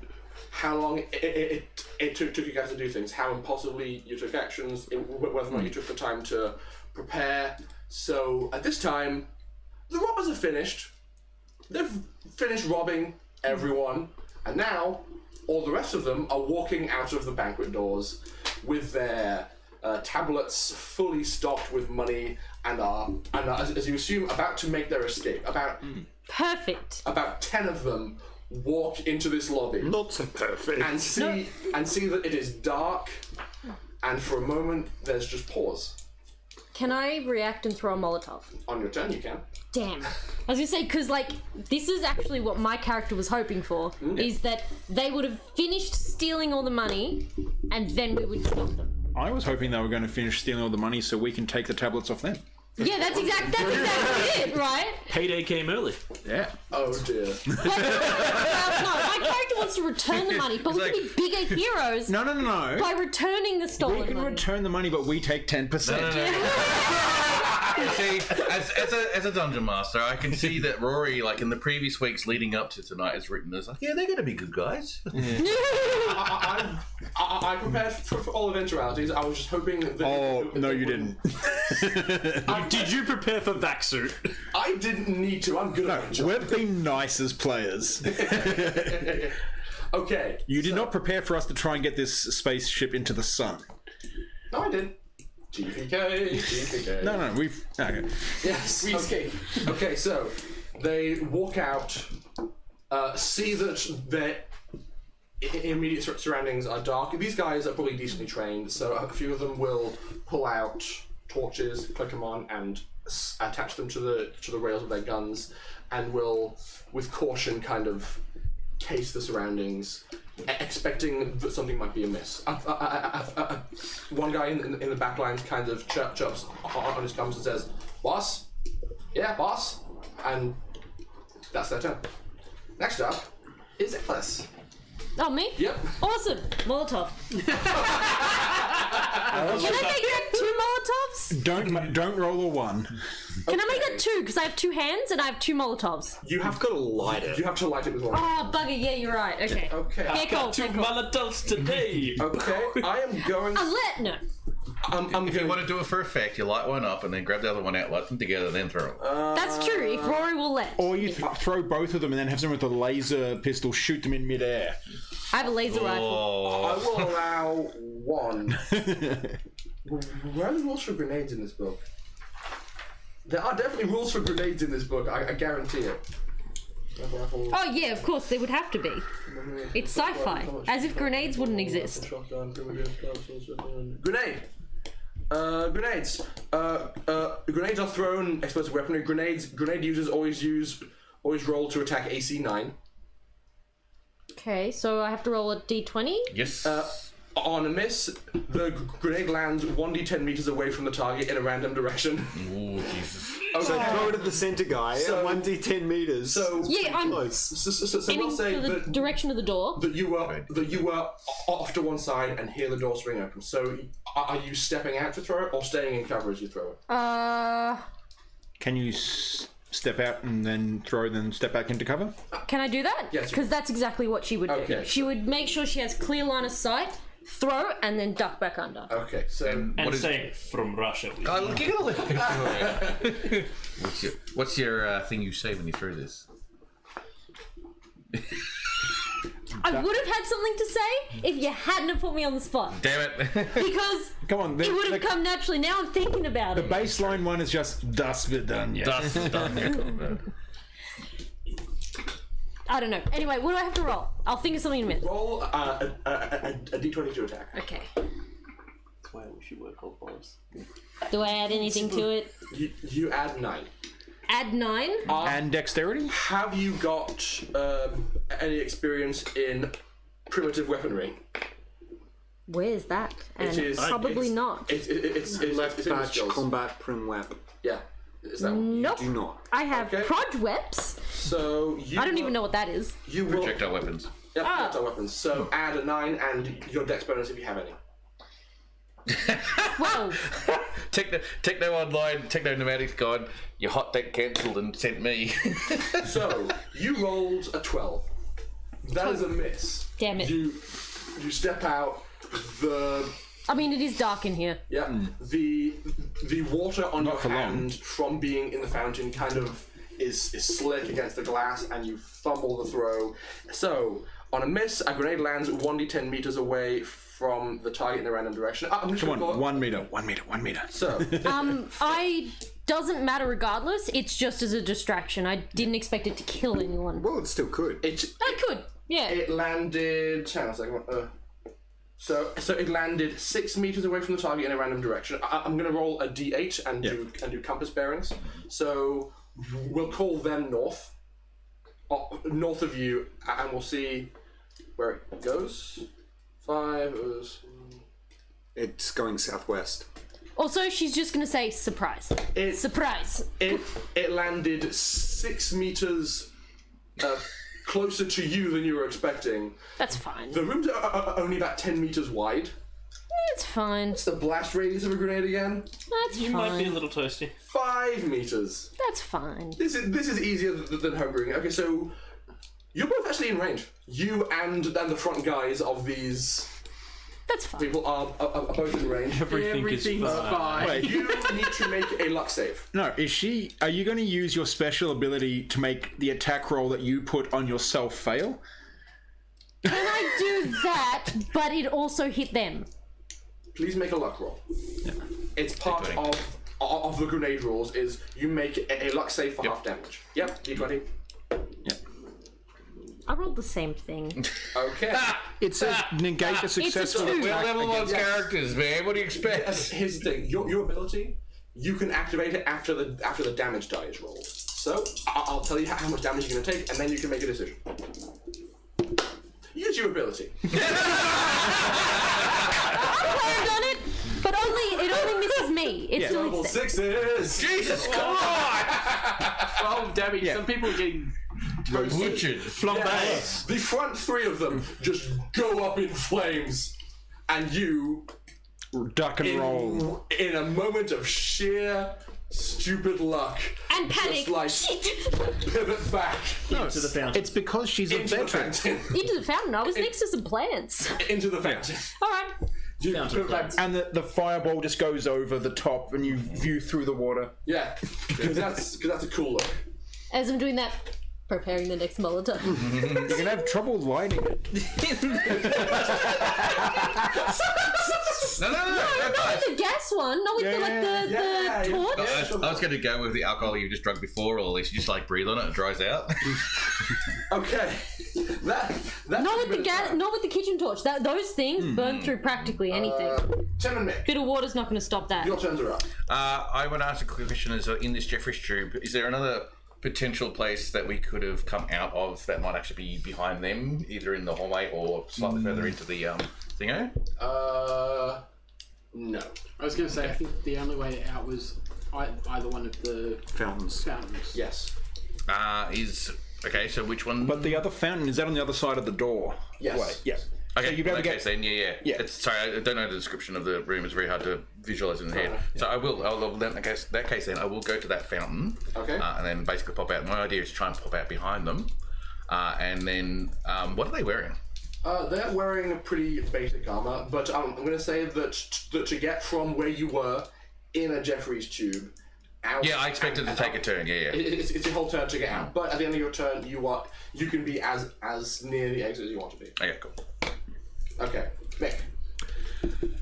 Speaker 3: how long it took you guys to do things, how impulsively you took actions, whether or not you took the time to prepare. So at this time, the robbers are finished. They've finished robbing everyone, and now all the rest of them are walking out of the banquet doors with their tablets fully stocked with money and are as you assume, about to make their escape.
Speaker 7: Perfect.
Speaker 3: About 10 of them walk into this lobby.
Speaker 9: Not so perfect.
Speaker 3: And see that it is dark, and for a moment there's just pause.
Speaker 7: Can I react and throw a Molotov?
Speaker 3: On your turn, you can.
Speaker 7: Damn. I was gonna say, because, like, this is actually what my character was hoping for, is that they would have finished stealing all the money, and then we would stop them.
Speaker 4: I was hoping they were going to finish stealing all the money so we can take the tablets off them.
Speaker 7: Yeah, that's exactly it, right?
Speaker 8: Payday came early.
Speaker 4: Yeah.
Speaker 3: Oh dear.
Speaker 7: No, my character wants to return the money, but we can be bigger heroes
Speaker 4: No.
Speaker 7: by returning the stolen
Speaker 4: We can
Speaker 7: money.
Speaker 4: return the money, but we take 10%.
Speaker 2: You see, as a dungeon master, I can see that Rory, like in the previous weeks leading up to tonight, has written as like, yeah, they're going to be good guys.
Speaker 3: I prepared for all eventualities. I was just hoping that...
Speaker 4: Oh, no, you didn't.
Speaker 8: Did you prepare for Vaxsuit?
Speaker 3: I didn't need to. I'm good at my job.
Speaker 4: We've been nice as players.
Speaker 3: Okay.
Speaker 4: You did not prepare for us to try and get this spaceship into the sun.
Speaker 3: No, I did. GPK.
Speaker 4: No, we've... Okay.
Speaker 3: Yes.
Speaker 1: We escape.
Speaker 3: Okay, so they walk out, see that their immediate surroundings are dark. These guys are probably decently trained, so a few of them will pull out torches, click them on, and attach them to the rails of their guns, and will, with caution, kind of case the surroundings, expecting that something might be amiss. One guy in the back lines kind of chirps on his gums and says, "Boss? Yeah, boss?" And that's their turn. Next up is Ellis.
Speaker 7: Oh, me?
Speaker 3: Yep.
Speaker 7: Awesome. Molotov. Can I make 2 Molotovs?
Speaker 4: Don't roll a 1.
Speaker 7: Can I make that 2? Because I have 2 hands and I have 2 Molotovs.
Speaker 3: You've
Speaker 9: got to light it.
Speaker 3: You have to light it with one.
Speaker 7: Oh, bugger, yeah, you're right. Okay.
Speaker 3: Okay.
Speaker 7: Yeah, cool.
Speaker 8: Two Molotovs today.
Speaker 3: Okay, I am going.
Speaker 7: No.
Speaker 2: If you want to do it for effect, you light one up and then grab the other one out, light them together, then throw them.
Speaker 7: That's true, if Rory will let.
Speaker 4: Or you throw both of them and then have someone with a laser pistol shoot them in midair.
Speaker 7: I have a laser rifle.
Speaker 3: I will allow 1. Where are the rules for grenades in this book? There are definitely rules for grenades in this book, I guarantee it.
Speaker 7: Oh yeah, of course, they would have to be. It's sci-fi, as if grenades wouldn't exist.
Speaker 3: Grenade! Grenades. Grenades are thrown explosive weaponry. Grenade users always roll to attack AC 9.
Speaker 7: Okay, so I have to roll a d20?
Speaker 2: Yes.
Speaker 3: On a miss, the grenade lands 1d10 meters away from the target in a random direction.
Speaker 2: Oh, Jesus.
Speaker 3: Okay.
Speaker 9: So throw it at the center guy at 1d10 meters.
Speaker 3: So
Speaker 7: yeah, I'm
Speaker 9: close.
Speaker 3: So
Speaker 7: aiming
Speaker 3: we'll say
Speaker 7: for the direction of the door.
Speaker 3: that you were off to one side and hear the door swing open. So are you stepping out to throw it or staying in cover as you throw it?
Speaker 4: Can you step out and then throw, then step back into cover?
Speaker 7: Can I do that?
Speaker 3: Yes.
Speaker 7: Because that's exactly what she would do.
Speaker 3: Okay.
Speaker 7: She would make sure she has clear line of sight, throw, and then duck back under.
Speaker 3: Okay, so
Speaker 8: And say, from Russia.
Speaker 2: Oh, you gotta let What's your thing you say when you throw this?
Speaker 7: I would have had something to say if you hadn't have put me on the spot.
Speaker 2: Damn it.
Speaker 7: Because
Speaker 4: Come on,
Speaker 7: it would have come naturally. Now I'm thinking about
Speaker 4: The
Speaker 7: it.
Speaker 4: baseline one is just Das wird done. Yeah.
Speaker 2: Das done.
Speaker 7: I don't know. Anyway, what do I have to roll? I'll think of something in a minute.
Speaker 3: roll a d20 to attack.
Speaker 7: Okay.
Speaker 8: That's why we should work all bombs.
Speaker 7: Do I add anything to it?
Speaker 3: You add 9.
Speaker 7: Add 9?
Speaker 4: And dexterity?
Speaker 3: Have you got any experience in primitive weaponry?
Speaker 7: Where's that? And
Speaker 3: It is
Speaker 7: probably not.
Speaker 3: It's
Speaker 9: Left
Speaker 3: it's in the
Speaker 9: batch
Speaker 3: skills.
Speaker 9: combat prim web.
Speaker 3: Yeah, is that one?
Speaker 7: Nope.
Speaker 9: Do not.
Speaker 7: I have
Speaker 3: Okay.
Speaker 7: prod weps.
Speaker 3: So you.
Speaker 7: I don't even know what that is.
Speaker 3: You will.
Speaker 2: Projectile weapons.
Speaker 3: Yep,
Speaker 7: Ah.
Speaker 3: projectile weapons. So add a 9 and your dex bonus if you have any.
Speaker 7: 12.
Speaker 2: Techno Online, Techno Pneumatics gone. Your hot deck cancelled and sent me.
Speaker 3: So you rolled a 12. That is a miss.
Speaker 7: Damn it.
Speaker 3: You step out.
Speaker 7: I mean, it is dark in here.
Speaker 3: Yeah. The water on your
Speaker 4: for long.
Speaker 3: hand from being in the fountain kind of is slick against the glass, and you fumble the throw. So on a miss, a grenade lands 1d10 meters away from the target in a random direction. I'm just
Speaker 4: Come
Speaker 3: gonna
Speaker 4: on,
Speaker 3: call it-
Speaker 4: 1 meter.
Speaker 3: So
Speaker 7: I doesn't matter regardless. It's just as a distraction. I didn't expect it to kill anyone.
Speaker 9: Well, it still could.
Speaker 7: I could. Yeah.
Speaker 3: it landed. Hang on a second. So it landed 6 meters away from the target in a random direction. I'm going to roll a d8 and do compass bearings. So we'll call them north, north of you, and we'll see where it goes. 5 is.
Speaker 9: It's going southwest.
Speaker 7: Also, she's just gonna say surprise. Surprise.
Speaker 3: It landed 6 meters closer to you than you were expecting.
Speaker 7: That's fine.
Speaker 3: The rooms are only about 10 meters wide.
Speaker 7: It's fine.
Speaker 3: It's the blast radius of a grenade again.
Speaker 7: That's
Speaker 8: You
Speaker 7: fine.
Speaker 8: might be a little toasty.
Speaker 3: 5 meters.
Speaker 7: That's fine.
Speaker 3: This is easier than hungering. Okay, so you're both actually in range. You and the front guys of these
Speaker 7: That's fine.
Speaker 3: people are both in range.
Speaker 8: Everything's
Speaker 1: fine.
Speaker 4: Wait.
Speaker 3: You need to make a luck save.
Speaker 4: No, are you going to use your special ability to make the attack roll that you put on yourself fail?
Speaker 7: Can I do that, but it also hit them?
Speaker 3: Please make a luck roll. It's part of the grenade rules. Is you make a luck save for half damage. Yep, d20.
Speaker 7: I rolled the same thing.
Speaker 3: Okay.
Speaker 4: It says negate a successful
Speaker 7: two.
Speaker 2: We're
Speaker 4: attack
Speaker 2: level 1
Speaker 4: against-
Speaker 2: characters, man. What do you expect?
Speaker 3: Here's the thing. Your ability, you can activate it after the damage die is rolled. So I'll tell you how much damage you're going to take, and then you can make a decision. Use your ability.
Speaker 7: I planned on it, but it only misses me. It still
Speaker 3: Double
Speaker 7: hits them.
Speaker 3: sixes.
Speaker 2: Jesus, come on!
Speaker 1: 12 damage.
Speaker 4: Yeah.
Speaker 1: Some people are getting
Speaker 2: Butchered.
Speaker 3: Yes. The front 3 of them just go up in flames, and you
Speaker 4: duck and roll.
Speaker 3: In a moment of sheer stupid luck.
Speaker 7: And panic.
Speaker 3: Just like pivot back.
Speaker 4: No,
Speaker 8: to the fountain.
Speaker 4: it's because she's a
Speaker 3: Into the
Speaker 4: veteran.
Speaker 3: fountain.
Speaker 7: Into the fountain. I was next to some plants.
Speaker 3: Into the fountain.
Speaker 7: All right.
Speaker 3: You
Speaker 8: Fountain
Speaker 3: pivot back.
Speaker 8: plants.
Speaker 4: And the fireball just goes over the top and you view through the water.
Speaker 3: Yeah, because that's a cool look.
Speaker 7: As I'm doing that, preparing the next Molotov.
Speaker 4: You're gonna have trouble lighting it.
Speaker 2: No.
Speaker 7: Not with the gas one. Not with the torch.
Speaker 2: I was going to go with the alcohol you just drunk before, or at least you just like breathe on it, it dries out.
Speaker 3: Okay, that's
Speaker 7: Not with the gas. Not with the kitchen torch. Those things burn through practically anything.
Speaker 3: Tim and Mick,
Speaker 7: Bit of water's not going to stop that.
Speaker 3: your turns are up.
Speaker 2: I would ask a question: is in this Jeffrey's tube, is there another potential place that we could have come out of that might actually be behind them, either in the hallway or slightly further into the thingo?
Speaker 3: No.
Speaker 1: I was going to say, I think the only way out was either one of the
Speaker 9: Fountains.
Speaker 1: fountains.
Speaker 3: Yes.
Speaker 2: Okay, so which one?
Speaker 4: But the other fountain is that on the other side of the door.
Speaker 3: Yes.
Speaker 4: Wait, yeah.
Speaker 2: Okay,
Speaker 4: So you'll be able to
Speaker 2: okay,
Speaker 4: get-
Speaker 2: then, yeah.
Speaker 4: Yeah.
Speaker 2: Sorry, I don't know the description of the room. It's very hard to visualize in the head. So I'll in that case, then I will go to that fountain.
Speaker 3: Okay.
Speaker 2: And then basically pop out. My idea is to try and pop out behind them. And then, what are they wearing?
Speaker 3: They're wearing pretty basic armor, but I'm going to say that to get from where you were in a Jeffrey's tube out.
Speaker 2: Yeah, I expected to take a turn. Yeah.
Speaker 3: It's a whole turn to get out, but at the end of your turn, you can be as near the exit as you want to be.
Speaker 2: Okay, cool.
Speaker 3: Okay, Mick.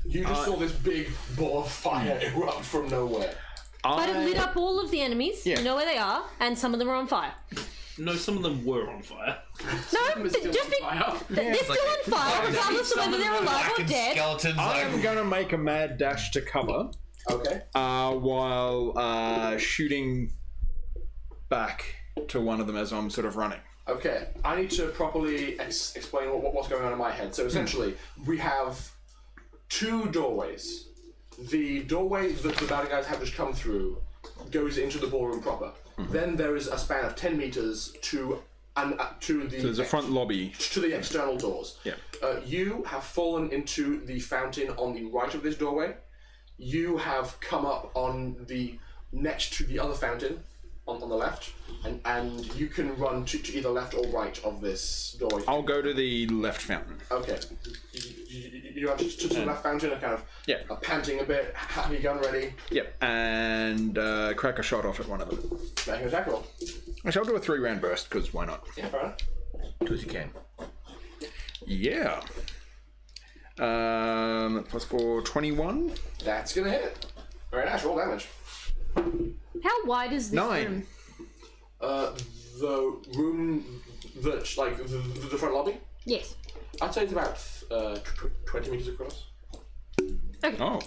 Speaker 3: You just saw this big ball of fire erupt from nowhere.
Speaker 7: But it lit up all of the enemies.
Speaker 4: Yeah.
Speaker 7: You know where they are, and some of them are on fire.
Speaker 8: No, some of them were on fire.
Speaker 7: No,
Speaker 1: It's still
Speaker 7: just be,
Speaker 1: on fire.
Speaker 7: they're still on fire, regardless of whether they're alive or dead.
Speaker 2: Skeletons.
Speaker 4: I am going to make a mad dash to cover
Speaker 3: Okay.
Speaker 4: while shooting back to one of them as I'm sort of running.
Speaker 3: Okay, I need to properly explain what's going on in my head. So essentially, we have two doorways. The doorway that the bad guys have just come through goes into the ballroom proper. Then there is a span of 10 meters to the
Speaker 4: So there's a front lobby.
Speaker 3: to the external doors.
Speaker 4: Yeah.
Speaker 3: You have fallen into the fountain on the right of this doorway. You have come up on the next to the other fountain on the left, and you can run to either left or right of this doorway.
Speaker 4: I'll go to the left fountain.
Speaker 3: Okay. You run to the left fountain and kind of
Speaker 4: Yeah.
Speaker 3: panting a bit. Have your gun ready.
Speaker 4: Yep. And crack a shot off at one of them.
Speaker 3: Make an attack roll.
Speaker 4: Actually, I'll do a 3-round burst, because why not?
Speaker 3: Yeah, fair enough.
Speaker 2: Because you can.
Speaker 4: Yeah. Plus 4, 21.
Speaker 3: That's gonna hit. Very nice. Roll damage.
Speaker 7: How wide is this
Speaker 4: 9.
Speaker 7: room?
Speaker 3: The room that, like, the front lobby,
Speaker 7: Yes.
Speaker 3: I'd say it's about 20 meters across.
Speaker 7: Okay.
Speaker 4: Oh.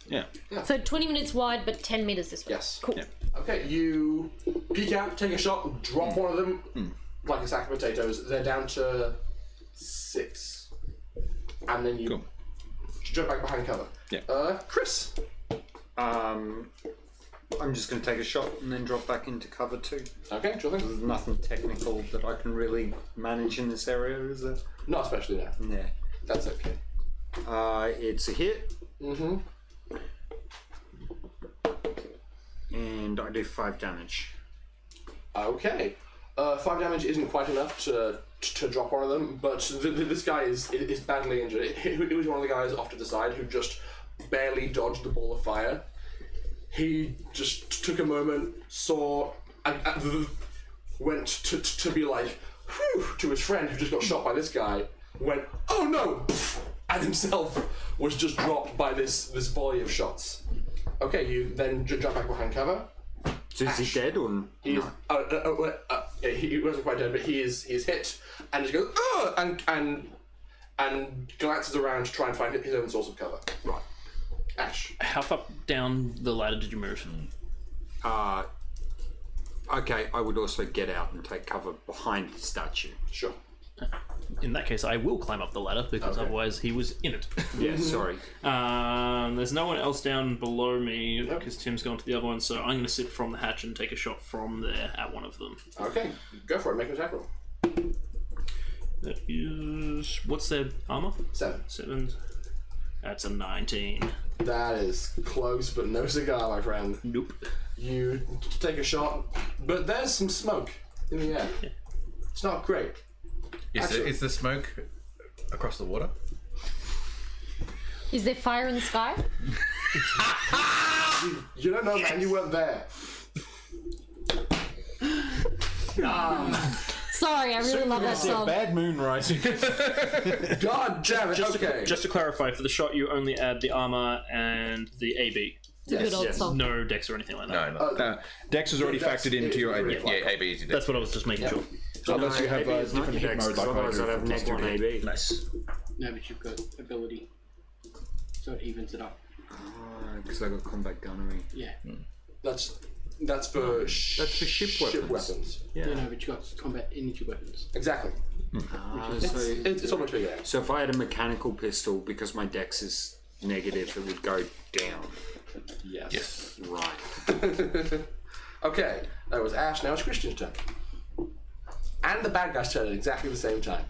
Speaker 4: Yeah.
Speaker 7: So 20 minutes wide, but 10 meters this way.
Speaker 3: Yes.
Speaker 7: Cool.
Speaker 4: Yeah.
Speaker 3: Okay, you peek out, take a shot, drop one of them like a sack of potatoes. They're down to 6. And then you
Speaker 4: Cool.
Speaker 3: jump back behind cover.
Speaker 4: Yeah.
Speaker 3: Chris.
Speaker 9: I'm just going to take a shot and then drop back into cover too.
Speaker 3: Okay, sure thing.
Speaker 9: There's nothing technical that I can really manage in this area, is there?
Speaker 3: Not especially now.
Speaker 9: Yeah.
Speaker 3: That's okay.
Speaker 9: It's a hit,
Speaker 3: Mm-hmm.
Speaker 9: and I do 5 damage.
Speaker 3: Okay. 5 damage isn't quite enough to drop one of them, but this guy is badly injured. It was one of the guys off to the side who just barely dodged the ball of fire. He just took a moment, saw, and went to be like, whew, to his friend who just got shot by this guy, went, oh no, and himself was just dropped by this volley of shots. Okay, you then jump back behind cover.
Speaker 9: So is he dead or
Speaker 3: He is,
Speaker 9: no?
Speaker 3: yeah, he wasn't quite dead, but he is hit, and just goes, and glances around to try and find his own source of cover. Right. Ash.
Speaker 8: How far down the ladder did you move?
Speaker 9: Okay, I would also get out and take cover behind the statue.
Speaker 3: Sure.
Speaker 8: In that case, I will climb up the ladder because otherwise he was in it.
Speaker 9: Yeah, sorry.
Speaker 8: There's no one else down below me because Tim's gone to the other one, so I'm going to sit from the hatch and take a shot from there at one of them.
Speaker 3: Okay, go for it. Make an attack roll.
Speaker 8: That is... What's their armor?
Speaker 3: 7.
Speaker 8: 7. That's a 19.
Speaker 3: That is close, but no cigar, my friend.
Speaker 8: Nope.
Speaker 3: You take a shot, but there's some smoke in the air. It's not great.
Speaker 2: Is the smoke across the water?
Speaker 7: Is there fire in the sky?
Speaker 3: You don't know, man. You weren't there.
Speaker 7: Sorry, I really love that song.
Speaker 4: Bad moon rising.
Speaker 3: God damn it. Okay.
Speaker 8: Just to clarify, for the shot, you only add the armor and the AB.
Speaker 7: It's a good old song.
Speaker 8: No dex or anything like that.
Speaker 2: No.
Speaker 4: Dex is already factored into your AB.
Speaker 2: Yeah, AB is your
Speaker 8: That's what I was just making sure.
Speaker 4: Unless you have
Speaker 9: AB is not
Speaker 4: different
Speaker 9: your
Speaker 4: hit
Speaker 9: dex,
Speaker 4: mode like I
Speaker 9: otherwise
Speaker 4: do.
Speaker 9: I'd have
Speaker 4: for plus
Speaker 9: neg 1
Speaker 4: 2
Speaker 9: AB.
Speaker 8: Nice.
Speaker 1: No, but you've got ability. So it evens it up.
Speaker 9: Because I got combat gunnery.
Speaker 1: Yeah.
Speaker 3: That's for
Speaker 9: ship weapons.
Speaker 1: Yeah. No, but you've got combat energy weapons.
Speaker 3: Exactly. It's so much bigger.
Speaker 9: So if I had a mechanical pistol, because my dex is negative, it would go down.
Speaker 3: Yes.
Speaker 9: Right.
Speaker 3: Okay, that was Ash. Now it's Christian's turn. And the bad guy's turn at exactly the same time.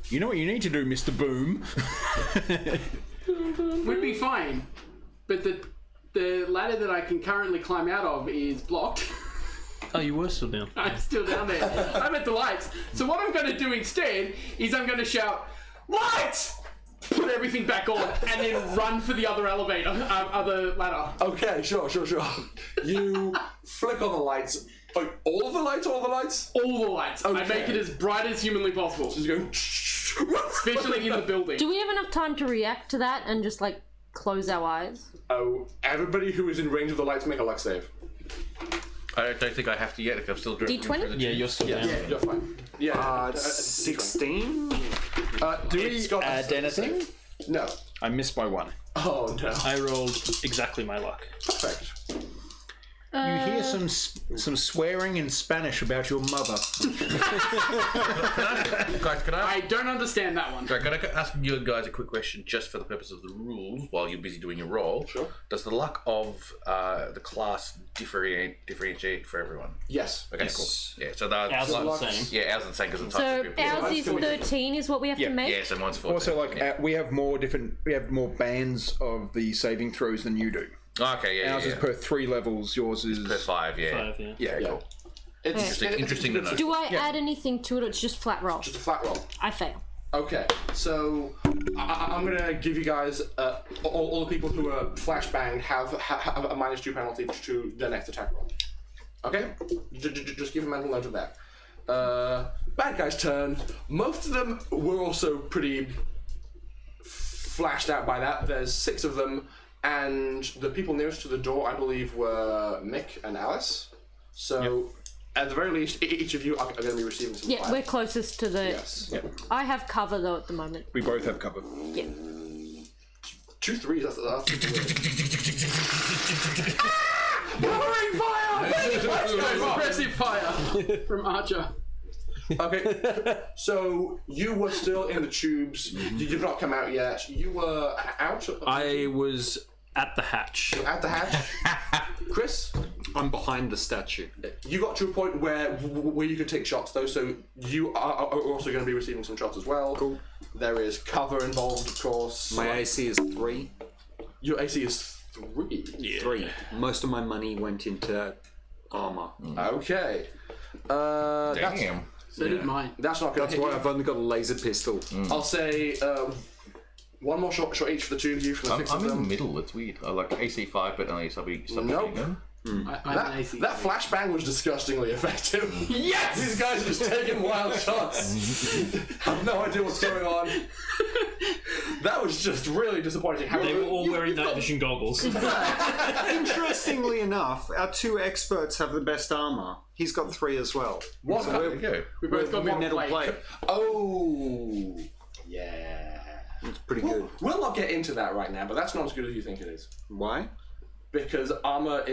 Speaker 4: You know what you need to do, Mr. Boom?
Speaker 1: Would be fine, but the ladder that I can currently climb out of is blocked.
Speaker 8: Oh, you were still down.
Speaker 1: I'm still down there. I'm at the lights. So what I'm going to do instead is I'm going to shout, "Lights!" Put everything back on, and then run for the other elevator, other ladder.
Speaker 3: Okay, sure. You flick on the lights. Like, all the lights?
Speaker 1: All the lights.
Speaker 3: Okay.
Speaker 1: I make it as bright as humanly possible.
Speaker 3: Just go.
Speaker 1: Especially in the building.
Speaker 7: Do we have enough time to react to that and just like close our eyes?
Speaker 3: Oh, everybody who is in range of the lights make a luck save.
Speaker 2: I don't think I have to yet, because I'm still drifting.
Speaker 7: D20?
Speaker 8: Yeah, you're still down.
Speaker 3: You're fine. Yeah.
Speaker 9: 16?
Speaker 4: Do we add anything?
Speaker 3: No.
Speaker 4: I missed by 1.
Speaker 3: Oh no.
Speaker 8: I rolled exactly my luck.
Speaker 3: Perfect.
Speaker 4: You hear some swearing in Spanish about your mother.
Speaker 2: Guys, can I
Speaker 1: I don't understand that one.
Speaker 2: Sorry, can I ask you guys a quick question just for the purpose of the rules while you're busy doing your roll?
Speaker 3: Sure.
Speaker 2: Does the luck of the class differentiate for everyone?
Speaker 3: Yes.
Speaker 2: Okay, cool. Yeah, so that's
Speaker 8: Ours are the same.
Speaker 2: Yeah, ours are the same because the
Speaker 7: So
Speaker 2: types of people.
Speaker 7: ours is 13 is what we have to make?
Speaker 2: Yeah, so mine's 14.
Speaker 4: Also, like,
Speaker 2: yeah.
Speaker 4: we have more bands of the saving throws than you do.
Speaker 2: Okay, yeah,
Speaker 4: Ours is per 3 levels, yours is...
Speaker 2: per 5, yeah.
Speaker 8: 5, yeah.
Speaker 4: Yeah, cool.
Speaker 3: It's
Speaker 2: Interesting to know.
Speaker 7: Do I add anything to it or it's just flat roll?
Speaker 3: Just a flat roll.
Speaker 7: I fail.
Speaker 3: Okay, so I'm gonna give you guys all the people who are flashbanged have a -2 penalty to their next attack roll. Okay, just give a mental note of that. Bad guy's turn. Most of them were also pretty flashed out by that. There's 6 of them, and the people nearest to the door, I believe, were Mick and Alice. So. At the very least, each of you are going to be receiving some
Speaker 7: Yeah,
Speaker 3: fire.
Speaker 7: we're closest to the...
Speaker 3: Yes.
Speaker 7: I have cover though at the moment.
Speaker 4: We both have cover.
Speaker 7: Yeah.
Speaker 3: 2 3s, that's
Speaker 1: Covering fire! Let's go! Aggressive fire from Archer.
Speaker 3: Okay, so you were still in the tubes. You've not come out yet. You were out.
Speaker 8: I was at the hatch.
Speaker 3: At the hatch. Chris,
Speaker 9: I'm behind the statue.
Speaker 3: you got to a point where you could take shots though, so you are also going to be receiving some shots as well.
Speaker 9: Cool.
Speaker 3: There is cover involved, of course.
Speaker 9: My AC is 3.
Speaker 3: Your AC is 3.
Speaker 8: Yeah.
Speaker 9: 3. Most of my money went into armor.
Speaker 3: Okay. That's,
Speaker 2: Damn.
Speaker 1: So did mine.
Speaker 3: that's not going
Speaker 9: That's
Speaker 3: to hit
Speaker 9: why
Speaker 3: you.
Speaker 9: I've only got a laser pistol.
Speaker 3: I'll say one more shot each for the 2 of you for the 6
Speaker 2: I'm
Speaker 3: of
Speaker 2: in the
Speaker 3: them.
Speaker 2: middle, it's weird. I like AC 5, but only submachine
Speaker 3: Nope.
Speaker 2: gun.
Speaker 1: I'm an AC.
Speaker 3: That flashbang was disgustingly effective. Yes! These guys are just taking wild shots. Have no idea what's going on. That was just really disappointing.
Speaker 8: They were all wearing night vision goggles.
Speaker 9: Interestingly enough, our 2 experts have the best armor. He's got 3 as well.
Speaker 3: What?
Speaker 9: So
Speaker 2: There you go.
Speaker 1: We both got
Speaker 9: we're
Speaker 1: metal
Speaker 9: metal
Speaker 1: plate.
Speaker 9: plate.
Speaker 3: Oh, yeah.
Speaker 9: It's pretty good.
Speaker 3: We'll not get into that right now, but that's not as good as you think it is.
Speaker 9: Why?
Speaker 3: Because armor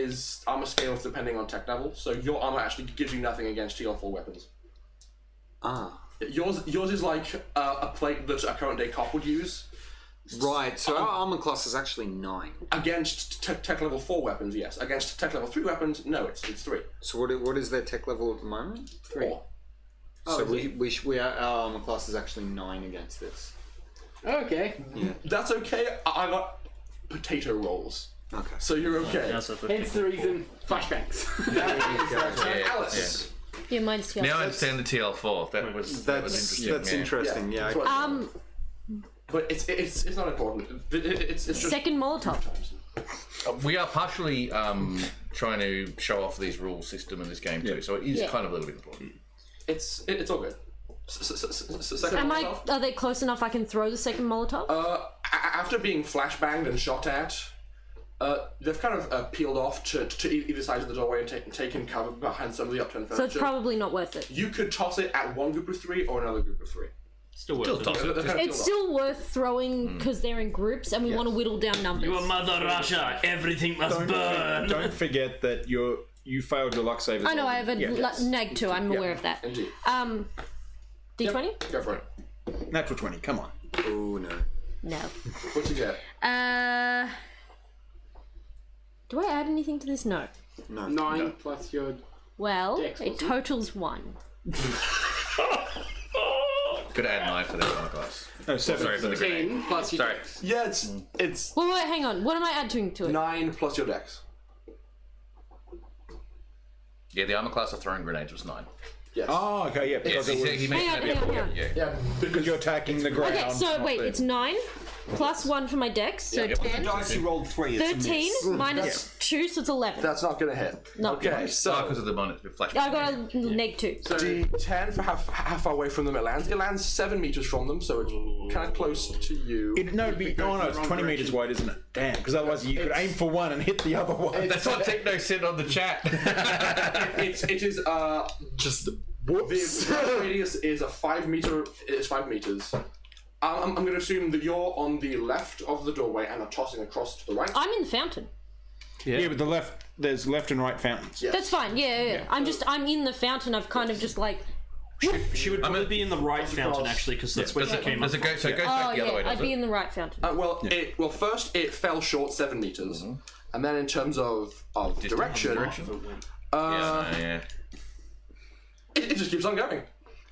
Speaker 3: scales depending on tech level, so your armor actually gives you nothing against Tier 4 weapons.
Speaker 9: Ah.
Speaker 3: Yours is like a plate that a current day cop would use.
Speaker 9: Right, so our armor class is actually 9.
Speaker 3: Against tech level 4 weapons, yes. Against tech level 3 weapons, no, it's 3.
Speaker 9: So what is their tech level at the moment?
Speaker 3: 4.
Speaker 9: So our armor class is actually 9 against this.
Speaker 1: Okay.
Speaker 3: That's okay. I got potato rolls.
Speaker 9: Okay.
Speaker 3: So you're okay.
Speaker 8: That's a
Speaker 1: Hence the reason flashbangs.
Speaker 3: Alice.
Speaker 7: Yeah, mine's TL.
Speaker 2: Now I understand the TL4. That was interesting.
Speaker 9: That's interesting. Yeah.
Speaker 3: that's what- But it's not important. It's just
Speaker 7: Second Molotov.
Speaker 2: We are partially trying to show off this rule system in this game too, so it is
Speaker 7: Yeah.
Speaker 2: kind of a little bit important.
Speaker 3: it's all good. Second
Speaker 7: Am
Speaker 3: Molotov?
Speaker 7: Are they close enough I can throw the second Molotov?
Speaker 3: After being flashbanged and shot at, they've kind of peeled off to either side of the doorway and taken cover behind some of the upturned
Speaker 7: so
Speaker 3: furniture.
Speaker 7: it's probably not worth it.
Speaker 3: You could toss it at one group of 3 or another group of 3.
Speaker 8: Still worth
Speaker 2: Still
Speaker 8: it.
Speaker 2: toss it.
Speaker 3: They've kind of
Speaker 7: It's
Speaker 3: peeled
Speaker 7: still worth throwing because they're in groups and we want to whittle down numbers.
Speaker 8: You are Mother Russia. Everything must burn.
Speaker 4: Don't forget that you failed your luck save. as
Speaker 7: I know,
Speaker 4: well.
Speaker 7: I have a neg 2, I'm aware of that.
Speaker 3: Indeed.
Speaker 7: D20?
Speaker 3: Go for it.
Speaker 4: Natural 20. Come on.
Speaker 9: Oh no.
Speaker 7: No.
Speaker 3: What'd you get?
Speaker 7: Do I add anything to this? No.
Speaker 1: 9 plus your.
Speaker 7: Well,
Speaker 1: Dex,
Speaker 7: it
Speaker 1: wasn't it?
Speaker 7: totals 1.
Speaker 2: Could add 9 for that one class.
Speaker 4: No, 7.
Speaker 2: Sorry for the grenade.
Speaker 1: 10 plus your.
Speaker 2: Sorry.
Speaker 1: dex.
Speaker 3: Yeah, it's
Speaker 7: Well, wait, hang on. What am I adding to it?
Speaker 3: 9 plus your dex.
Speaker 2: Yeah, the armor class of throwing grenades was 9.
Speaker 3: Yes.
Speaker 4: Oh, okay, yeah.
Speaker 2: Yes,
Speaker 4: Because
Speaker 2: he mentioned that
Speaker 7: Hang on,
Speaker 2: before.
Speaker 7: hang on.
Speaker 2: Yeah.
Speaker 3: Yeah,
Speaker 4: because you're attacking the ground.
Speaker 7: Okay, so
Speaker 4: not
Speaker 7: wait,
Speaker 4: the-
Speaker 7: it's 9 plus 1 for my dex, so
Speaker 2: Yeah.
Speaker 7: 10.
Speaker 10: Dice you rolled 3. It's a
Speaker 7: 13
Speaker 10: miss.
Speaker 7: minus 2, so it's 11.
Speaker 3: that's not gonna hit.
Speaker 7: No.
Speaker 3: Okay,
Speaker 2: Oh,
Speaker 3: so
Speaker 2: because of the bonus with flashback.
Speaker 7: I got a neg 2.
Speaker 3: D10 for how far away from them it lands. It lands 7 meters from them, so it's kind of close to you.
Speaker 4: It's 20 meters wide, isn't it? Damn, because otherwise you could aim for one and hit the other one.
Speaker 2: That's what Techno said on the chat.
Speaker 3: It is
Speaker 4: Just
Speaker 3: the
Speaker 4: whoops.
Speaker 3: radius is a 5 meter. It's 5 meters. I'm going to assume that you're on the left of the doorway and are tossing across to the right.
Speaker 7: I'm in the fountain.
Speaker 4: Yeah, but there's left and right fountains.
Speaker 3: Yeah.
Speaker 7: That's fine, yeah. I'm in the fountain, I've kind of just like...
Speaker 8: She would probably be in the right fountain,
Speaker 3: across.
Speaker 8: actually, because that's where she came up
Speaker 2: Does it go? So it goes
Speaker 7: Oh,
Speaker 2: back the other
Speaker 7: yeah,
Speaker 2: way.
Speaker 7: I'd
Speaker 2: Does
Speaker 7: be
Speaker 2: it?
Speaker 7: in the right fountain.
Speaker 3: First it fell short 7 meters, and then in terms of direction,
Speaker 2: Yeah.
Speaker 3: it just keeps on going.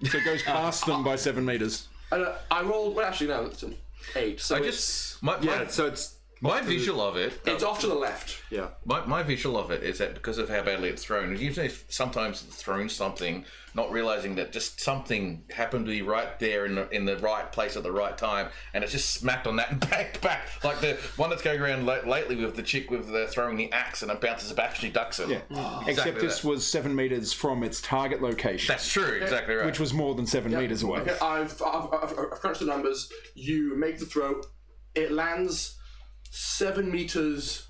Speaker 4: So it goes past them by 7 meters.
Speaker 3: And I rolled. Well, actually, no, it's an 8. So
Speaker 2: My visual of it.
Speaker 3: it's off to the left.
Speaker 9: Yeah.
Speaker 2: My visual of it is that because of how badly it's thrown, usually sometimes it's thrown something, not realizing that just something happened to be right there in the right place at the right time, and it's just smacked on that and back. Like the one that's going around lately with the chick with the throwing the axe and it bounces back, she ducks it.
Speaker 4: Yeah.
Speaker 2: Exactly
Speaker 4: Except this
Speaker 2: that.
Speaker 4: was 7 meters from its target location.
Speaker 2: That's true, exactly right.
Speaker 4: Which was more than 7 meters away.
Speaker 3: Okay, I've crunched the numbers. You make the throw. It lands 7 meters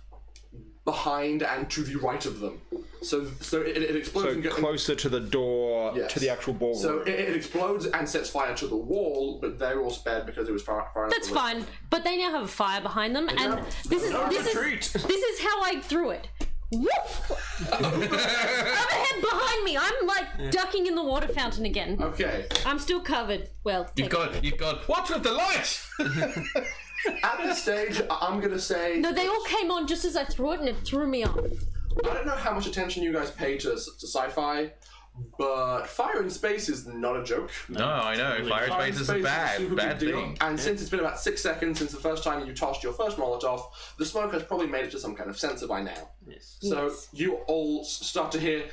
Speaker 3: behind and to the right of them. So it explodes.
Speaker 4: So
Speaker 3: and
Speaker 4: closer to the door,
Speaker 3: Yes.
Speaker 4: to the actual ballroom.
Speaker 3: So it explodes and sets fire to the wall, but they're all spared because it was far enough.
Speaker 7: That's fine, but they now have a fire behind them, and this is how I threw it. Woof! Overhead behind me, I'm like ducking in the water fountain again.
Speaker 3: Okay.
Speaker 7: I'm still covered. Well,
Speaker 2: You've got. What's with the lights?
Speaker 3: At this stage, I'm gonna say.
Speaker 7: No, they all came on just as I threw it, and it threw me off.
Speaker 3: I don't know how much attention you guys pay to sci-fi, but fire in space is not a joke.
Speaker 2: No, I know. Fire in space is a
Speaker 3: super
Speaker 2: bad
Speaker 3: big deal.
Speaker 2: thing.
Speaker 3: And since it's been about 6 seconds since the first time you tossed your first Molotov, the smoke has probably made it to some kind of sensor by now.
Speaker 8: Yes.
Speaker 3: So you all start to hear.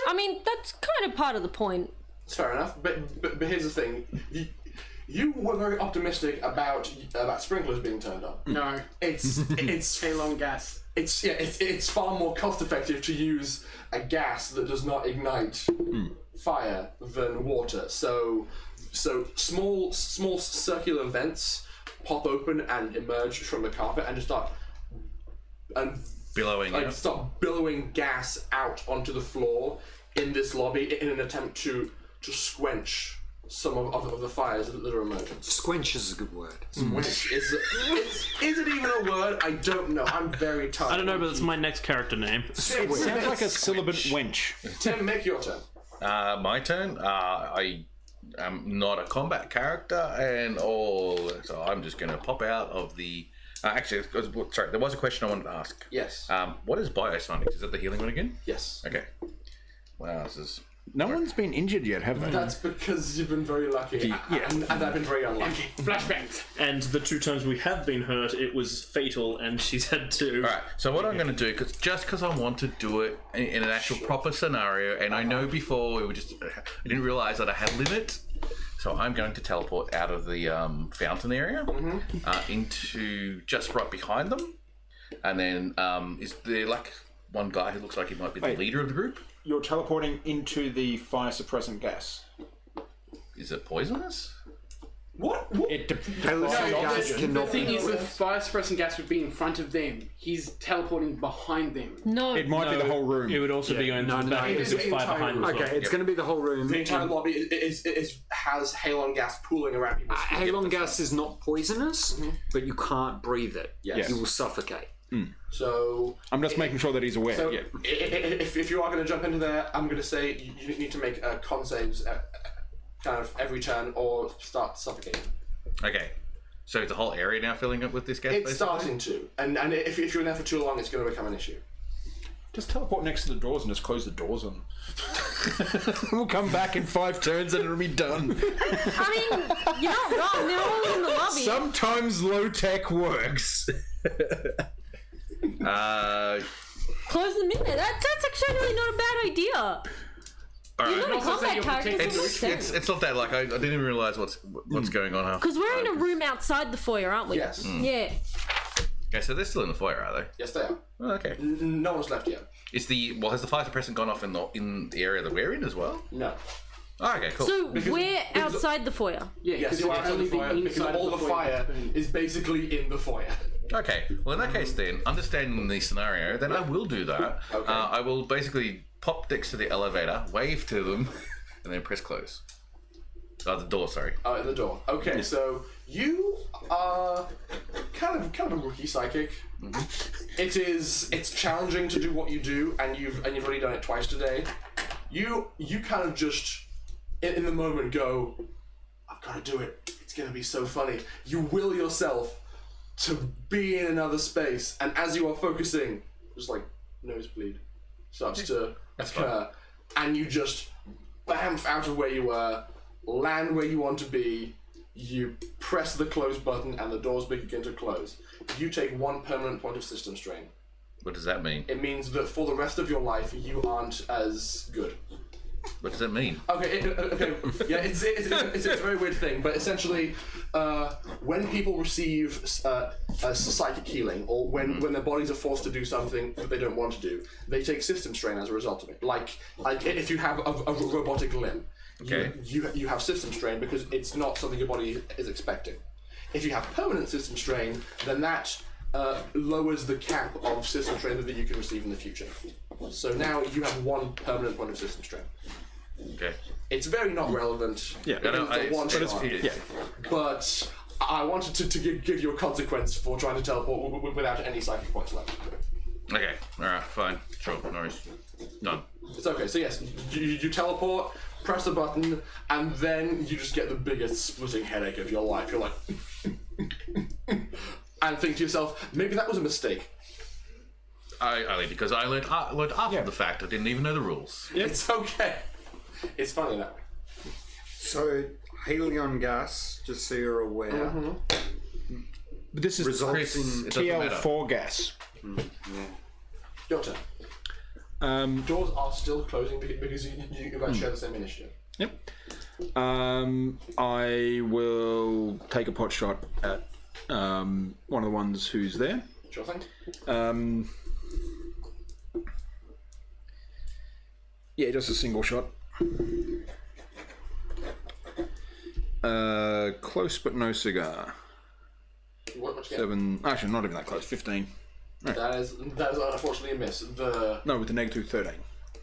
Speaker 7: I mean, that's kind of part of the point.
Speaker 3: It's fair enough, but here's the thing. You were very optimistic about sprinklers being turned on.
Speaker 1: No.
Speaker 3: It's
Speaker 1: Halon gas.
Speaker 3: it's far more cost effective to use a gas that does not ignite fire than water. So small circular vents pop open and emerge from the carpet and just start
Speaker 2: Billowing. Yeah.
Speaker 3: start billowing gas out onto the floor in this lobby in an attempt to squench some of the fires that are emerging.
Speaker 9: Squench is a good word.
Speaker 3: Which is it even a word? I don't know. I'm very tired.
Speaker 8: I don't know, but it's my next character name.
Speaker 4: It sounds like a syllabant wench.
Speaker 3: Tim, make your turn.
Speaker 2: My turn. I am not a combat character, and so I'm just going to pop out of the. Actually, sorry, there was a question I wanted to ask.
Speaker 3: Yes.
Speaker 2: What is biosonics? Is that the healing one again?
Speaker 3: Yes.
Speaker 2: Okay. Wow, this is
Speaker 4: No one's been injured yet, have they?
Speaker 3: That's because you've been very lucky, and I've been very unlucky.
Speaker 1: Flashbangs.
Speaker 8: And the 2 times we have been hurt, it was fatal, and she's had to.
Speaker 2: All right. So what I'm going to do, because I want to do it in an actual proper scenario, and I know before I didn't realize that I had limit. So I'm going to teleport out of the fountain area into just right behind them, and then is there like one guy who looks like he might be the leader of the group?
Speaker 4: You're teleporting into the fire suppressant gas.
Speaker 2: Is it poisonous?
Speaker 3: What?
Speaker 4: It depends.
Speaker 1: The thing is, the fire suppressant gas would be in front of them. He's teleporting behind them.
Speaker 7: No.
Speaker 4: It might be the whole room.
Speaker 8: It would also be going to the back because there's fire behind us.
Speaker 9: Okay, it's going to be the whole room.
Speaker 3: The entire lobby has halon gas pooling around people.
Speaker 9: Halon gas is not poisonous, but you can't breathe it.
Speaker 3: Yes.
Speaker 9: You will suffocate.
Speaker 3: So
Speaker 4: I'm just making sure that he's aware.
Speaker 3: So if you are going to jump into there, I'm going to say you need to make con saves kind of every turn or start suffocating.
Speaker 2: Okay. So is the whole area now filling up with this gas?
Speaker 3: It's
Speaker 2: basically?
Speaker 3: starting to, and if you're in there for too long, it's going to become an issue.
Speaker 4: Just teleport next to the doors and just close the doors on them. We'll come back in 5 turns and it'll be done.
Speaker 7: I mean, you're not wrong. They're all in the lobby.
Speaker 4: Sometimes low tech works.
Speaker 7: Close them in there. That's actually really not a bad idea.
Speaker 2: All
Speaker 7: You're
Speaker 2: right.
Speaker 7: not a combat character. It makes sense.
Speaker 2: It's not that like I didn't even realize what's going on.
Speaker 7: Because we're in a room outside the foyer, aren't we?
Speaker 3: Yes.
Speaker 7: Yeah.
Speaker 2: Okay, so they're still in the foyer, are they?
Speaker 3: Yes, they are.
Speaker 2: Oh, okay.
Speaker 3: No one's left yet.
Speaker 2: Has the fire suppressant gone off in the area that we're in as well?
Speaker 3: No.
Speaker 2: Oh, okay, cool.
Speaker 7: So we're outside the foyer.
Speaker 1: Yeah,
Speaker 3: Yes, you are
Speaker 1: only
Speaker 3: outside the foyer because
Speaker 1: inside
Speaker 3: all
Speaker 1: of
Speaker 3: the fire is basically in the foyer.
Speaker 2: Okay, well in that case then, understanding the scenario, then I will do that.
Speaker 3: Okay.
Speaker 2: I will basically pop next to the elevator, wave to them, and then press close. The door, sorry.
Speaker 3: Oh, at the door. Okay, so you are kind of a rookie psychic. It's challenging to do what you do, and you've already done it twice today. You kind of just in the moment go, I've got to do it. It's gonna be so funny. You will yourself to be in another space, and as you are focusing, just like nosebleed starts to occur, and you just bamf out of where you were, land where you want to be. You press the close button, and the doors begin to close. You take 1 permanent point of system strain.
Speaker 2: What does that mean?
Speaker 3: It means that for the rest of your life, you aren't as good.
Speaker 2: What does that mean?
Speaker 3: Okay, yeah, it's a very weird thing, but essentially, when people receive psychic healing, or when their bodies are forced to do something that they don't want to do, they take system strain as a result of it. Like if you have a robotic limb,
Speaker 2: okay,
Speaker 3: you have system strain because it's not something your body is expecting. If you have permanent system strain, then that lowers the cap of system strain that you can receive in the future. So now you have 1 permanent point of system strain.
Speaker 2: Okay.
Speaker 3: It's very not relevant.
Speaker 4: Yeah,
Speaker 3: but I wanted to give you a consequence for trying to teleport without any psychic points left.
Speaker 2: Okay, alright, fine. Sure, no worries. Done.
Speaker 3: It's okay, so yes, you teleport, press the button, and then you just get the biggest splitting headache of your life. You're like... and think to yourself, maybe that was a mistake.
Speaker 2: I because I learned after the fact. I didn't even know the rules.
Speaker 3: It's okay. It's funny that way.
Speaker 9: So, helion gas, just so you're aware,
Speaker 4: But this is
Speaker 9: results in...
Speaker 2: It doesn't matter.
Speaker 4: TL4 gas.
Speaker 3: Your turn. Doors are still closing because you guys share the same initiative.
Speaker 4: Yep. I will take a pot shot at one of the ones who's there.
Speaker 3: Sure thing.
Speaker 4: Yeah, just a single shot. Close but no cigar.
Speaker 3: What you get?
Speaker 4: 7. Actually, not even that close. 15.
Speaker 3: That is unfortunately a miss.
Speaker 4: No, with the negative 13.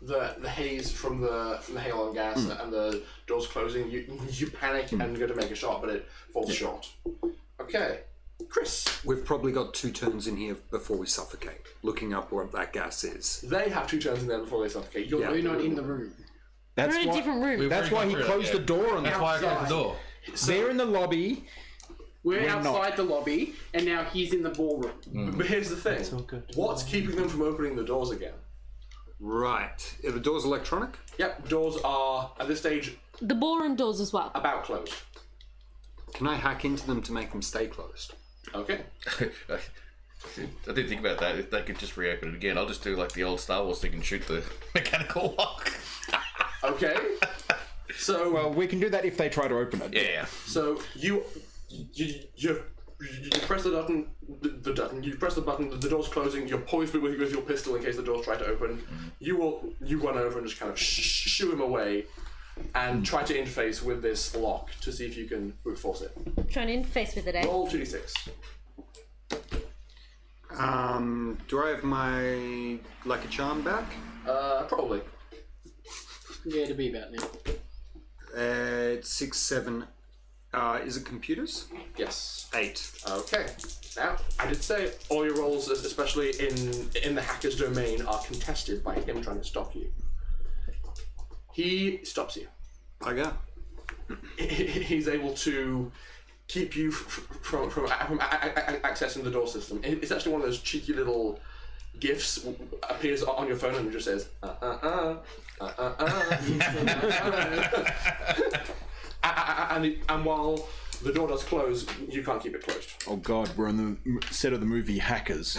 Speaker 3: The haze from the halon gas and the doors closing, you panic and go to make a shot, but it falls short. Okay, Chris.
Speaker 9: We've probably got 2 turns in here before we suffocate, looking up what that gas is.
Speaker 3: They have 2 turns in there before they suffocate. You're
Speaker 1: not in the room.
Speaker 7: We're in a different room.
Speaker 4: That's why he closed the door on
Speaker 2: That's
Speaker 4: them.
Speaker 2: why I closed the door.
Speaker 4: They're in the lobby.
Speaker 1: We're outside the lobby, and now he's in the ballroom.
Speaker 3: But here's the thing.
Speaker 8: So good.
Speaker 3: What's keeping them from opening the doors again?
Speaker 9: Right. Are the doors electronic?
Speaker 3: Yep, doors are, at this stage,
Speaker 7: The ballroom doors as well.
Speaker 3: about closed.
Speaker 9: Can I hack into them to make them stay closed?
Speaker 3: Okay.
Speaker 2: I didn't think about that. If they could just reopen it again, I'll just do like the old Star Wars thing and shoot the mechanical lock.
Speaker 3: Okay. So,
Speaker 4: Well, we can do that if they try to open it.
Speaker 2: Yeah.
Speaker 3: so you press the button, you press the button, the door's closing, you're poised with your pistol in case the doors try to open. You run over and just kind of shoo him away and try to interface with this lock to see if you can brute force it.
Speaker 7: Trying to interface with it, eh?
Speaker 3: Roll 2d6.
Speaker 9: Do I have my Lucky Charm back?
Speaker 3: Probably.
Speaker 1: Yeah, to be about now.
Speaker 9: It's 6, 7. Is it computers?
Speaker 3: Yes.
Speaker 9: 8.
Speaker 3: Okay. Now, I did say all your rolls, especially in the hacker's domain, are contested by him trying to stop you. He stops you.
Speaker 9: Okay.
Speaker 3: He's able to keep you from accessing the door system. It's actually one of those cheeky little GIFs appears on your phone and it just says and while the door does close, you can't keep it closed.
Speaker 4: Oh god, we're on the set of the movie Hackers.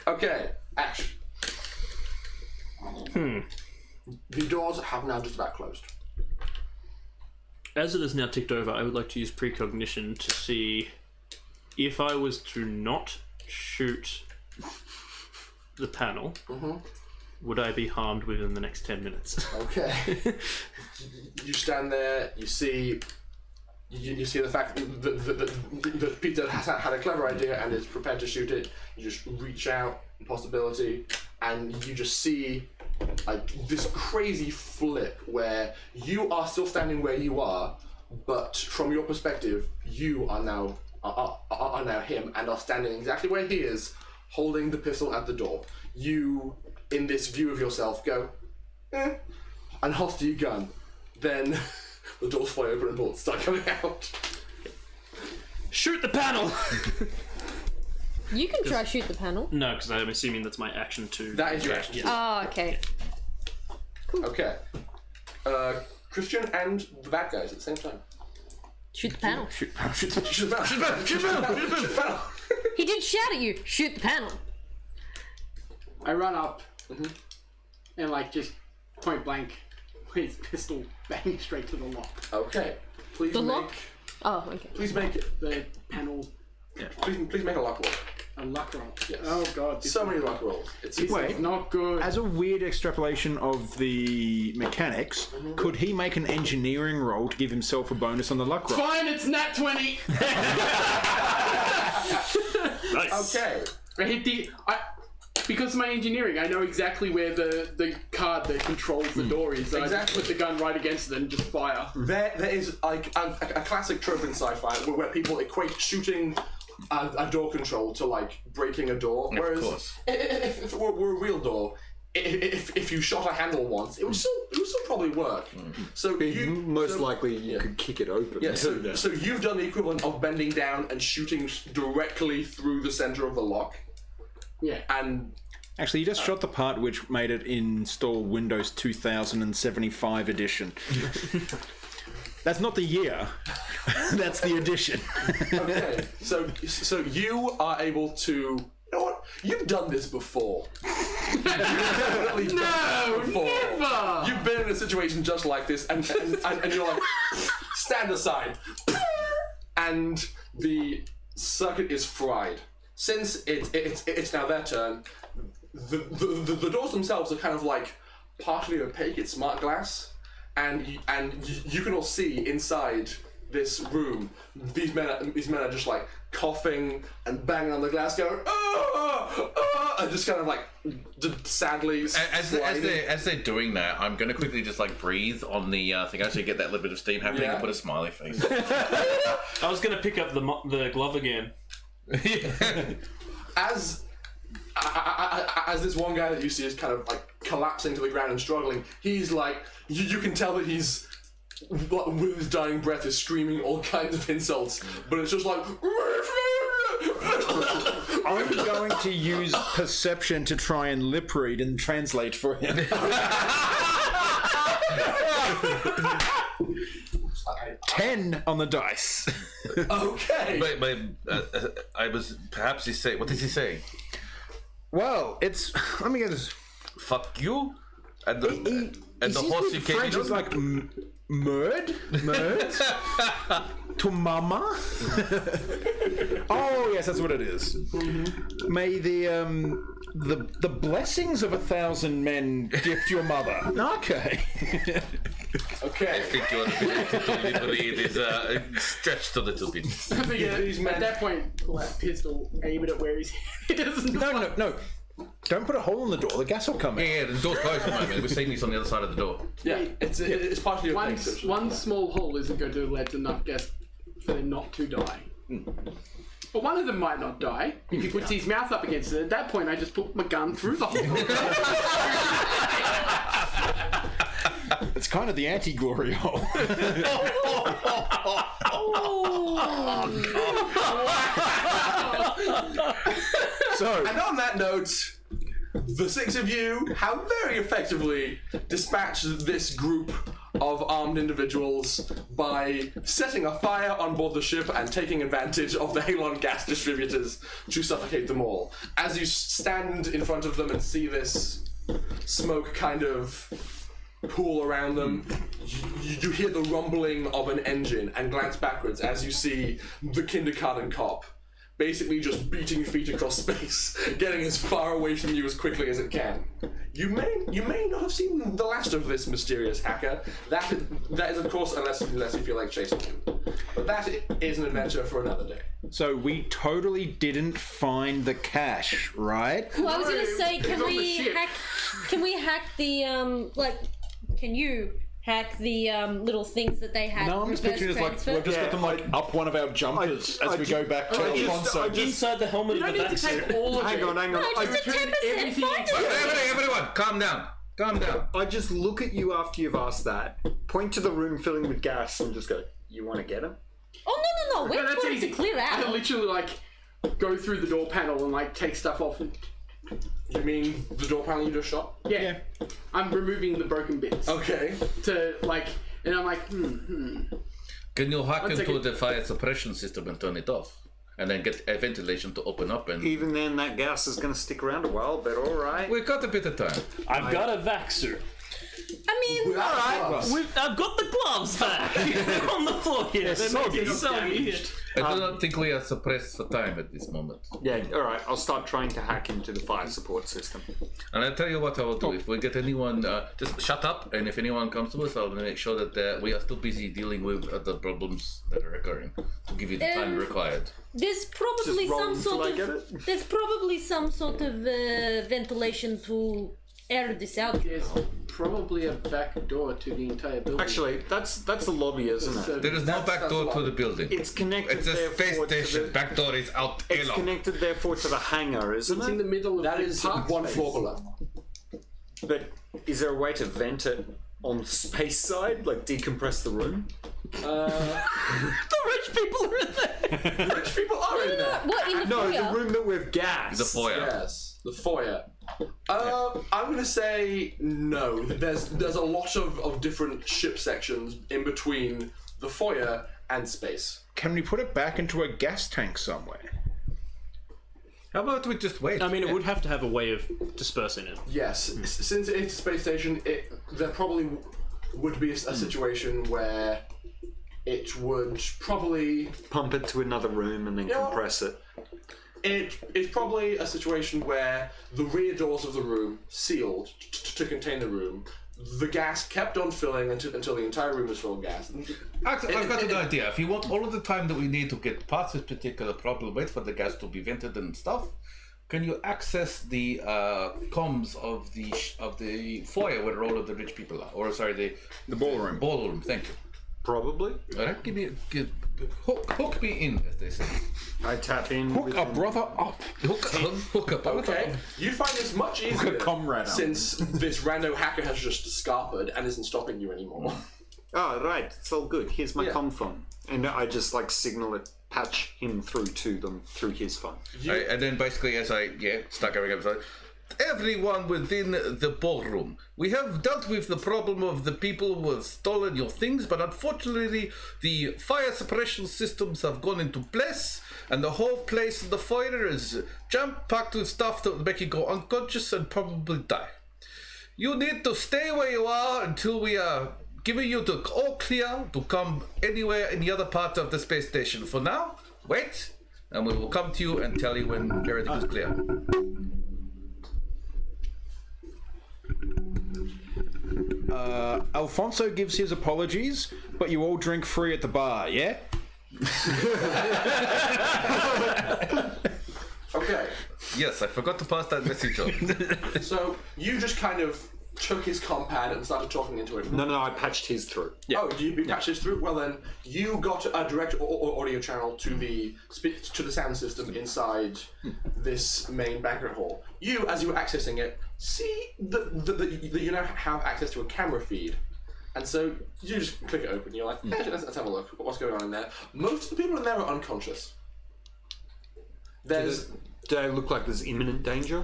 Speaker 3: Okay, Ash. The doors have now just about closed.
Speaker 8: As it is now ticked over, I would like to use precognition to see if I was to not shoot the panel, would I be harmed within the next 10 minutes?
Speaker 3: Okay. You stand there, you see the fact that Peter has had a clever idea and is prepared to shoot it. You just reach out, possibility, and you just see like this crazy flip where you are still standing where you are, but from your perspective, you are now him and are standing exactly where he is, holding the pistol at the door. You, in this view of yourself, go, and holster your gun. Then the doors fly open and bullets start coming out.
Speaker 8: Shoot the panel!
Speaker 7: You can try shoot the panel.
Speaker 8: No, because I'm assuming that's my action to...
Speaker 3: That is your action.
Speaker 8: Yes.
Speaker 7: Oh, okay.
Speaker 3: Okay. Christian and the bad guys at the same time.
Speaker 7: Shoot the panel.
Speaker 3: Shoot the panel.
Speaker 7: He did shout at you. Shoot the panel.
Speaker 1: I run up and like just point blank with his pistol bang straight to the lock.
Speaker 3: Okay. Please
Speaker 7: The
Speaker 3: make.
Speaker 7: lock? Oh, okay.
Speaker 3: Please make it.
Speaker 1: The panel.
Speaker 3: Please make a luck roll.
Speaker 1: A luck roll.
Speaker 3: Yes.
Speaker 1: Oh god. This
Speaker 3: So
Speaker 1: is-
Speaker 3: many luck rolls. It's
Speaker 1: This is not good.
Speaker 4: As a weird extrapolation of the mechanics, could he make an engineering roll to give himself a bonus on the luck roll?
Speaker 1: Fine, it's nat 20.
Speaker 8: Nice.
Speaker 3: Okay.
Speaker 1: I hit the. Because of my engineering, I know exactly where the card that controls the door is. So I just put the gun right against it and just fire.
Speaker 3: There is like a classic trope in sci-fi where people equate shooting a door control to like breaking a door. Whereas
Speaker 2: course.
Speaker 3: if it were a real door, if you shot a handle once, it would still probably work. So
Speaker 9: Most likely you could kick it open.
Speaker 3: Yeah, so you've done the equivalent of bending down and shooting directly through the center of the lock.
Speaker 1: Yeah.
Speaker 3: And
Speaker 4: Actually, you just shot the part which made it install Windows 2075 edition. That's not the year. That's the edition.
Speaker 3: okay, so you are able to. You know what? You've done this before. You've definitely done this before.
Speaker 1: Never!
Speaker 3: You've been in a situation just like this, and you're like, stand aside, and the circuit is fried. Since it's now their turn, the doors themselves are kind of like partially opaque. It's smart glass, and you can all see inside this room. These men are just like coughing and banging on the glass, going and just kind of like sadly.
Speaker 2: As they're doing that, I'm going to quickly just like breathe on the thing, so you get that little bit of steam happening, and put a smiley face.
Speaker 8: I was going to pick up the glove again.
Speaker 3: As this one guy that you see is kind of like collapsing to the ground and struggling, he's like, you can tell that he's with his dying breath is screaming all kinds of insults, but it's just like
Speaker 4: I'm going to use perception to try and lip read and translate for him. 10 on the dice.
Speaker 3: Okay.
Speaker 2: I was perhaps he say. What did he say?
Speaker 4: Well, it's. Let me get this.
Speaker 2: Fuck you. And the
Speaker 4: He
Speaker 2: horse you came
Speaker 4: French
Speaker 2: in
Speaker 4: is like murd, to mama. Oh yes, that's what it is. May the blessings of 1,000 men gift your mother. Okay.
Speaker 3: Okay.
Speaker 2: I think your ability to lip read is stretched a little bit.
Speaker 1: At that point, pull that pistol, aim it at where his head is.
Speaker 4: No. Don't put a hole in the door. The gas will come in.
Speaker 2: Yeah, the door's closed at the moment. We're seeing this on the other side of the door.
Speaker 3: Yeah, it's partially
Speaker 1: one small hole isn't going to let enough gas for them not to die. But one of them might not die if he puts his mouth up against it. At that point, I just put my gun through the hole.
Speaker 4: It's kind of the anti-glory hole.
Speaker 3: And on that note, the 6 of you have very effectively dispatched this group of armed individuals by setting a fire on board the ship and taking advantage of the halon gas distributors to suffocate them all. As you stand in front of them and see this smoke kind of pool around them, you hear the rumbling of an engine and glance backwards as you see the kindergarten cop basically just beating feet across space, getting as far away from you as quickly as it can. You may not have seen the last of this mysterious hacker. That is of course, unless you feel like chasing him. But that is an adventure for another day.
Speaker 4: So we totally didn't find the cache, right?
Speaker 7: Well, I was gonna say, can
Speaker 1: on the
Speaker 7: we
Speaker 1: ship.
Speaker 7: hack the can you hack the little things that they had?
Speaker 4: No, I'm just
Speaker 7: reverse
Speaker 4: picturing it's like
Speaker 7: transfer?
Speaker 4: we've just got them like up one of our jumpers as we go back to Alfonso.
Speaker 8: Inside the helmet
Speaker 1: You
Speaker 8: of
Speaker 1: don't
Speaker 8: the
Speaker 1: need to take
Speaker 8: Vaxxer.
Speaker 1: all of
Speaker 9: Hang
Speaker 1: it.
Speaker 9: on.
Speaker 7: No,
Speaker 9: I
Speaker 7: just a 10%. Fine.
Speaker 2: Everyone, calm down. Calm down.
Speaker 9: I just look at you after you've asked that, point to the room filling with gas, and just go, "You want to get him?"
Speaker 7: Oh no! Wait
Speaker 1: that's
Speaker 7: for it
Speaker 1: easy.
Speaker 7: to clear
Speaker 1: I
Speaker 7: out.
Speaker 1: literally go through the door panel and take stuff off. And,
Speaker 3: You mean the door panel you just shot?
Speaker 1: yeah. I'm removing the broken bits
Speaker 3: Okay.
Speaker 1: to and I'm like,
Speaker 2: Can you hack
Speaker 1: One
Speaker 2: into
Speaker 1: second.
Speaker 2: the fire suppression system and turn it off? And then get a ventilation to open up and...
Speaker 9: Even then, that gas is going to stick around a while. But all right.
Speaker 2: We got a bit of time.
Speaker 8: I've got a Vaxxer.
Speaker 7: I mean,
Speaker 8: I've got the gloves back on the floor here. They're making so weird.
Speaker 2: I do not think we are suppressed for time at this moment.
Speaker 9: Yeah. All right. I'll start trying to hack into the fire support system.
Speaker 2: And I'll tell you what I will do. If we get anyone, just shut up. And if anyone comes to us, I'll make sure that we are still busy dealing with the problems that are occurring to give you the time required.
Speaker 7: there's probably
Speaker 9: Just roll
Speaker 7: some
Speaker 9: until
Speaker 7: sort
Speaker 9: I
Speaker 7: of
Speaker 9: get it.
Speaker 7: there's probably some sort of ventilation to air this out.
Speaker 1: there's probably a back door to the entire building.
Speaker 9: Actually, that's the lobby, isn't
Speaker 1: So
Speaker 9: it?
Speaker 2: There is no back door to the building.
Speaker 9: It's connected.
Speaker 2: It's a space
Speaker 9: therefore, to
Speaker 2: station.
Speaker 9: the-
Speaker 2: Back door is out.
Speaker 9: It's
Speaker 2: Elon.
Speaker 9: connected, therefore, to the hangar, isn't
Speaker 1: it's in the
Speaker 9: it?
Speaker 1: middle of
Speaker 3: That
Speaker 1: the
Speaker 3: is
Speaker 1: park
Speaker 3: one
Speaker 1: space.
Speaker 3: floor below.
Speaker 9: But is there a way to vent it on space side, like decompress the room?
Speaker 8: The rich people are in there.
Speaker 3: Rich people are in there.
Speaker 7: What in the
Speaker 9: No,
Speaker 7: foyer?
Speaker 9: the room that we've gassed.
Speaker 2: The foyer.
Speaker 3: Yes, the foyer. I'm gonna say no. There's a lot of different ship sections in between the foyer and space.
Speaker 4: Can we put it back into a gas tank somewhere?
Speaker 2: How about we just wait?
Speaker 8: I mean, it would have to have a way of dispersing it.
Speaker 3: Yes, since it's a space station, there probably would be a situation where it would probably
Speaker 9: Pump it to another room and then
Speaker 3: Yeah.
Speaker 9: compress it.
Speaker 3: it's probably a situation where the rear doors of the room sealed to contain the room. The gas kept on filling until the entire room was full of gas.
Speaker 2: Actually, I've got an idea. If you want all of the time that we need to get past this particular problem, wait for the gas to be vented and stuff, can you access the comms of the foyer where all of the rich people are? Or sorry, the
Speaker 4: ballroom.
Speaker 2: Ballroom. Thank you.
Speaker 9: Probably.
Speaker 2: All right, hook me in, as they say.
Speaker 9: I tap in.
Speaker 4: Hook
Speaker 9: with
Speaker 4: a
Speaker 9: an-
Speaker 4: brother up.
Speaker 2: Hook up.
Speaker 3: Okay, you find this much easier
Speaker 4: comrade up.
Speaker 3: since this rando hacker has just scarpered and isn't stopping you anymore.
Speaker 9: Oh, right. It's all good. Here's my comm phone. And I just, like, signal it, patch him through to them through his phone.
Speaker 2: Right, and then basically as I start going up, everyone within the ballroom. We have dealt with the problem of the people who have stolen your things, but unfortunately the fire suppression systems have gone into place, and the whole place in the fire is jam-packed with stuff that will make you go unconscious and probably die. You need to stay where you are until we are giving you the all clear to come anywhere in the other part of the space station. For now, wait, and we will come to you and tell you when everything is clear.
Speaker 4: Alfonso gives his apologies, but you all drink free at the bar, yeah?
Speaker 3: Okay.
Speaker 2: Yes, I forgot to pass that message on.
Speaker 3: So you just kind of took his compad and started talking into it.
Speaker 9: No, I patched his through.
Speaker 3: Oh, you patched his through? Well then, you got a direct audio channel to the sound system inside this main banquet hall. You, as you were accessing it, see that you now have access to a camera feed. And so you just click it open. You're like, let's have a look. What's going on in there? Most of the people in there are unconscious.
Speaker 9: Do they look like there's imminent danger?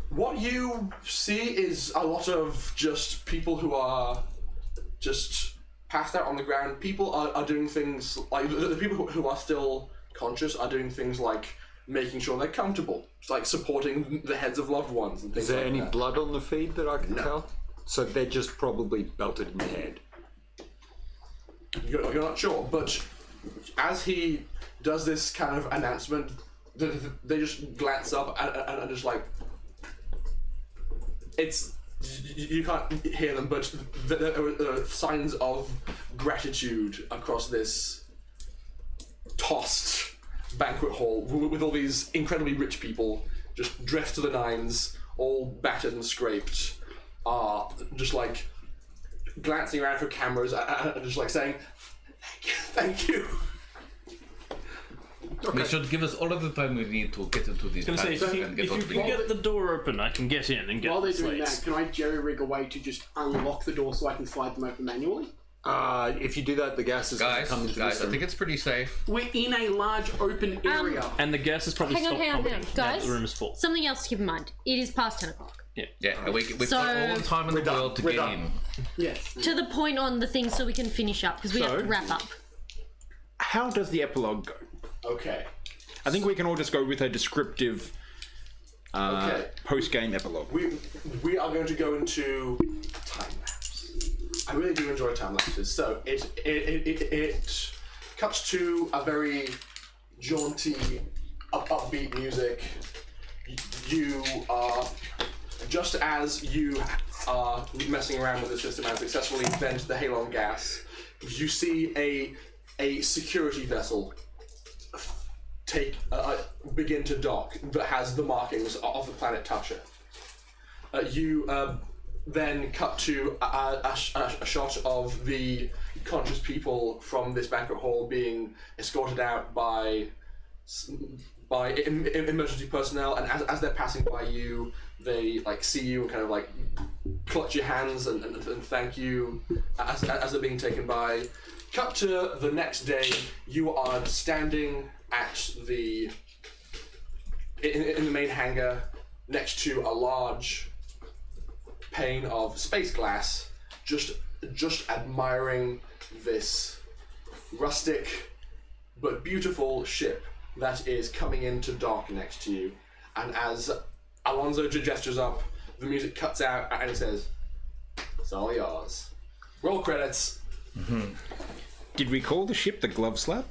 Speaker 3: What you see is a lot of just people who are just passed out on the ground. People are doing things like the people who are still conscious are doing things like making sure they're comfortable. It's like supporting the heads of loved ones and things like that.
Speaker 9: Is there any blood on the feed that I can tell? So they're just probably belted in the head.
Speaker 3: You're not sure, but as he does this kind of announcement, they just glance up and just like, you can't hear them, but there are signs of gratitude across this tossed banquet hall with all these incredibly rich people just dressed to the nines, all battered and scraped, just like glancing around for cameras and just like saying, thank you.
Speaker 2: Okay. They should give us all of the time we need to get into these
Speaker 8: I was going to say,
Speaker 2: and
Speaker 8: if you can get the door open, I can get in and get
Speaker 1: While
Speaker 8: the
Speaker 1: they're doing
Speaker 8: slates.
Speaker 1: that, can I jerry-rig a way to just unlock the door so I can slide them open manually?
Speaker 9: If you do that, the gas is going to come into
Speaker 2: guys,
Speaker 9: this room.
Speaker 2: I think it's pretty safe.
Speaker 1: We're in a large open area.
Speaker 8: And the gas is probably
Speaker 7: Hang on,
Speaker 8: stopped pumping. Now
Speaker 7: guys.
Speaker 8: the room is full.
Speaker 7: Something else to keep in mind. It is past 10 o'clock.
Speaker 2: Yeah, and we've
Speaker 7: So-
Speaker 2: got all the time in the world to
Speaker 9: We're
Speaker 2: get
Speaker 9: done.
Speaker 2: in.
Speaker 1: Yes.
Speaker 7: To the point on the thing so we can finish up, because we have to wrap up.
Speaker 4: How does the epilogue go?
Speaker 3: Okay.
Speaker 4: I think we can all just go with a descriptive post-game epilogue.
Speaker 3: We are going to go into time lapse. I really do enjoy time lapses. So it cuts to a very jaunty, upbeat music. You are just as you are messing around with the system and successfully vent the halon gas. You see a security vessel begin to dock that has the markings of the planet Tasha. You then cut to a shot of the conscious people from this banquet hall being escorted out by emergency personnel, and as they're passing by you, they like see you and kind of like clutch your hands and thank you as they're being taken by. Cut to the next day, you are standing at in the main hangar next to a large pane of space glass, just admiring this rustic but beautiful ship that is coming into dock next to you. And as Alonso gestures up, the music cuts out and it says, "It's all yours." Roll credits.
Speaker 4: Mm-hmm. Did we call the ship the Glove Slap?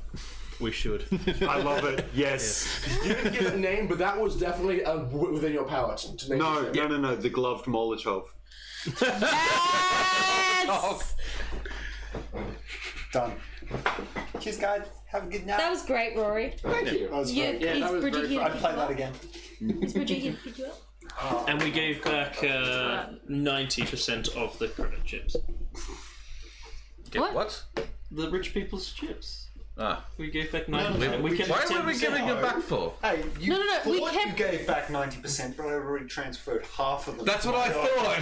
Speaker 8: We should.
Speaker 9: I love it. Yes.
Speaker 3: You didn't give it a name, but that was definitely within your power to name
Speaker 9: No,
Speaker 3: it.
Speaker 9: no. The gloved Molotov.
Speaker 7: Yes!
Speaker 6: Done. Cheers, guys. Have a good night.
Speaker 7: That was great, Rory.
Speaker 3: Thank you.
Speaker 6: That was
Speaker 7: You,
Speaker 6: very
Speaker 1: Yeah, that
Speaker 7: is
Speaker 1: was
Speaker 7: Bridget
Speaker 1: very
Speaker 7: here
Speaker 1: fun.
Speaker 7: to
Speaker 6: I'd
Speaker 7: pick
Speaker 6: play
Speaker 7: you
Speaker 6: that
Speaker 7: up?
Speaker 6: again.
Speaker 7: Is Bridget here to pick you up?
Speaker 8: And we gave back 90% of the credit chips.
Speaker 2: What?
Speaker 8: The rich people's chips.
Speaker 2: Ah.
Speaker 8: We gave back 90%. We kept
Speaker 2: Why were we
Speaker 8: 10%.
Speaker 2: giving it back for?
Speaker 6: Hey, you
Speaker 7: No, we
Speaker 6: thought
Speaker 7: kept-
Speaker 6: you gave back 90%, but I already transferred half of them.
Speaker 2: That's what I thought.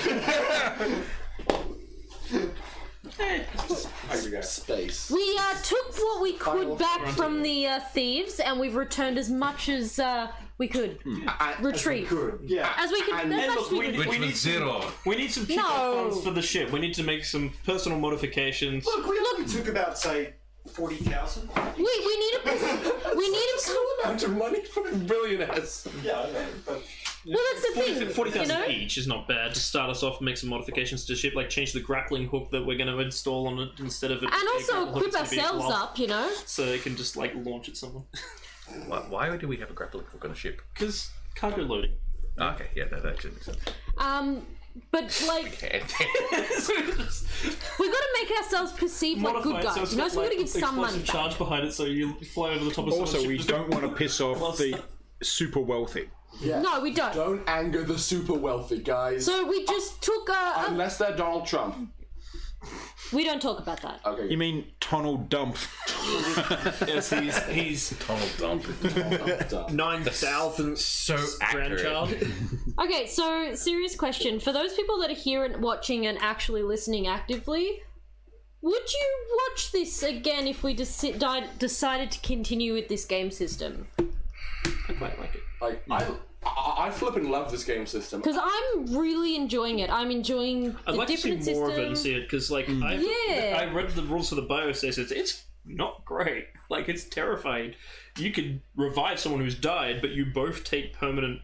Speaker 3: Space.
Speaker 7: We took what we could back from the thieves, and we've returned as much as we could retrieve. As we could.
Speaker 3: And
Speaker 7: as
Speaker 8: look,
Speaker 7: much as we could.
Speaker 2: Which was zero.
Speaker 8: We need some cheaper funds for the ship. We need to make some personal modifications.
Speaker 9: Look, we only took about, say, 40,000.
Speaker 7: We need a
Speaker 3: amount of money for billionaires.
Speaker 9: Yeah, I know, but...
Speaker 7: Well, that's the thing.
Speaker 8: 40,000 each is not bad to start us off and make some modifications to the ship, like change the grappling hook that we're going to install on it instead of it.
Speaker 7: And also equip ourselves up, you know?
Speaker 8: So it can just, like, launch at someone.
Speaker 2: Why do we have a grappling hook on a ship?
Speaker 8: Because cargo loading.
Speaker 2: Oh, okay, yeah, that actually makes sense.
Speaker 7: But, like, we got to make ourselves perceive like good guys, you know? So we got to give some money back.
Speaker 8: Charge behind it so you fly over the top of
Speaker 4: Also, we don't want to piss off the super wealthy.
Speaker 3: Yeah.
Speaker 7: No, we don't.
Speaker 3: Don't anger the super wealthy, guys.
Speaker 7: So we just took
Speaker 3: Unless they're Donald Trump.
Speaker 7: We don't talk about that.
Speaker 3: Okay.
Speaker 4: You mean Donald Dump?
Speaker 8: Yes, he's
Speaker 2: Donald Dump.
Speaker 8: 9,000th
Speaker 2: So
Speaker 8: grandchild.
Speaker 7: Okay, so serious question. For those people that are here and watching and actually listening actively, would you watch this again if we decided to continue with this game system?
Speaker 8: I quite like it.
Speaker 3: Like, I flippin' love this game system.
Speaker 7: Because I'm really enjoying it. I'm enjoying the
Speaker 8: I'd like to see
Speaker 7: different
Speaker 8: more
Speaker 7: system.
Speaker 8: of it and see it, because, like, I read the rules for the biostasis. It's not great. Like, it's terrifying. You could revive someone who's died, but you both take permanent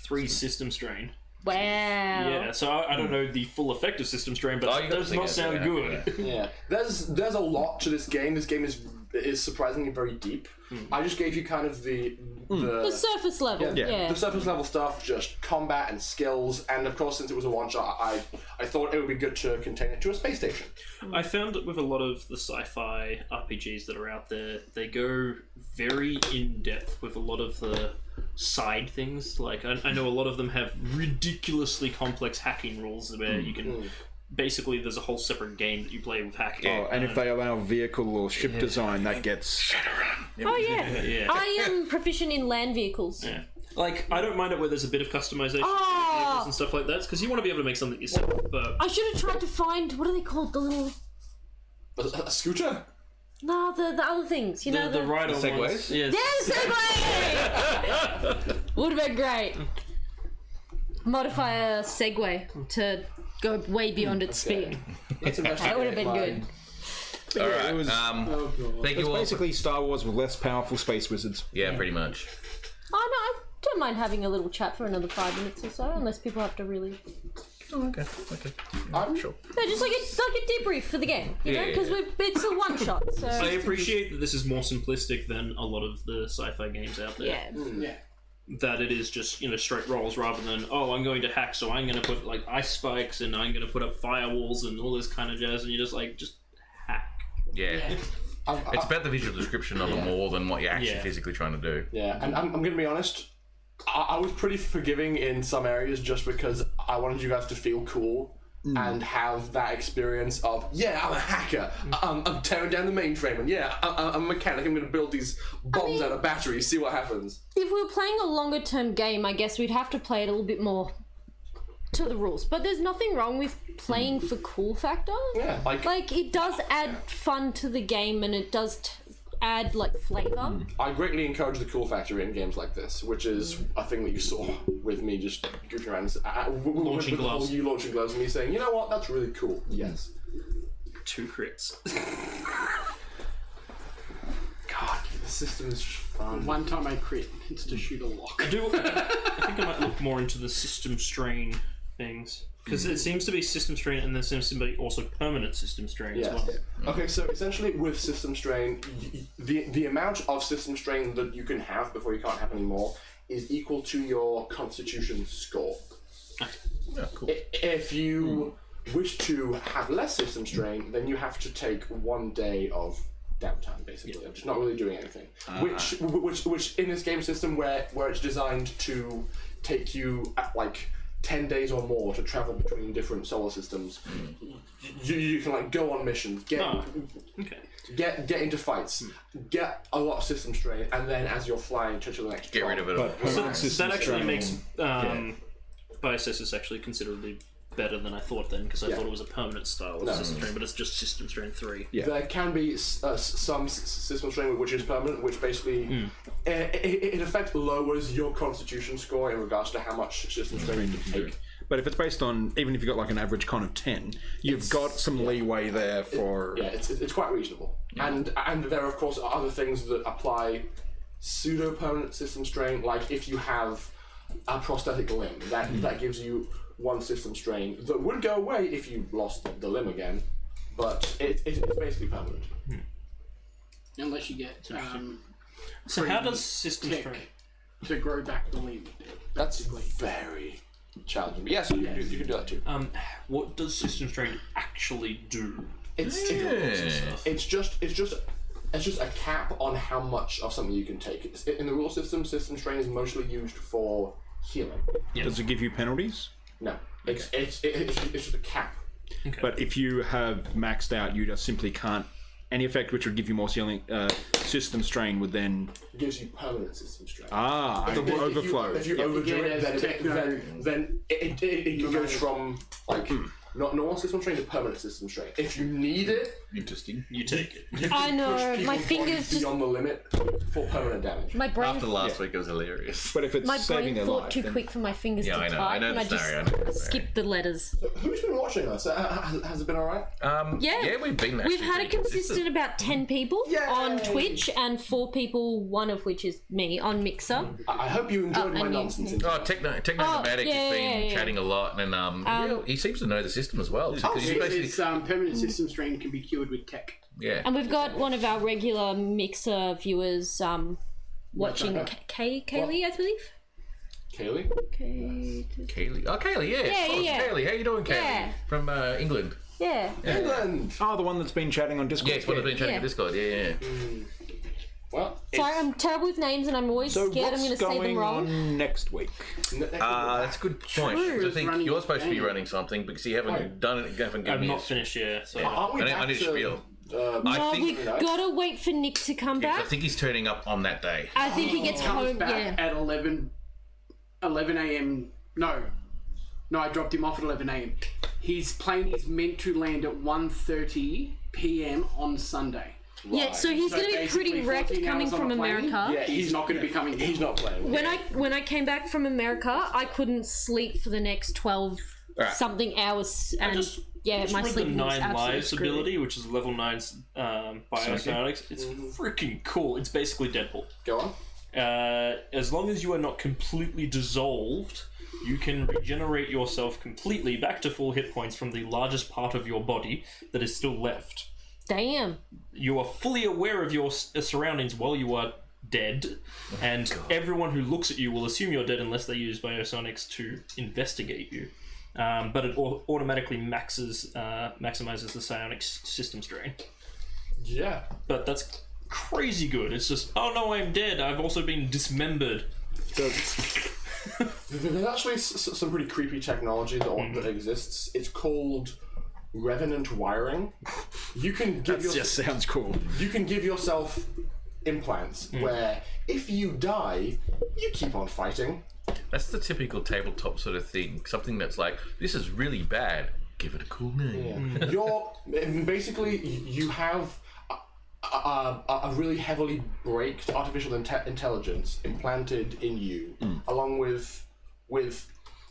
Speaker 8: 3 system strain.
Speaker 7: Wow.
Speaker 8: Yeah, so I don't know the full effect of system strain, but it does not sound good.
Speaker 3: Yeah, there's a lot to this game. This game is surprisingly very deep. I just gave you kind of the
Speaker 7: surface level. Yeah.
Speaker 3: The surface level stuff, just combat and skills, and of course, since it was a one shot, I thought it would be good to contain it to a space station.
Speaker 8: I found that with a lot of the sci-fi RPGs that are out there, they go very in depth with a lot of the side things. Like I know a lot of them have ridiculously complex hacking rules where you can. Basically, there's a whole separate game that you play with hacking.
Speaker 4: Oh, and if they allow vehicle or ship design, that gets...
Speaker 7: Oh, yeah. I am proficient in land vehicles.
Speaker 8: Yeah. Like, I don't mind it where there's a bit of customization of vehicles and stuff like that, because you want to be able to make something yourself, but...
Speaker 7: I should have tried to find... What are they called? The little...
Speaker 3: A scooter?
Speaker 7: No, the other things. You know,
Speaker 8: the ride-on
Speaker 2: Segways?
Speaker 8: ones. Yes.
Speaker 7: Yeah, Segway! Would have been great. Modify a Segway to go way beyond its speed. That would have been good.
Speaker 2: All right.
Speaker 4: It was,
Speaker 2: thank you
Speaker 4: it's
Speaker 2: all.
Speaker 4: basically Star Wars with less powerful space wizards.
Speaker 2: Yeah, pretty much.
Speaker 7: Oh, no, I don't mind having a little chat for another 5 minutes or so, unless people have to really...
Speaker 2: Oh, okay.
Speaker 3: I'm
Speaker 2: sure.
Speaker 7: No, just like a debrief for the game, you know? Because it's a one-shot, so...
Speaker 8: I appreciate that this is more simplistic than a lot of the sci-fi games out there.
Speaker 7: Yeah.
Speaker 8: That it is just, straight rolls rather than, I'm going to hack, so I'm going to put, like, ice spikes and I'm going to put up firewalls and all this kind of jazz, and you're just like, just hack.
Speaker 2: Yeah. It's about the visual description of it more than what you're actually
Speaker 8: Yeah.
Speaker 2: physically trying to do.
Speaker 3: Yeah, and I'm going to be honest, I was pretty forgiving in some areas just because I wanted you guys to feel cool and have that experience of, I'm a hacker, I'm tearing down the mainframe, and I'm a mechanic, I'm going to build these bombs out of batteries, see what happens.
Speaker 7: If we were playing a longer term game, I guess we'd have to play it a little bit more to the rules. But there's nothing wrong with playing for cool factor.
Speaker 3: Yeah,
Speaker 7: like it does add fun to the game, and it does add like flavor.
Speaker 3: I greatly encourage the cool factor in games like this, which is a thing that you saw with me just goofing around,
Speaker 8: Launching gloves.
Speaker 3: You launching gloves, and me saying, you know what, that's really cool. Yes.
Speaker 8: 2 crits.
Speaker 3: God, the system is just fun.
Speaker 1: One time I crit, it's to shoot a lock.
Speaker 8: I think I might look more into the system strain things. Because it seems to be system strain, and there seems to be also permanent system strain as well.
Speaker 3: Okay, so essentially with system strain, the amount of system strain that you can have before you can't have any more is equal to your constitution score.
Speaker 2: Yeah, cool.
Speaker 3: If you wish to have less system strain, then you have to take 1 day of downtime, basically. Just not really doing anything. Which in this game system where it's designed to take you at like 10 days or more to travel between different solar systems, you can like go on missions, get into fights, get a lot of system strain, and then as you're flying to the next
Speaker 2: Get rid of it all.
Speaker 8: So that actually makes Biostasis actually considerably better than I thought then, because I
Speaker 3: Yeah.
Speaker 8: thought it was a permanent style of system strain, but it's just system strain 3.
Speaker 4: Yeah.
Speaker 3: There can be some system strain which is permanent, which basically in effect lowers your constitution score in regards to how much system strain you can take.
Speaker 4: But if it's based on, even if you've got like an average con of 10, you've got some leeway there for.
Speaker 3: Yeah, it's quite reasonable. And there of course are other things that apply pseudo permanent system strain, like if you have a prosthetic limb, that gives you 1 system strain that would go away if you lost the limb again, but it's basically permanent.
Speaker 1: Unless you get
Speaker 8: So how does system
Speaker 1: tick
Speaker 8: strain...
Speaker 1: to grow back the limb.
Speaker 3: That's very challenging. But yes, you can do that too.
Speaker 8: What does system strain actually do?
Speaker 3: It's just a cap on how much of something you can take. In the rule system strain is mostly used for healing.
Speaker 4: Does it give you penalties?
Speaker 3: No, it's just a cap.
Speaker 8: Okay.
Speaker 4: But if you have maxed out, you just simply can't. Any effect which would give you more healing, system strain would then.
Speaker 3: It gives you permanent system strain.
Speaker 4: Overflow.
Speaker 3: If you overdo
Speaker 1: Yeah,
Speaker 3: it, then it goes from like not normal system strain to permanent system strain. If you need it,
Speaker 2: Interesting.
Speaker 8: You take it.
Speaker 7: I know,
Speaker 3: push
Speaker 7: my
Speaker 3: people
Speaker 7: fingers just.
Speaker 3: beyond the limit for permanent damage.
Speaker 7: My brain.
Speaker 2: After last week, it was hilarious.
Speaker 4: But if it's
Speaker 7: My
Speaker 4: saving
Speaker 7: brain
Speaker 4: their
Speaker 7: thought
Speaker 4: life,
Speaker 7: too
Speaker 4: then-
Speaker 7: quick for my fingers
Speaker 2: Yeah,
Speaker 7: to
Speaker 2: I know.
Speaker 7: type,
Speaker 2: I know
Speaker 7: and I
Speaker 2: the
Speaker 7: just
Speaker 2: scenario. I know the
Speaker 7: skipped the letters.
Speaker 3: Who's been watching us? Has it been alright?
Speaker 7: Yeah,
Speaker 2: we've been.
Speaker 7: We've had a
Speaker 2: actually
Speaker 7: consistent about 10 people
Speaker 3: Yay!
Speaker 7: on Twitch, and 4 people, one of which is me, on Mixer.
Speaker 3: I hope you enjoyed my
Speaker 7: and you-
Speaker 3: nonsens.
Speaker 2: Oh, Techno Nomadic
Speaker 7: yeah,
Speaker 2: has been
Speaker 7: yeah.
Speaker 2: chatting a lot, and he seems to know the system as well. Because he's basically,
Speaker 1: It's permanent system strain can be cured with tech.
Speaker 2: yeah.
Speaker 7: And we've got one of our regular Mixer viewers watching Kaylee, I believe.
Speaker 3: Kaylee?
Speaker 2: Kaylee. Oh, Kaylee, yeah.
Speaker 7: Yeah,
Speaker 2: Of course,
Speaker 7: yeah.
Speaker 2: Kaylee. How you doing, Kaylee?
Speaker 7: Yeah.
Speaker 2: From England.
Speaker 7: Yeah.
Speaker 3: England!
Speaker 4: Oh, the one that's been chatting on Discord.
Speaker 2: Yes, one that's been chatting
Speaker 7: Yeah.
Speaker 2: to Discord. Yeah.
Speaker 3: Well,
Speaker 7: Sorry, I'm terrible with names, and I'm always
Speaker 4: So
Speaker 7: scared I'm
Speaker 4: what's
Speaker 7: going to say them
Speaker 4: going
Speaker 7: wrong.
Speaker 4: on next week?
Speaker 2: That's a good point.
Speaker 7: True.
Speaker 2: I think
Speaker 1: Running
Speaker 2: you're supposed to be
Speaker 1: game.
Speaker 2: running something because you haven't done it. You haven't
Speaker 8: I've
Speaker 2: given me
Speaker 8: not
Speaker 2: a-
Speaker 8: finished yet, so...
Speaker 3: aren't we
Speaker 2: I
Speaker 3: back
Speaker 2: need to
Speaker 3: to,
Speaker 2: spiel.
Speaker 7: No,
Speaker 2: I
Speaker 7: we
Speaker 2: think
Speaker 7: gotta wait for Nick to come
Speaker 2: I
Speaker 7: back.
Speaker 2: think he's turning up on that day.
Speaker 7: I think he gets
Speaker 1: Comes
Speaker 7: home,
Speaker 1: back
Speaker 7: yeah.
Speaker 1: at 11 a.m. No, I dropped him off at 11 a.m. His plane is meant to land at 1:30 p.m. on Sunday.
Speaker 7: Yeah, so he's
Speaker 1: So
Speaker 7: going to be pretty
Speaker 1: basically
Speaker 7: wrecked
Speaker 1: 14
Speaker 7: coming
Speaker 1: hours on
Speaker 7: from
Speaker 1: a plane.
Speaker 7: America.
Speaker 3: Yeah,
Speaker 1: He's not going to be coming.
Speaker 3: He's not playing.
Speaker 7: When I came back from America, I couldn't sleep for the next 12 something hours, and
Speaker 8: just
Speaker 7: my
Speaker 8: read the
Speaker 7: sleep was
Speaker 8: 9
Speaker 7: absolutely
Speaker 8: lives
Speaker 7: screwed.
Speaker 8: ability, which is level 9's biocymatics. It's freaking cool. It's basically Deadpool.
Speaker 3: Go on.
Speaker 8: As long as you are not completely dissolved, you can regenerate yourself completely back to full hit points from the largest part of your body that is still left.
Speaker 7: Damn.
Speaker 8: You are fully aware of your surroundings while you are dead, and everyone who looks at you will assume you're dead unless they use biosonics to investigate you. But it automatically maximizes the psionics system strain.
Speaker 3: Yeah.
Speaker 8: But that's crazy good. It's just, oh no, I'm dead. I've also been dismembered.
Speaker 3: There's actually some pretty creepy technology that exists. It's called revenant wiring. You can give
Speaker 4: Just sounds cool.
Speaker 3: you can give yourself implants where if you die, you keep on fighting.
Speaker 2: That's the typical tabletop sort of thing. Something that's like, this is really bad. Give it a cool name.
Speaker 3: You have a really heavily braked artificial intelligence implanted in you, along with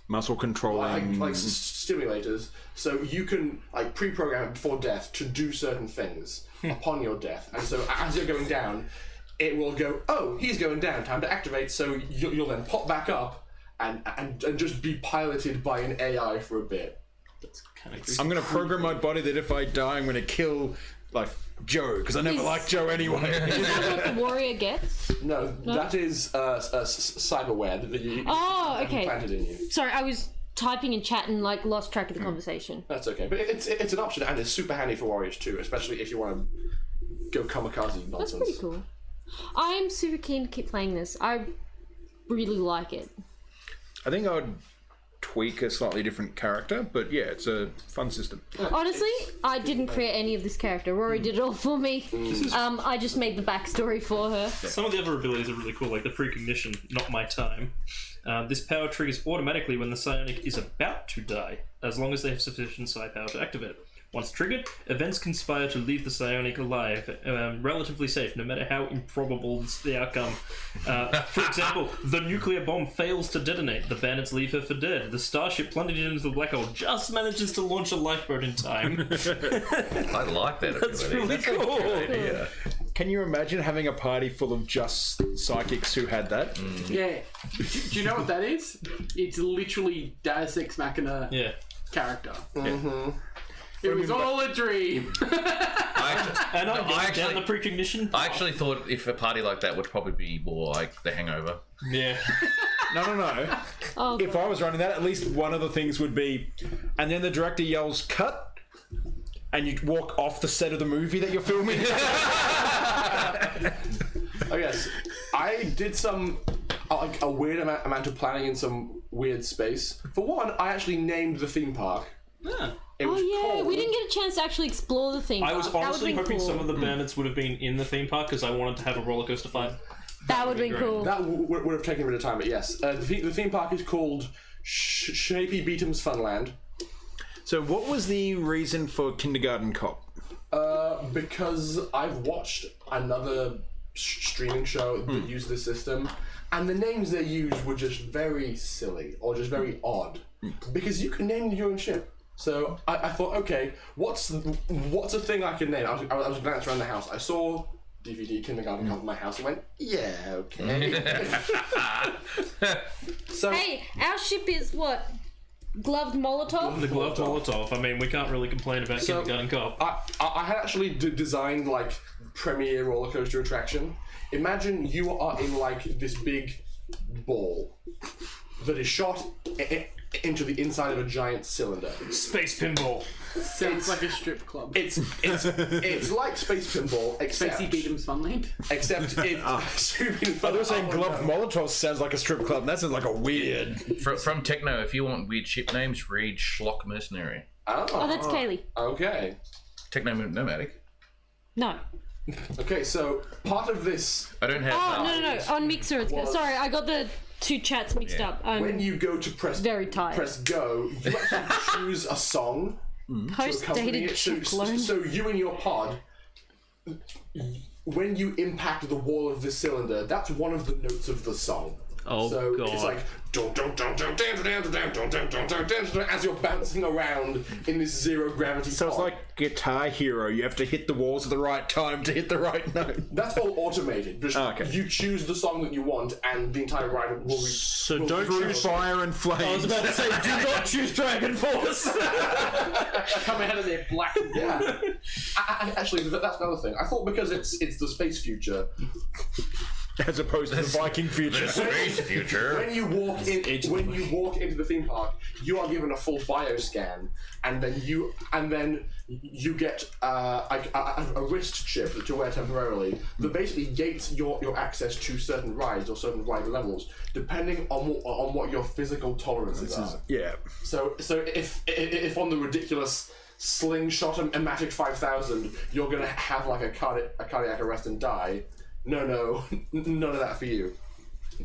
Speaker 4: Muscle controlling.
Speaker 3: like stimulators, so you can like pre-program it before death to do certain things upon your death, and so as you're going down, it will go, oh, he's going down, time to activate. So you'll then pop back up and just be piloted by an AI for a bit.
Speaker 8: Kind of
Speaker 4: I'm gonna program my body that if I die, I'm gonna kill like Joe because I never
Speaker 7: Is-
Speaker 4: liked Joe anyway.
Speaker 7: Is that what the warrior gets?
Speaker 3: No, that is cyberware that you
Speaker 7: Oh,
Speaker 3: have
Speaker 7: okay.
Speaker 3: implanted in you.
Speaker 7: Sorry, I was typing in chat and like lost track of the conversation.
Speaker 3: That's okay, but it's an option, and it's super handy for warriors too, especially if you want to go kamikaze nonsense.
Speaker 7: That's pretty cool. I'm super keen to keep playing this. I really like it.
Speaker 4: I think I would tweak a slightly different character, but yeah, it's a fun system.
Speaker 7: Honestly, I didn't create any of this character. Rory did it all for me. I just made the backstory for her.
Speaker 8: Some of the other abilities are really cool, like the precognition, not my time. This power triggers automatically when the psionic is about to die, as long as they have sufficient psi power to activate it. Once triggered, events conspire to leave the psionic alive, relatively safe, no matter how improbable the outcome. For example, the nuclear bomb fails to detonate. The bandits leave her for dead. The starship plunging into the black hole just manages to launch a lifeboat in time.
Speaker 2: I like that.
Speaker 8: That's
Speaker 2: ability.
Speaker 8: really
Speaker 2: That's
Speaker 8: cool.
Speaker 2: a good idea.
Speaker 4: Can you imagine having a party full of just psychics who had that?
Speaker 1: Yeah. Do you know what that is? It's literally Deus Ex Machina character. It was all a dream.
Speaker 8: I down the precognition.
Speaker 2: I actually thought if a party like that would probably be more like The Hangover.
Speaker 8: Yeah.
Speaker 4: No.
Speaker 7: Oh,
Speaker 4: If I was running that, at least one of the things would be, and then the director yells, "Cut!" and you walk off the set of the movie that you're filming.
Speaker 3: Oh yes, I did some a weird amount of planning in some weird space. For one, I actually named the theme park.
Speaker 8: Yeah.
Speaker 3: It was called...
Speaker 7: we didn't get a chance to actually explore the theme
Speaker 8: I
Speaker 7: park.
Speaker 8: was
Speaker 7: That
Speaker 8: honestly
Speaker 7: would've been
Speaker 8: hoping
Speaker 7: cool.
Speaker 8: some of the bandits would have been in the theme park because I wanted to have a roller coaster fight.
Speaker 7: That would have been
Speaker 8: great.
Speaker 7: cool.
Speaker 3: That would have taken a bit of time, but yes. The theme park is called Shapey Beatum's Funland.
Speaker 4: So, what was the reason for Kindergarten Cop?
Speaker 3: Because I've watched another streaming show that used this system, and the names they used were just very silly or just very odd. Because you can name your own ship. So I thought, okay, what's a thing I can name? I was glancing around the house. I saw DVD Kindergarten Cop in my house and went, yeah, okay. So
Speaker 7: Hey, our ship is what? Gloved Molotov?
Speaker 8: The gloved Molotov. I mean, we can't really complain about Kindergarten Cop.
Speaker 3: I had actually designed like premier roller coaster attraction. Imagine you are in like this big ball that is shot into the inside of a giant cylinder.
Speaker 8: Space pinball.
Speaker 1: Sounds like a strip club.
Speaker 3: It's like Space Pinball, except
Speaker 1: Spacey Beatum's Funland.
Speaker 3: except it.
Speaker 4: I was saying Gloved Molotov sounds like a strip club, and that sounds like a weird.
Speaker 2: From Techno, if you want weird ship names, read Schlock Mercenary.
Speaker 7: Oh, that's Kaylee.
Speaker 3: Okay.
Speaker 2: Techno Nomadic.
Speaker 7: No.
Speaker 3: Okay, so part of this,
Speaker 2: I don't have.
Speaker 7: Oh, no. On Mixer, it's good. Sorry, I got the two chats mixed up.
Speaker 3: when you go to
Speaker 7: very tired.
Speaker 3: press go, you actually choose a song.
Speaker 7: Post-dated clone.
Speaker 3: So you and your pod, when you impact the wall of the cylinder, that's one of the notes of the song.
Speaker 8: Oh,
Speaker 3: so
Speaker 8: God.
Speaker 3: it's like dun, dun, dun, dun, dun, dun, dun, dun, dun, dun, dun, dun, dun, dun, as you're bouncing around in this zero gravity.
Speaker 4: So it's
Speaker 3: pod.
Speaker 4: like Guitar Hero. You have to hit the walls at the right time to hit the right note.
Speaker 3: That's all automated. Just
Speaker 4: Okay.
Speaker 3: You choose the song that you want, and the entire ride will be.
Speaker 8: So
Speaker 3: will
Speaker 8: don't
Speaker 3: be
Speaker 4: Through
Speaker 8: choose.
Speaker 4: fire and flames.
Speaker 8: I was about to say, do not choose Dragon Force.
Speaker 1: Come out of there black and
Speaker 3: Yeah. Actually, that's another thing. I thought because it's the space future.
Speaker 4: As opposed to the Viking future.
Speaker 2: The space future.
Speaker 3: When you walk into the theme park, you are given a full bioscan, and then you get a wrist chip to wear temporarily that basically gates your access to certain rides or certain ride levels, depending on what your physical tolerances are.
Speaker 4: Yeah.
Speaker 3: So if on the ridiculous slingshot Ematic 5000 you're gonna have like a cardiac arrest and die. No, none of that for you.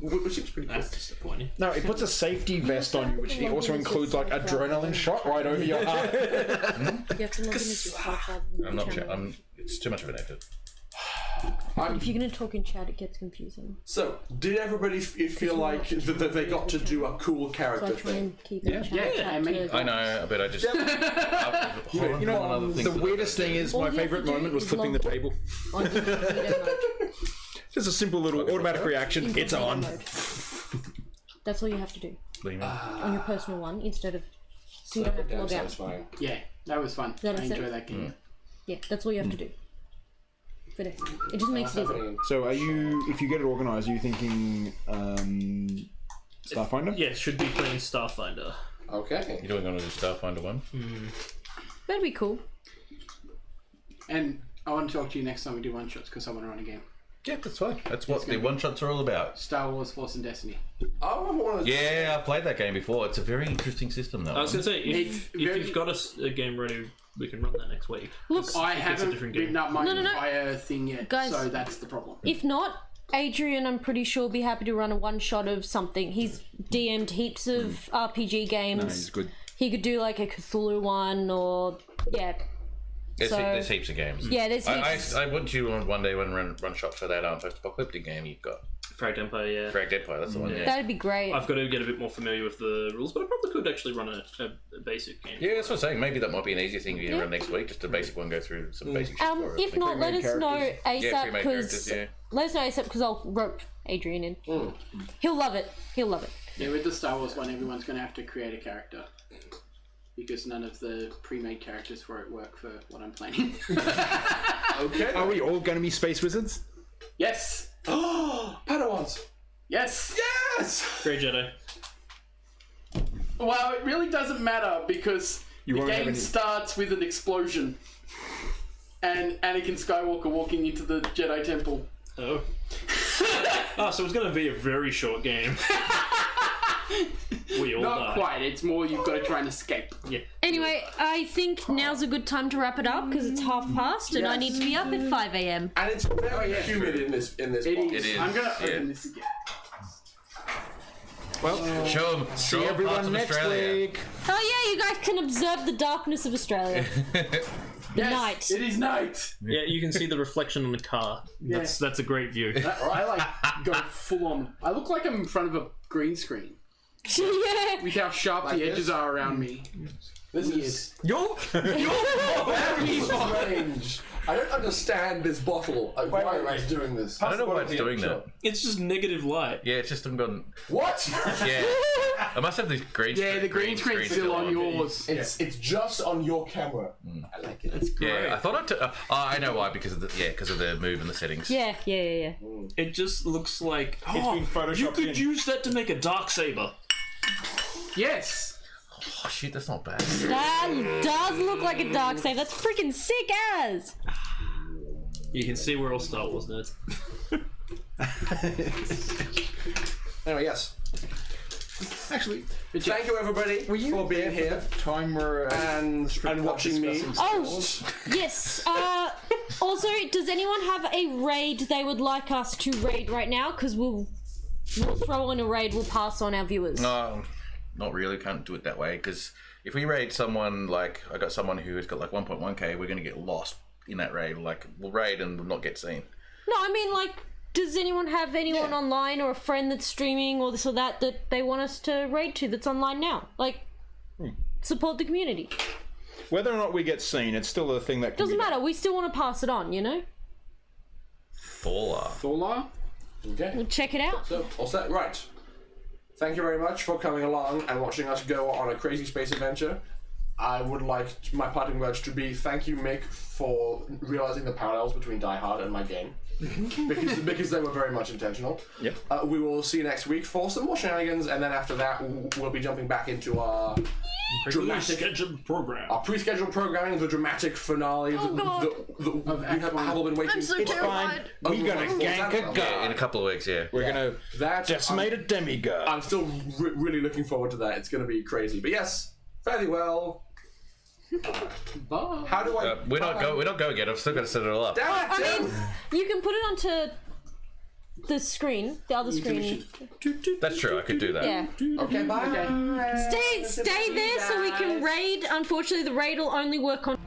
Speaker 3: Which seems pretty cool.
Speaker 8: That's disappointing.
Speaker 4: No, it puts a safety vest on you, which also includes like adrenaline shot right over your heart.
Speaker 7: You have to log in as yourself rather than
Speaker 2: I'm not.
Speaker 7: the channel.
Speaker 2: It's too much of an effort.
Speaker 7: If you're going to talk in chat, it gets confusing.
Speaker 3: So, did everybody feel like that they got to do a cool
Speaker 7: So
Speaker 3: character
Speaker 7: I try
Speaker 3: thing?
Speaker 7: and keep it in chat.
Speaker 1: Yeah, I mean,
Speaker 2: I know, but I just.
Speaker 4: You know, the weirdest thing is
Speaker 7: All
Speaker 4: my
Speaker 7: you have
Speaker 4: favourite
Speaker 7: to do
Speaker 4: moment was
Speaker 7: is
Speaker 4: flipping the
Speaker 7: log
Speaker 4: table.
Speaker 7: On incognito mode.
Speaker 4: Just a simple little automatic reaction. It's
Speaker 7: Incognito
Speaker 4: on.
Speaker 7: mode. That's all you have to do
Speaker 2: Leave me.
Speaker 7: on your personal one instead of. So you don't have to
Speaker 3: Damn
Speaker 7: log out.
Speaker 3: satisfying.
Speaker 1: yeah, that was fun.
Speaker 7: that
Speaker 1: I
Speaker 7: make
Speaker 1: enjoy
Speaker 7: sense?
Speaker 1: that game.
Speaker 7: Yeah, that's all you have to do. But it just makes it easy.
Speaker 4: So, are you? If you get it organised, are you thinking Starfinder?
Speaker 8: Yeah, it should be playing Starfinder.
Speaker 3: Okay.
Speaker 2: You're doing one of the Starfinder one.
Speaker 7: That'd be cool.
Speaker 1: And I want to talk to you next time we do one shots because I want to run a game.
Speaker 2: Yeah, that's fine. That's what the one-shots are all about.
Speaker 1: Star Wars Force and Destiny.
Speaker 3: I remember one of those.
Speaker 2: Yeah, I've played that game before. It's a very interesting system, though.
Speaker 8: I was going to say, if you've got a game ready, we can run that next week.
Speaker 7: Look,
Speaker 1: I haven't written up my
Speaker 7: No.
Speaker 1: entire thing yet,
Speaker 7: Guys-
Speaker 1: so that's the problem.
Speaker 7: If not, Adrian, I'm pretty sure, will be happy to run a one-shot of something. He's DM'd heaps of RPG games.
Speaker 4: No, he's good.
Speaker 7: He could do like a Cthulhu one, or
Speaker 2: There's heaps of games.
Speaker 7: Yeah, there's heaps.
Speaker 2: I want you on one day run shot for that post-apocalyptic game you've got.
Speaker 8: Fragged Empire, yeah.
Speaker 2: Fragged Empire, that's the one. Yeah.
Speaker 7: That'd be great.
Speaker 8: I've got to get a bit more familiar with the rules, but I probably could actually run a basic game.
Speaker 2: Yeah, that's what I'm saying. Maybe that might be an easier thing you can run next week. Just a basic one, go through some basic shit for it.
Speaker 7: If not, let us know ASAP
Speaker 2: pre-made characters,
Speaker 7: because let us know ASAP because I'll rope Adrian in. He'll love it. He'll love it.
Speaker 1: Yeah, with the Star Wars one, everyone's going to have to create a character. Because none of the pre-made characters for it work for what I'm planning.
Speaker 3: Okay.
Speaker 4: Are we all going to be space wizards?
Speaker 1: Yes!
Speaker 3: Oh, Padawans.
Speaker 1: Yes!
Speaker 3: Yes.
Speaker 8: Grey Jedi.
Speaker 1: Well, it really doesn't matter because the
Speaker 4: won't have
Speaker 1: game
Speaker 4: any-
Speaker 1: starts with an explosion. And Anakin Skywalker walking into the Jedi Temple.
Speaker 8: Oh. So it's going to be a very short game. We all
Speaker 1: Not
Speaker 8: die.
Speaker 1: quite, it's more you've got to try and escape.
Speaker 8: Yeah.
Speaker 7: Anyway, I think now's a good time to wrap it up because it's past and I need to be up at 5 a.m.
Speaker 3: And it's very humid in this
Speaker 1: It
Speaker 3: box.
Speaker 1: is. I'm going to open this again.
Speaker 4: Well,
Speaker 2: Show them.
Speaker 4: see everyone next week.
Speaker 7: Oh yeah, you guys can observe the darkness of Australia. The night.
Speaker 1: It is night!
Speaker 8: Yeah, you can see the reflection on the car. That's a great view.
Speaker 1: I like go full on. I look like I'm in front of a green screen.
Speaker 7: Yeah.
Speaker 1: With how sharp
Speaker 3: Like
Speaker 1: the
Speaker 3: this?
Speaker 1: edges are around me.
Speaker 3: This is
Speaker 8: Yo!
Speaker 3: very strange. I don't understand this bottle. Why it's doing this?
Speaker 2: I don't know why it's doing that.
Speaker 8: It's just negative light.
Speaker 2: Yeah, it's just I'm going.
Speaker 3: What?
Speaker 2: Yeah, I must have this green.
Speaker 1: Yeah, the green screen's still on yours.
Speaker 3: It's just on your camera. I like it. It's
Speaker 2: Yeah, I thought I know why because of the move and the settings.
Speaker 7: Yeah.
Speaker 8: It just looks like
Speaker 4: been photoshopped
Speaker 8: you could
Speaker 4: in.
Speaker 8: use that to make a Darksaber.
Speaker 1: Yes!
Speaker 2: Oh shit, that's not bad.
Speaker 7: That does look like a dark save. That's freaking sick as.
Speaker 8: You can see we're all Star Wars nerds.
Speaker 3: Anyway, yes.
Speaker 4: Actually,
Speaker 3: Thank you everybody for being here
Speaker 4: time we're
Speaker 3: and watching me.
Speaker 7: Oh, yes. Also, does anyone have a raid they would like us to raid right now? Because we'll throw in a raid. We'll pass on our viewers.
Speaker 2: No, not really. Can't do it that way because if we raid someone like I got someone who has got like 1.1k, we're gonna get lost in that raid. Like we'll raid and we'll not get seen.
Speaker 7: No, I mean like. Does anyone have anyone online or a friend that's streaming or this or that they want us to raid to that's online now? Like, support the community.
Speaker 4: whether or not we get seen, it's still a thing that can
Speaker 7: Doesn't
Speaker 4: be
Speaker 7: matter, we still want to pass it on, you know?
Speaker 1: Thorla?
Speaker 3: Okay.
Speaker 7: We'll check it out.
Speaker 3: So, all set. Right. Thank you very much for coming along and watching us go on a crazy space adventure. I would like my parting words to be thank you, Mick, for realizing the parallels between Die Hard and my game. because they were very much intentional.
Speaker 4: Yep.
Speaker 3: We will see you next week for some more shenanigans, and then after that we'll be jumping back into our dramatic
Speaker 8: scheduled program.
Speaker 3: Our pre-scheduled programming, the dramatic finale we have all been waiting.
Speaker 7: I'm so terrified.
Speaker 4: We're gonna gank a
Speaker 2: Yeah, in a
Speaker 4: god.
Speaker 2: couple of weeks, yeah.
Speaker 4: We're gonna
Speaker 3: That
Speaker 4: decimate a demigod.
Speaker 3: I'm still really looking forward to that. It's going to be crazy. But yes, fairly well.
Speaker 1: Bye.
Speaker 3: How do I?
Speaker 2: We're not going yet. I've still got to set it all up.
Speaker 3: Damn it,
Speaker 7: I
Speaker 3: Tim!
Speaker 7: mean, you can put it onto the screen, the other screen.
Speaker 2: That's true. I could do that.
Speaker 7: Yeah.
Speaker 3: Okay, bye.
Speaker 7: Stay there so we can raid. Unfortunately, the raid will only work on